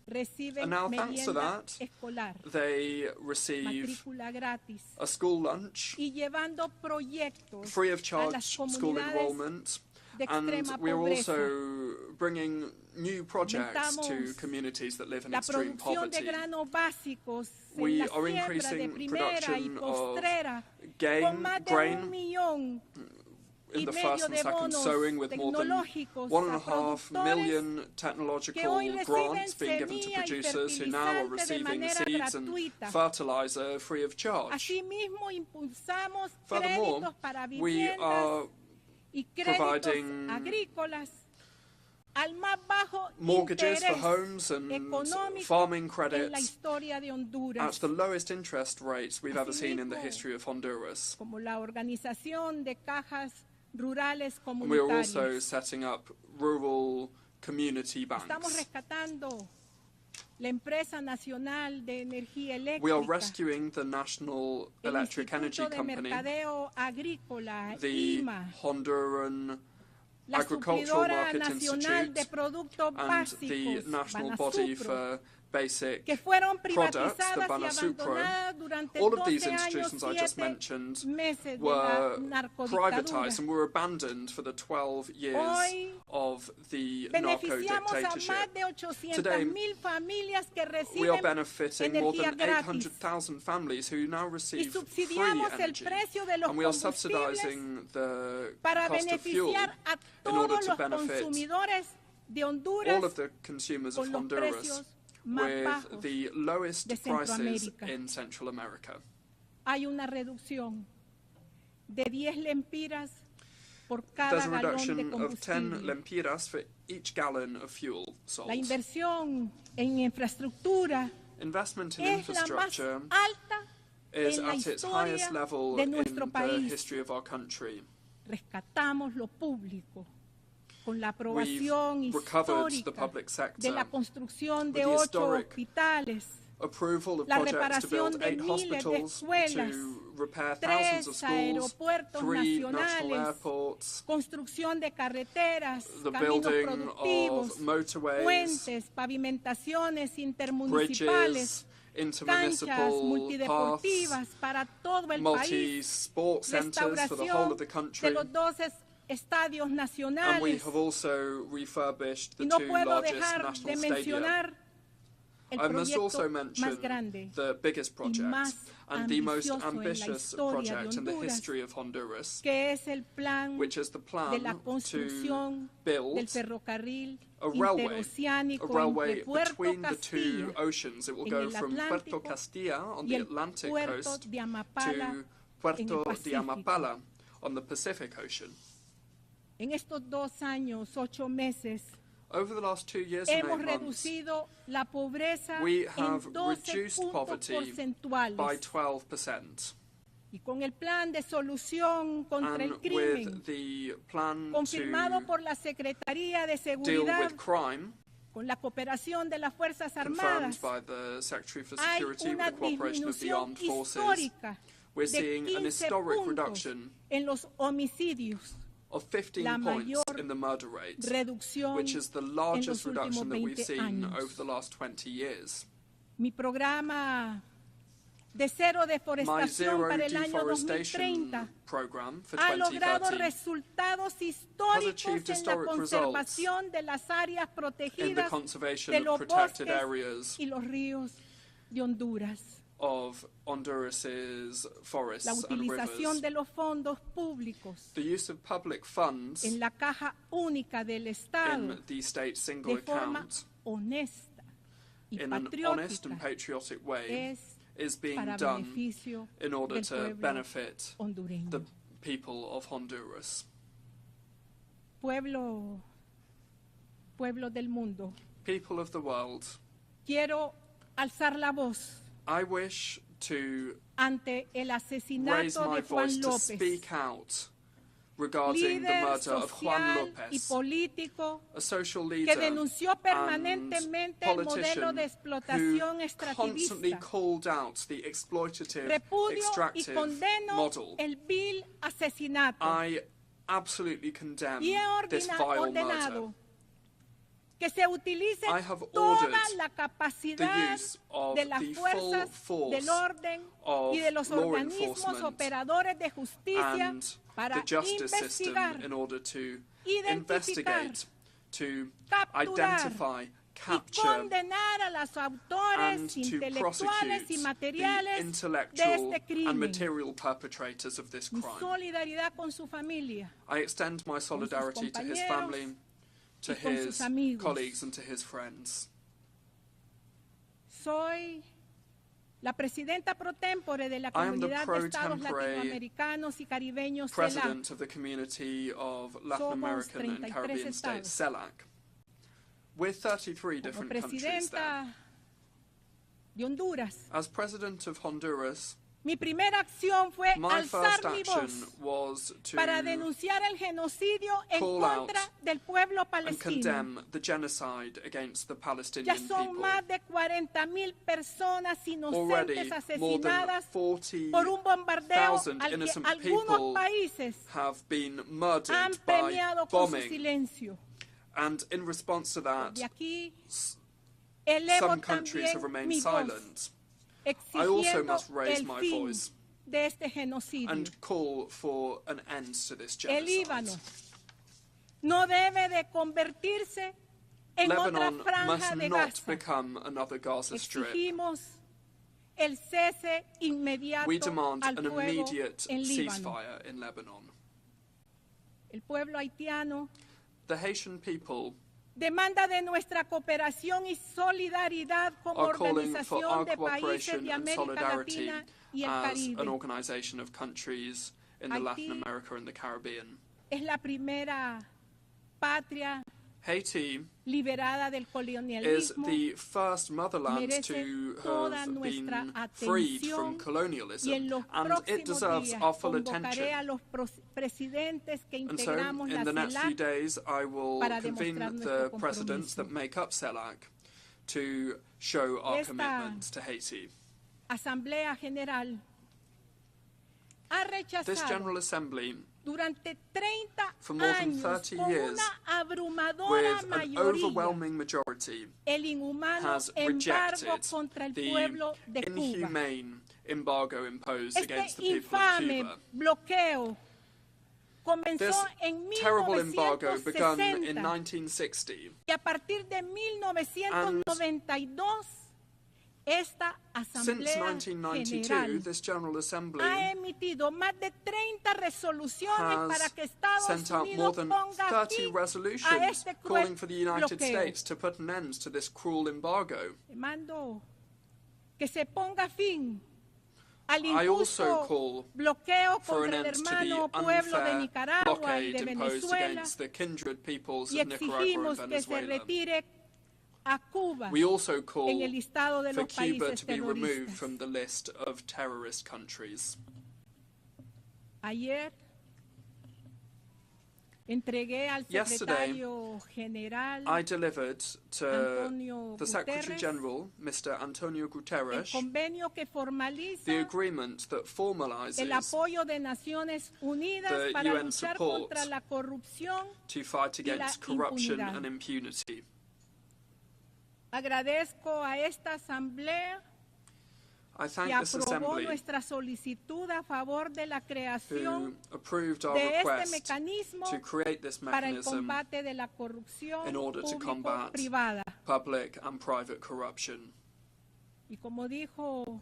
Reciben And now, thanks to merienda that, escolar, they receive matrícula gratis a school lunch, y llevando proyectos free of a charge las school comunidades enrollment, de and extrema we're pobreza. also bringing new projects to Aumentamos communities that live in la extreme producción de poverty. granos básicos We en la are siembra de increasing primera y production of postrera grain, con más de 1 millón in y the medio first and de second bonos sowing, with more than tecnológicos 1.5 a million productores technological que hoy reciben grants being given to semilla y producers who now are fertilizante de receiving manera seeds and gratuita. fertilizer free of charge. Asimismo, impulsamos Furthermore, créditos para we viviendas are y créditos providing agrícolas al más bajo mortgages for interés homes and económico farming en la credits historia de at Honduras, the lowest interest rates we've ever seen in the history of Honduras. como la organización de cajas rurales And we are also comunitarias. setting up rural community Estamos banks. rescatando la empresa nacional de energía We are eléctrica, rescuing the National el Electric Energy Instituto de Company, Mercadeo Agrícola, the IMA, Honduran la Agricultural Suplidora Market Nacional de Institute, Productos and the Básicos, National Body Banasupro, for Basic que fueron Products, the privatizadas y Banasupro. abandonadas durante All of 12 these años, institutions I just 7 mentioned meses de la were narcodictadura. privatized and were abandoned for the 12 years Hoy of the beneficiamos a narco-dictatorship. más de 800,000 Today, familias que we are reciben benefiting more energía than gratis 800,000 families who now y receive free subsidiamos el energy. precio de los And we are combustibles subsidizing the para cost of fuel beneficiar a in order todos to los benefit consumidores de all Honduras of the consumers con of los Honduras precios más with bajos the lowest de prices Centroamérica. in Central America. Hay una reducción de 10 lempiras por cada There's a galón de reduction of 10 combustible. lempiras for each gallon of fuel sold. La inversión en infraestructura Investment in es la más infrastructure alta is en la at its historia highest level de in nuestro the país. history of our country. Rescatamos lo público con la We've aprobación recovered the histórica public de la sector construcción de with the 8 historic hospitales, approval of la projects to build reparación de 8 miles de hospitals, escuelas, to repair thousands of 3 schools, aeropuertos 3 national nacionales, airports, construcción de carreteras, the caminos building productivos, of motorways, puentes, pavimentaciones intermunicipales, bridges, canchas intermunicipal multideportivas paths, para todo el país, multi-sport centres for the whole of the restauración country. de los 12 estadios And we nacionales. have also refurbished the Y no 2 puedo largest dejar de national stadia. mencionar el I must also proyecto más mention grande the biggest project más and the most ambicioso en la ambitious historia de project in the Honduras, history of Honduras, que es el plan which is the de la plan to construcción build del ferrocarril a railway interoceánico between entre Puerto the two Castilla oceans. It will en go el from Puerto Atlántico Castilla on y the el Atlantic puerto coast de Amapala to en Puerto el de Pacífico. Amapala on the Pacific Ocean. En estos 2 años, 8 meses, Over the last 2 years and 8 hemos months, reducido la pobreza we en have 12 reduced puntos poverty porcentuales. by 12%. Y con el plan de solución contra el And crimen, with the plan confirmado to por la Secretaría de deal Seguridad, with crime, con la cooperación de las Fuerzas confirmed Armadas, by the Secretary for hay Security with una the cooperation of the disminución armed forces, histórica we're de seeing an 15 historic puntos reduction en los homicidios, of 15 la points mayor in the murder rate, reducción which is the en largest los reduction últimos that we've 20 seen años. over the last 20 years. Mi programa de cero My deforestación zero para el año deforestation 2030 program for ha logrado 2030 resultados has históricos achieved en la historic conservación de las áreas in the protegidas conservation de of los protected bosques areas y los ríos de Honduras. of Honduras's forests La and utilización rivers. de los fondos públicos The use of public funds en la caja única del Estado in the state single de forma account honesta y in an honest and patriótica patriotic way es is being para done beneficio in order del to pueblo benefit hondureño. the people of Honduras. Pueblo del mundo, People of the world, quiero alzar la voz I wish to ante el raise asesinato my de Juan voice to López, speak out regarding the líder murder of Juan social y López, político a social que leader denunció and permanentemente el modelo politician de who explotación constantly extractivista. called out the exploitative, Repudio y extractive condeno model. el vil asesinato I absolutely condemn y he this vile murder. ordenado que se utilice I have toda ordered la the capacidad use of de las the fuerzas full del force orden of y de los law organismos enforcement operadores de justicia and para the justice system investigar, in order to identificar, investigate, to capturar identify, y capture, condenar a los autores and to intelectuales y prosecute the materiales de intellectual este and crimen. material perpetrators of this Mi crime. solidaridad con su familia, I extend my solidarity to his family, to y con sus his amigos. colleagues, and to his friends. Soy la presidenta pro tempore de la I am the Comunidad de pro Estados tempore Latinoamericanos y Caribeños CELAC. President of the Community of Latin Somos American and 33 Caribbean States, estados. CELAC. With 33 different countries there. De Honduras. As President of Honduras, mi primera acción fue alzar mi voz para denunciar el genocidio en contra del pueblo palestino. The genocide against the Palestinian ya son people. Más de 40,000 personas inocentes asesinadas por un bombardeo al que algunos países han premiado con su silencio. And in response to that, elevo some countries have remained silent. I also must raise my voice de este genocidio. And call for an end to this genocide. El Líbano no debe de convertirse en Lebanon otra franja must de not Gaza. become another Gaza Strip. Exigimos el cese inmediato We demand al an fuego immediate en Líbano. ceasefire in Lebanon. El pueblo haitiano The Haitian people demanda de nuestra cooperación y solidaridad como are calling for organización our de países cooperation de and América solidarity Latina y el as Caribe. an organization of countries in the Latin America and the Caribbean. Es la primera patria Haiti liberada del is colonialismo. the first motherland Merece to toda have nuestra been freed atención from colonialism, y en los and it próximos deserves días our full convocaré a attention. los presidentes que And so, integramos in la the next few CELAC days, I will para convene demostrar the nuestro presidents that compromiso. make up CELAC to show our Esta commitment to Haiti. Asamblea General ha This rechazado General Assembly, durante 30 for more than años 30 con years, una abrumadora with an mayoría overwhelming majority, el inhumano has embargo rejected contra el the pueblo de Cuba. inhumane embargo imposed against Este the people of infame Cuba. bloqueo comenzó This en terrible embargo began in 1960 1960, y a partir de 1992 esta since Asamblea 1992, General this General Assembly ha emitido más de 30 resoluciones has para que Estados sent out more Unidos than ponga 30 fin a resolutions este cruel calling for the United bloqueo. States to put an end to this cruel embargo. Demando que se ponga fin al I also injusto call bloqueo for an contra el end to hermano the pueblo de unfair Nicaragua y blockade de imposed Venezuela against the kindred peoples y of Nicaragua exigimos and que se Venezuela. retire a Cuba We also call en el listado de for los Cuba países to be removed terroristas. from the list of terrorist countries. Ayer entregué al Yesterday, secretario general I delivered to Antonio the Secretary Guterres General, Mr. Antonio el Guterres, convenio que the formaliza agreement that formalizes el apoyo de Naciones Unidas the para UN luchar support contra la corrupción. to fight y la against corruption impunidad. and impunity. Agradezco a esta asamblea I thank que this aprobó Assembly nuestra solicitud a favor de la who creación approved our de este request mecanismo to create this para el mechanism combate de la corrupción in order to combat público-privada. public and private corruption. Y como dijo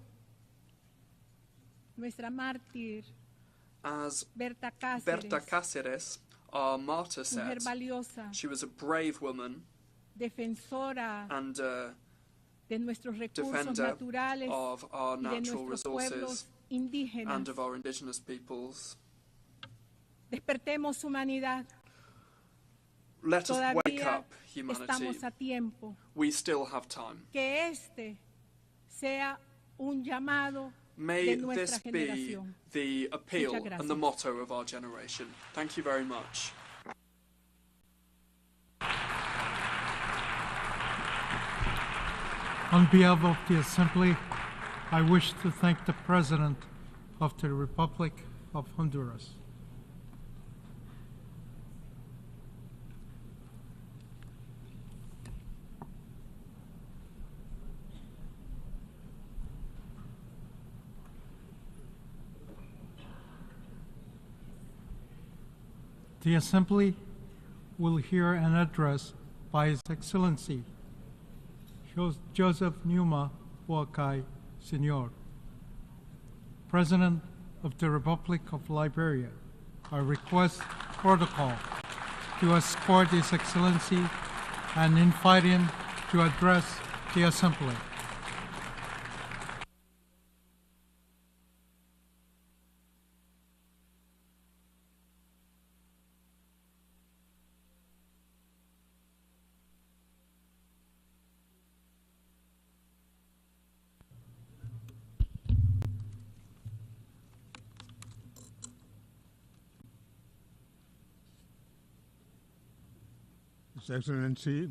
nuestra mártir As Berta Cáceres, Berta Cáceres, our martyr, mujer said, valiosa, she was a brave woman defensora and de nuestros recursos defender naturales of our y de natural nuestros pueblos resources indígenas. and of our indigenous peoples. Despertemos humanidad. Let us wake Todavía up, humanity. estamos a tiempo. We still have time. Que este sea un llamado May de nuestra this be generación. the appeal Muchas and the gracias. motto of our generation. Thank you very much. On behalf of the Assembly, I wish to thank the President of the Republic of Honduras. The Assembly will hear an address by His Excellency Joseph Numa Boakai, Sr., President of the Republic of Liberia. I request protocol to escort His Excellency and invite him to address the Assembly. Excellency,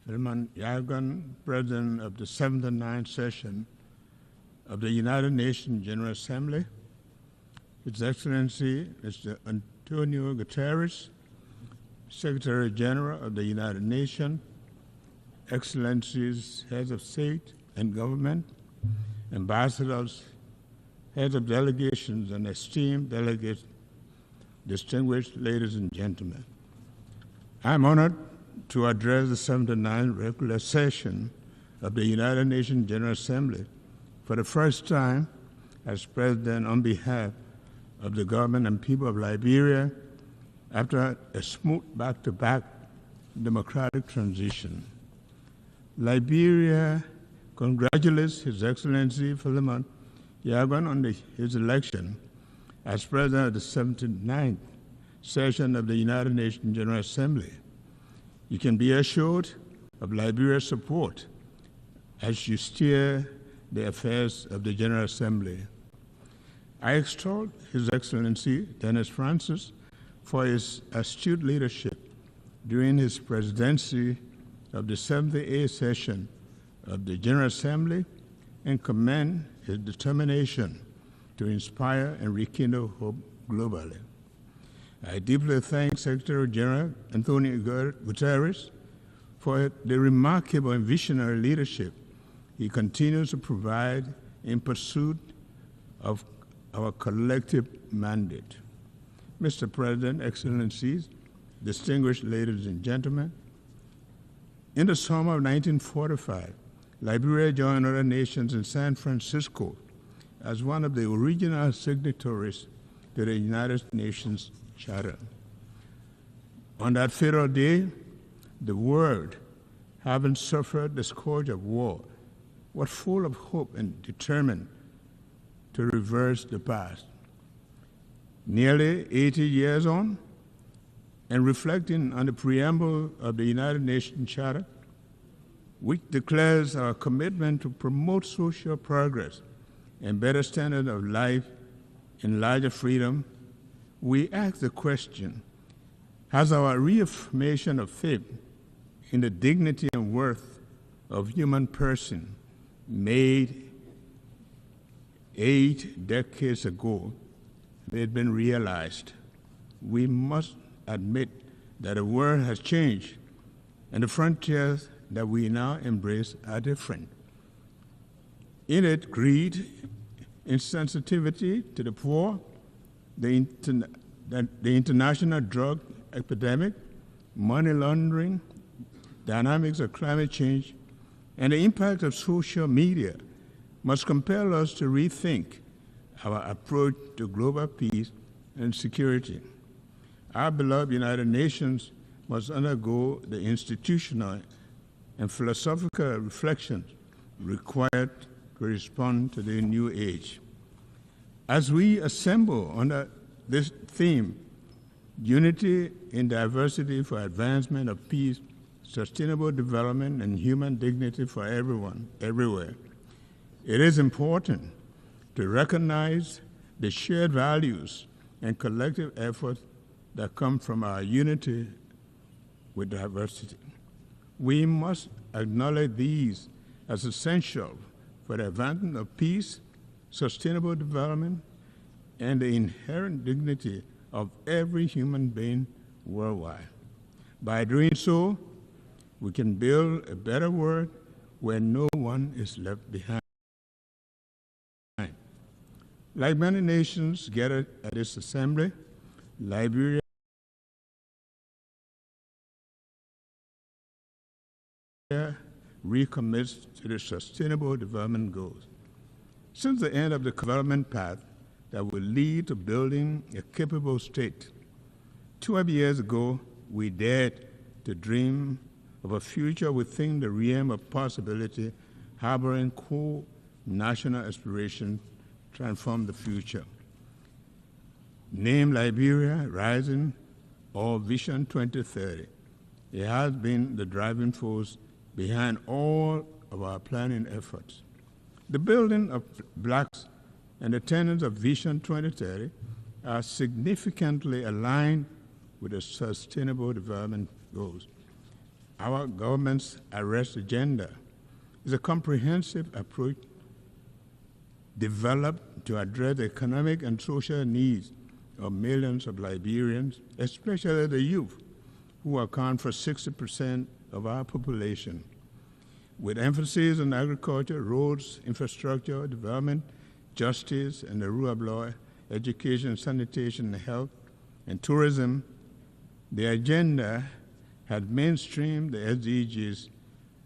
Filman Yagan, President of the 79th session of the United Nations General Assembly, His Excellency Mr. Antonio Guterres, Secretary General of the United Nations, Excellencies, Heads of State and Government, Ambassadors, Heads of Delegations, and esteemed delegates, distinguished ladies and gentlemen. I am honored to address the 79th regular session of the United Nations General Assembly for the first time as President on behalf of the government and people of Liberia after a smooth back-to-back democratic transition. Liberia congratulates His Excellency Philemon Yagan on his election as President of the 79th session of the United Nations General Assembly. You can be assured of Liberia's support as you steer the affairs of the General Assembly. I extol His Excellency Dennis Francis for his astute leadership during his presidency of the 78th session of the General Assembly and commend his determination to inspire and rekindle hope globally. I deeply thank Secretary General Antonio Guterres for the remarkable and visionary leadership he continues to provide in pursuit of our collective mandate. Mr. President, Excellencies, distinguished ladies and gentlemen, in the summer of 1945, Liberia joined other nations in San Francisco as one of the original signatories to the United Nations Charter. On that fatal day, the world, having suffered the scourge of war, was full of hope and determined to reverse the past. Nearly 80 years on, and reflecting on the preamble of the United Nations Charter, which declares our commitment to promote social progress and better standard of life and larger freedom, we ask the question, has our reaffirmation of faith in the dignity and worth of human person made 8 decades ago had been realized? We must admit that the world has changed and the frontiers that we now embrace are different. In it, greed, insensitivity to the poor, the international drug epidemic, money laundering, dynamics of climate change, and the impact of social media must compel us to rethink our approach to global peace and security. Our beloved United Nations must undergo the institutional and philosophical reflections required to respond to the new age. As we assemble under this theme, unity in diversity for advancement of peace, sustainable development, and human dignity for everyone, everywhere, it is important to recognize the shared values and collective efforts that come from our unity with diversity. We must acknowledge these as essential for the advancement of peace, sustainable development, and the inherent dignity of every human being worldwide. By doing so, we can build a better world where no one is left behind. Like many nations gathered at this assembly, Liberia recommits to the Sustainable Development Goals. Since the end of the development path that will lead to building a capable state, 12 years ago, we dared to dream of a future within the realm of possibility, harboring core national aspirations to transform the future. Named Liberia Rising or Vision 2030, it has been the driving force behind all of our planning efforts. The building of blocks and the tenets of Vision 2030 are significantly aligned with the Sustainable Development goals. Our government's arrest agenda is a comprehensive approach developed to address the economic and social needs of millions of Liberians, especially the youth, who account for 60% of our population. With emphasis on agriculture, roads, infrastructure, development, justice, and the rule of law, education, sanitation, health, and tourism, the agenda had mainstreamed the SDGs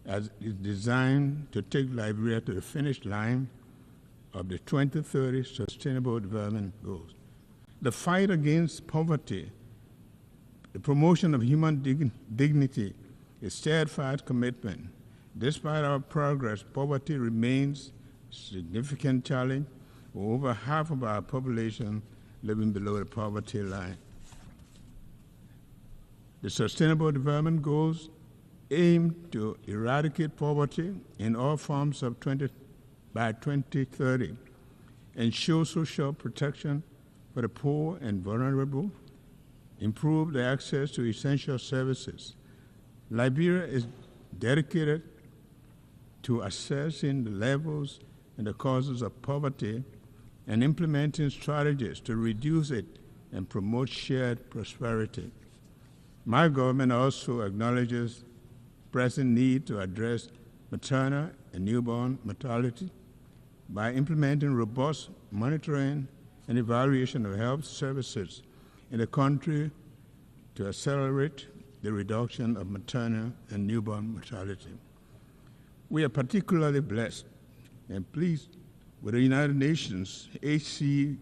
as is designed to take Liberia to the finish line of the 2030 Sustainable Development Goals. The fight against poverty, the promotion of human dignity, a steadfast commitment. Despite our progress, poverty remains a significant challenge, with over half of our population living below the poverty line. The Sustainable Development Goals aim to eradicate poverty in all forms by 2030, ensure social protection for the poor and vulnerable, improve the access to essential services. Liberia is dedicated to assessing the levels and the causes of poverty and implementing strategies to reduce it and promote shared prosperity. My government also acknowledges pressing need to address maternal and newborn mortality by implementing robust monitoring and evaluation of health services in the country to accelerate the reduction of maternal and newborn mortality. We are particularly blessed and pleased with the United Nations HC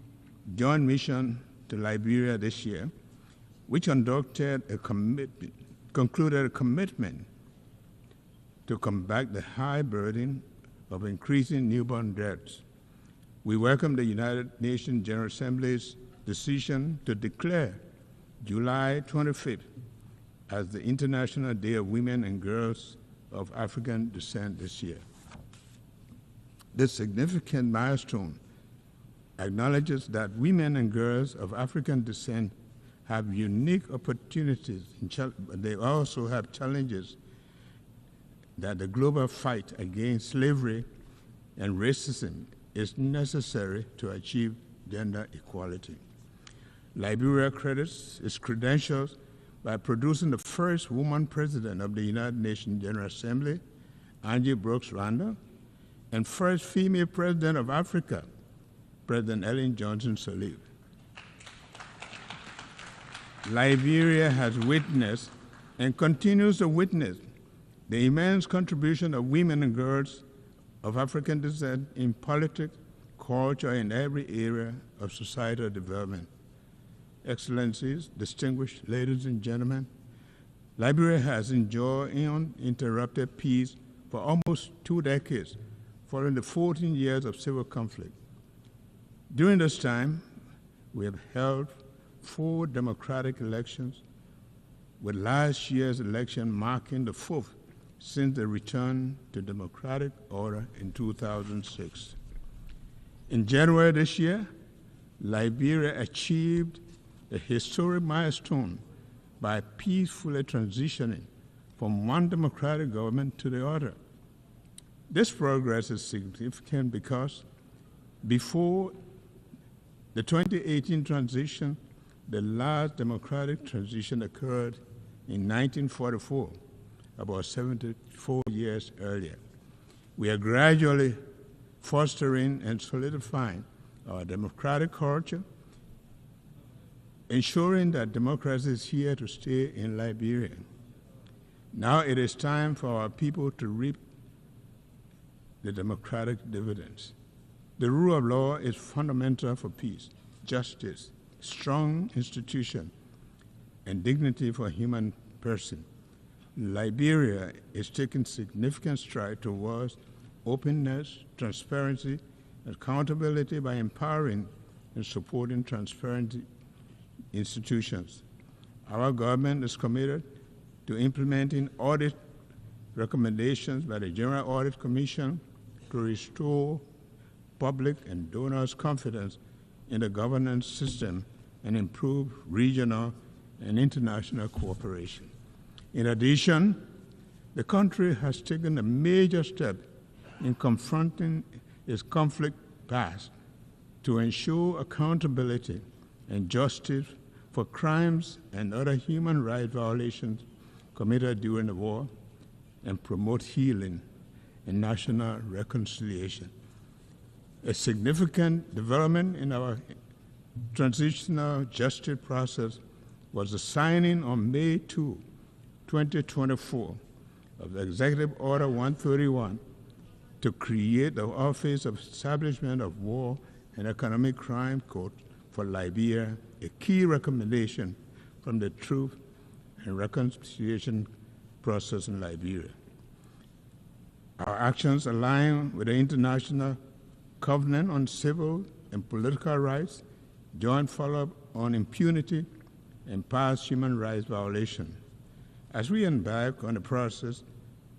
Joint Mission to Liberia this year, which concluded a commitment to combat the high burden of increasing newborn deaths. We welcome the United Nations General Assembly's decision to declare July 25th as the International Day of Women and Girls of African Descent this year. This significant milestone acknowledges that women and girls of African descent have unique opportunities, but they also have challenges that the global fight against slavery and racism is necessary to achieve gender equality. Liberia credits its credentials by producing the first woman president of the United Nations General Assembly, Angie Brooks Randall, and first female president of Africa, President Ellen Johnson Sirleaf. Liberia has witnessed and continues to witness the immense contribution of women and girls of African descent in politics, culture, and every area of societal development. Excellencies, distinguished ladies and gentlemen, Liberia has enjoyed uninterrupted peace for almost 2 decades, following the 14 years of civil conflict. During this time, we have held 4 democratic elections, with last year's election marking the 4th since the return to democratic order in 2006. In January this year, Liberia achieved a historic milestone by peacefully transitioning from one democratic government to the other. This progress is significant because before the 2018 transition, the last democratic transition occurred in 1944, about 74 years earlier. We are gradually fostering and solidifying our democratic culture, ensuring that democracy is here to stay in Liberia. Now it is time for our people to reap the democratic dividends. The rule of law is fundamental for peace, justice, strong institution, and dignity for human person. Liberia is taking significant strides towards openness, transparency, and accountability by empowering and supporting transparent institutions. Our government is committed to implementing audit recommendations by the General Audit Commission to restore public and donors' confidence in the governance system and improve regional and international cooperation. In addition, the country has taken a major step in confronting its conflict past to ensure accountability and justice for crimes and other human rights violations committed during the war and promote healing and national reconciliation. A significant development in our transitional justice process was the signing on May 2, 2024, of the Executive Order 131 to create the Office of Establishment of War and Economic Crime Court for Liberia, a key recommendation from the Truth and Reconciliation process in Liberia. Our actions align with the International Covenant on Civil and Political Rights, joint follow-up on impunity and past human rights violations. As we embark on the process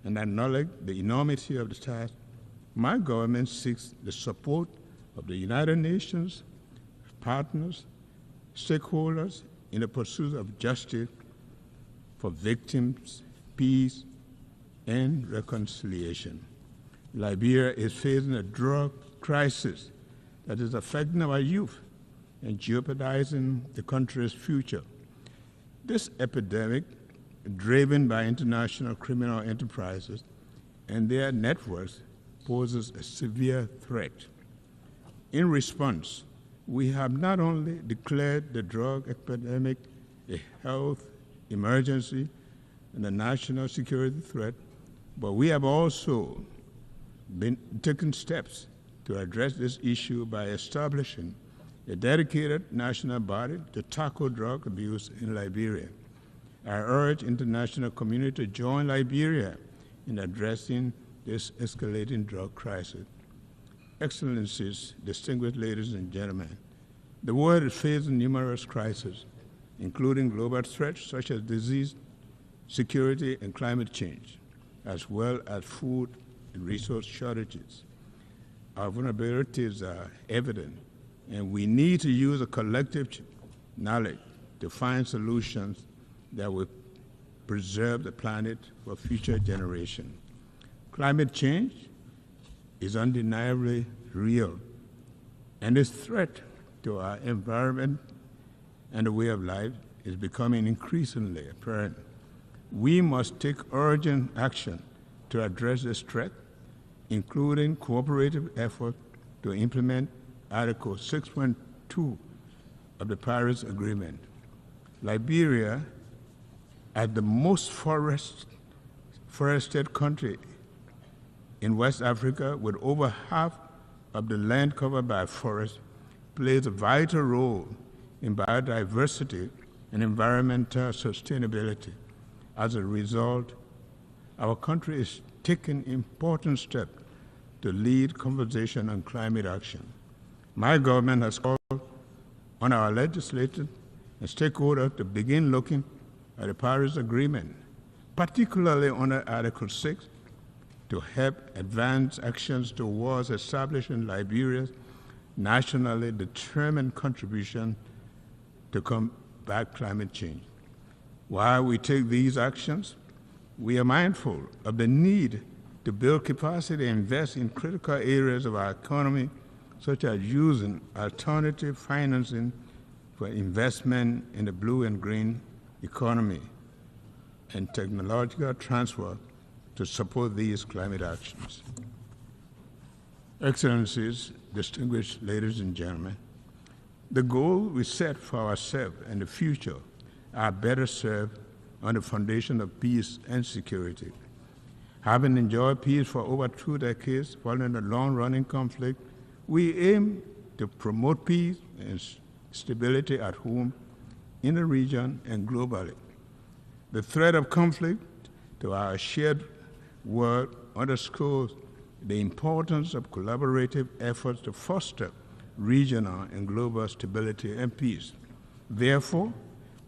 and acknowledge the enormity of the task, my government seeks the support of the United Nations, partners, stakeholders in the pursuit of justice for victims, peace, and reconciliation. Liberia is facing a drug crisis that is affecting our youth and jeopardizing the country's future. This epidemic, driven by international criminal enterprises and their networks, poses a severe threat. In response, we have not only declared the drug epidemic a health emergency and a national security threat, but we have also been taking steps to address this issue by establishing a dedicated national body to tackle drug abuse in Liberia. I urge international community to join Liberia in addressing this escalating drug crisis. Excellencies, distinguished ladies and gentlemen, the world is facing numerous crises, including global threats such as disease, security, and climate change, as well as food and resource shortages. Our vulnerabilities are evident, and we need to use a collective knowledge to find solutions that will preserve the planet for future generations. Climate change is undeniably real, and its threat to our environment and the way of life is becoming increasingly apparent. We must take urgent action to address this threat, including cooperative efforts to implement Article 6.2 of the Paris Agreement. Liberia, as the most forested country in West Africa, with over half of the land covered by forests, plays a vital role in biodiversity and environmental sustainability. As a result, our country is taking important steps to lead conversation on climate action. My government has called on our legislators and stakeholders to begin looking at the Paris Agreement, particularly under Article 6, to help advance actions towards establishing Liberia's nationally determined contribution to combat climate change. While we take these actions, we are mindful of the need to build capacity and invest in critical areas of our economy, such as using alternative financing for investment in the blue and green economy and technological transfer to support these climate actions. Excellencies, distinguished ladies and gentlemen, the goals we set for ourselves and the future are better served on the foundation of peace and security. Having enjoyed peace for over 2 decades following a long-running conflict, we aim to promote peace and stability at home, in the region, and globally. The threat of conflict to our shared world underscores the importance of collaborative efforts to foster regional and global stability and peace. Therefore,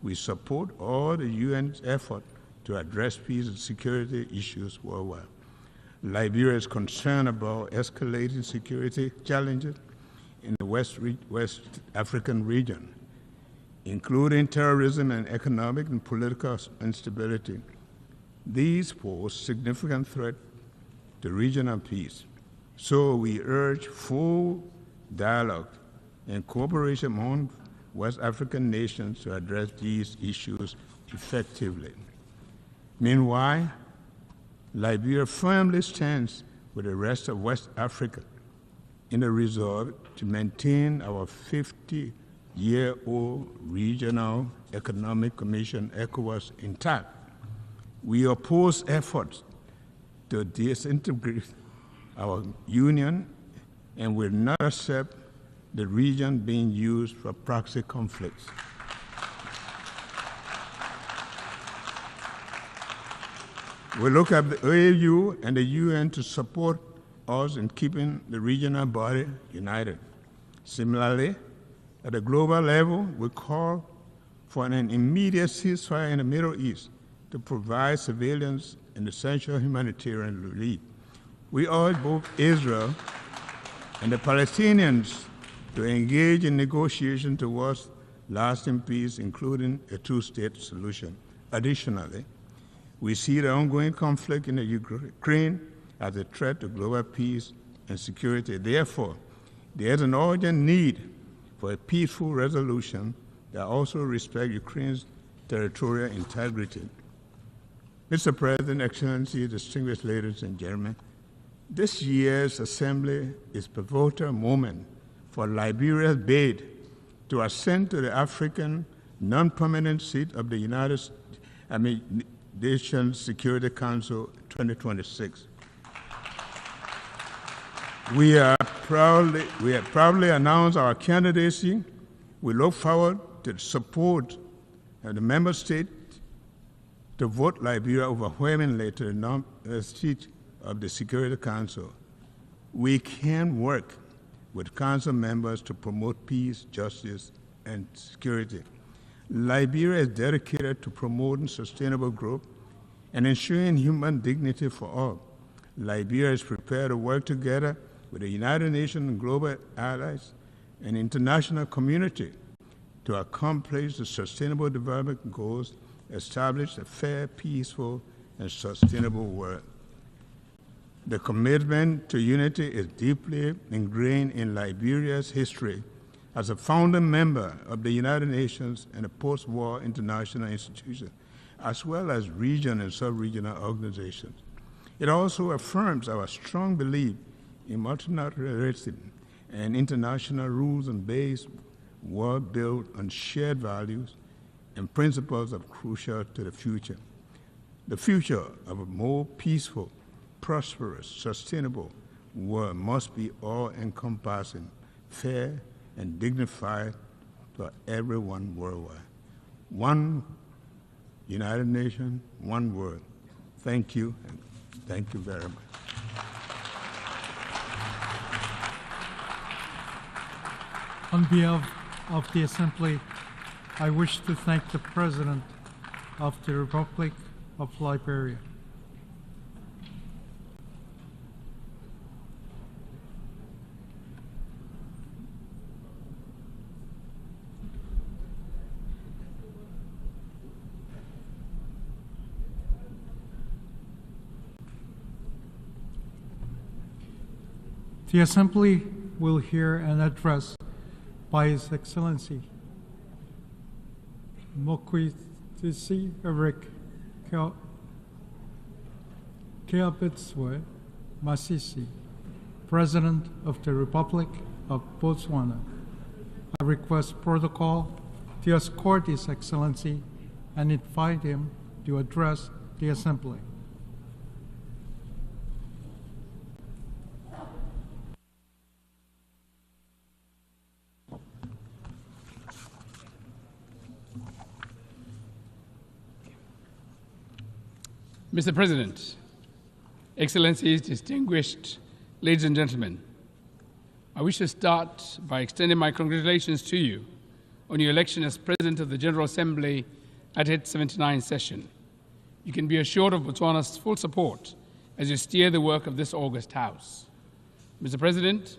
we support all the UN's effort to address peace and security issues worldwide. Liberia is concerned about escalating security challenges in the West African region, including terrorism and economic and political instability, These pose significant threat to regional peace. So we urge full dialogue and cooperation among West African nations to address these issues effectively. Meanwhile, Liberia firmly stands with the rest of West Africa in a resolve to maintain our 50-year-old Regional Economic Commission, ECOWAS, intact. We oppose efforts to disintegrate our union and will not accept the region being used for proxy conflicts. We look at the AU and the UN to support us in keeping the regional body united. Similarly, at a global level, we call for an immediate ceasefire in the Middle East to provide civilians and essential humanitarian relief. We urge both Israel and the Palestinians to engage in negotiations towards lasting peace, including a two-state solution. Additionally, we see the ongoing conflict in the Ukraine as a threat to global peace and security. Therefore, there is an urgent need for a peaceful resolution that also respects Ukraine's territorial integrity. Mr. President, Excellencies, distinguished ladies and gentlemen, this year's Assembly is a pivotal moment for Liberia's bid to ascend to the African non-permanent seat of the Nations Security Council 2026. We have proudly announced our candidacy. We look forward to the support of the member states to vote Liberia overwhelmingly to the seat of the Security Council. We can work with Council members to promote peace, justice, and security. Liberia is dedicated to promoting sustainable growth and ensuring human dignity for all. Liberia is prepared to work together with the United Nations and global allies and international community to accomplish the sustainable development goals, establish a fair, peaceful, and sustainable world. The commitment to unity is deeply ingrained in Liberia's history as a founding member of the United Nations and a post-war international institution, as well as regional and sub-regional organizations. It also affirms our strong belief in multilateralism and international rules and based world built on shared values and principles are crucial to the future. The future of a more peaceful, prosperous, sustainable world must be all-encompassing, fair, and dignified for everyone worldwide. One United Nations, one world. Thank you, and thank you very much. On behalf of the Assembly, I wish to thank the President of the Republic of Liberia. The Assembly will hear an address by His Excellency Mokwitisi Eric Keabetswe Masisi, President of the Republic of Botswana. I request protocol to escort His Excellency and invite him to address the Assembly. Mr. President, Excellencies, distinguished ladies and gentlemen, I wish to start by extending my congratulations to you on your election as President of the General Assembly at its 79th session. You can be assured of Botswana's full support as you steer the work of this august House. Mr. President,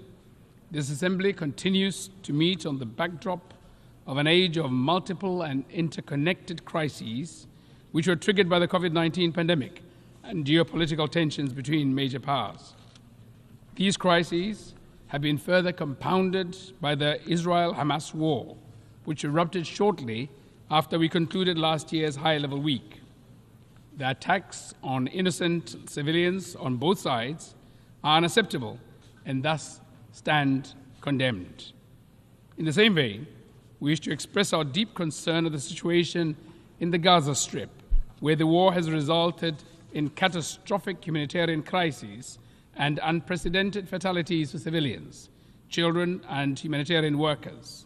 this Assembly continues to meet on the backdrop of an age of multiple and interconnected crises which were triggered by the COVID-19 pandemic and geopolitical tensions between major powers. These crises have been further compounded by the Israel-Hamas war, which erupted shortly after we concluded last year's high-level week. The attacks on innocent civilians on both sides are unacceptable and thus stand condemned. In the same vein, we wish to express our deep concern of the situation in the Gaza Strip, where the war has resulted in catastrophic humanitarian crises and unprecedented fatalities for civilians, children, and humanitarian workers.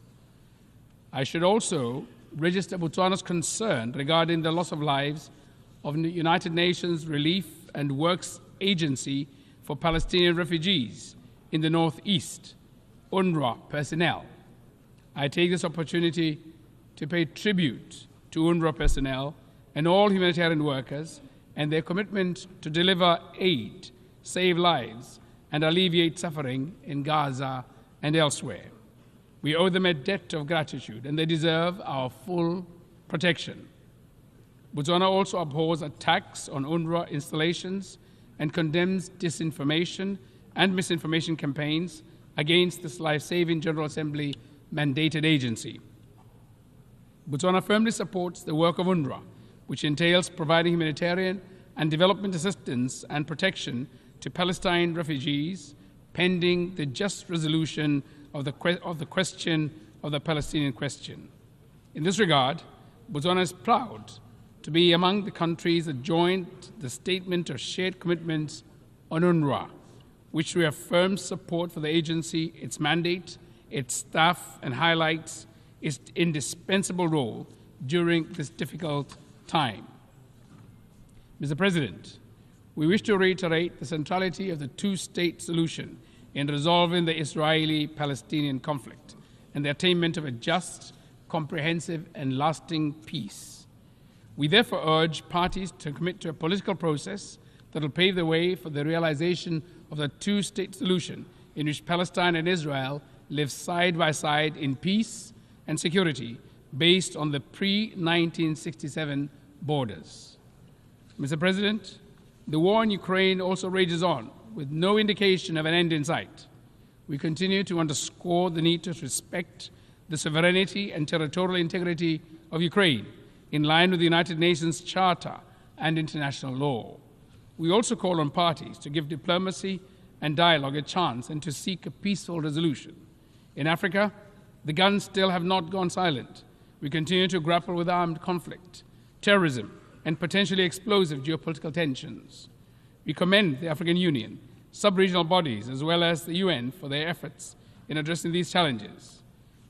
I should also register Botswana's concern regarding the loss of lives of the United Nations Relief and Works Agency for Palestinian Refugees in the Northeast, UNRWA personnel. I take this opportunity to pay tribute to UNRWA personnel and all humanitarian workers and their commitment to deliver aid, save lives, and alleviate suffering in Gaza and elsewhere. We owe them a debt of gratitude, and they deserve our full protection. Botswana also abhors attacks on UNRWA installations and condemns disinformation and misinformation campaigns against this life-saving General Assembly mandated agency. Botswana firmly supports the work of UNRWA, which entails providing humanitarian and development assistance and protection to Palestine refugees pending the just resolution of the question of the Palestinian question. In this regard, Botswana is proud to be among the countries that joined the Statement of Shared Commitments on UNRWA, which reaffirms support for the agency, its mandate, its staff, and highlights its indispensable role during this difficult time. Mr. President, we wish to reiterate the centrality of the two-state solution in resolving the Israeli-Palestinian conflict and the attainment of a just, comprehensive, and lasting peace. We therefore urge parties to commit to a political process that will pave the way for the realization of the two-state solution in which Palestine and Israel live side by side in peace and security based on the pre-1967 borders. Mr. President, the war in Ukraine also rages on with no indication of an end in sight. We continue to underscore the need to respect the sovereignty and territorial integrity of Ukraine in line with the United Nations Charter and international law. We also call on parties to give diplomacy and dialogue a chance and to seek a peaceful resolution. In Africa, the guns still have not gone silent. We continue to grapple with armed conflict, terrorism, and potentially explosive geopolitical tensions. We commend the African Union, sub-regional bodies, as well as the UN for their efforts in addressing these challenges.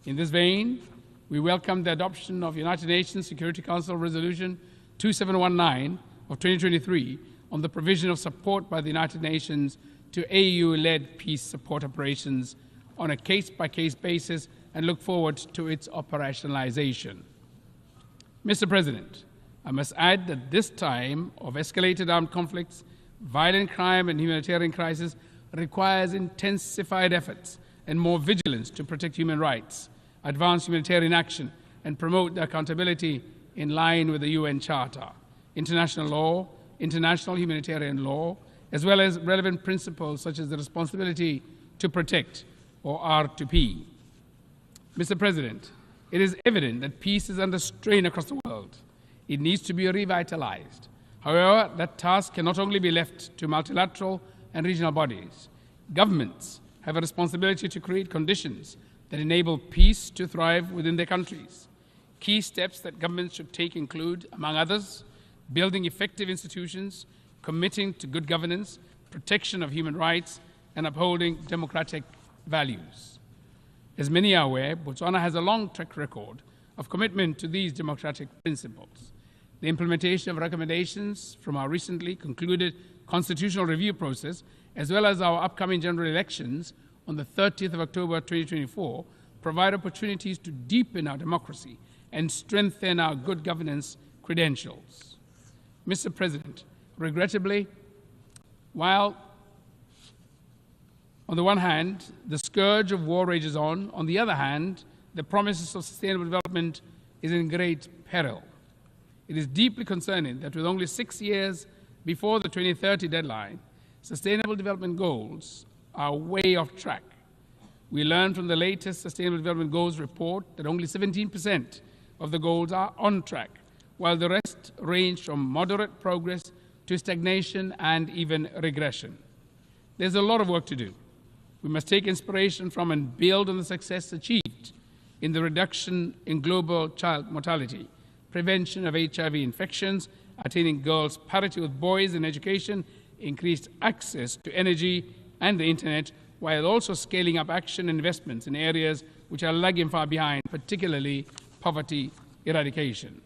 In this vein, we welcome the adoption of United Nations Security Council Resolution 2719 of 2023 on the provision of support by the United Nations to AU-led peace support operations on a case-by-case basis and look forward to its operationalization. Mr. President, I must add that this time of escalated armed conflicts, violent crime, and humanitarian crisis requires intensified efforts and more vigilance to protect human rights, advance humanitarian action, and promote the accountability in line with the UN Charter, international law, international humanitarian law, as well as relevant principles such as the responsibility to protect, or R2P. Mr. President, it is evident that peace is under strain across the world. It needs to be revitalized. However, that task can not only be left to multilateral and regional bodies. Governments have a responsibility to create conditions that enable peace to thrive within their countries. Key steps that governments should take include, among others, building effective institutions, committing to good governance, protection of human rights, and upholding democratic values. As many are aware, Botswana has a long track record of commitment to these democratic principles. The implementation of recommendations from our recently concluded constitutional review process, as well as our upcoming general elections on the 30th of October 2024, provide opportunities to deepen our democracy and strengthen our good governance credentials. Mr. President, regrettably, while on the one hand, the scourge of war rages on the other hand, the promises of sustainable development is in great peril. it is deeply concerning that with only 6 years before the 2030 deadline, Sustainable Development Goals are way off track. We learned from the latest Sustainable Development Goals report that only 17% of the goals are on track, while the rest range from moderate progress to stagnation and even regression. There's a lot of work to do. We must take inspiration from and build on the success achieved in the reduction in global child mortality, prevention of HIV infections, attaining girls' parity with boys in education, increased access to energy and the internet, while also scaling up action and investments in areas which are lagging far behind, particularly poverty eradication.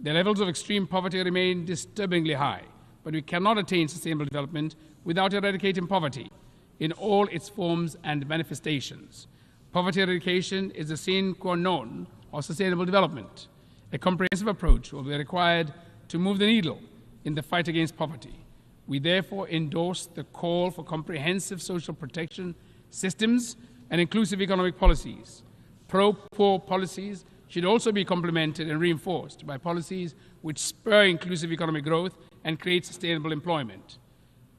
The levels of extreme poverty remain disturbingly high, but we cannot attain sustainable development without eradicating poverty in all its forms and manifestations. Poverty eradication is the sine qua non of sustainable development. A comprehensive approach will be required to move the needle in the fight against poverty. We therefore endorse the call for comprehensive social protection systems and inclusive economic policies. Pro-poor policies should also be complemented and reinforced by policies which spur inclusive economic growth and create sustainable employment.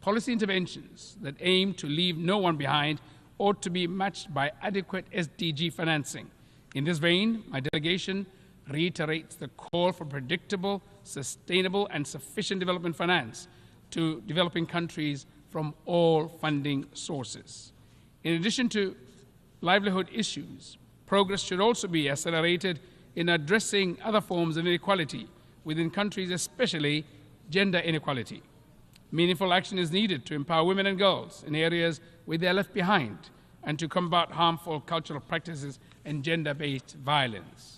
Policy interventions that aim to leave no one behind ought to be matched by adequate SDG financing. In this vein, my delegation reiterates the call for predictable, sustainable, and sufficient development finance to developing countries from all funding sources. In addition to livelihood issues, progress should also be accelerated in addressing other forms of inequality within countries, especially gender inequality. Meaningful action is needed to empower women and girls in areas where they are left behind and to combat harmful cultural practices and gender-based violence.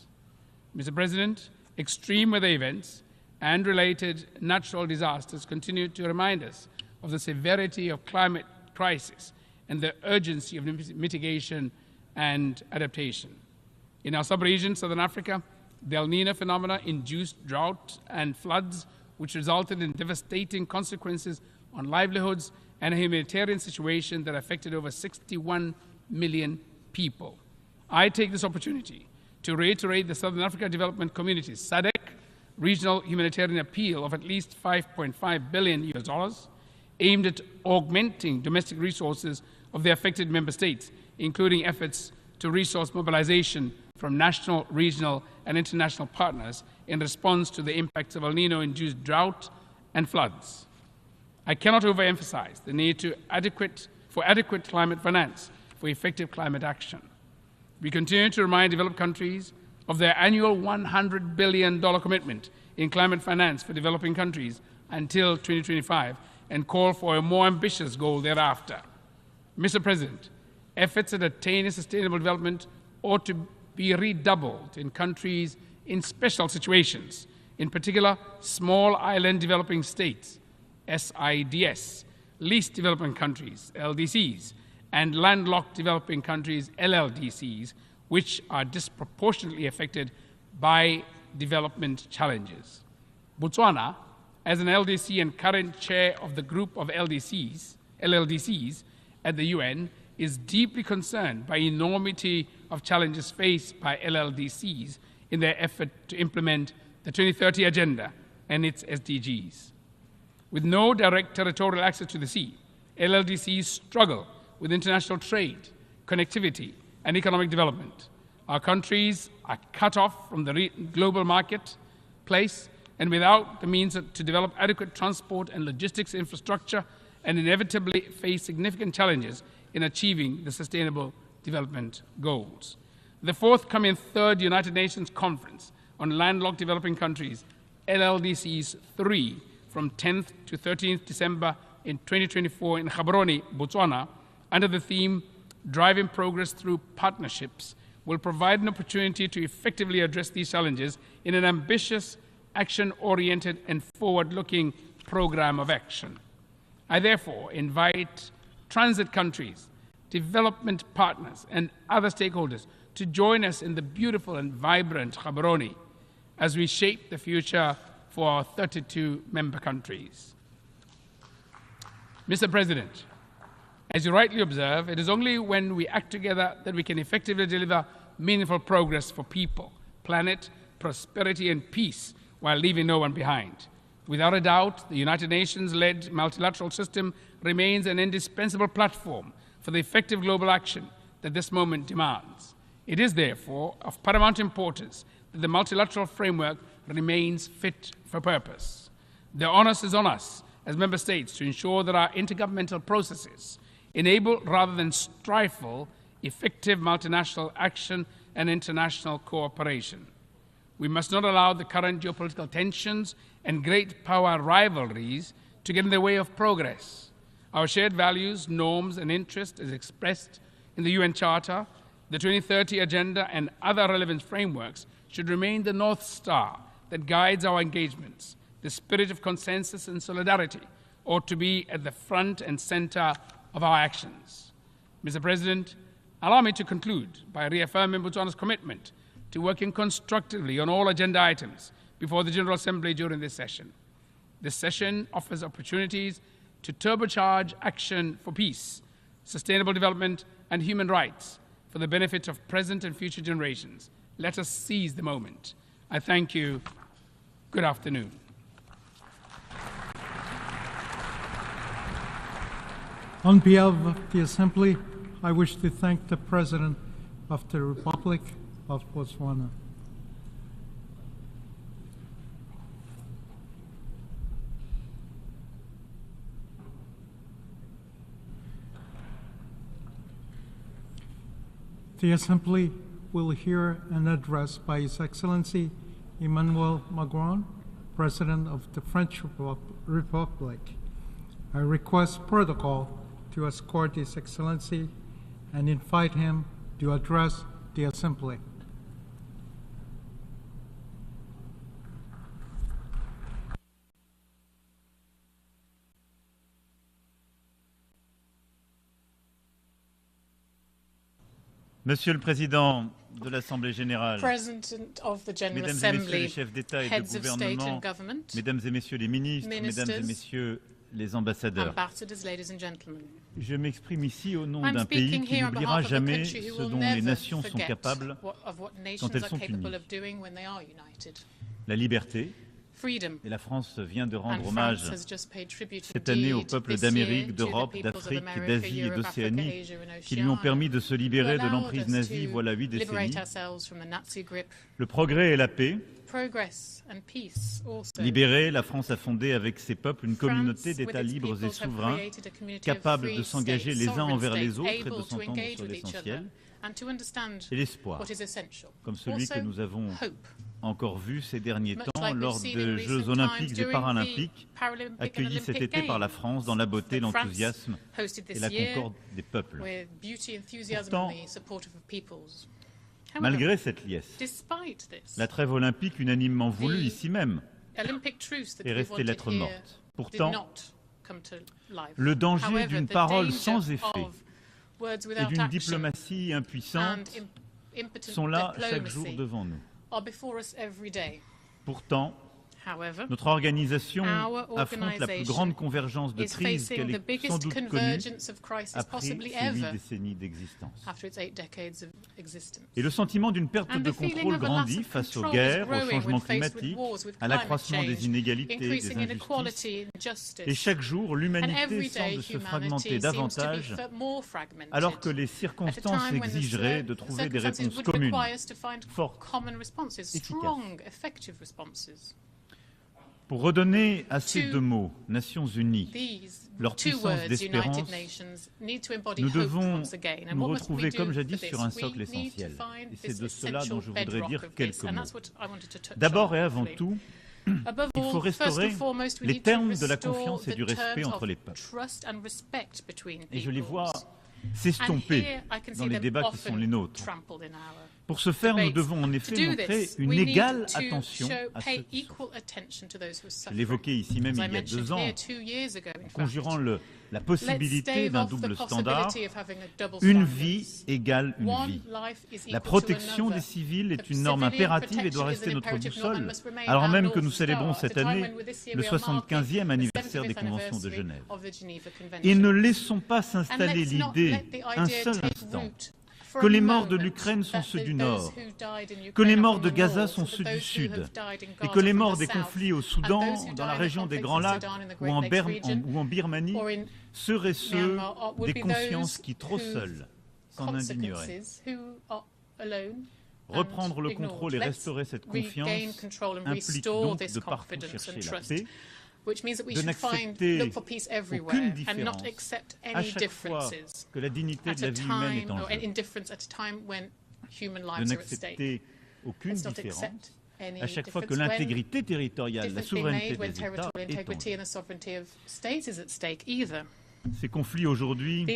Mr. President, extreme weather events and related natural disasters continue to remind us of the severity of climate crisis and the urgency of mitigation and adaptation. In our sub-region, Southern Africa, the El Niño phenomena induced drought and floods, which resulted in devastating consequences on livelihoods and a humanitarian situation that affected over 61 million people. I take this opportunity to reiterate the Southern Africa Development Community's SADC regional humanitarian appeal of at least $5.5 billion aimed at augmenting domestic resources of the affected member states, including efforts to resource mobilization from national, regional, and international partners in response to the impacts of El Niño-induced drought and floods. I cannot overemphasize the need for adequate climate finance for effective climate action. We continue to remind developed countries of their annual $100 billion commitment in climate finance for developing countries until 2025 and call for a more ambitious goal thereafter. Mr. President, efforts at attaining sustainable development ought to be redoubled in countries in special situations, in particular small island developing states, SIDS, least developing countries, LDCs, and landlocked developing countries, LLDCs, which are disproportionately affected by development challenges. Botswana, as an LDC and current chair of the group of LLDCs at the UN, is deeply concerned by enormity of challenges faced by LLDCs in their effort to implement the 2030 Agenda and its SDGs. With no direct territorial access to the sea, LLDCs struggle with international trade, connectivity, and economic development. Our countries are cut off from the global marketplace and without the means to develop adequate transport and logistics infrastructure, and inevitably face significant challenges in achieving the Sustainable Development Goals. The forthcoming third United Nations Conference on Landlocked Developing Countries, LLDCs 3, from 10th to 13th December in 2024 in Gaborone, Botswana, under the theme, Driving Progress Through Partnerships, will provide an opportunity to effectively address these challenges in an ambitious, action-oriented, and forward-looking program of action. I therefore invite transit countries, development partners, and other stakeholders to join us in the beautiful and vibrant Gaborone as we shape the future for our 32 member countries. Mr. President, as you rightly observe, it is only when we act together that we can effectively deliver meaningful progress for people, planet, prosperity, and peace while leaving no one behind. Without a doubt, the United Nations-led multilateral system remains an indispensable platform for the effective global action that this moment demands. It is therefore of paramount importance that the multilateral framework remains fit for purpose. The onus is on us as member states to ensure that our intergovernmental processes enable rather than stifle effective multinational action and international cooperation. We must not allow the current geopolitical tensions and great power rivalries to get in the way of progress. Our shared values, norms, and interests, as expressed in the UN Charter, the 2030 Agenda, and other relevant frameworks, should remain the North Star that guides our engagements. The spirit of consensus and solidarity ought to be at the front and center of our actions. Mr. President, allow me to conclude by reaffirming Botswana's commitment to working constructively on all agenda items before the General Assembly during this session. This session offers opportunities to turbocharge action for peace, sustainable development, and human rights for the benefit of present and future generations. Let us seize the moment. I thank you. Good afternoon. On behalf of the Assembly, I wish to thank the President of the Republic of Botswana. The Assembly will hear an address by His Excellency Emmanuel Macron, President of the French Republic. I request protocol to escort His Excellency and invite him to address the Assembly. Monsieur le Président de l'Assemblée générale, President of the General Mesdames et Messieurs Assembly, les chefs d'État et de heads of state gouvernement, and government, Mesdames et Messieurs les ministres, ministers, Mesdames et Messieurs les ambassadeurs, ambassadors, ladies and gentlemen. je m'exprime ici au nom I'm d'un pays speaking qui here on n'oubliera behalf of a jamais country who ce will dont les never nations sont forget capables of what quand nations elles are sont unies. capable of doing when they are united. La liberté, Freedom. et la France vient de rendre And hommage France has just paid tribute cette année aux indeed peuples this d'Amérique, year to the d'Europe, peoples of d'Afrique, America, d'Asie et Europe, d'Océanie Africa, Asia, and qui lui ont Oceania, permis de se libérer de who allowed l'emprise us nazie to voilà 8 décennies. liberate ourselves from the Nazi grip. Le progrès et la paix. Progress and peace also. Libérée, la France a fondé avec ses peuples une communauté France, d'États with its libres et peoples, have souverains, created a community of capables free de s'engager states, les uns sovereign envers les states, autres et able de to s'entendre engage sur with each l'essentiel, other and to understand et l'espoir, what is essential. comme celui Also, que nous avons hope. encore vu ces derniers Much temps like we've lors seen des in Jeux recent olympiques times et during paralympiques the Paralympic and accueillis cet Olympic été par la Games France dans la beauté, that France l'enthousiasme hosted et this la year concorde des peuples. with beauty, enthusiasm, Pourtant, and the support of the peoples. Malgré cette liesse, Despite this, la trêve olympique unanimement voulue The ici même Olympic truce that est we restée wanted lettre here morte. did Pourtant, not come to life. le danger However, d'une the parole danger sans effet of words et without d'une action diplomatie and impuissante impotent sont là chaque jour diplomacy devant nous. are before us every day. Pourtant, However, notre organisation our affronte la plus grande convergence de is crises facing qu'elle the ait biggest sans doute connue convergence of crisis après possibly ces 8 ever décennies d'existence. after its 8 decades of existence. Et le sentiment d'une perte And de the feeling contrôle of a loss grandit of face aux control is guerres, au growing changement when faced with climatique, wars, with à climate l'accroissement des change, inégalités, des increasing injustices. inequality, injustice. Et chaque jour, And l'humanité every day, semble se humanity fragmenter seems to be davantage, more fragmented, alors que les at a circonstances time when the exigeraient de trouver des circumstances réponses would communes, require us to find fortes, common responses, efficaces. strong, effective responses. Pour redonner à ces To deux mots, Nations Unies, These leur two puissance words, d'espérance, United Nations, need to embody nous hope devons once again. And nous what must we retrouver, do comme for jadis, this? sur un We socle need to essentiel. find Et c'est this de cela dont essential je voudrais bedrock dire of this, quelques and mots. that's what I wanted to touch D'abord on et avant briefly. tout, Above il faut all, first restaurer and foremost, we les need to termes de la restore confiance et the du respect terms entre of les peuples. trust and respect between Et je les peoples. vois And s'estomper here I can dans see les them débats qui sont often les nôtres. trampled in our Pour ce faire, nous debates. devons en To effet do montrer this, une we need égale to attention à pay ceux qui equal attention to those who are Je suffering. l'évoquais ici même As I il y a mentioned 2 ans, here 2 years ago, in fact. conjurant la Let's possibilité stave d'un off the double standard, possibility of having a double une standard. vie égale une One vie. life is La equal to protection another. des civils est The une norme civilian impérative et doit protection is rester an notre imperative norm and boussole, must remain alors our même que North nous célébrons Star, cette at a time année when with this year le we are 75e marking anniversaire the des 75th conventions de anniversary Genève. of the Geneva Et Convention. ne laissons pas And s'installer let's not l'idée, let the un idea seul take instant, root que les morts de l'Ukraine sont ceux du Nord, que les morts de Gaza sont ceux du Sud, et que les morts des conflits au Soudan, dans la région des Grands Lacs ou en Birmanie seraient ceux des consciences qui, trop seules, s'en indigneraient. Reprendre le contrôle et restaurer cette confiance implique donc de partout chercher la paix, de n'accepter aucune différence à chaque fois que la dignité de la vie humaine est en jeu, de n'accepter aucune différence à chaque fois que l'intégrité territoriale, la souveraineté des États est en jeu. Ces conflits aujourd'hui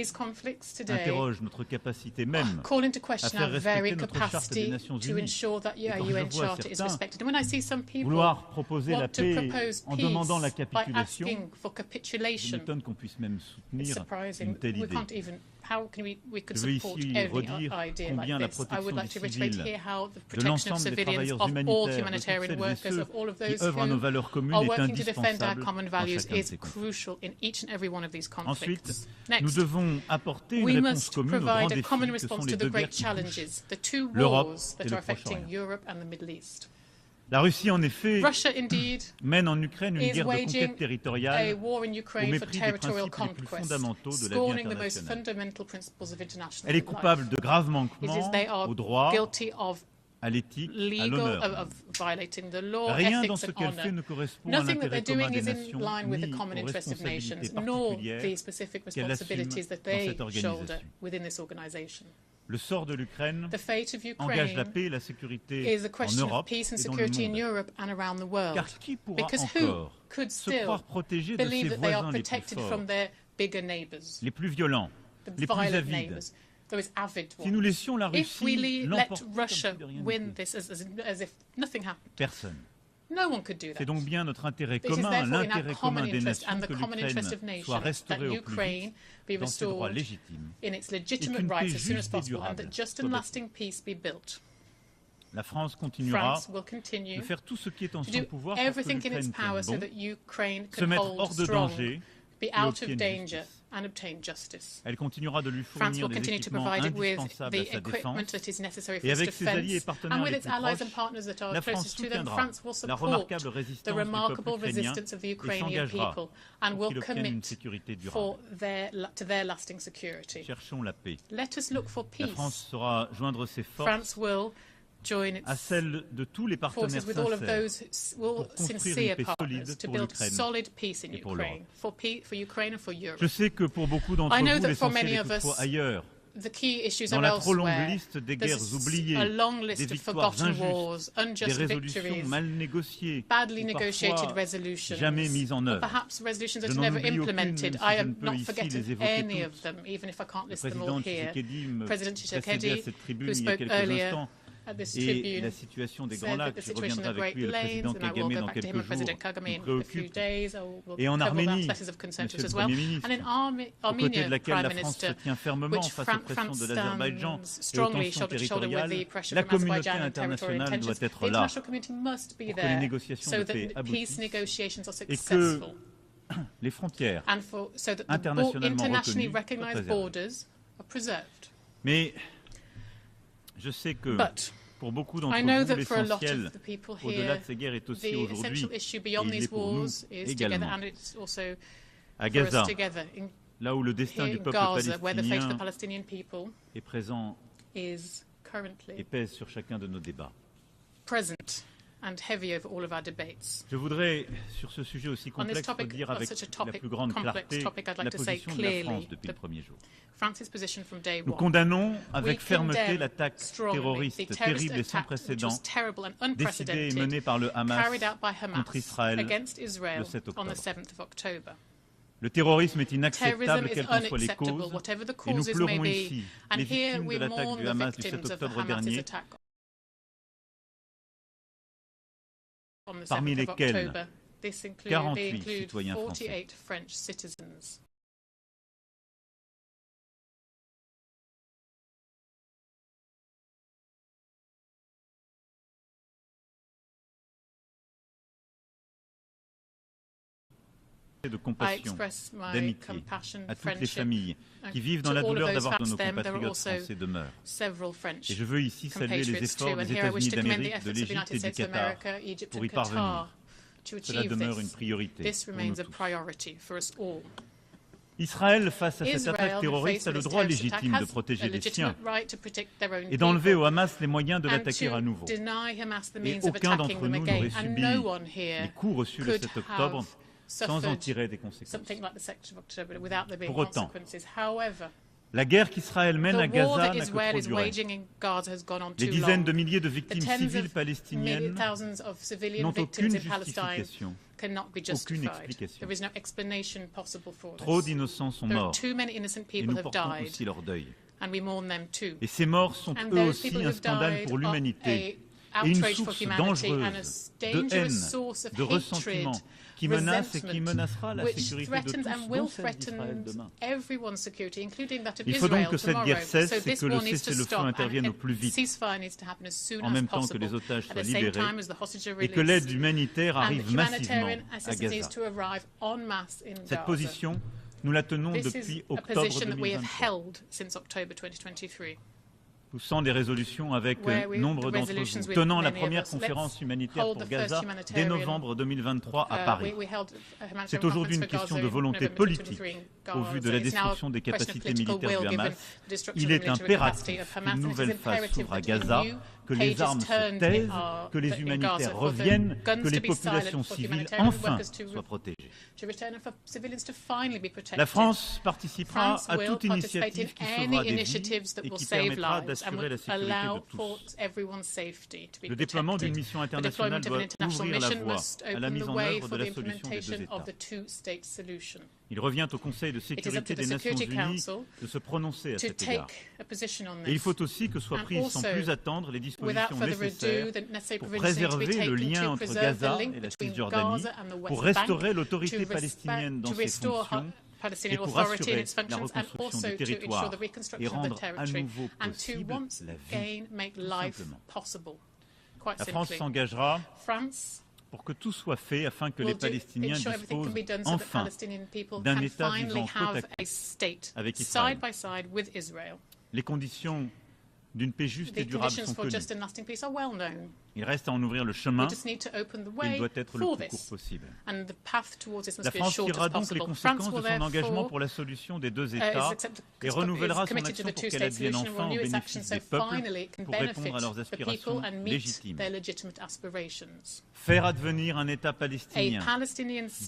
interrogent notre capacité même à faire respecter notre charte des Nations Unies. Et quand je vois certains vouloir proposer la paix en demandant la capitulation, je m'étonne qu'on puisse même soutenir une telle idée. Je veux ici redire combien la protection des civils, de l'ensemble des travailleurs humanitaires, de toutes celles et ceux qui œuvrent à nos valeurs communes est indispensable dans chacun de ces conflits. Ensuite, nous devons apporter une réponse commune aux grands défis que sont les deux guerres qui touchent l'Europe et le Proche-Orient. La Russie, en effet, mène en Ukraine une guerre de conquête territoriale au mépris des principes les plus fondamentaux de la vie internationale. Elle est coupable de graves manquements au droit, à l'éthique, à l'honneur. Rien dans ce qu'elle fait ne correspond à l'intérêt commun des nations ni aux responsabilités particulières qu'elle assume dans cette organisation. Le sort de l'Ukraine engage la paix et la sécurité en Europe et dans le monde. Car qui pourra encore se croire protégé de ses voisins les plus forts, les plus violents, les plus avides? Si nous laissions la Russie l'emporter personne. C'est donc bien notre intérêt commun, l'intérêt commun des nations, que l'Ukraine soit restaurée au plus vite dans ses droits légitimes et qu'une paix juste et durable soit. La France continuera de faire tout ce qui est en son pouvoir pour que l'Ukraine tienne bon, se mettre hors de danger et obtienne justice. Elle continuera de lui fournir des équipements indispensables à sa défense et avec ses alliés et partenaires les plus proches, la France soutiendra la remarquable résistance du peuple ukrainien et s'engagera pour qu'il obtienne une sécurité durable. Cherchons la paix. La France saura joindre ses forces à celle de tous les partenaires sincères pour construire une paix solide pour l'Ukraine et pour l'Europe. Je sais que pour beaucoup d'entre vous, l'essentiel est toutefois ailleurs, dans la trop longue liste des guerres oubliées, des victoires injustes, des résolutions mal négociées, ou parfois jamais mises en œuvre. Je n'en oublie aucune, si je ne peux ici les évoquer toutes. Le président Tshisekedi me précédait à cette tribune il y a quelques instants. Et la situation des Grands Lacs, je reviendrai avec lui et le président Kagame dans quelques jours, nous préoccupe. Et en Arménie, Monsieur le Premier ministre, aux côtés de laquelle la France se tient fermement face aux pressions de l'Azerbaïdjan et aux tensions territoriales, la communauté internationale doit être là pour que les négociations de paix aboutissent et que les frontières internationalement reconnues soient préservées. Mais je sais que pour beaucoup d'entre vous, l'essentiel, au-delà de ces guerres, est aussi aujourd'hui, et il est pour nous également, à Gaza, là où le destin du peuple palestinien est présent et pèse sur chacun de nos débats. Je voudrais, sur ce sujet aussi complexe, redire avec la plus grande clarté la position de la France depuis le premier jour. Nous condamnons avec fermeté l'attaque terroriste terrible et sans précédent décidée et menée par le Hamas contre Israël le 7 octobre. Le terrorisme est inacceptable, quelles qu'en soient les causes, et nous pleurons ici les victimes de l'attaque du Hamas du 7 octobre dernier, parmi lesquels 48 citoyens français. de compassion, d'amitié à toutes les familles qui vivent dans la douleur d'avoir de nos compatriotes français demeurent. Et je veux ici saluer les efforts des États-Unis d'Amérique, de l'Égypte et du Qatar pour y parvenir. Cela demeure une priorité pour nous tous. Israël, face à cette attaque terroriste, a le droit légitime de protéger les siens et d'enlever au Hamas les moyens de l'attaquer à nouveau. Et aucun d'entre nous n'aurait subi les coups reçus le 7 octobre sans en tirer des conséquences. Pour autant, la guerre qu'Israël mène à Gaza n'a que trop duré. Les dizaines de milliers de victimes civiles palestiniennes n'ont aucune justification, aucune explication. Trop d'innocents sont morts et nous portons aussi leur deuil. Et ces morts sont eux aussi un scandale pour l'humanité et une source dangereuse de haine, de ressentiment, qui menace et qui menacera la sécurité de tous, dont celle d'Israël demain. Il faut donc que cette guerre cesse et que le cessez-le-feu intervienne au plus vite, en même temps que les otages soient libérés et que l'aide humanitaire arrive massivement à Gaza. Cette position, nous la tenons depuis octobre 2023. Poussant des résolutions avec nombre d'entre vous, tenant la première conférence humanitaire pour Gaza dès novembre 2023 à Paris. C'est aujourd'hui une question de volonté politique. Au vu de la destruction des capacités militaires du Hamas, il est impératif qu'une nouvelle phase s'ouvre à Gaza, que les armes se taisent, que les humanitaires reviennent, que les populations civiles enfin soient protégées. La France participera à toute initiative qui sauvera des vies et qui permettra d'assurer la sécurité de tous. Le déploiement d'une mission internationale doit ouvrir la voie à la mise en œuvre de la solution des deux États. Il revient au Conseil de sécurité des Nations Unies de se prononcer à cet égard. Et il faut aussi que soient prises sans plus attendre les dispositions nécessaires pour préserver le lien entre Gaza et la Cisjordanie, pour restaurer l'autorité palestinienne dans ses fonctions et pour assurer la reconstruction du territoire et rendre à nouveau possible la vie, tout simplement. La France s'engagera pour que tout soit fait afin que les Palestiniens disposent enfin d'un État vivant côte à côte avec Israël. Les conditions d'une paix juste et durable sont connues. Il reste à en ouvrir le chemin et il doit être le plus court possible. La France tirera donc les conséquences de son engagement pour la solution des deux États et renouvellera son action pour qu'elle advienne enfin au bénéfice des peuples pour répondre à leurs aspirations légitimes. Faire advenir un État palestinien,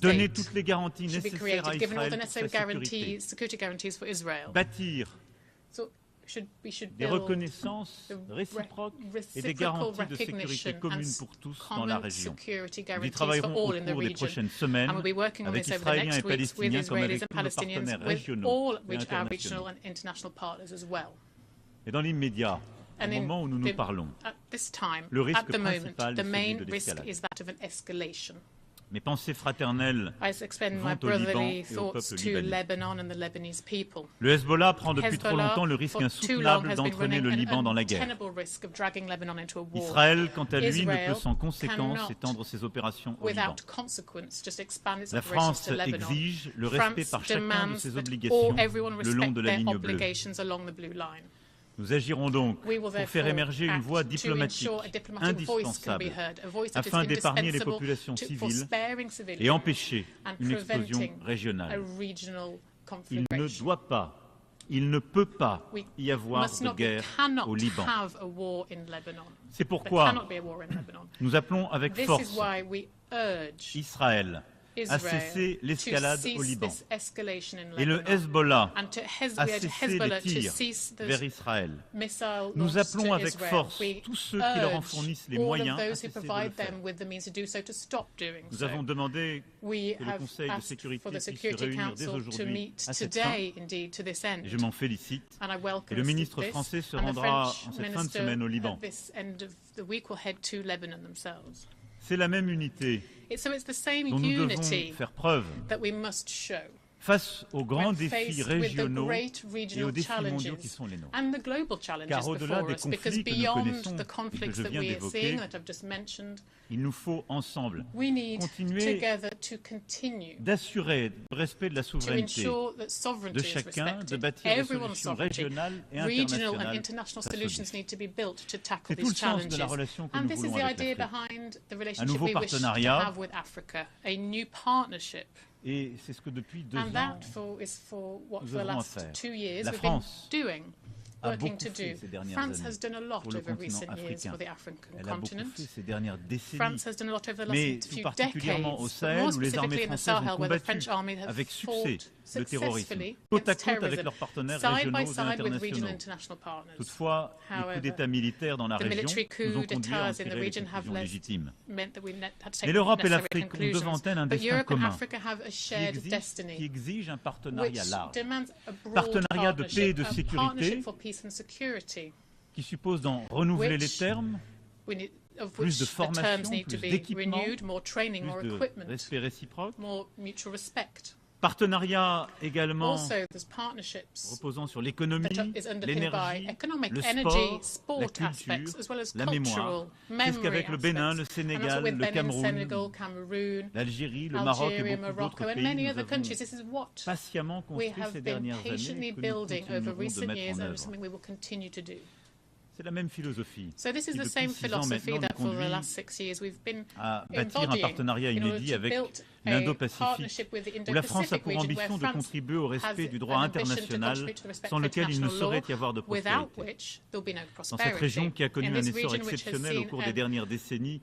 donner toutes les garanties nécessaires à Israël pour sa sécurité, bâtir des reconnaissances réciproques et des garanties de sécurité communes pour tous dans la région. Nous y travaillerons au cours des prochaines semaines avec Israéliens et Palestiniens comme avec tous nos partenaires régionaux et internationaux. Et dans l'immédiat, au moment où nous nous parlons, le risque principal est celui de l'escalade. Mes pensées fraternelles vont au Liban et au peuple libanais. Le Hezbollah prend depuis trop longtemps le risque insoutenable d'entraîner le Liban dans la guerre. Israël, quant à lui, ne peut sans conséquence étendre ses opérations au Liban. La France exige le respect par chacun de ses obligations le long de la ligne bleue. Nous agirons donc pour faire émerger une voie diplomatique indispensable afin d'épargner les populations civiles et empêcher une explosion régionale. Il ne doit pas, il ne peut pas y avoir de guerre au Liban. C'est pourquoi nous appelons avec force Israël à cesser l'escalade au Liban et le Hezbollah à cesser les tirs vers Israël. Nous appelons avec force tous ceux qui leur en fournissent les moyens à cesser de le faire. Nous avons demandé que le Conseil de sécurité puisse se réunir dès aujourd'hui à cette fin, et je m'en félicite. Et le ministre français se rendra en cette fin de semaine au Liban. C'est la même unité dont nous devons faire preuve. face aux grands défis régionaux et aux défis mondiaux qui sont les nôtres. Car au-delà des conflits que nous connaissons et que je viens d'évoquer, il nous faut ensemble continuer d'assurer le respect de la souveraineté de chacun, de bâtir des solutions régionales et internationales face aux défis. C'est tout le sens de la relation que nous voulons avec l'Afrique. Un nouveau partenariat. Et c'est ce que depuis 2 ans, nous avons à faire. La France a beaucoup fait ces dernières années pour le continent africain. Elle a beaucoup fait ces dernières décennies, mais tout particulièrement au Sahel, où les armées françaises ont combattu avec succès le terrorisme, côte à côte avec leurs partenaires régionaux et internationaux. Toutefois, les coups d'État militaires dans la région nous ont conduit à en tirer des conclusions légitimes. Mais l'Europe et l'Afrique ont devant elles un destin commun qui exige un partenariat large. Partenariat de paix et de sécurité qui suppose d'en renouveler les termes, plus de formation, plus d'équipement, plus de respect réciproque. Partenariat également reposant sur l'économie, l'énergie, le sport, la culture, la mémoire. C'est ce qu'avec le Bénin, le Sénégal, le Cameroun, l'Algérie, le Maroc et beaucoup d'autres pays, nous avons patiemment construit ces dernières années et que nous continuerons de mettre en œuvre. C'est la même philosophie qui, depuis 6 ans maintenant, nous conduit à bâtir un partenariat inédit avec l'Indo-Pacifique, où la France a pour ambition de contribuer au respect du droit international, sans lequel il ne saurait y avoir de prospérité. Dans cette région qui a connu un essor exceptionnel au cours des dernières décennies,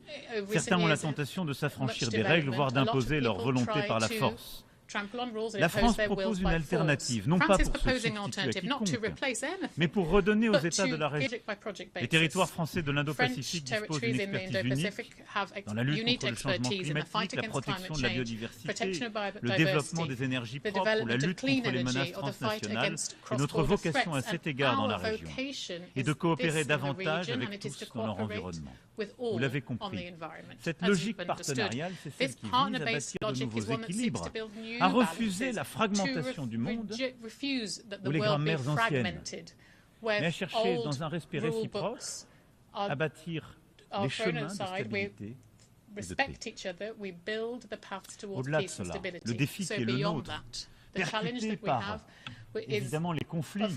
certains ont la tentation de s'affranchir des règles, voire d'imposer leur volonté par la force. La France propose une alternative, non pas pour se substituer à quiconque, mais pour redonner aux États de la région. Les territoires français de l'Indo-Pacifique disposent d'une expertise unique dans la lutte contre le changement climatique, la protection de la biodiversité, le développement des énergies propres ou la lutte contre les menaces transnationales. Et notre vocation à cet égard dans la région est de coopérer davantage avec tous dans leur environnement. Vous l'avez compris, cette logique partenariale, c'est celle qui vise à bâtir de nouveaux équilibres, à refuser la fragmentation du monde ou les grammaires anciennes, mais à chercher dans un respect réciproque à bâtir les chemins de stabilité et de paix. Au-delà de cela, le défi qui est le nôtre, percuté par évidemment les conflits que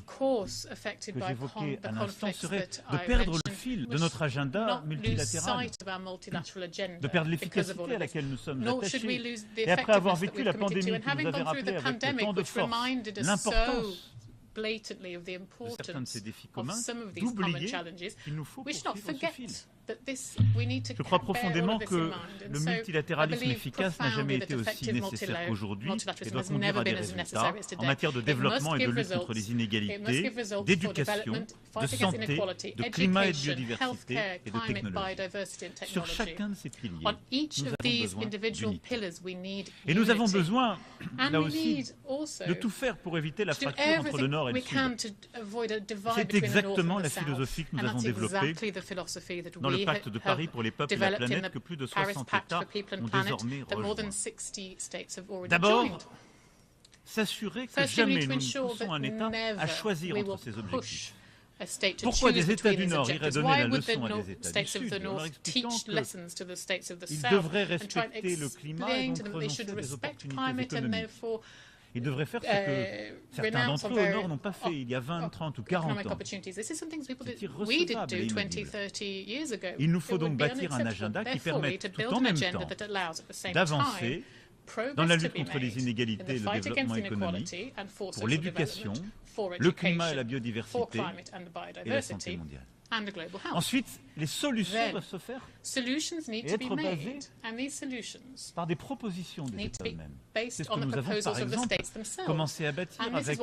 j'évoquais à l'instant, serait de perdre le fil de notre agenda multilatéral, de perdre l'efficacité à laquelle nous sommes attachés. Et après avoir vécu la pandémie qui nous avait rappelé avec tant de force l'importance de certains de ces défis communs, d'oublier qu'il nous faut poursuivre ce fil. Je crois profondément que le multilatéralisme efficace n'a jamais été aussi nécessaire qu'aujourd'hui et doit conduire à des résultats en matière de développement et de lutte contre les inégalités, d'éducation, de santé, de climat et de biodiversité et de technologie. Sur chacun de ces piliers, nous avons besoin d'unité. Et nous avons besoin, là aussi, de tout faire pour éviter la fracture entre le Nord et le Sud. C'est exactement la philosophie que nous avons développée dans le pacte de Paris pour les peuples et la planète que plus de 60 États ont désormais rejoint. D'abord, s'assurer que jamais nous ne poussons un État à choisir entre ses objectifs. Pourquoi des États du Nord iraient donner la leçon à des États du Sud en leur expliquant qu'ils devraient respecter le climat et donc renoncer à des opportunités économiques? Ils devraient faire ce que certains d'entre eux au Nord n'ont pas fait il y a 20, 30 ou 40 ans. C'est irrecevable et inaudible. Il nous faut donc bâtir un agenda qui permette tout en même temps d'avancer dans la lutte contre les inégalités et le développement économique, pour l'éducation, le climat et la biodiversité et la santé mondiale. Ensuite, les solutions doivent se faire et être basées par des propositions des États eux-mêmes. C'est ce que nous avons, par exemple, commencé à bâtir avec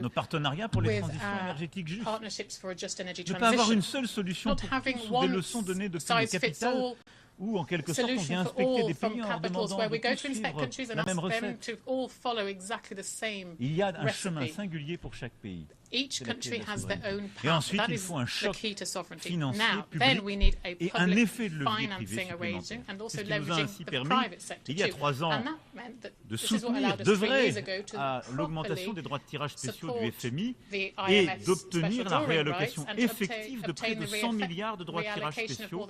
nos partenariats pour les transitions énergétiques justes. Ne pas avoir une seule solution pour tous ou des leçons données depuis le capital, où en quelque sorte on vient inspecter des pays en leur demandant de tous suivre la même recette. Il y a un chemin singulier pour chaque pays. Et ensuite, il faut un choc financier public et un effet de levier privé supplémentaire. C'est ce qui nous a ainsi permis, il y a 3 ans, de soutenir, d'œuvrer à l'augmentation des droits de tirage spéciaux du FMI et d'obtenir la réallocation effective de près de 100 milliards de droits de tirage spéciaux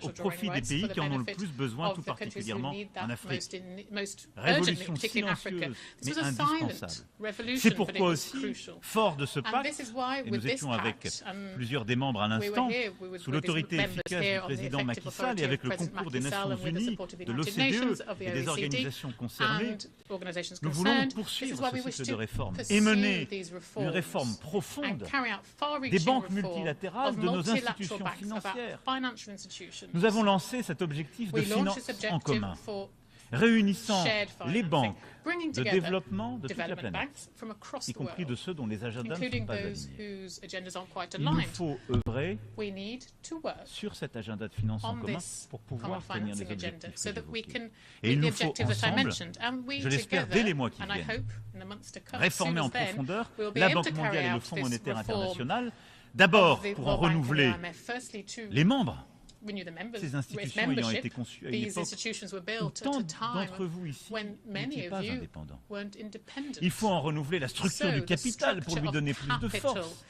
au profit des pays qui en ont le plus besoin, tout particulièrement en Afrique. Révolution silencieuse, mais indispensable. C'est pourquoi aussi, fort de ce pacte, et nous étions avec plusieurs des membres à l'instant, sous l'autorité efficace du président Macky Sall et avec le concours des Nations Unies, de l'OCDE et des organisations concernées, nous voulons poursuivre ce cycle de réformes et mener une réforme profonde des banques multilatérales, de nos institutions financières. Nous avons lancé cet objectif de finance en commun, réunissant les banques de développement de toute la planète, y compris de ceux dont les agendas ne sont pas alignés. Il nous faut œuvrer sur cet agenda de finance en commun pour pouvoir tenir les objectifs que j'évoquais. Et il nous faut ensemble, je l'espère dès les mois qui viennent, réformer en profondeur la Banque mondiale et le Fonds monétaire international, d'abord pour en renouveler les membres, ces institutions ayant été conçues à une époque où tant d'entre vous ici n'étaient pas indépendants. Il faut en renouveler la structure du capital pour lui donner plus de force.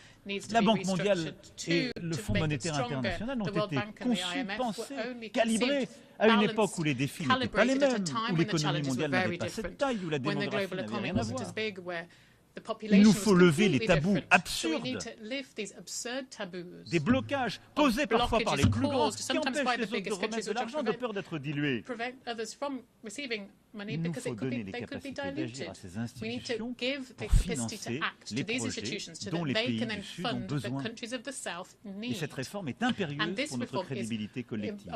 La Banque mondiale et le Fonds monétaire international ont été conçus, pensés, calibrés à une époque où les défis n'étaient pas les mêmes, où l'économie mondiale n'avait pas cette taille, où la démographie n'avait rien à voir. Il nous faut lever les tabous absurdes, des blocages posés parfois par les plus grands qui empêchent les autres de remettre de l'argent de peur d'être dilués. Il nous faut donner les capacités d'agir à ces institutions pour financer les projets dont les pays du Sud ont besoin. Et cette réforme est impérieuse pour notre crédibilité collective.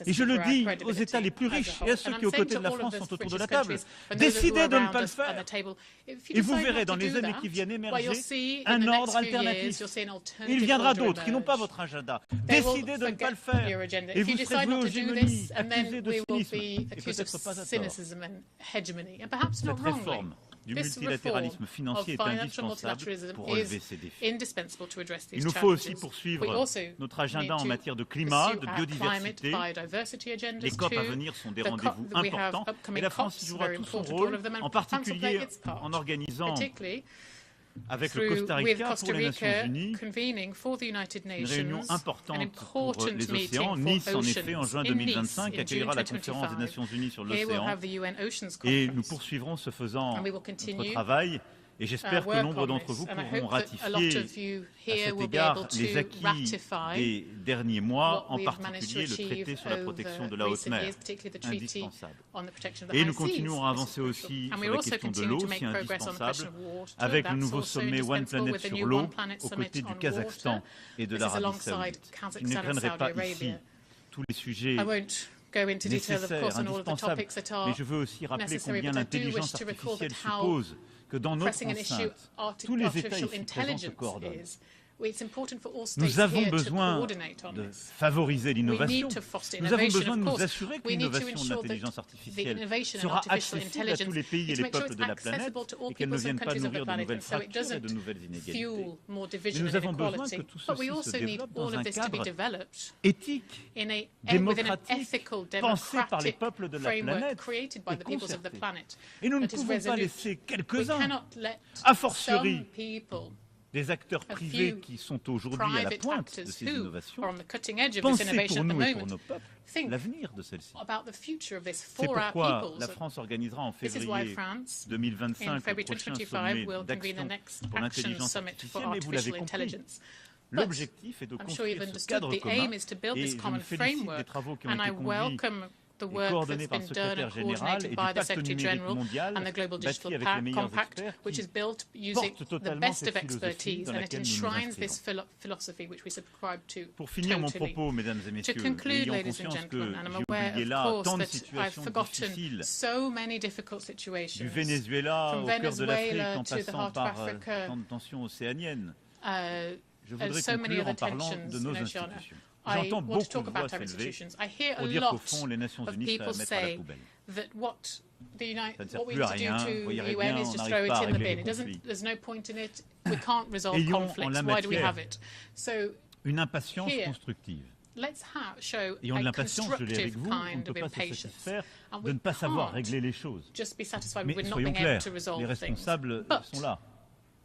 Et je le dis aux États les plus riches et à ceux qui, aux côtés de la France, sont autour de la table, décidez de ne pas le faire. Et vous verrez dans les années qui viennent émerger un ordre alternatif. Il viendra d'autres qui n'ont pas votre agenda. Décidez de ne pas le faire. Et vous serez voués aux gémonies, accusés de cynisme, et peut-être pas à tort. Cette réforme du multilatéralisme financier est indispensable pour relever ces défis. Il nous faut aussi poursuivre notre agenda en matière de climat, de biodiversité. Les COP à venir sont des rendez-vous importants et la France y jouera tout son rôle, en particulier en organisant avec le Costa Rica pour les Nations Unies, une réunion importante pour les océans. Nice, en effet, en juin 2025, accueillera la conférence des Nations Unies sur l'océan. Et nous poursuivrons ce faisant notre travail. Et j'espère que nombre d'entre vous pourront ratifier à cet égard les acquis des derniers mois, en particulier le traité sur la protection de la haute mer, indispensable. Et nous continuons à avancer aussi sur la question de l'eau, si indispensable, avec le nouveau sommet One Planet sur l'eau, aux côtés du Kazakhstan et de l'Arabie Saoudite. Je n'égrènerai pas ici tous les sujets nécessaires, indispensables, mais je veux aussi rappeler combien l'intelligence artificielle suppose que dans notre enceinte, tous les États ici présents se coordonnent. Nous avons besoin de favoriser l'innovation. Nous avons besoin de nous assurer que l'innovation de l'intelligence artificielle sera accessible à tous les pays et les peuples de la planète et qu'elle ne vienne pas nourrir de nouvelles fractures et de nouvelles inégalités. Et nous avons besoin que tout ceci se développe dans un cadre éthique, démocratique, pensé par les peuples de la planète et concerté. Et nous ne pouvons pas laisser quelques-uns, a fortiori, des acteurs privés qui sont aujourd'hui à la pointe de ces innovations, penser pour nous et pour nos peuples l'avenir de celles-ci. C'est pourquoi la France organisera en février 2025 le prochain sommet d'action pour l'intelligence artificielle, et vous l'avez compris. L'objectif est de construire ce cadre commun, et je me félicite des travaux qui ont été conduits et coordonné par le secrétaire général et du pacte numérique mondial, bâti avec les meilleurs experts, qui porte totalement cette philosophie dans laquelle nous nous inscrivons. Pour finir mon propos, mesdames et messieurs, ayant conscience que j'ai oublié là tant de situations difficiles, du Venezuela au cœur de l'Afrique, en passant par tant de tensions océaniennes, je voudrais conclure en parlant de nos institutions. J'entends beaucoup de voix s'élever pour dire qu'au fond, les Nations Unies seraient à mettre à la poubelle. Ça ne sert what we plus à need to rien. do Vous to voyez the bien, UN on is just n'arrive throw pas à it in the régler bin. les conflits. There's no point in it. We can't resolve Ayons en conflicts. la Why do we matière have it? So une impatience here, constructive. let's show Ayant de a l'impatience, je l'ai avec constructive vous, on ne kind peut of pas se impatience. satisfaire And de we ne pas savoir can't régler les choses. just be satisfied Mais with not soyons being able clairs, to resolve les things. responsables But sont là.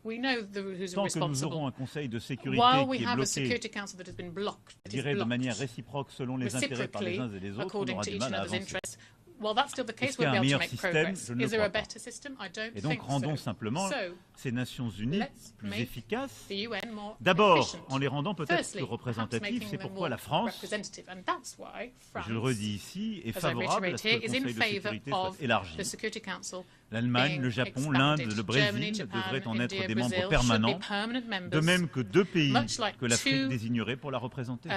we know who's Tant que nous responsible. aurons un Conseil de sécurité While we qui est have a bloqué, Security Council that has been blocked, je dirais de manière réciproque selon les intérêts par les uns et les autres, on according aura to du each mal à other's avancer. interests, well, that's still the case. Est-ce qu'il y We'll a be un able to meilleur make système? progress. Je ne le Is there a crois pas. better system? I don't Et donc think rendons so. simplement So, ces Nations Unies let's plus make efficaces. the UN more D'abord, efficient. en les rendant peut-être Firstly, plus représentatifs, perhaps c'est making them pourquoi la more France, representative. And that's why France, je le redis ici, est as I favorable à reiterate ce que here, le is Conseil in de favour sécurité soit of élargi. the Security Council L'Allemagne, being le Japon, expanded. l'Inde, le Germany, Brésil Japan, devraient en être India, des Brazil membres should permanents, be permanent members, de même que 2 pays much like que l'Afrique two, désignerait pour la représenter.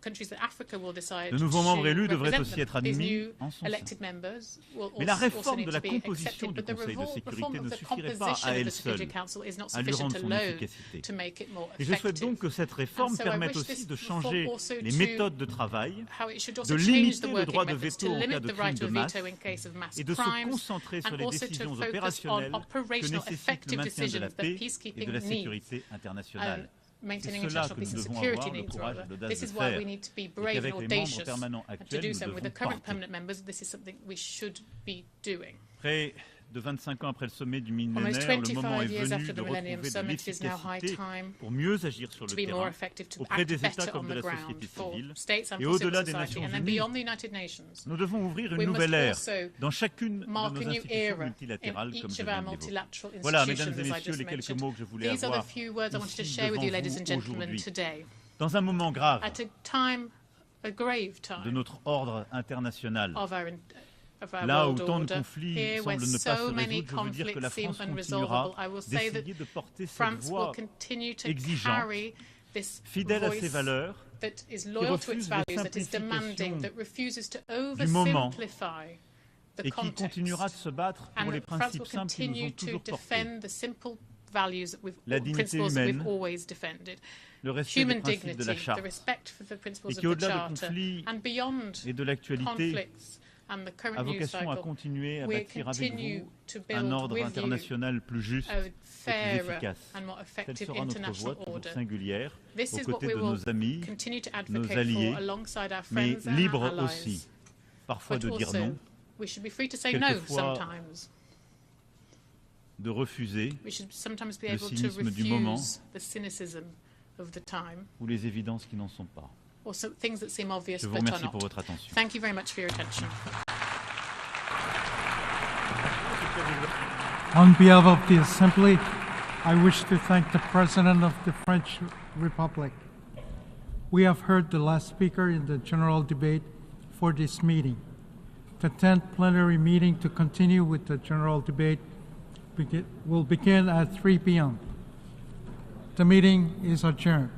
countries that Africa will decide De nouveaux membres to élus devraient represent aussi them. être These admis new en son sein. elected members will Mais la also réforme need de to la be composition accepted, du but the Conseil de reform sécurité ne of the suffirait pas composition à of elle the Security seule Council is not à lui sufficient rendre son alone efficacité. to make it more Et je souhaite effective. donc que cette réforme And so I permette wish aussi this de reform changer also les to méthodes de travail, how it should de also change limiter the le working droit de methods, veto to en cas limit de the crimes right de of masse veto in case of mass et de se crimes, concentrer sur and les also to décisions focus on opérationnelles que operational nécessite le effective maintien de la decisions that paix et de peacekeeping la needs. sécurité internationale. C'est Maintaining cela international que peace nous and devons security avoir le needs, courage et rather. l'audace This de is why faire, we need to be et brave and qu'avec les membres audacious. permanents And to actuels, do nous so with the devons current porter. permanent members, this is something we should be doing. Près de 25 ans après le sommet du Almost millénaire, le moment 25 est years venu after de the Millennium retrouver de Summit, it is now high l'efficacité time pour mieux agir sur le to be more terrain effective, to auprès act des États better comme on de the la ground société for civile states and et for civil au-delà des society, Nations and then Unies. beyond the United Nations. Nous devons ouvrir une We must nouvelle ère also dans chacune de mark nos a new institutions era in multilatérales, comme each je of viens our de l'évoquer. multilateral Voilà, mesdames institutions, et as I messieurs, just les quelques mentioned. mots que je voulais These are the avoir few words I wanted to ici share with devant you, ladies and vous gentlemen, aujourd'hui. today. Dans un moment grave At a time, a grave de time notre ordre international, of our là où world tant de order, conflits here where semblent ne pas se so many résoudre, je veux dire que la conflicts seem France continuera unresolvable, I will say that d'essayer de porter cette France will voix continue to exigeante, carry this fidèle à ses voice valeurs, that is qui loyal to its refuse les values, that is demanding, simplifications that refuses to du moment oversimplify the et qui context. continuera de se battre pour And les France will principes simples qui nous continue ont to toujours portés. defend the simple values that we've, La dignité principles that we've humaine, always defended. le respect des Human principes dignity, de la the Charte, respect for the et principles of qui the au-delà des Charter, conflits and beyond et de l'actualité, conflicts and the current a news vocation à cycle, continuer à we bâtir avec continue vous to un build ordre with you international plus juste a et plus fairer efficace. and more Telle effective sera notre international voie toujours order. singulière, This aux is what côtés we de will nos amis, continue to nos advocate alliés, for alongside our mais friends and libres our allies. aussi, parfois But de dire also, non, we should be free to say no quelquefois sometimes. de refuser We should sometimes be le able to cynisme du moment refuse the cynicism of the time, ou les évidences qui n'en sont pas. or things that seem obvious Je vous but are remercie pour not. votre attention. Thank you very much for your attention. On behalf of the Assembly, I wish to thank the President of the French Republic. We have heard the last speaker in the general debate for this meeting. The 10th plenary meeting to continue with the general debate will begin at 3 p.m. The meeting is adjourned.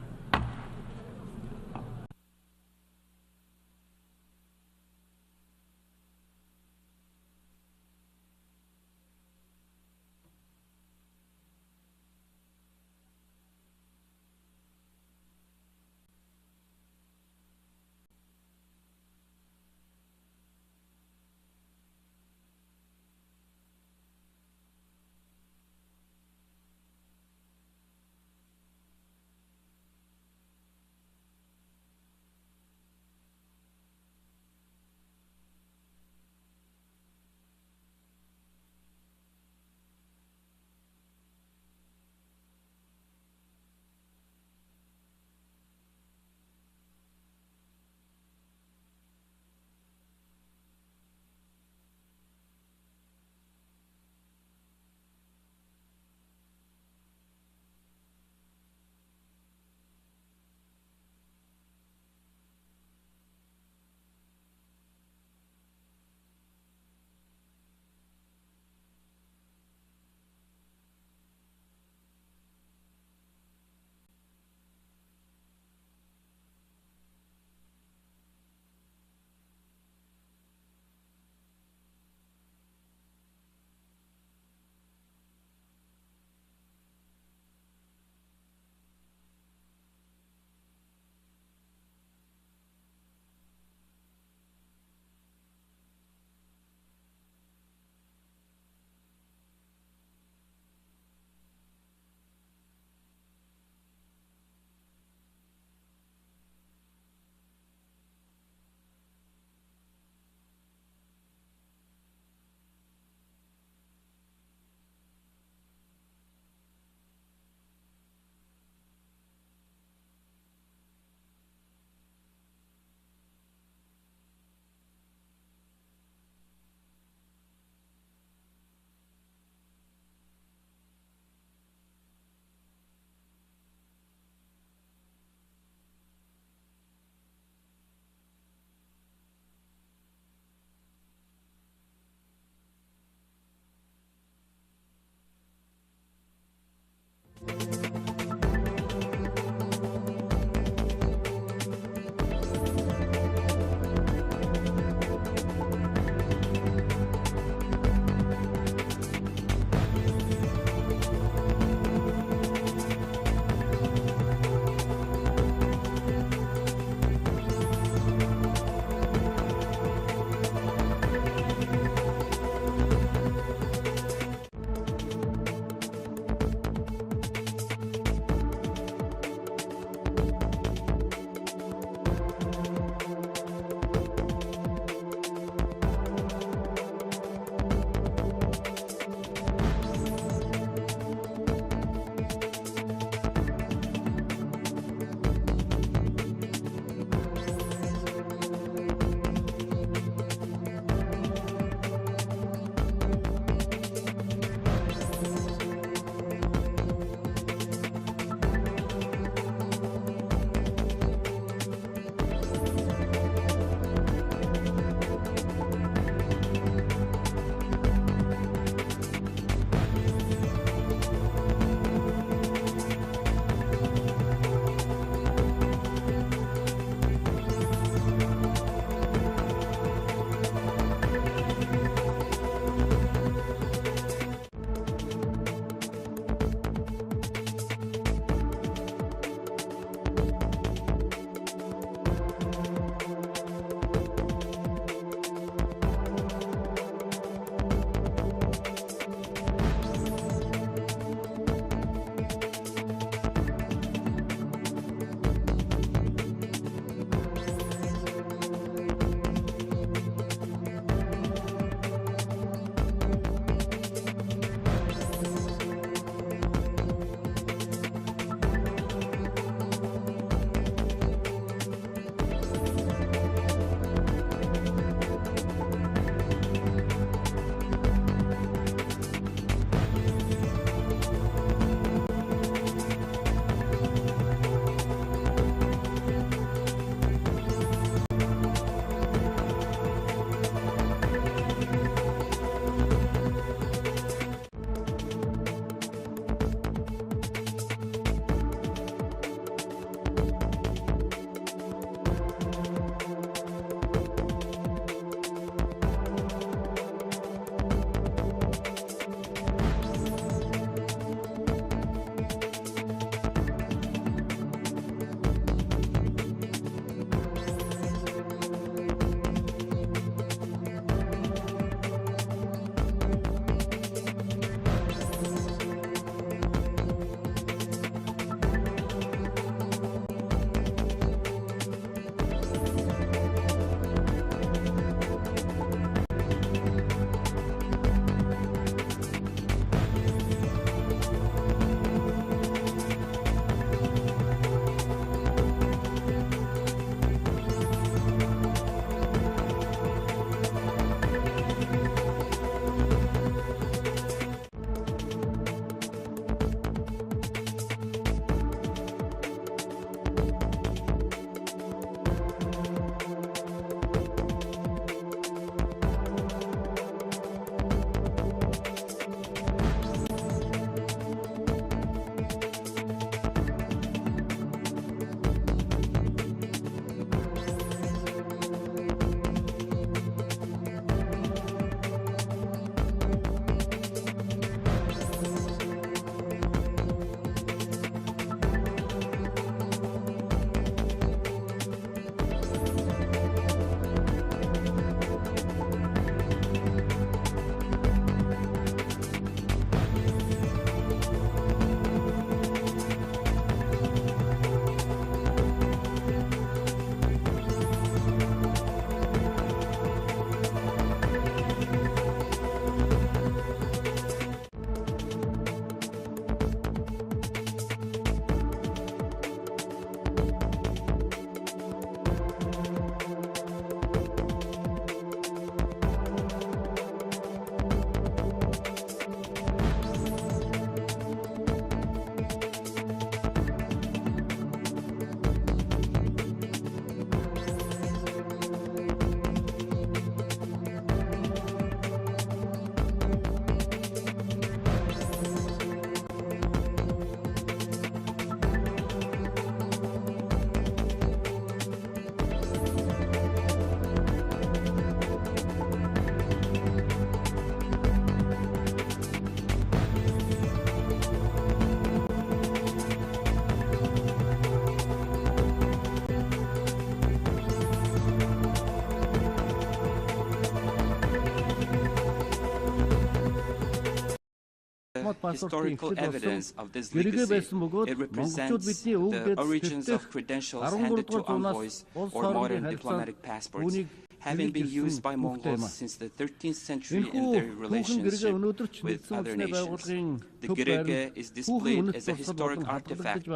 historical evidence of this legacy. It represents the origins of credentials handed to envoys or modern diplomatic passports, having been used by Mongols since the 13th century in their relationship with other nations. The Gürge is displayed as a historic artifact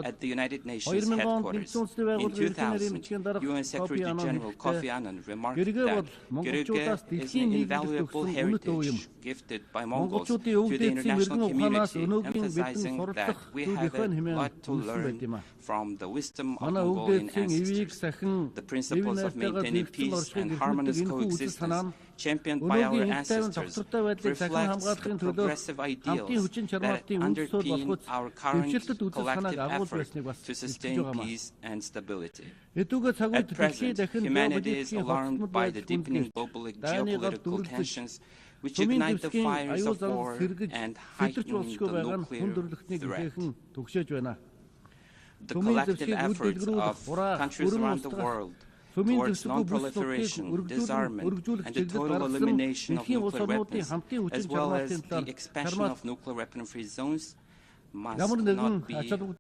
at the United Nations headquarters. In 2000, UN Secretary General Kofi Annan remarked that Gürge is an invaluable heritage gifted by Mongols to the international community, emphasizing that we have a lot to learn from the wisdom of Mongolian ancestors. The principles of maintaining peace and harmonious coexistence championed by our ancestors reflects the progressive ideals that underpin our current collective effort to sustain peace and stability. At present, humanity is alarmed by the deepening global geopolitical tensions which ignite the fires of war and heighten the nuclear threat. The collective efforts of countries around the world towards non-proliferation, disarmament, and the total elimination of nuclear weapons, as well as the expansion of nuclear weapon-free zones, must not be